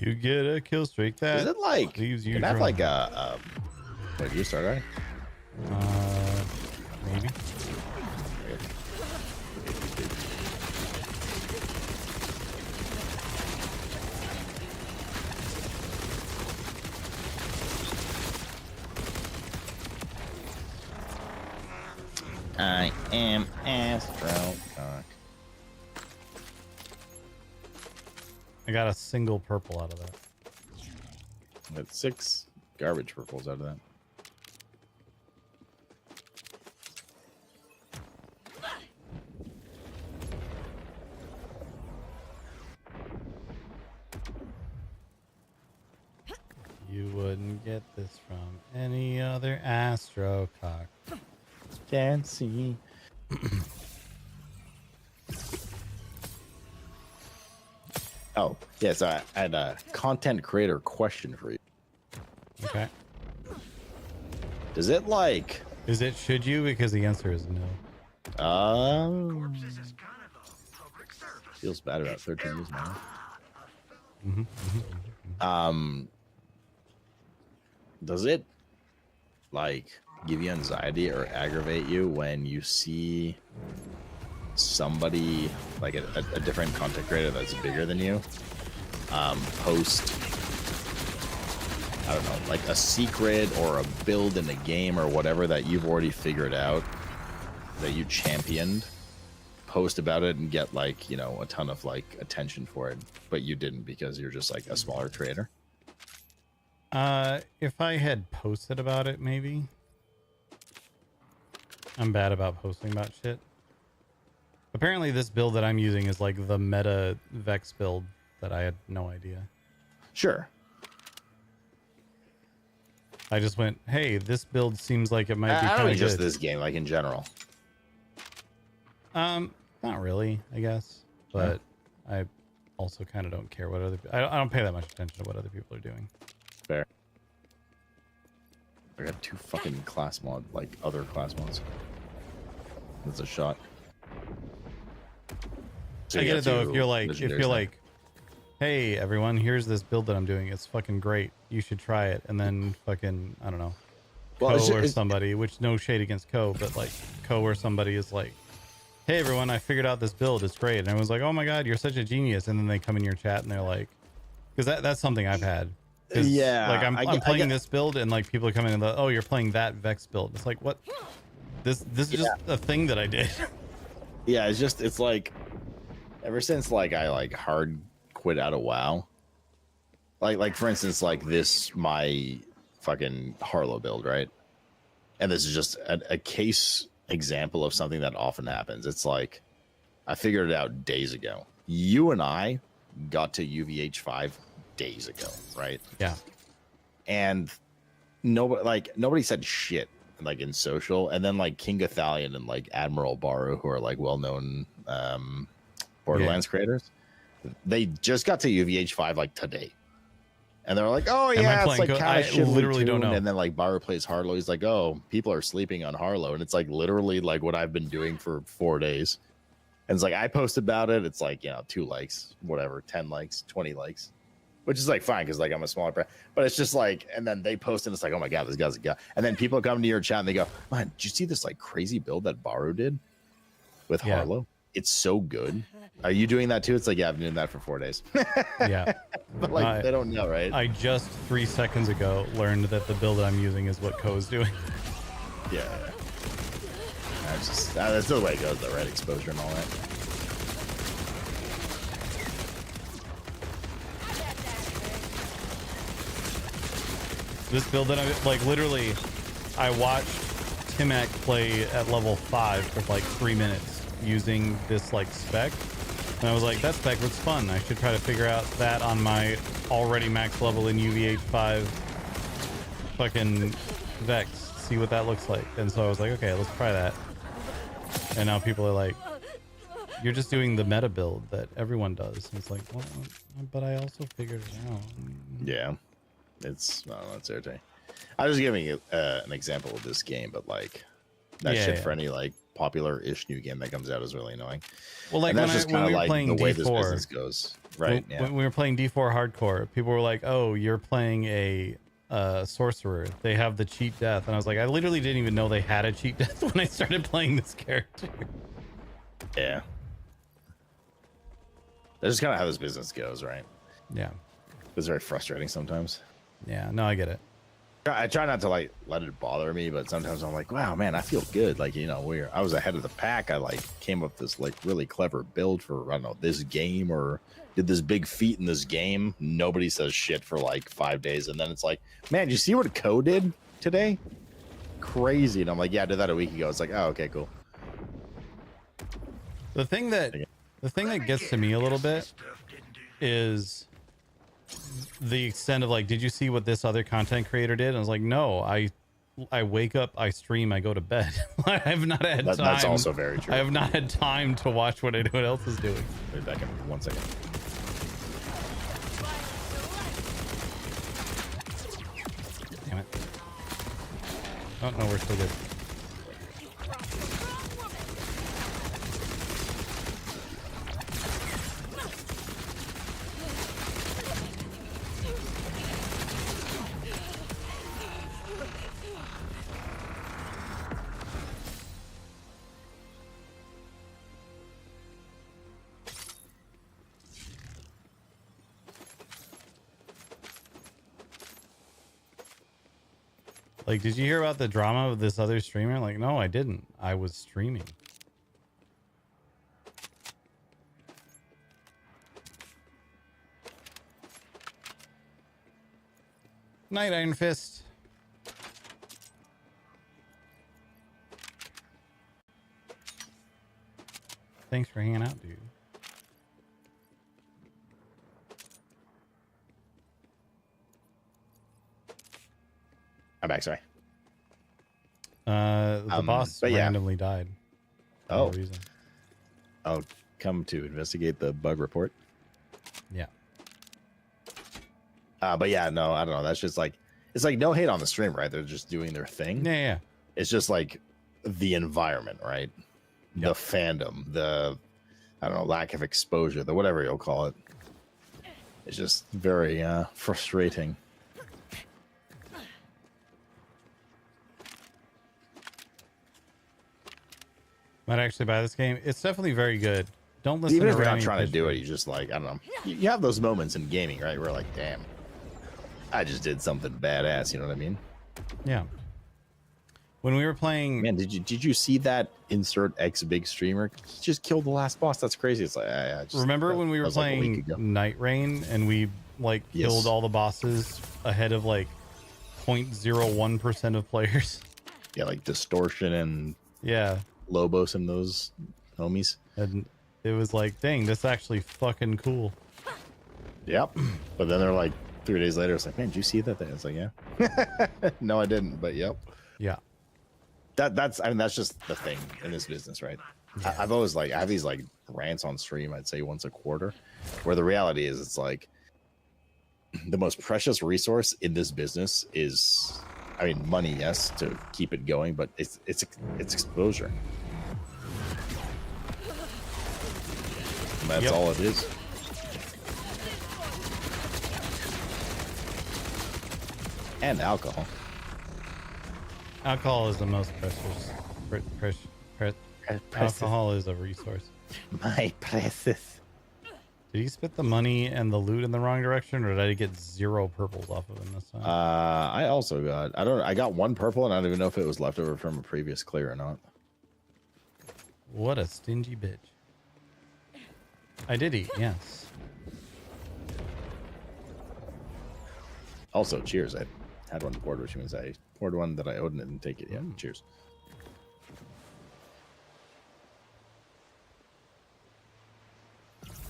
You get a kill streak that Is it like leaves you can I have drunk. like a wait, did you start already? Maybe. I am Astro Cock. I got a single purple out of that. Got 6 garbage purples out of that. You wouldn't get this from any other Astro Cock. Can't see. Oh, yes, I had a content creator question for you. Okay. Does it like Is it should you? Because the answer is no. Corpses is kind of a public service. feels bad about 13 years now. Does it like give you anxiety or aggravate you when you see somebody like a different content creator that's bigger than you post, I don't know, like a secret or a build in the game or whatever that you've already figured out that you championed, post about it and get like, you know, a ton of like attention for it, but you didn't because you're just like a smaller trader? If I had posted about it, maybe. I'm bad about posting about shit. Apparently this build that I'm using is like the meta Vex build that I had no idea. Sure. I just went, hey, this build seems like it might be I kind don't of mean just good. this game, like in general. Not really, I guess. But I also kind of don't care what other... I don't pay that much attention to what other people are doing. Fair. I got 2 fucking class mod, like other class mods. That's a shot. So I you get got it though. 2 If you're legendaries now. like, hey everyone, here's this build that I'm doing. It's fucking great. You should try it. And then fucking, I don't know, Well, Co or it's- somebody, which no shade against Co, but like Co or somebody is like, hey everyone, I figured out this build. It's great. And everyone's like, oh my god, you're such a genius. And then they come in your chat and they're like, because that's something I've had. 'Cause, Yeah, like I'm I playing get- this build and like people are coming in and oh, you're playing that Vex build. It's like, what? This is just a thing that I did. Yeah, it's like ever since like I like hard quit out of WoW. Like for instance, like this my fucking Harlow build, right? And this is just a case example of something that often happens. It's like I figured it out days ago. You and I got to UVH5 days ago, right? Yeah. And nobody said shit like in social, and then like King Gathalion and like Admiral Baru, who are like well-known Borderlands creators, they just got to UVH5 like today, and they're like, oh Am I yeah, it's playing like I kind of literally don't know. And then like Baru plays Harlow, he's like, oh, people are sleeping on Harlow, and it's like literally like what I've been doing for 4 days. And it's like I post about it, it's like, you know, 2 likes, whatever, 10 likes, 20 likes, which is like fine because like I'm a smaller brand, but it's just like, and then they post and it's like, oh my god, this guy's a guy. And then people come to your chat and they go, man, did you see this like crazy build that Baru did with Harlow? It's so good. Are you doing that too? It's like, yeah, I've been doing that for 4 days. Yeah. But like they don't know, right? I just 3 seconds ago learned that the build that I'm using is what Co is doing. Yeah. That's just that's the way it goes though, right? Exposure and all that. This build that I like literally, I watched Timac play at level 5 for like 3 minutes using this like spec, and I was like, that spec looks fun. I should try to figure out that on my already max level in UVH5 fucking Vex, see what that looks like. And so I was like, okay, let's try that. And now people are like, you're just doing the meta build that everyone does. And it's like, well, but I also figured it out. Yeah. It's, I don't know, it's irritating. I was giving you an example of this game, but like that shit for any like popular-ish new game that comes out is really annoying. Well, like and that's when just we kind of were like playing the way D4, this business goes. Right. When, Yeah. when we were playing D4 hardcore, people were like, "Oh, you're playing a sorcerer. They have the cheat death," and I was like, "I literally didn't even know they had a cheat death when I started playing this character." Yeah. That's just kind of how this business goes, right? Yeah, It's very frustrating sometimes. yeah. No, I get it. I try not to like let it bother me, but sometimes I'm like, wow, man, I feel good. Like, you know, I was ahead of the pack. I like came up with this like really clever build for, I don't know, this game, or did this big feat in this game. Nobody says shit for like 5 days. And then it's like, man, you see what Co did today? Crazy. And I'm like, yeah, I did that a week ago. It's like, oh, okay, cool. The thing that gets to me a little bit is the extent of like, did you see what this other content creator did? And I was like, no, I wake up, I stream, I go to bed. I have not had time. That's also very true. I have not had time to watch what anyone else is doing. Wait back in 1 second. Damn it. Oh no, we're still good. Like, did you hear about the drama of this other streamer? Like, no, I didn't. I was streaming. Night, Iron Fist. Thanks for hanging out, dude. I'm back, sorry. The boss randomly died. For no reason. I'll come to investigate the bug report. Yeah. But yeah, no, I don't know. That's just like, it's like no hate on the stream, right? They're just doing their thing. Yeah, yeah. It's just like the environment, right? Yep. The fandom, the, I don't know, lack of exposure, the whatever you'll call it. It's just very frustrating. Might actually buy this game. It's definitely very good. Don't listen Even to if you're not Remy trying to pitch do me. it, you just like, I don't know. You have those moments in gaming, right? Where like, damn, I just did something badass. You know what I mean? Yeah. When we were playing, Man, did you see that insert X big streamer? He just killed the last boss. That's crazy. It's like, remember when we were playing Night Rain and we like killed all the bosses ahead of like 0.01% of players? Yeah, like Distortion and Yeah. Lobos and those homies. And it was like, dang, that's actually fucking cool. Yep. But then they're like 3 days later, it's like, man, did you see that thing? It's like, yeah. No, I didn't, but yep. Yeah. That's just the thing in this business, right? Yeah. I've always like, I have these like rants on stream, I'd say once a quarter, where the reality is it's like the most precious resource in this business is, I mean, money, yes, to keep it going, but it's exposure. And that's all it is. And alcohol. Alcohol is the most precious. Alcohol is a resource. My precious. Did he spit the money and the loot in the wrong direction, or did I get 0 purples off of him this time? I also got, I got 1 purple, and I don't even know if it was left over from a previous clear or not. What a stingy bitch. I did eat, yes. Also, cheers. I had one poured, which means I poured one that I owed and didn't take it yet. Cheers.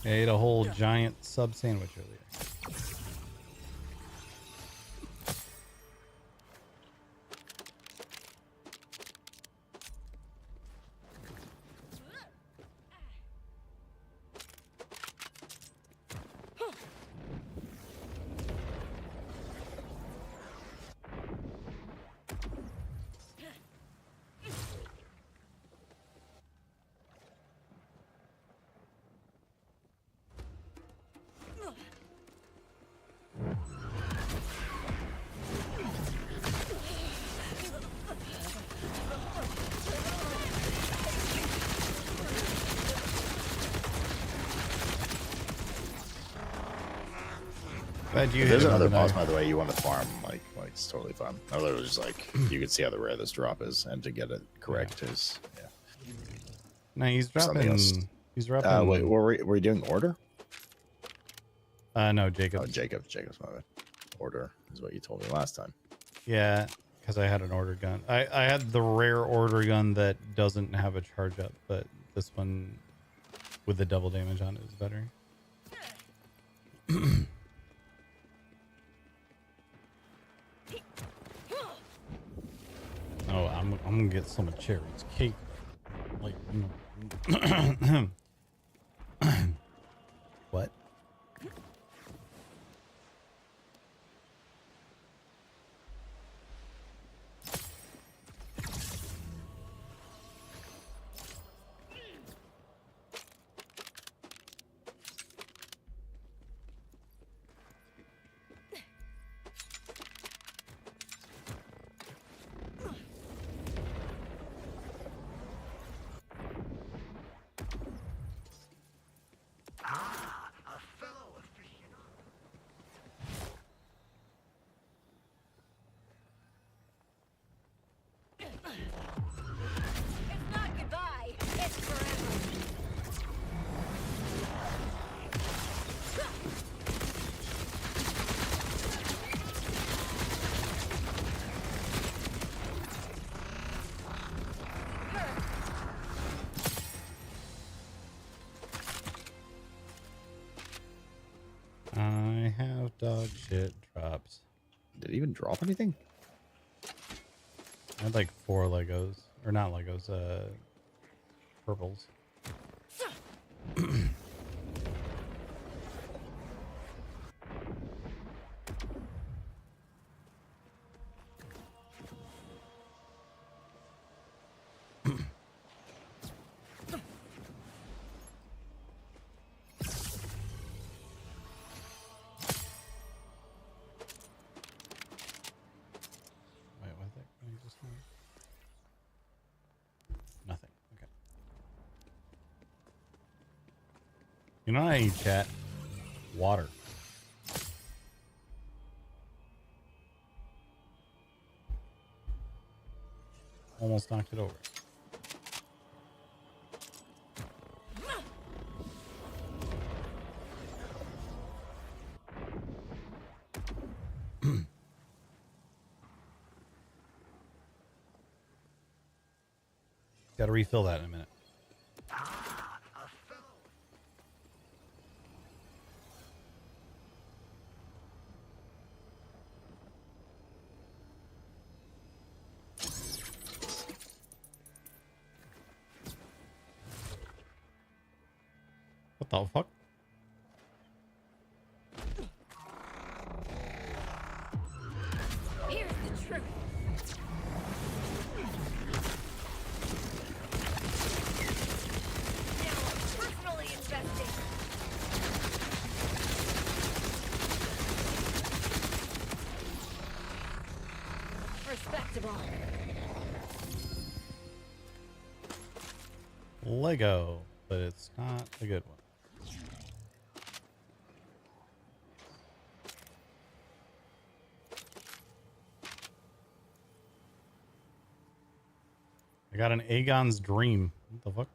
I ate a whole giant sub sandwich earlier. Glad you If hit there's him another with a boss, knife. by the way, you want to farm, like it's totally fun. I literally just like you can see how the rare this drop is, and to get it correct is No, he's Something else. dropping. He's dropping. Wait, were we doing order? No, Jacob. Oh, Jacob's my bad. Order is what you told me last time. Yeah, because I had an order gun. I had the rare order gun that doesn't have a charge up, but this one with the double damage on it is better. Oh, I'm gonna get some of Cherry's cake. Like, what? Ah, a fellow aficionado. It's not goodbye. It's forever. I have dog shit drops. Did it even drop anything? I had like 4 Legos, or not Legos, purples. Wait, what the heck did I just find? Nothing. Okay. You know what I need, chat? Water. Almost knocked it over. Got to refill that in a minute. Ah, a fellow. What the fuck? Here's the truth. Now I'm personally investing. Respectable. Lego, but it's not a good one. I got an Aegon's Dream. What the fuck?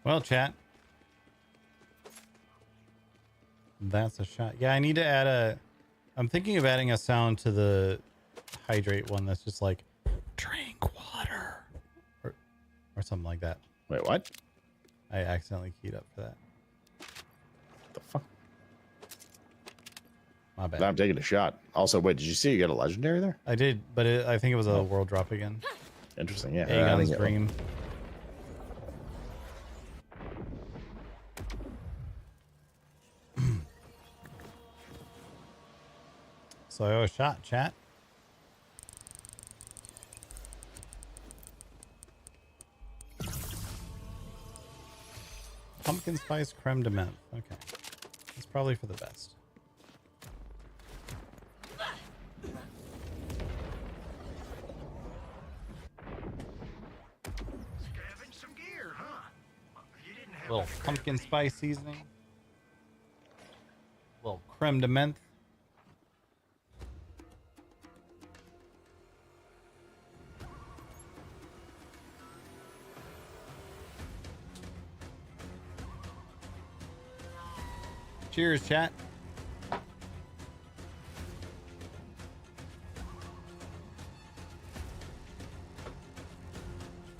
Well, chat. That's a shot. Yeah, I need to add a... I'm thinking of adding a sound to the hydrate one that's just like, drink water. Or something like that. Wait, what? I accidentally keyed up for that. The fuck? My bad. I'm taking a shot. Also, wait, did you see you got a legendary there? I did, but I think it was a world drop again. Interesting, yeah. I Aegon's didn't get one. Dream. So I owe a shot, chat. Pumpkin spice creme de menthe. Okay. It's probably for the best. Little pumpkin spice seasoning. Little creme de menthe. Cheers, chat.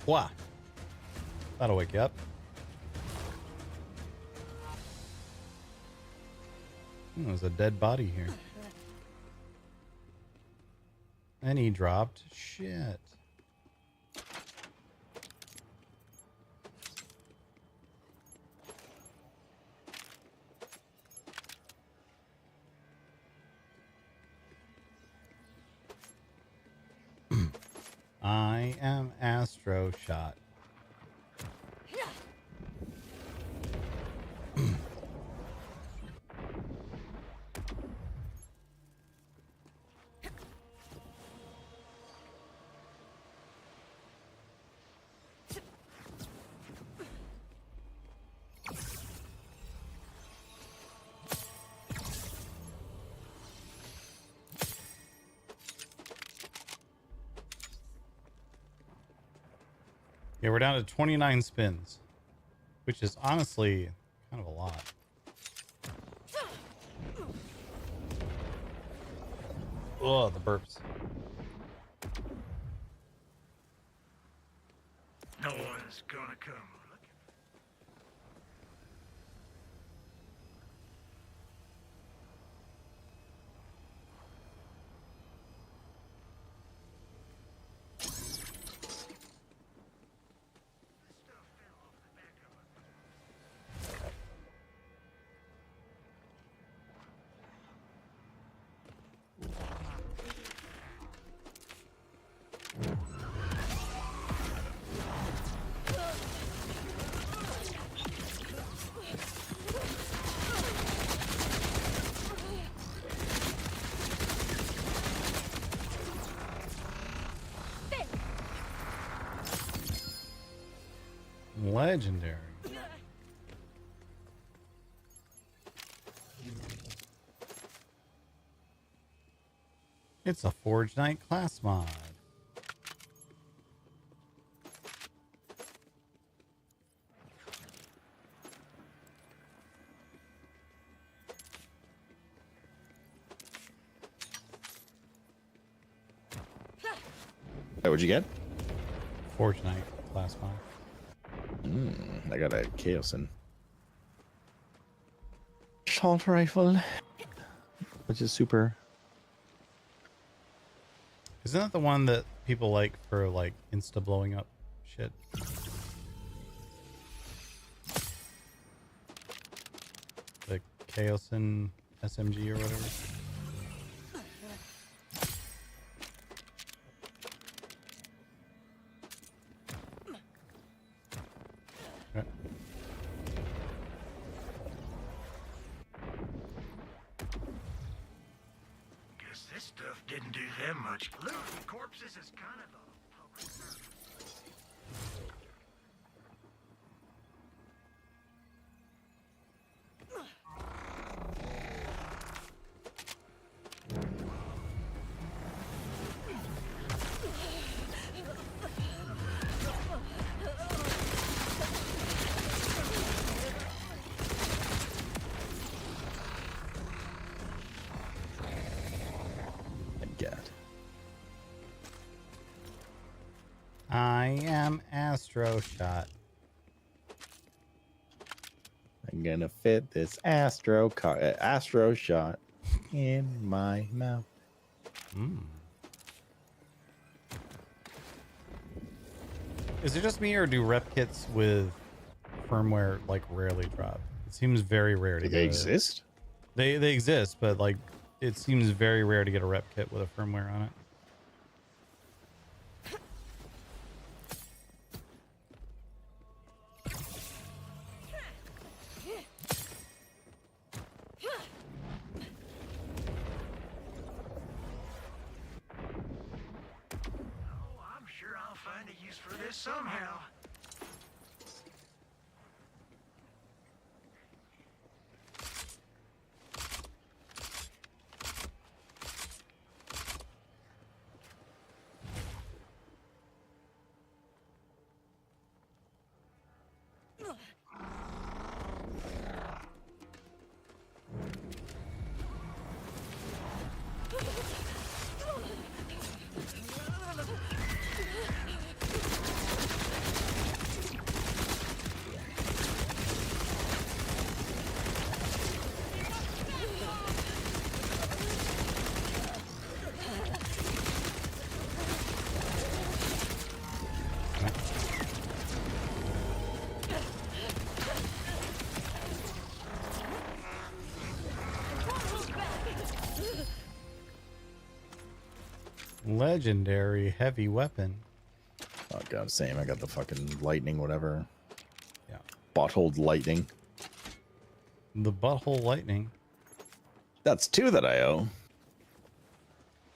Wah. That'll wake you up. There's a dead body here. And he dropped shit. I am Astro Shot. Yeah, we're down to 29 spins, which is honestly kind of a lot. Oh, the burps. No one's gonna come looking. Legendary. It's a Forge Knight class mod. Hey, what'd you get? Forge Knight class mod. I got a Chaosin assault rifle, which is super. Isn't that the one that people like for like insta blowing up shit? The Chaosin SMG or whatever. Okay. Guess this stuff didn't do them much. Looting corpses is kind of a public service. I am Astro Shot. I'm gonna fit this Astro shot in my mouth. Is it just me, or do rep kits with firmware like rarely drop? It seems very rare to Do get. they exist? They exist, but like it seems very rare to get a rep kit with a firmware on it. Oh, I'm sure I'll find a use for this somehow. Legendary heavy weapon. Oh god, same. I got the fucking lightning, whatever. Yeah. Bottled lightning. The butthole lightning. That's 2 that I owe.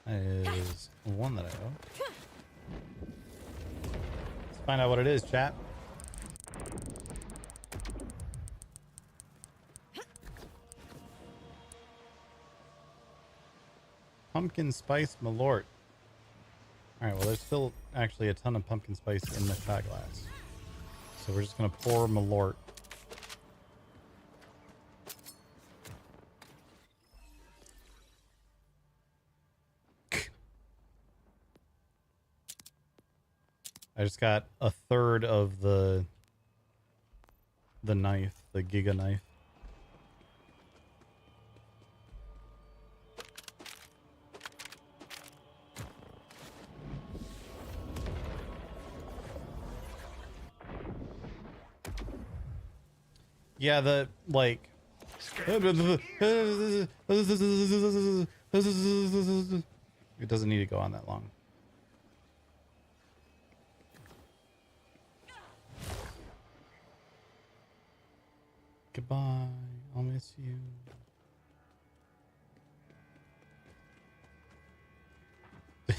That is 1 that I owe. Let's find out what it is, chat. Pumpkin spice malort. Alright, well there's still actually a ton of pumpkin spice in the shot glass. So we're just gonna pour malort. I just got a third of the knife, the Giga knife. Yeah, the like it doesn't need to go on that long. Goodbye, I'll miss you. Did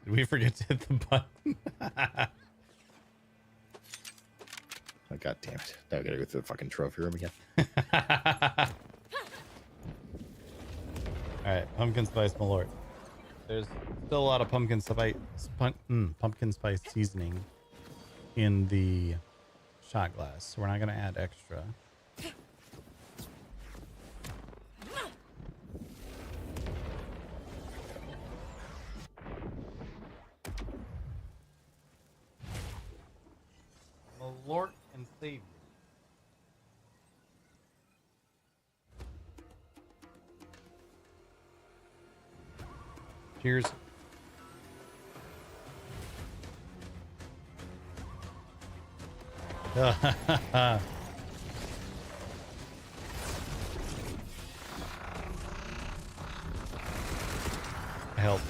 we forget to hit the button? Oh, god damn it. Now I gotta go through the fucking trophy room again. Alright, pumpkin spice malort. There's still a lot of pumpkin spice seasoning in the shot glass, so we're not gonna add extra. Malort and savory. Cheers. Help.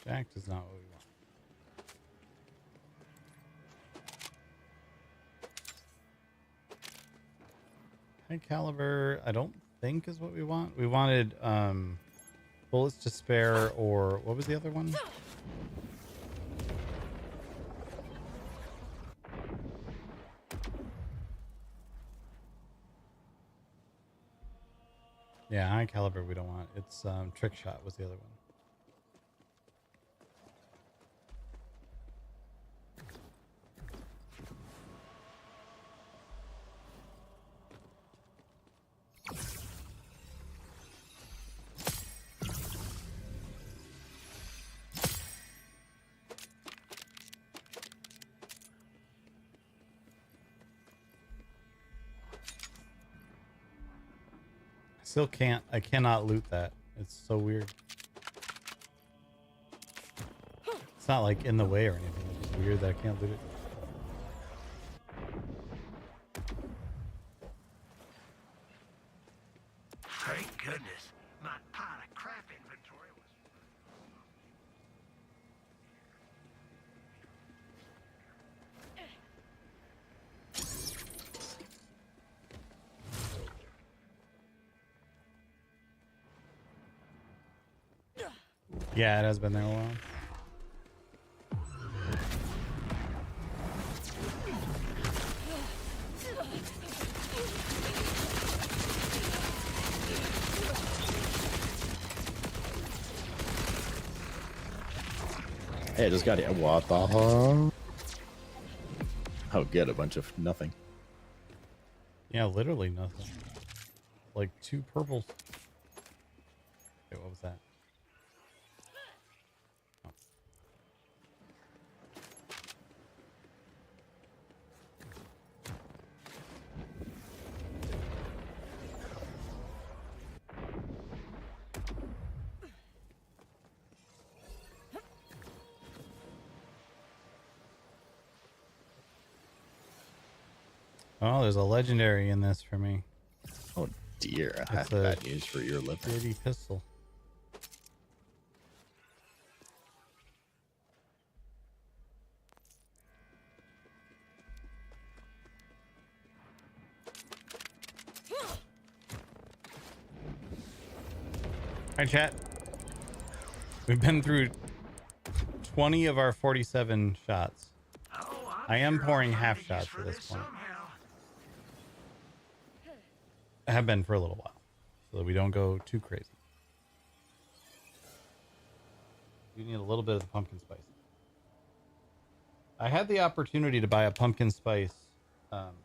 Jack is not what we want. High caliber, I don't think is what we want. We wanted bullets to spare, or what was the other one? Yeah, high caliber we don't want. It's trick shot was the other one. Still can't. I cannot loot that. It's so weird. It's not like in the way or anything. It's just weird that I can't loot it. Thank goodness. My pile of crap inventory was... Yeah, it has been there a while. Hey, I just got it. What the hell? Oh, good. A bunch of nothing. Yeah, literally nothing. Like 2 purples. Okay, what was that? Oh. Oh, there's a legendary in this for me. Oh dear, I have It's a bad news for your lip. Dirty pistol. Hi, chat. We've been through 20 of our 47 shots. I am pouring half shots at this point. I have been for a little while, so that we don't go too crazy. You need a little bit of the pumpkin spice. I had the opportunity to buy a pumpkin spice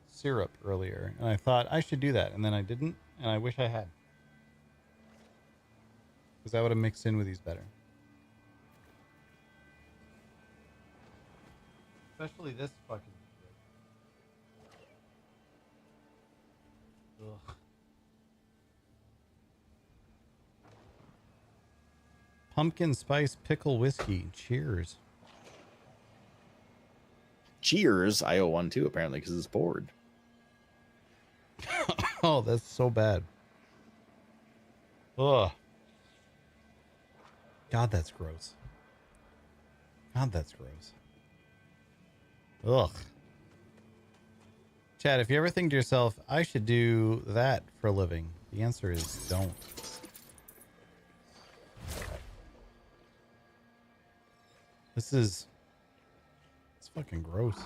syrup earlier, and I thought I should do that, and then I didn't, and I wish I had. Because I would have mixed in with these better. Especially this fucking shit. Ugh. Pumpkin spice pickle whiskey. Cheers. Cheers. I owe one too, apparently, because it's poured. Oh, that's so bad. Ugh. God, that's gross. God, that's gross. Ugh. Chad, if you ever think to yourself, I should do that for a living, the answer is don't. This is... It's fucking gross.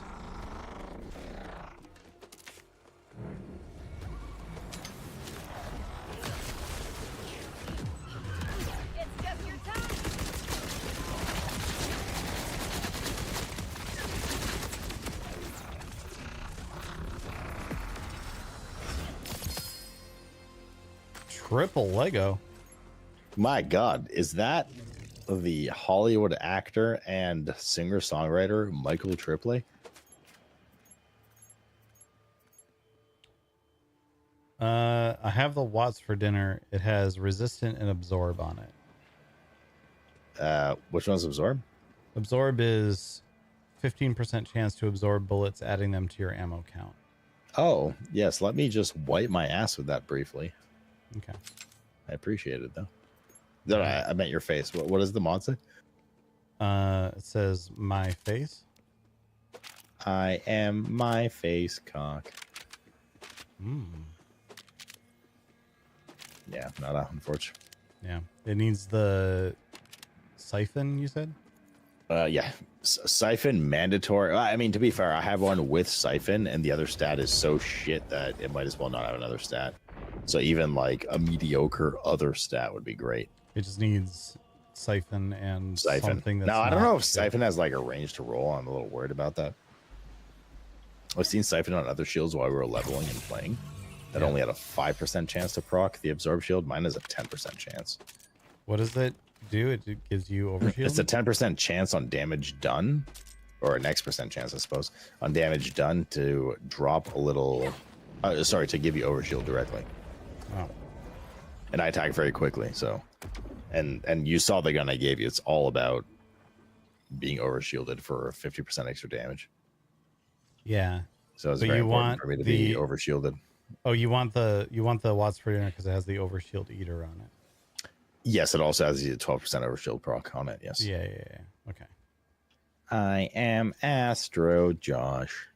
It's just your time. Triple Lego. My God, is that the Hollywood actor and singer-songwriter Michael Triplet? I have the Watts for dinner. It has resistant and absorb on it. Which one's Absorb? Absorb is 15% chance to absorb bullets, adding them to your ammo count. Oh, yes. Let me just wipe my ass with that briefly. Okay. I appreciate it, though. No, I meant your face. What does the mod say? It says my face. I am my face cock. Yeah, not unfortunate. Yeah. It needs the siphon, you said? Yeah. Siphon mandatory. I mean, to be fair, I have one with siphon, and the other stat is so shit that it might as well not have another stat. So even like a mediocre other stat would be great. It just needs siphon and Siphon. something that's Now, I don't not know if good. siphon has like a range to roll. I'm a little worried about that. I've seen siphon on other shields while we were leveling and playing. That only had a 5% chance to proc the absorb shield. Mine is a 10% chance. What does it do? It gives you overshield? It's a 10% chance on damage done, or an X% chance, I suppose, on damage done to drop a little. Sorry, to give you overshield directly. Oh. And I attack very quickly, so. And you saw the gun I gave you. It's all about being overshielded for 50% extra damage. Yeah. So it's But very you important want for me to be the- overshielded. Oh, you want the Watts for dinner because it has the overshield eater on it. Yes, it also has the 12% overshield proc on it. Yes. Yeah. Okay. I am Astro Josh.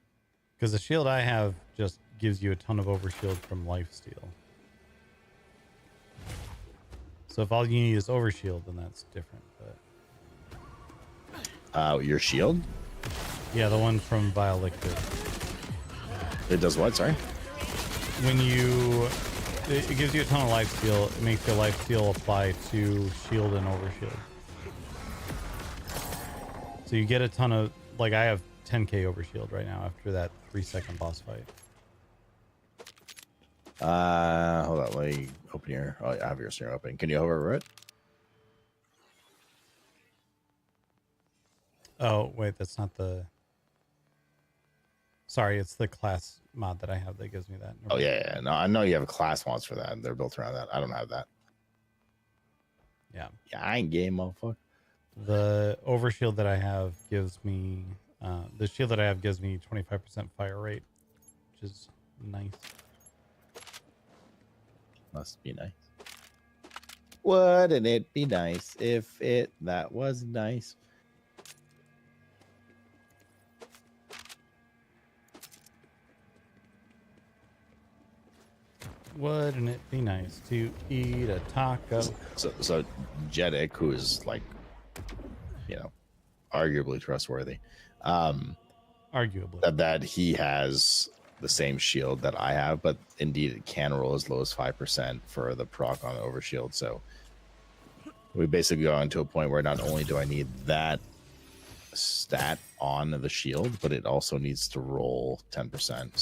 Because the shield I have just gives you a ton of overshield from lifesteal. So if all you need is overshield, then that's different. But Your shield? yeah, the one from Vile Liquid. It does what? Sorry. When it gives you a ton of lifesteal, it makes your lifesteal apply to shield and overshield. So you get a ton of, like, I have 10k overshield right now after that 3-second boss fight. Hold on, let me open your. Oh, I have your stream open. Can you hover over it? Oh, wait, that's not the... Sorry, it's the class mod that I have that gives me that. Oh yeah. No, I know you have a class mods for that. They're built around that. I don't have that. Yeah. Yeah, I ain't game, motherfucker. The overshield that I have gives me... the shield that I have gives me 25% fire rate, which is Nice. Must be nice. Wouldn't it be nice if that was nice? Wouldn't it be nice to eat a taco? So Jeddick, who is like, you know, arguably trustworthy, Arguably. said that he has the same shield that I have, but indeed it can roll as low as 5% for the proc on the overshield. So we basically go to a point where not only do I need that stat on the shield, but it also needs to roll 10%.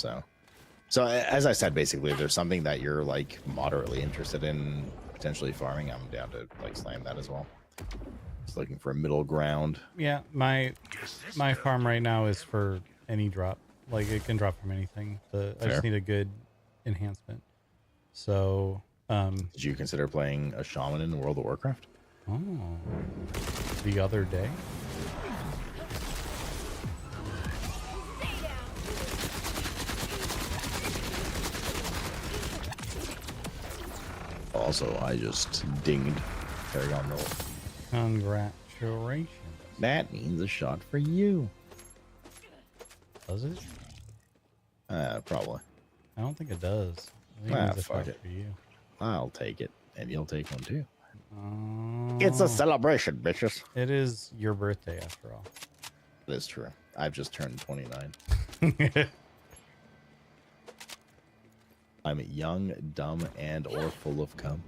So as I said, basically, if there's something that you're like moderately interested in potentially farming, I'm down to like slam that as well. Just looking for a middle ground. Yeah, my farm right now is for any drop. Like it can drop from anything. I just need a good enhancement. So did you consider playing a shaman in World of Warcraft? Oh, the other day. Also, I just dinged Paragon Roll. Congratulations. That means a shot for you. Does it? Probably. I don't think it does. I think it means a fuck shot it. for you. I'll take it, and you'll take one too. Oh, It's a celebration, bitches. It is your birthday after all. That is true. I've just turned 29. I'm young, dumb, and or full of cum.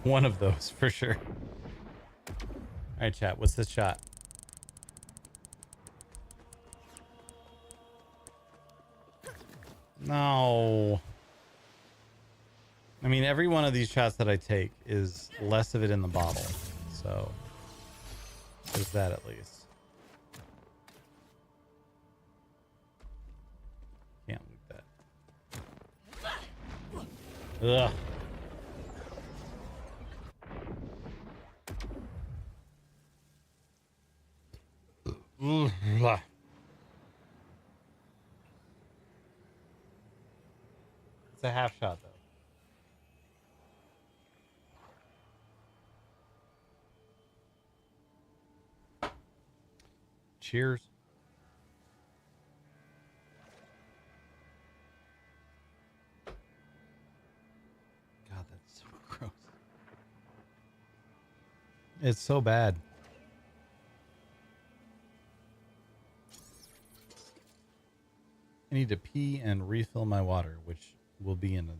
One of those for sure. All right, chat. What's this shot? No. I mean, every one of these shots that I take is less of it in the bottle. So there's that at least. Can't loot that. Ugh. Ugh. It's a half shot though. Cheers. God, that's so gross. It's so bad. I need to pee and refill my water, which will be in a...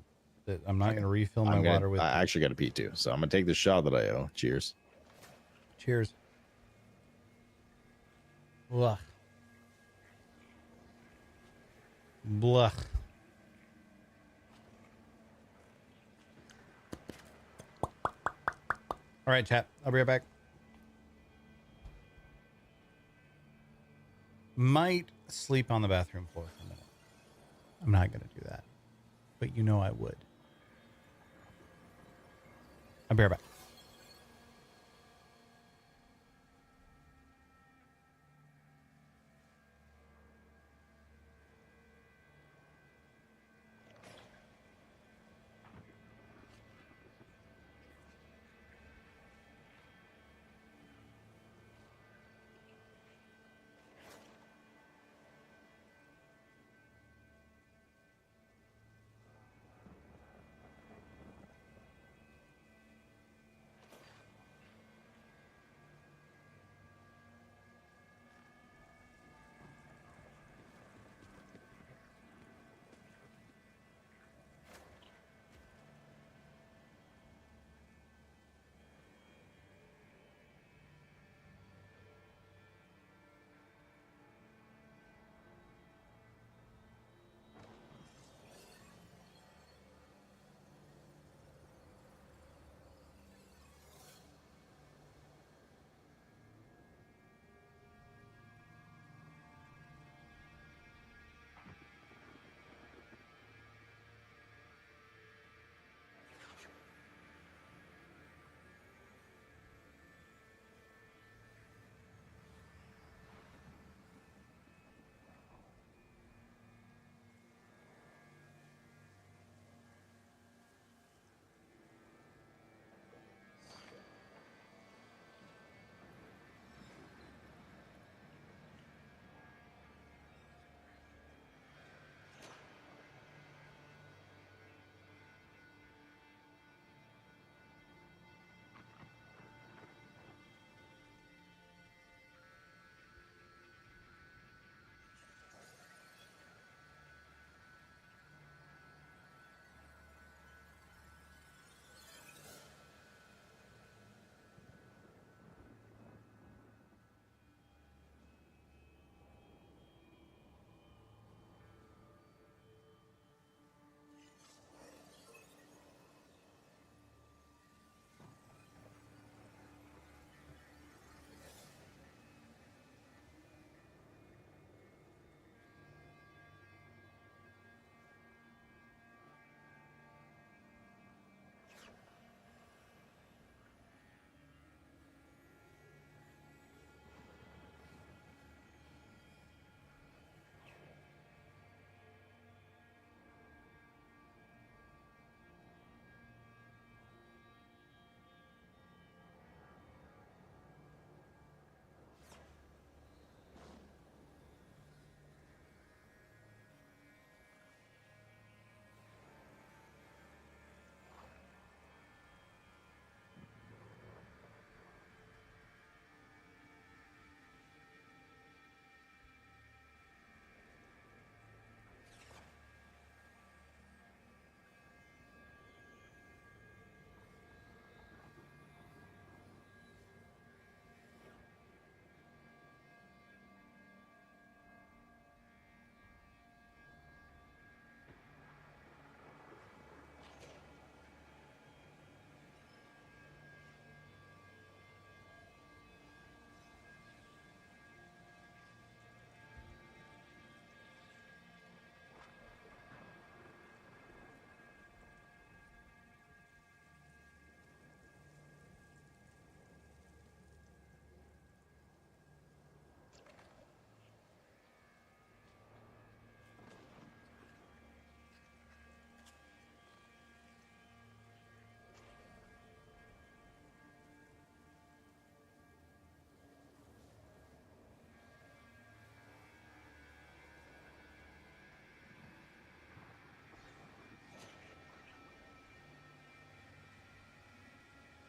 I'm not going to refill my water with... I actually got to pee too, so I'm going to take the shot that I owe. Cheers. Cheers. Blah. Blah. All right, chat. I'll be right back. Might sleep on the bathroom floor for a minute. I'm not going to do that. But you know I would. I'll be right back.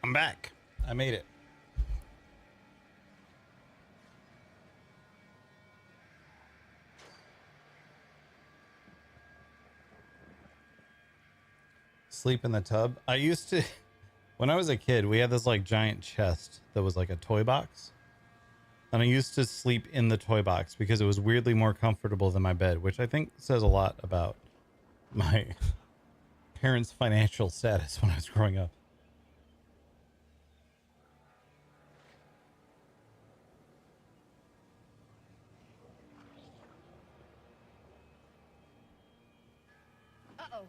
I'm back. I made it. Sleep in the tub. I used to, when I was a kid, we had this like giant chest that was like a toy box. And I used to sleep in the toy box because it was weirdly more comfortable than my bed, which I think says a lot about my parents' financial status when I was growing up. Uh-oh.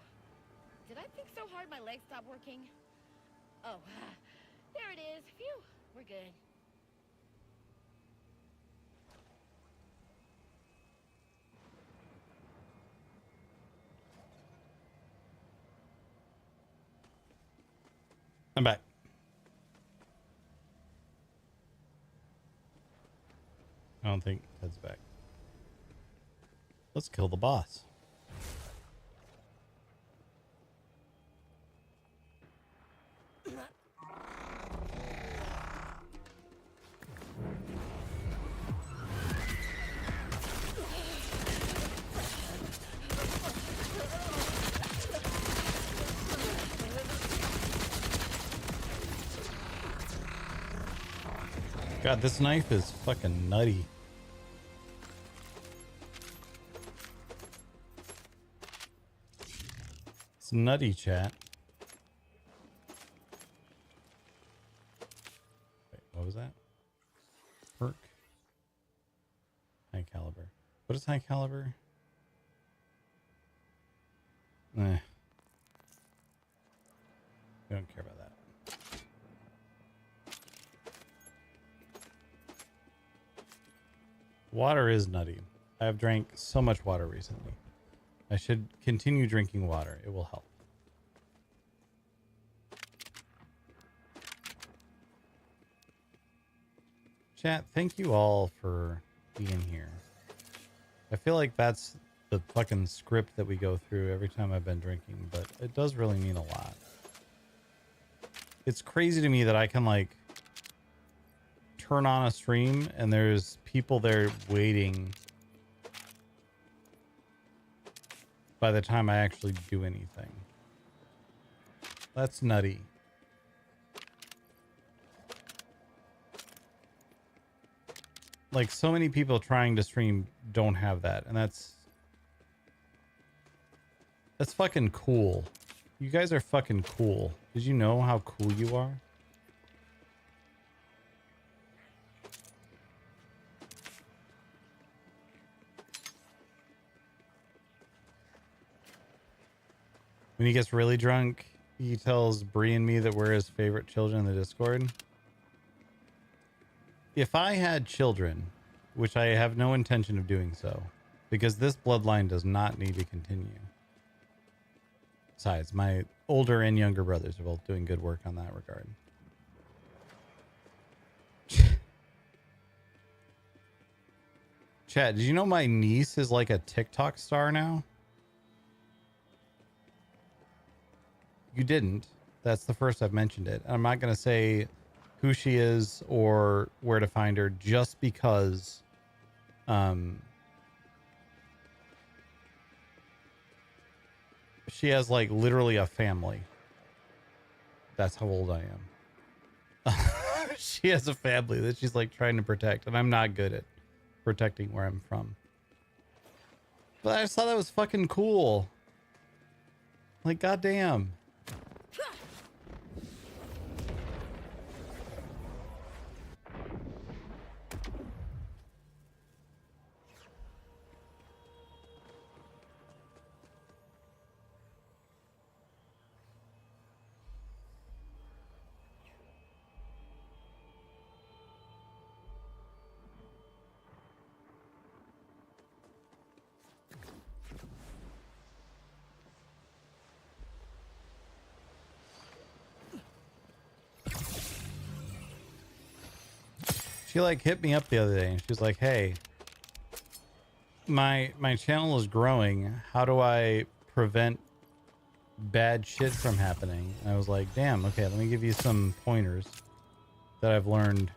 Did I think so hard my legs stopped working? Oh, there it is. Phew, we're good. I'm back. I don't think Ted's back. Let's kill the boss. God, this knife is fucking nutty. It's nutty, chat. Wait, what was that? Perk. High caliber. What is high caliber? We don't care about that. Water is nutty. I have drank so much water recently. I should continue drinking water. It will help. Chat, thank you all for being here. I feel like that's the fucking script that we go through every time I've been drinking, but it does really mean a lot. It's crazy to me that I can like turn on a stream and there's people there waiting by the time I actually do anything. That's nutty. Like so many people trying to stream don't have that, and that's fucking cool. You guys are fucking cool. Did you know how cool you are? When he gets really drunk, he tells Bree and me that we're his favorite children in the Discord. If I had children, which I have no intention of doing so, because this bloodline does not need to continue. Besides, my older and younger brothers are both doing good work on that regard. Chad, did you know my niece is like a TikTok star now? You didn't. That's the first I've mentioned it. I'm not going to say who she is or where to find her just because she has like literally a family. That's how old I am. She has a family that she's like trying to protect, and I'm not good at protecting where I'm from. But I just thought that was fucking cool. Like, goddamn. She like hit me up the other day and she's like, hey, my channel is growing. How do I prevent bad shit from happening. And I was like, damn, okay, let me give you some pointers that I've learned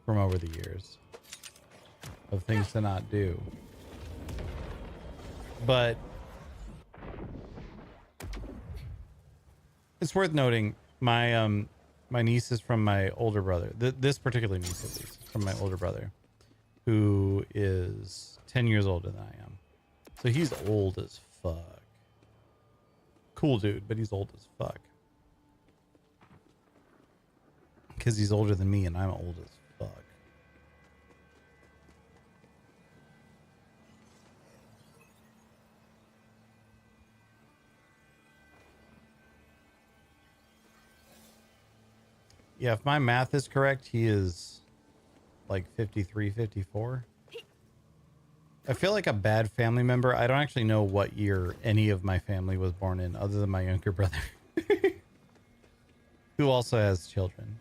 from over the years of things to not do. But it's worth noting, my my niece is from my older brother. This particular niece, at least, is from my older brother, who is 10 years older than I am. So he's old as fuck. Cool dude, but he's old as fuck. Because he's older than me and I'm old as fuck. Yeah, if my math is correct, he is like 53, 54. I feel like a bad family member. I don't actually know what year any of my family was born in other than my younger brother. Who also has children.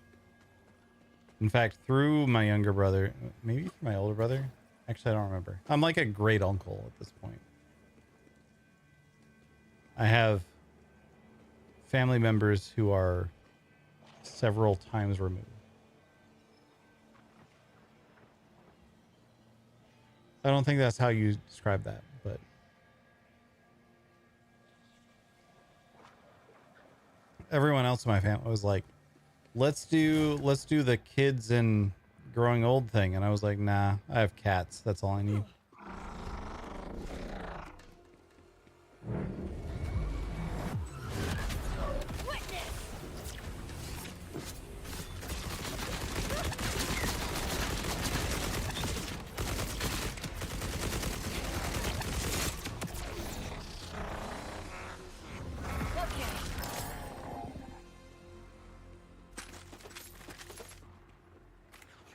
In fact, through my younger brother, maybe my older brother. Actually, I don't remember. I'm like a great uncle at this point. I have family members who are several times removed. I don't think that's how you describe that, but everyone else in my family was like, let's do the kids and growing old thing. And I was like, nah, I have cats. That's all I need.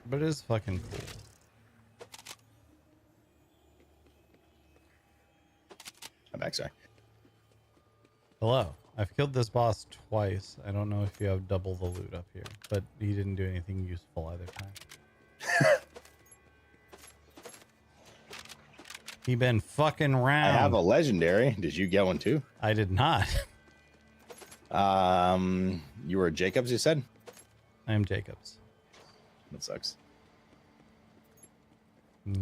But it is fucking cool. I'm back, sorry. Hello. I've killed this boss twice. I don't know if you have double the loot up here, but he didn't do anything useful either time. He been fucking round. I have a legendary. Did you get one too? I did not. You were Jacobs, you said? I am Jacobs. That sucks. Yeah.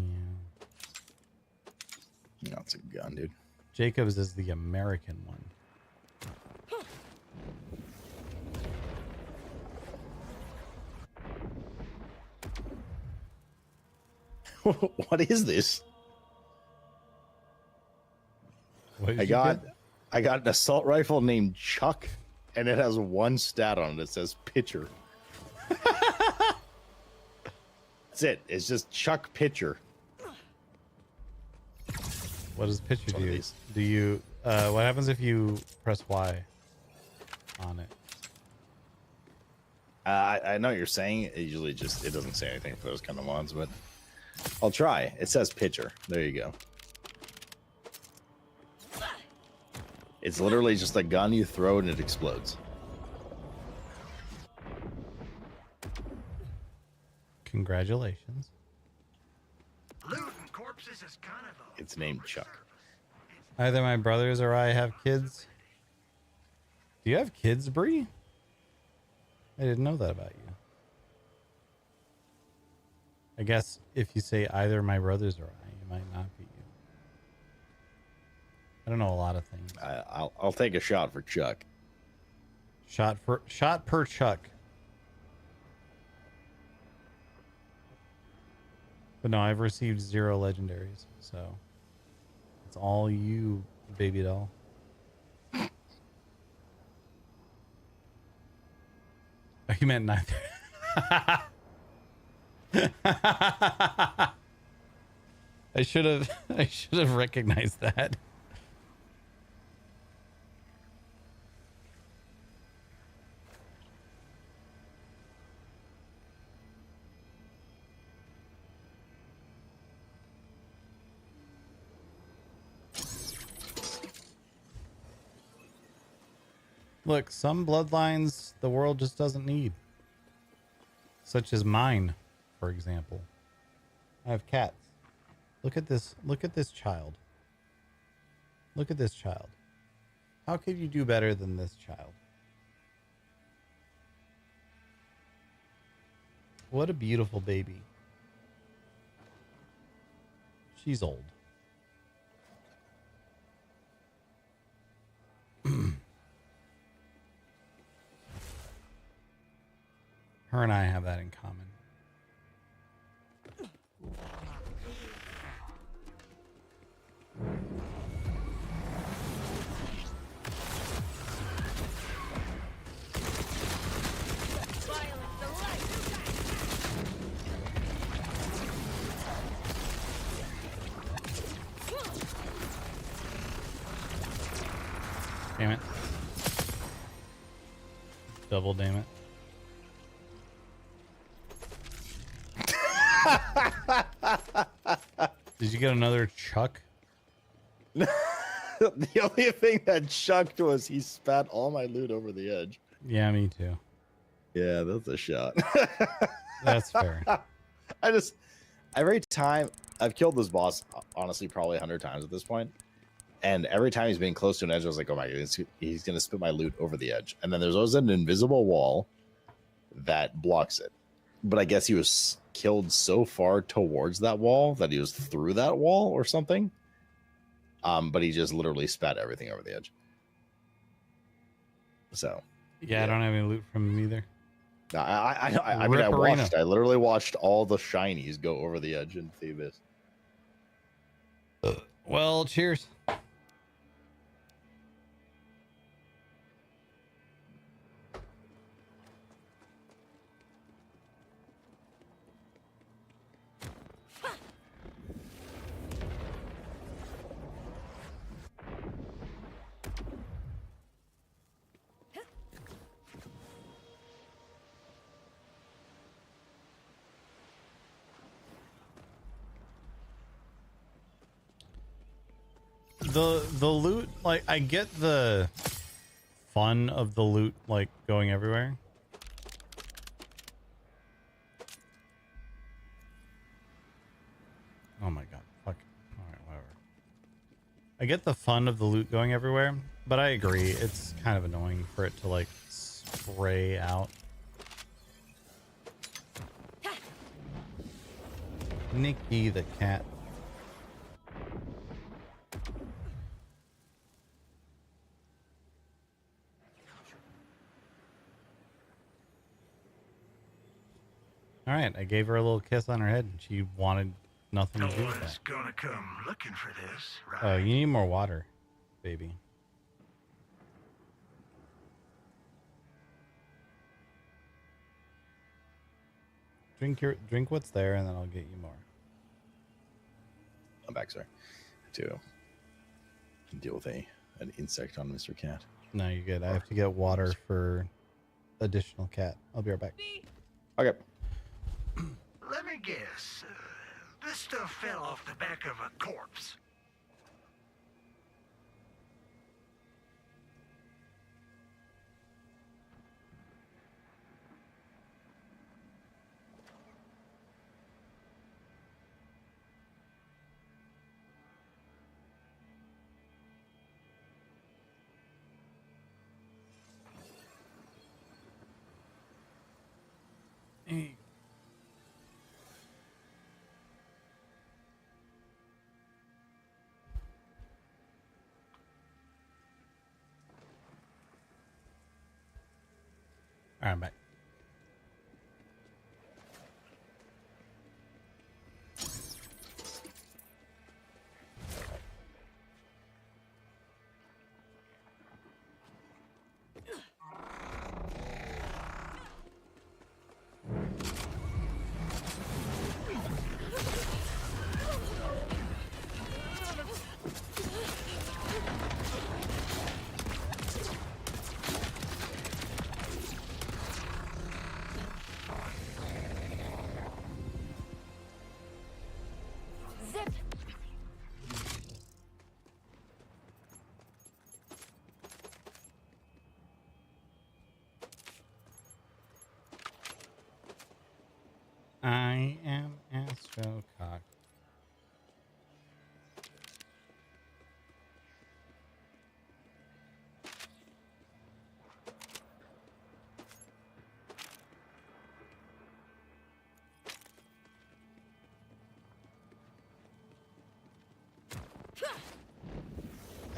No, it's a gun, dude. Jacobs is the American one. What is this? What did I you got get? an assault rifle named Chuck, and it has one stat on it. It says pitcher. That's it. It's just Chuck Pitcher. What does picture It's one of do? these. Do you what happens if you press Y on it? I know what you're saying. It usually just, it doesn't say anything for those kind of ones, but I'll try. It says pitcher. There you go. It's literally just a gun you throw and it explodes. Congratulations. Looting corpses is kind of a It's named Chuck. Either my brothers or I have kids. Do you have kids, Bree? I didn't know that about you. I guess if you say either my brothers or I, it might not be you. I don't know a lot of things. I'll take a shot for Chuck. Shot per Chuck. But no, I've received 0 legendaries, so it's all you, baby doll. Oh, you meant neither. I should have recognized that. Look, some bloodlines the world just doesn't need. Such as mine, for example. I have cats. Look at this child. Look at this child. How could you do better than this child? What a beautiful baby. She's old. Her and I have that in common. Damn it. Double damn it. Did you get another Chuck? The only thing that chucked was he spat all my loot over the edge. Yeah, me too. Yeah, that's a shot. That's fair. Every time I've killed this boss, honestly, probably 100 times at this point. And every time he's been close to an edge, I was like, oh my goodness, he's going to spit my loot over the edge. And then there's always an invisible wall that blocks it. But I guess he was killed so far towards that wall that he was through that wall or something. But he just literally spat everything over the edge. So. Yeah, I don't have any loot from him either. No, I mean, I literally watched all the shinies go over the edge into the abyss. Well, cheers. The loot, like, I get the fun of the loot, like, going everywhere. Oh my god, fuck. Alright, whatever. I get the fun of the loot going everywhere, but I agree, it's kind of annoying for it to, like, spray out. Nikki the cat. All right, I gave her a little kiss on her head, and she wanted nothing No to do with one's that. gonna come looking for this, right? Oh, you need more water, baby. Drink what's there, and then I'll get you more. I'm back, sir. To deal with an insect on Mr. Cat. No, you're good. I have to get water for additional cat. I'll be right back. Okay. Let me guess. This stuff fell off the back of a corpse. Hey. All right, I'm back. Zip. I am Astrocock.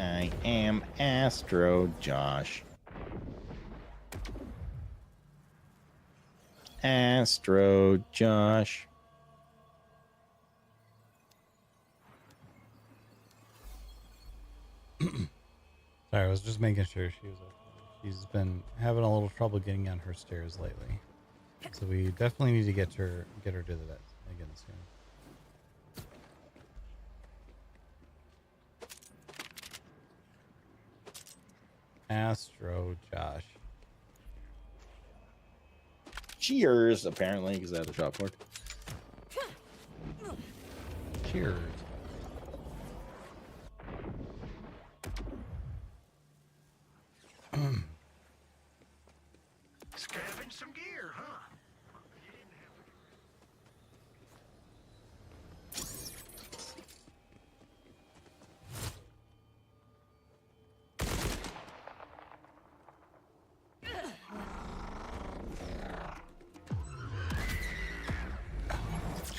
I am Astro Josh. Astro Josh. Sorry, I was just making sure she was okay. She's been having a little trouble getting on her stairs lately, so we definitely need to get her to the vet again soon. Astro Josh. Cheers, apparently, because I had a shot for it. Cheers. Scavenge some gear, huh?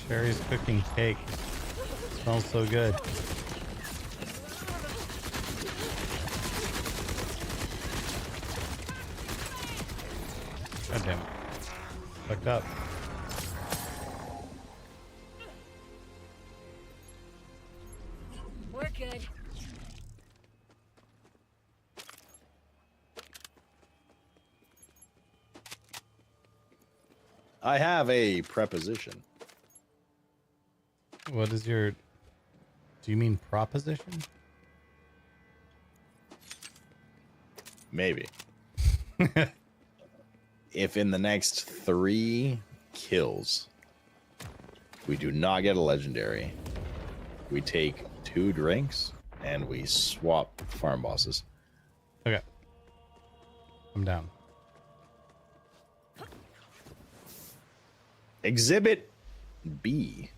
Sherry's cooking cake. Smells so good. God damn it. Fucked up. We're good. I have a preposition. What is your... Do you mean proposition? Maybe. If in the next 3 kills we do not get a legendary, we take 2 drinks and we swap farm bosses. Okay. I'm down. Exhibit B.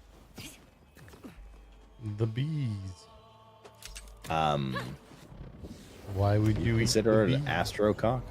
The bees. Um, Why would you eat consider the it an bees? astrocock?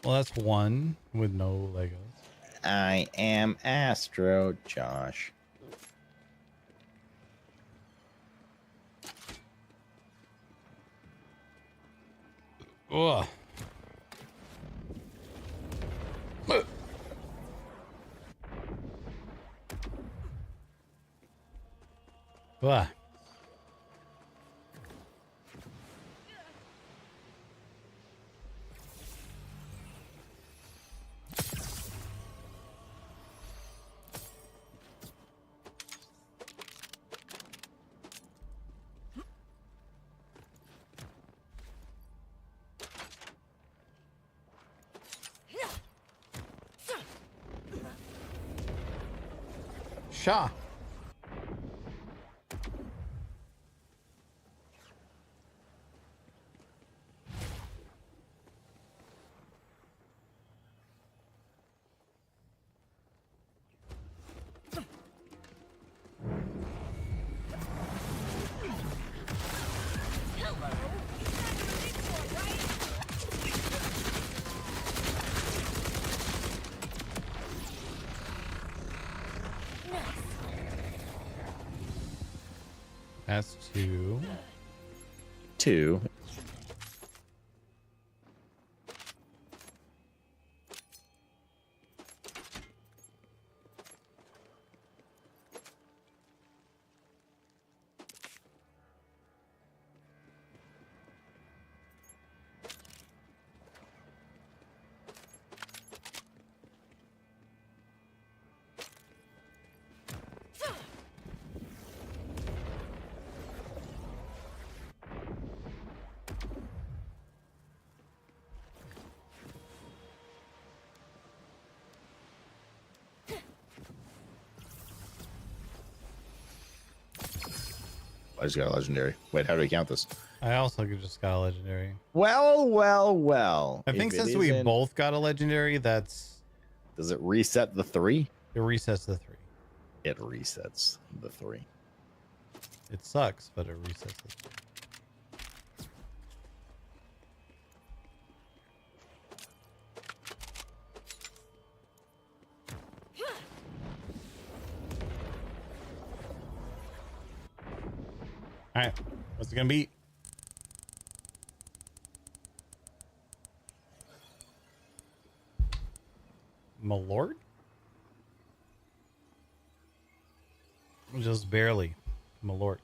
Well, that's one with no Legos. I am Astro Josh. Ugh. Ugh. Shaw. That's 2. 2. I just got a legendary. Wait, how do we count this? I also just got a legendary. Well. I think If since it we isn't- both got a legendary, that's Does it reset the 3? it resets the 3. It resets the 3. It sucks, but it resets the 3. All right, what's it gonna be? Malort? Just barely. Malort.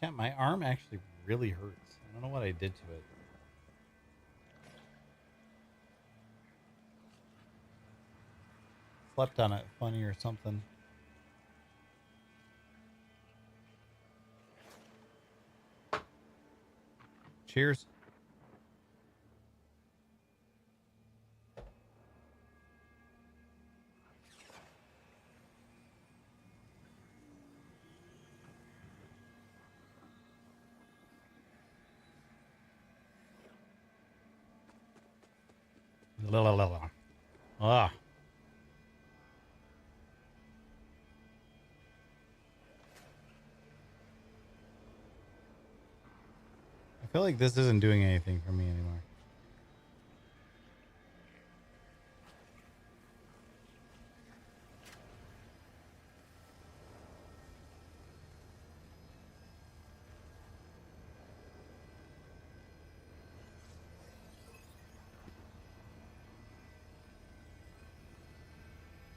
Chat, my arm actually really hurts. I don't know what I did to it. Slept on it funny or something. Cheers. La la la la. Ah. I feel like this isn't doing anything for me anymore.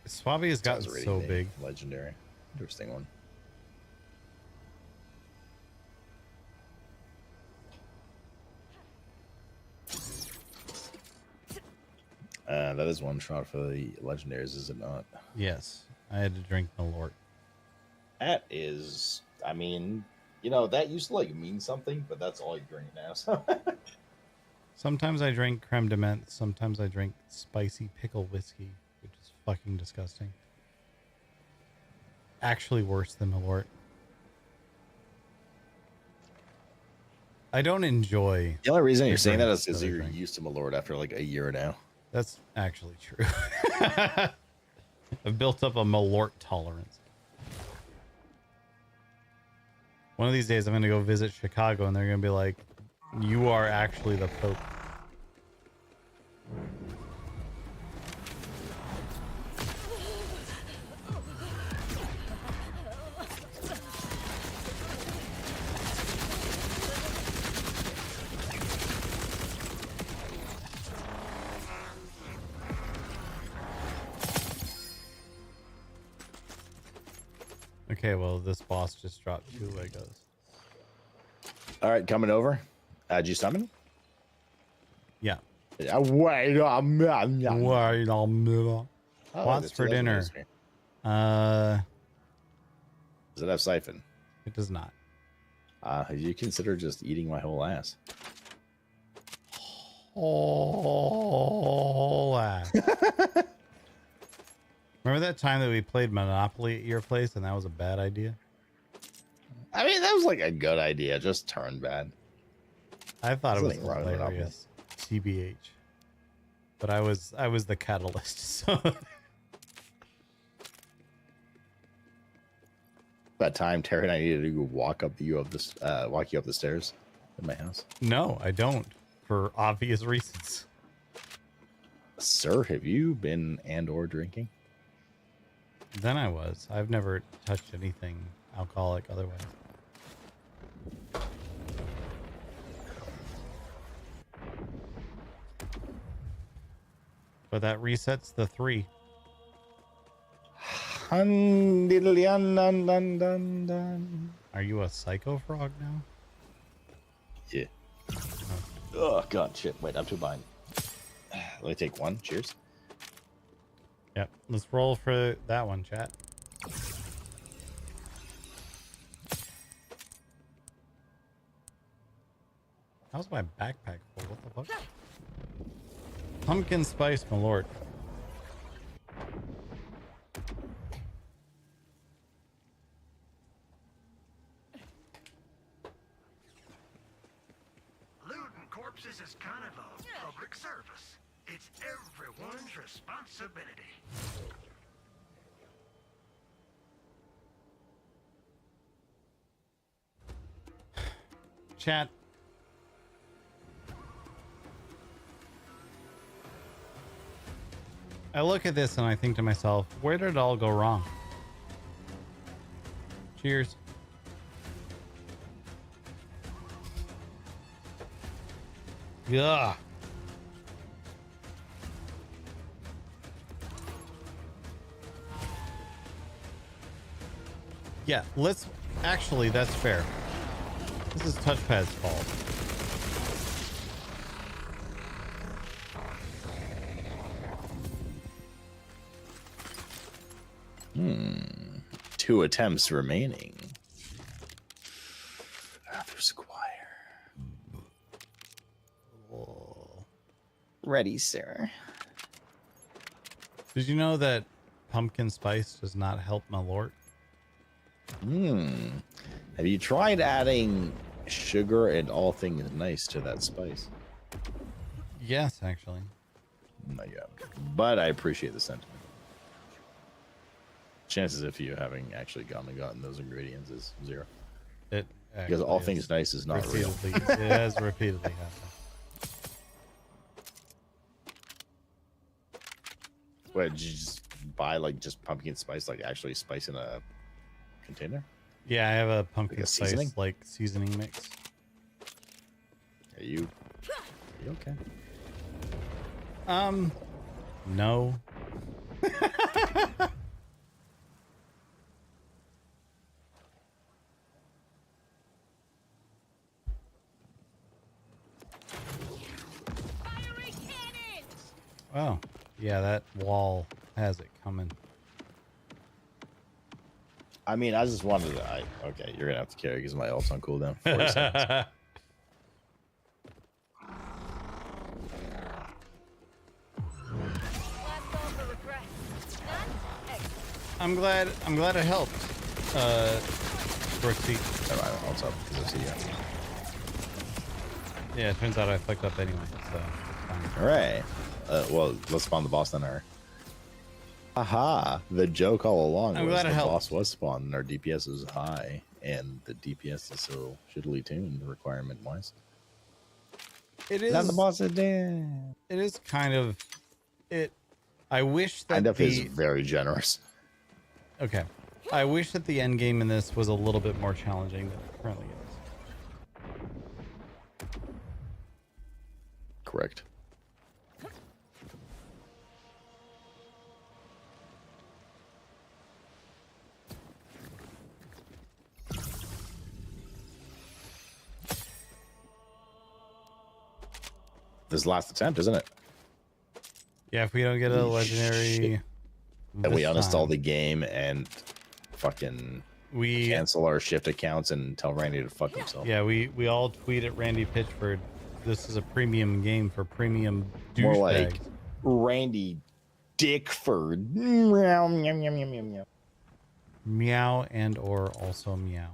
Swabby has gotten Sounds so really big. Legendary. Interesting one. That is one shot for the legendaries, is it not? Yes, I had to drink Malort. That is, I mean, you know, that used to like mean something, but that's all you drink now. So. Sometimes I drink creme de menthe. Sometimes I drink spicy pickle whiskey, which is fucking disgusting. Actually worse than Malort. I don't enjoy. The only reason you're the saying that drinks is because I you're drink. used to Malort after like a year now. That's actually true. I've built up a Malort tolerance. One of these days I'm going to go visit Chicago and they're going to be like, you are actually the Pope. Okay, well, this boss just dropped 2 Legos. All right, coming over. Did you summon? Yeah. Wait a minute. Wait a minute. Oh, What's there's for 2 dinner? legendaries here. Does it have siphon? It does not. You consider just eating my whole ass? Oh, remember that time that we played Monopoly at your place and that was a bad idea? I mean, that was like a good idea. Just turned bad. I thought it was Something wrong with Monopoly. hilarious. TBH. But I was the catalyst. So That time Terry and I needed to walk you up the stairs in my house. no, I don't, for obvious reasons. Sir, have you been or drinking? Then I was. I've never touched anything alcoholic otherwise. But that resets the 3. Are you a psycho frog now? Yeah. Oh god, shit. Wait, I'm too behind. Let me take one. Cheers. Yep. Let's roll for that one, chat. How's my backpack full? What the fuck? Pumpkin spice malort. responsibility. Chat. I look at this and I think to myself, where did it all go wrong? Cheers. Yeah. Yeah, let's actually, that's fair. This is Touchpad's fault. Two attempts remaining. Arthur Squire. Ready, sir. Did you know that pumpkin spice does not help Malort? Have you tried adding sugar and all things nice to that spice? Yes, actually. Not yet. But I appreciate the sentiment. Chances of you having actually gone and gotten those ingredients is 0. It Because all things nice is not real. it has repeatedly happened. Wait, did you just buy like just pumpkin spice, like actually spice in a container? Yeah, I have a pumpkin Like a spice seasoning? like seasoning mix. Are you okay? No. Oh, yeah, that wall has it coming. I mean, I just wanted to. Okay, you're gonna have to carry because my ult's on cooldown. 40 seconds. I'm glad it helped. Brooksy. Never mind, ult's up because I see you. Yeah, it turns out I fucked up anyway, so it's fine. All right. Well, let's spawn the boss then. Aha! The joke all along I'm was glad it the helped. boss was spawned and our DPS is high, and the DPS is so shittily tuned requirement wise. It is. Now the boss is dead. It is kind of. I wish that Kind of is very generous. Okay. I wish that the end game in this was a little bit more challenging than it currently is. Correct. This is last attempt, isn't it? Yeah, if we don't get a Holy legendary, shit. And we this uninstall time, the game and fucking we cancel our shift accounts and tell Randy to fuck himself. yeah we all tweet at Randy Pitchford. This is a premium game for premium More douchebags. like Randy Dickford. Meow, meow, meow, meow, meow, meow. Meow and or also meow.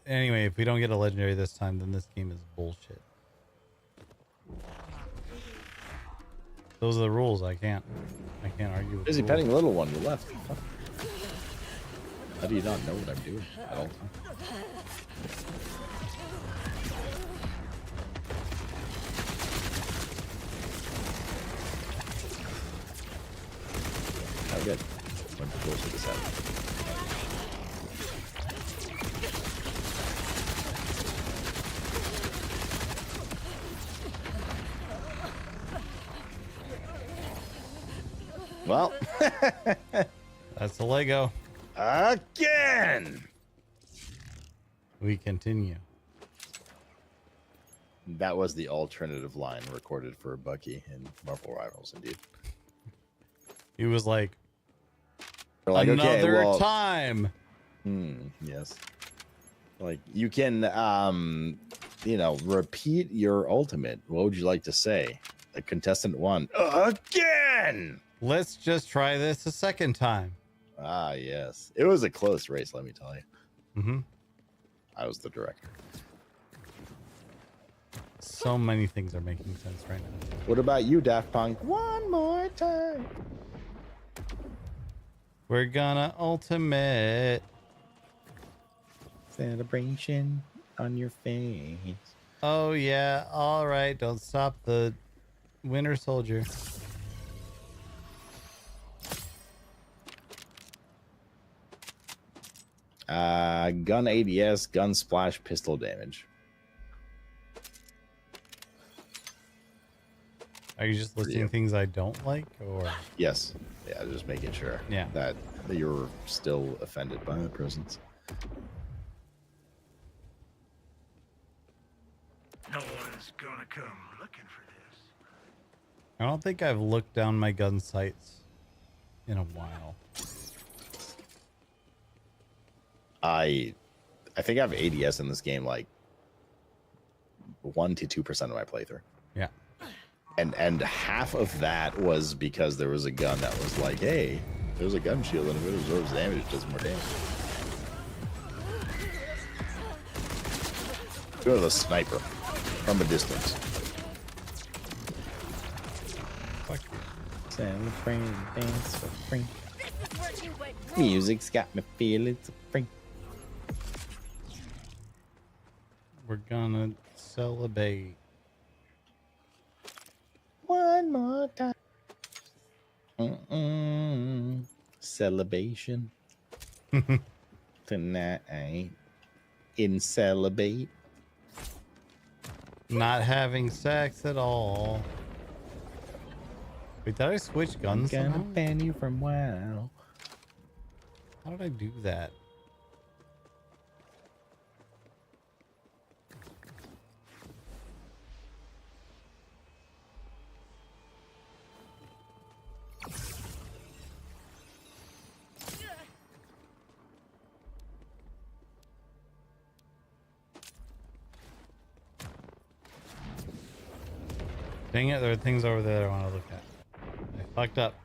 Anyway, if we don't get a legendary this time, then this game is bullshit. Those are the rules. I can't argue with Busy the petting rules. little one. You left. Fuck. How do you not know what I'm doing at all times? Oh, good. Went to close with the set. Well, That's the Lego. again. We continue. That was the alternative line recorded for Bucky in Marvel Rivals, indeed. He was like, They're like, another okay, well, time. yes. Like you can, repeat your ultimate. What would you like to say? A contestant 1 again. Let's just try this a second time. Ah, yes. It was a close race, let me tell you. Mm-hmm. I was the director. So many things are making sense right now. What about you, Daft Punk? One more time. We're gonna ultimate. Celebration on your face. Oh yeah, all right. Don't stop the Winter Soldier. Gun ADS, gun splash, pistol damage. Are you just listing you. things I don't like, or? Yes. Yeah, just making sure. Yeah. That you're still offended by the presence. No one's gonna come looking for this. I don't think I've looked down my gun sights in a while. I think I have ADS in this game like 1 to 2% of my playthrough. Yeah. And half of that was because there was a gun that was like, hey, there's a gun shield and if it absorbs damage, it does more damage. Go to the sniper from a distance. Fuck. Celebrate, dance for free. This is working, but Music's got me feeling so free. We're gonna celebrate. One more time. Celebration. Tonight. In celebrate. Not having sex at all. Wait, did I switch guns Gonna somehow? ban you from WoW. How did I do that? Dang it, there are things over there I want to look at. I fucked up.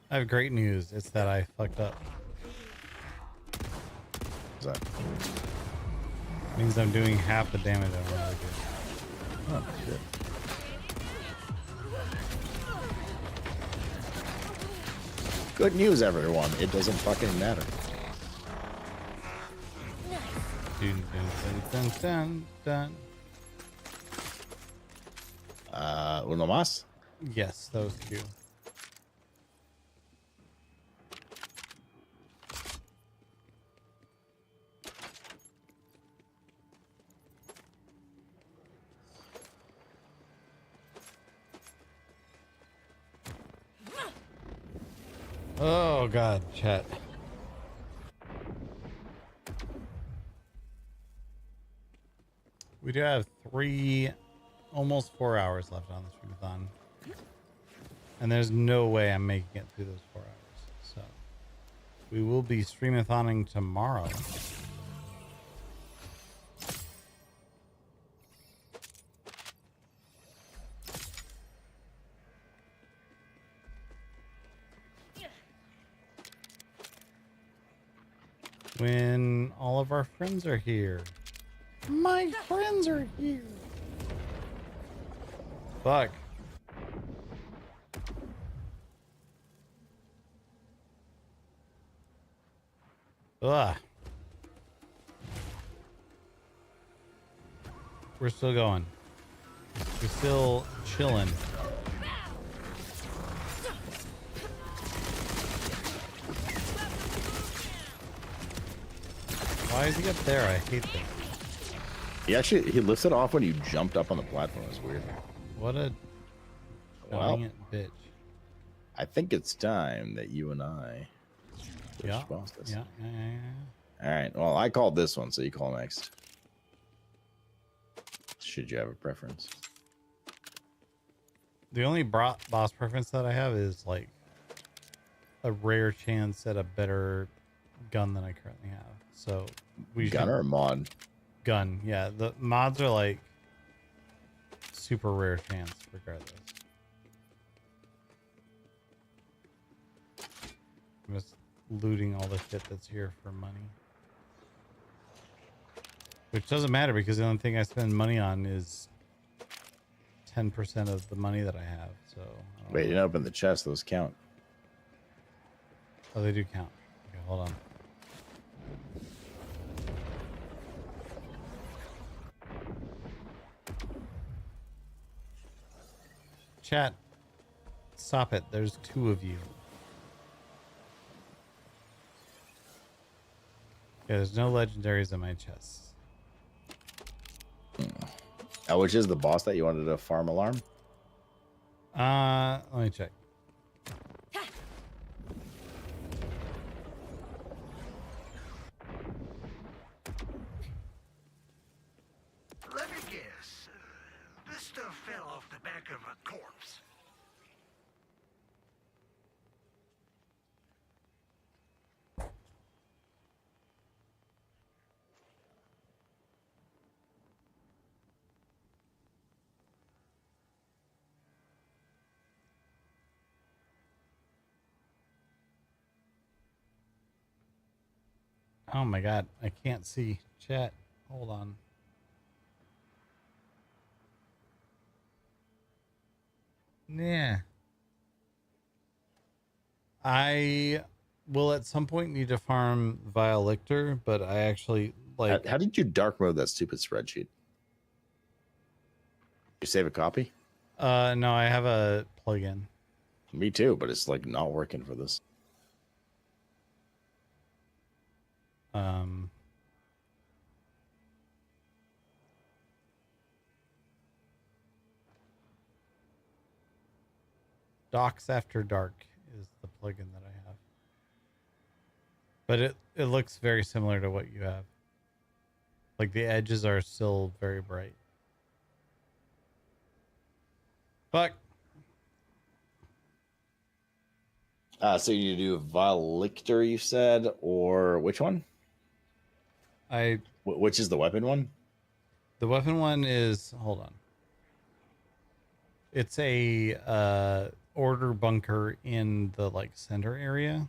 I have great news. It's that I fucked up. Is that? Means I'm doing half the damage I want to do. Oh, shit. Good news, everyone. It doesn't fucking matter. Dun, dun, dun, dun, dun. Uno más? Yes, those two. Oh god, chat. We do have almost 4 hours left on this streamathon. And there's no way I'm making it through those 4 hours. So we will be streamathoning tomorrow. When all of our friends are here. My friends are here. Fuck. Ugh. We're still going. We're still chilling. Why is he up there? I hate this. He lifted off when you jumped up on the platform. It's weird. What a Well, giant bitch. I think it's time that you and I Yeah. boss this. Yeah. All right. Well, I called this one, so you call next. Should you have a preference? The only boss preference that I have is like a rare chance at a better gun than I currently have. So we Gun or mod? Gun. Yeah, the mods are like super rare chance regardless. I I'm just looting all the shit that's here for money. Which doesn't matter because the only thing I spend money on is 10% of the money that I have. So I don't Wait, you know. didn't open the chest. Those count. Oh, they do count. Okay, hold on. Chat, stop it. There's 2 of you. Yeah, there's no legendaries in my chests. Which is the boss that you wanted to farm alarm? Let me check. Let me guess. This stuff fell off the back of a corpse. Oh my god, I can't see chat. Hold on. Yeah. I will at some point need to farm Violictor, but I actually like How did you dark mode that stupid spreadsheet? You save a copy? no, I have a plugin. Me too, but it's like not working for this. Docs After Dark is the plugin that I have. But it looks very similar to what you have. Like the edges are still very bright. Fuck. So you do Violictor, you said, or which one? Which is the weapon one? The weapon one is, hold on. It's a order bunker in the like center area.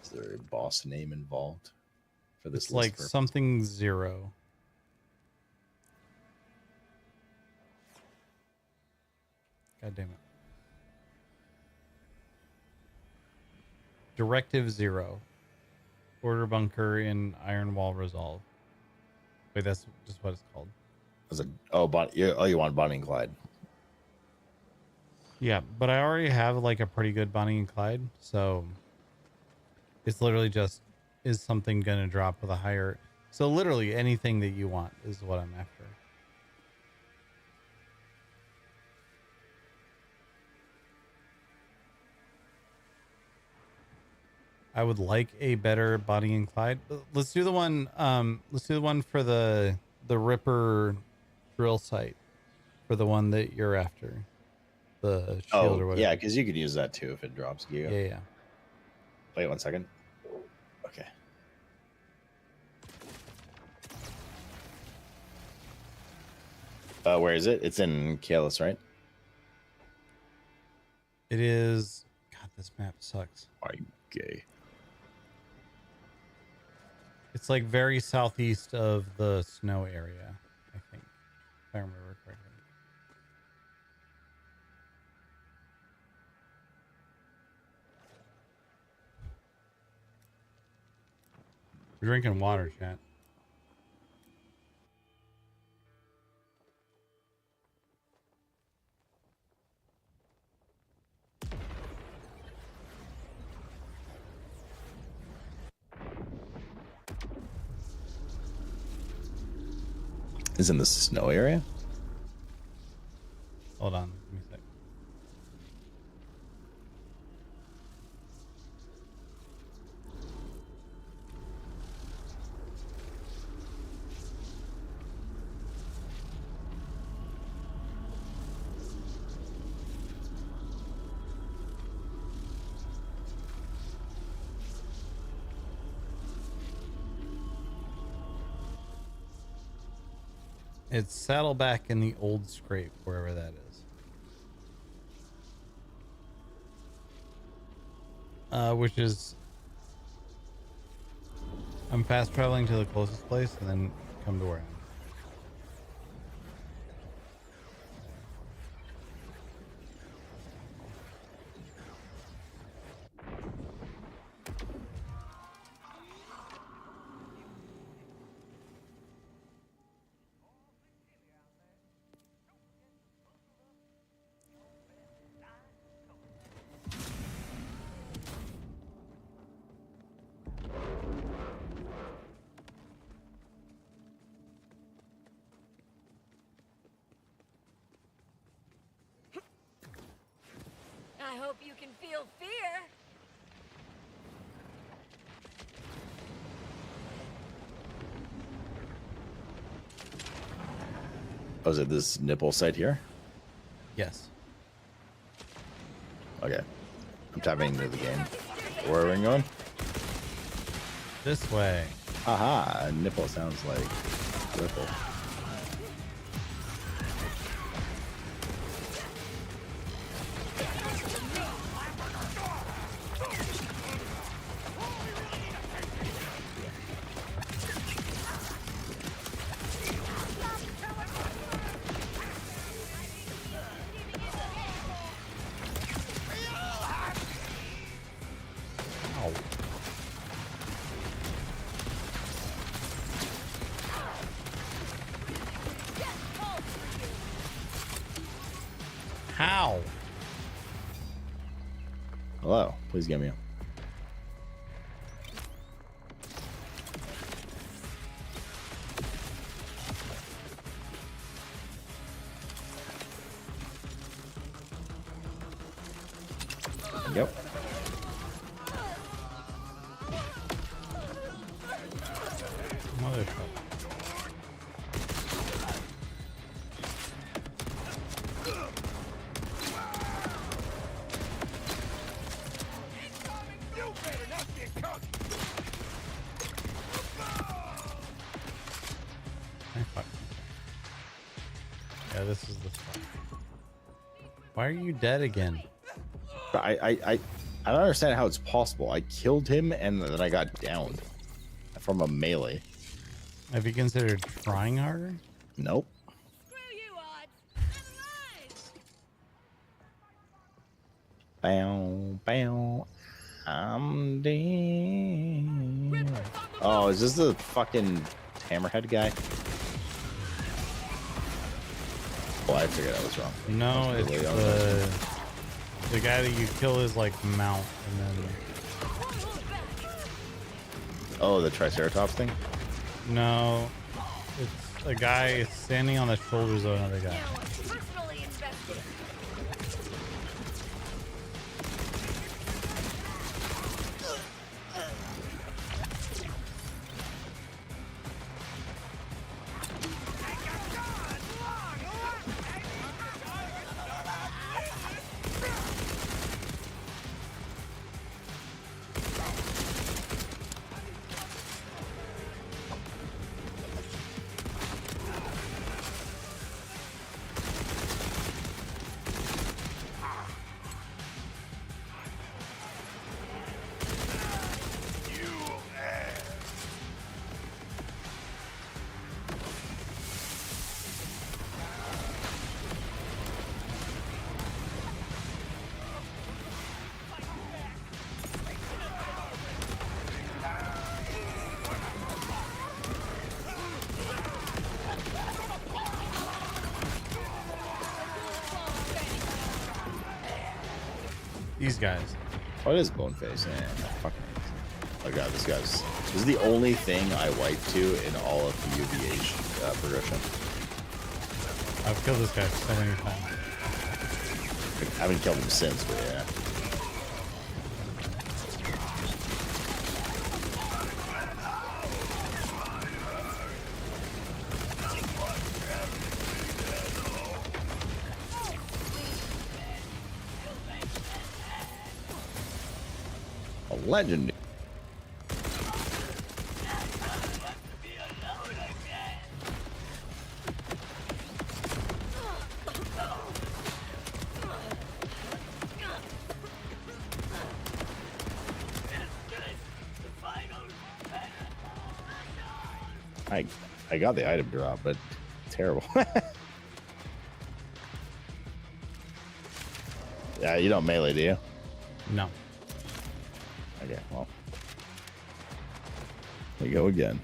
Is there a boss name involved for this? It's like purpose? something 0. God damn it. Directive 0. Order bunker in Iron Wall Resolve. Wait, that's just what it's called. Was it? You want Bonnie and Clyde? Yeah, but I already have like a pretty good Bonnie and Clyde, so it's literally just, is something gonna drop with a higher? So literally anything that you want is what I'm after. I would like a better Bonnie and Clyde. Let's do the one. Let's do the one for the Ripper drill site, for the one that you're after, the shield or whatever. Yeah, because you could use that too if it drops. Yeah. Wait 1 second. Okay. Where is it? It's in Kalis, right? It is. God, this map sucks. Are you gay? It's like very southeast of the snow area, I think, if I remember correctly. We're drinking water, chat. Is in the snow area? Hold on, give me a sec. It's Saddleback in the old scrape, wherever that is. which is I'm fast traveling to the closest place and then come to where I am. I hope you can feel fear. Oh, is it this nipple site here? Yes. Okay. I'm tapping into the game. Where are we going? This way. Aha, nipple sounds like ripple. Ow. How? Hello, please get me up. Yep. Motherfucker. You better not get caught. Hey, fuck. Yeah, this is the spot. Why are you dead again? I don't understand how it's possible. I killed him and then I got downed from a melee. Have you considered trying harder? Nope. Screw you, odds. I'm alive. Bow, bow. I'm dead. Oh, is this the fucking hammerhead guy? Oh, I figured I was wrong. No, That's it's really the guy that you kill is like mount and then Oh, the Triceratops thing? no, it's a guy standing on the shoulders of another guy. Now I'm personally invested. These guys. What is Boneface? Yeah, fucking. Oh god, this is the only thing I wipe to in all of the UVH progression. I've killed this guy so many times. I haven't killed him since, but yeah. A legend. I got the item drop, but terrible. Yeah, you don't melee, do you? No. Okay, well. There you go again.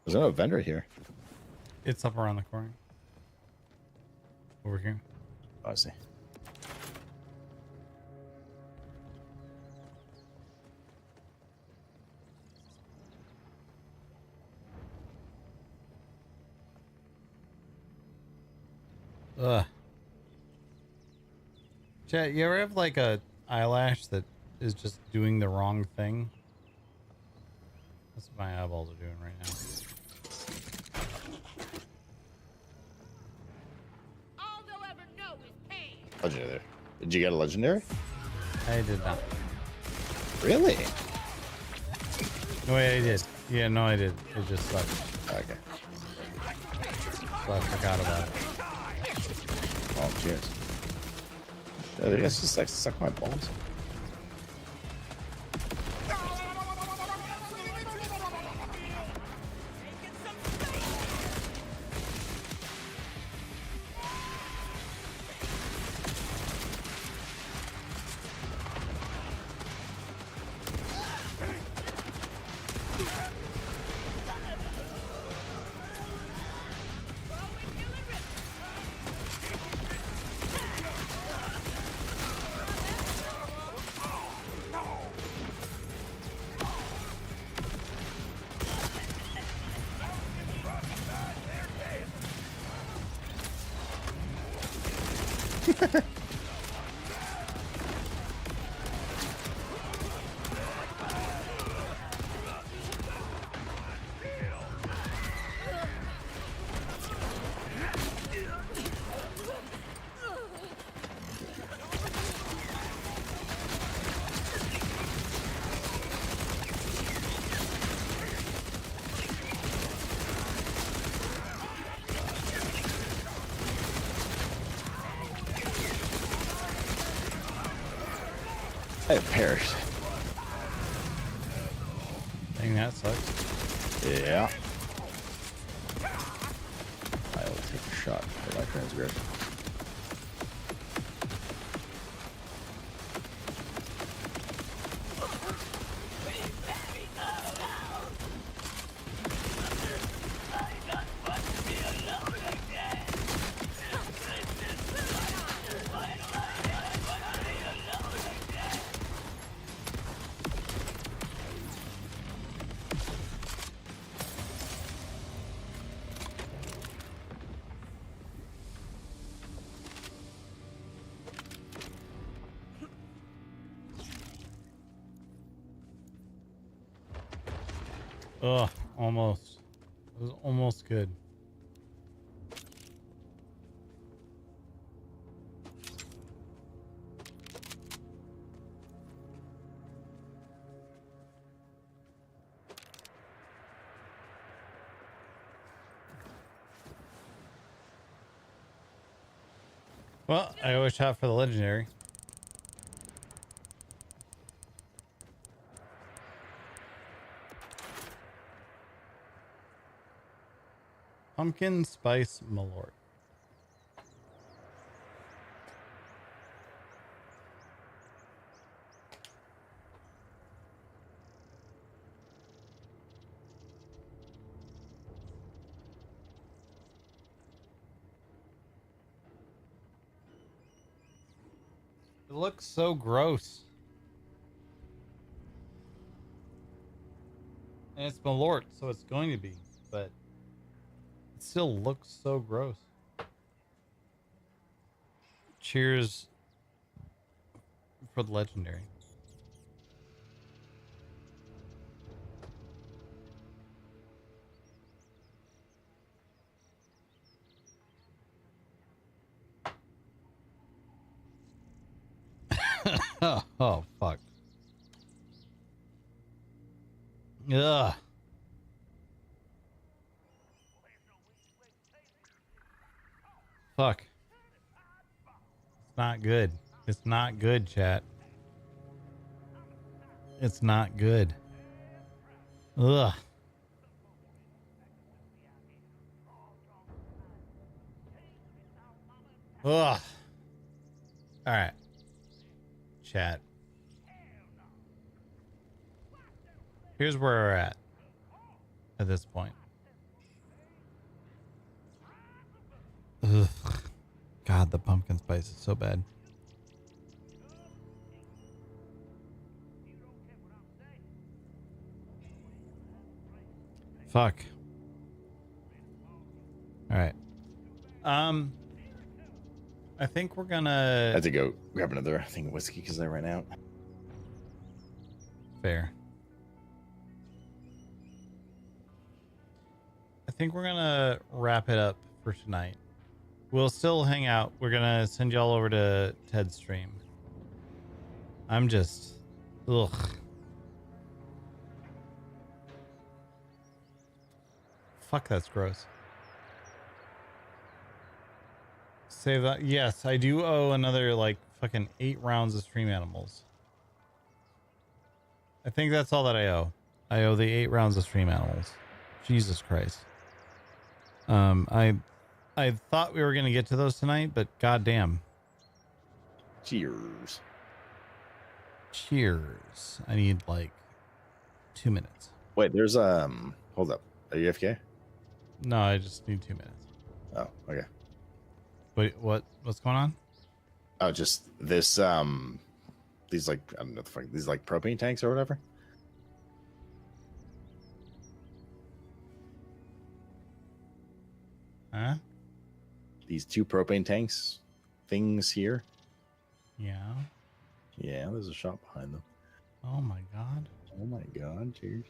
There's no vendor here. It's up around the corner. Over here. Oh, I see. Ugh. Chat, you ever have like a eyelash that is just doing the wrong thing? That's what my eyeballs are doing right now. All they'll ever know is pain. Legendary. Did you get a legendary? I did not. Really? No, wait, I did. Yeah, no, I did. It just sucked. Okay. So I forgot about it. Oh, cheers. I guess just like suck my balls. I perished. Dang, that sucks. Yeah. I will take a shot for my transgression. Ugh, almost. It was almost good. Well, I always shot for the legendary. Pumpkin spice malort. It looks so gross. And it's malort, so it's going to be, but it still looks so gross. Cheers for the legendary. Oh fuck. Ugh. Fuck. It's not good. It's not good, chat. It's not good. Ugh. Ugh. All right. Chat. Here's where we're at this point. Ugh. God, the pumpkin spice is so bad. Fuck. All right. I think we're I gonna. had to go grab another thing of whiskey because I ran out. Fair. I think we're gonna wrap it up for tonight. We'll still hang out. We're gonna send y'all over to Ted's stream. I'm just, ugh. Fuck, that's gross. Save that. Yes, I do owe another like fucking 8 rounds of stream animals. I think that's all that I owe. I owe the 8 rounds of stream animals. Jesus Christ. I thought we were gonna get to those tonight, but goddamn. Cheers. Cheers. I need like 2 minutes. Wait, there's hold up. Are you AFK? No, I just need 2 minutes. Oh, okay. Wait, what's going on? Oh, just this these like I don't know the fuck these like propane tanks or whatever. Huh? These 2 propane tanks things here. Yeah. Yeah, there's a shop behind them. Oh my god. Oh my god, cheers.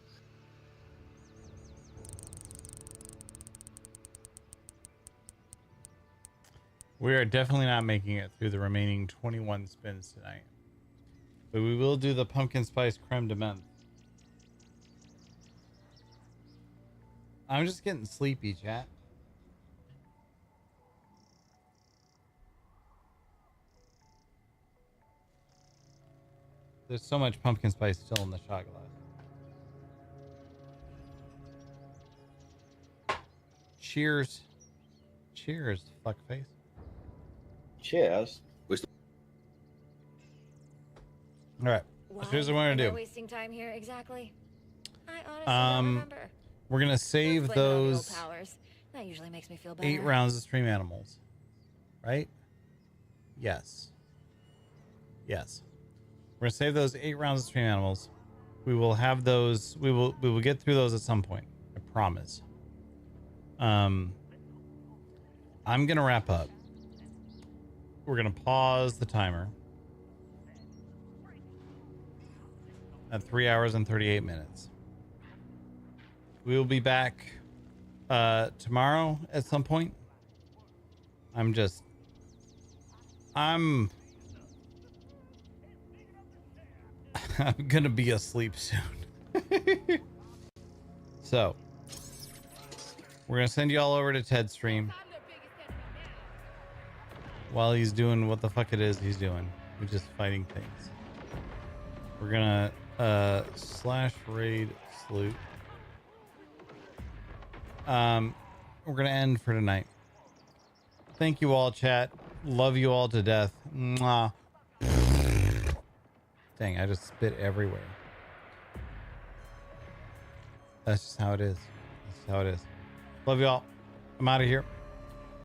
We are definitely not making it through the remaining 21 spins tonight. But we will do the pumpkin spice creme de menthe. I'm just getting sleepy, chat. There's so much pumpkin spice still in the shot glass. Cheers. Cheers, fuckface. Cheers. All right. Why Here's what we're am I gonna do. wasting time here exactly? I honestly don't remember. We're gonna save Let's blame it on the old those powers. That usually makes me feel better. 8 rounds of stream animals, right? Yes. Yes. We're gonna save those 8 rounds of stream animals. We will have those. We will get through those at some point. I promise. I'm gonna wrap up. We're gonna pause the timer at 3 hours and 38 minutes. We will be back tomorrow at some point. I'm gonna be asleep soon. So we're gonna send you all over to Ted's stream while he's doing what the fuck it is he's doing, which is fighting things. We're gonna /raid salute. We're gonna end for tonight. Thank you all, chat. Love you all to death. Mwah. Dang, I just spit everywhere. That's just how it is. That's how it is. Love you all. I'm out of here.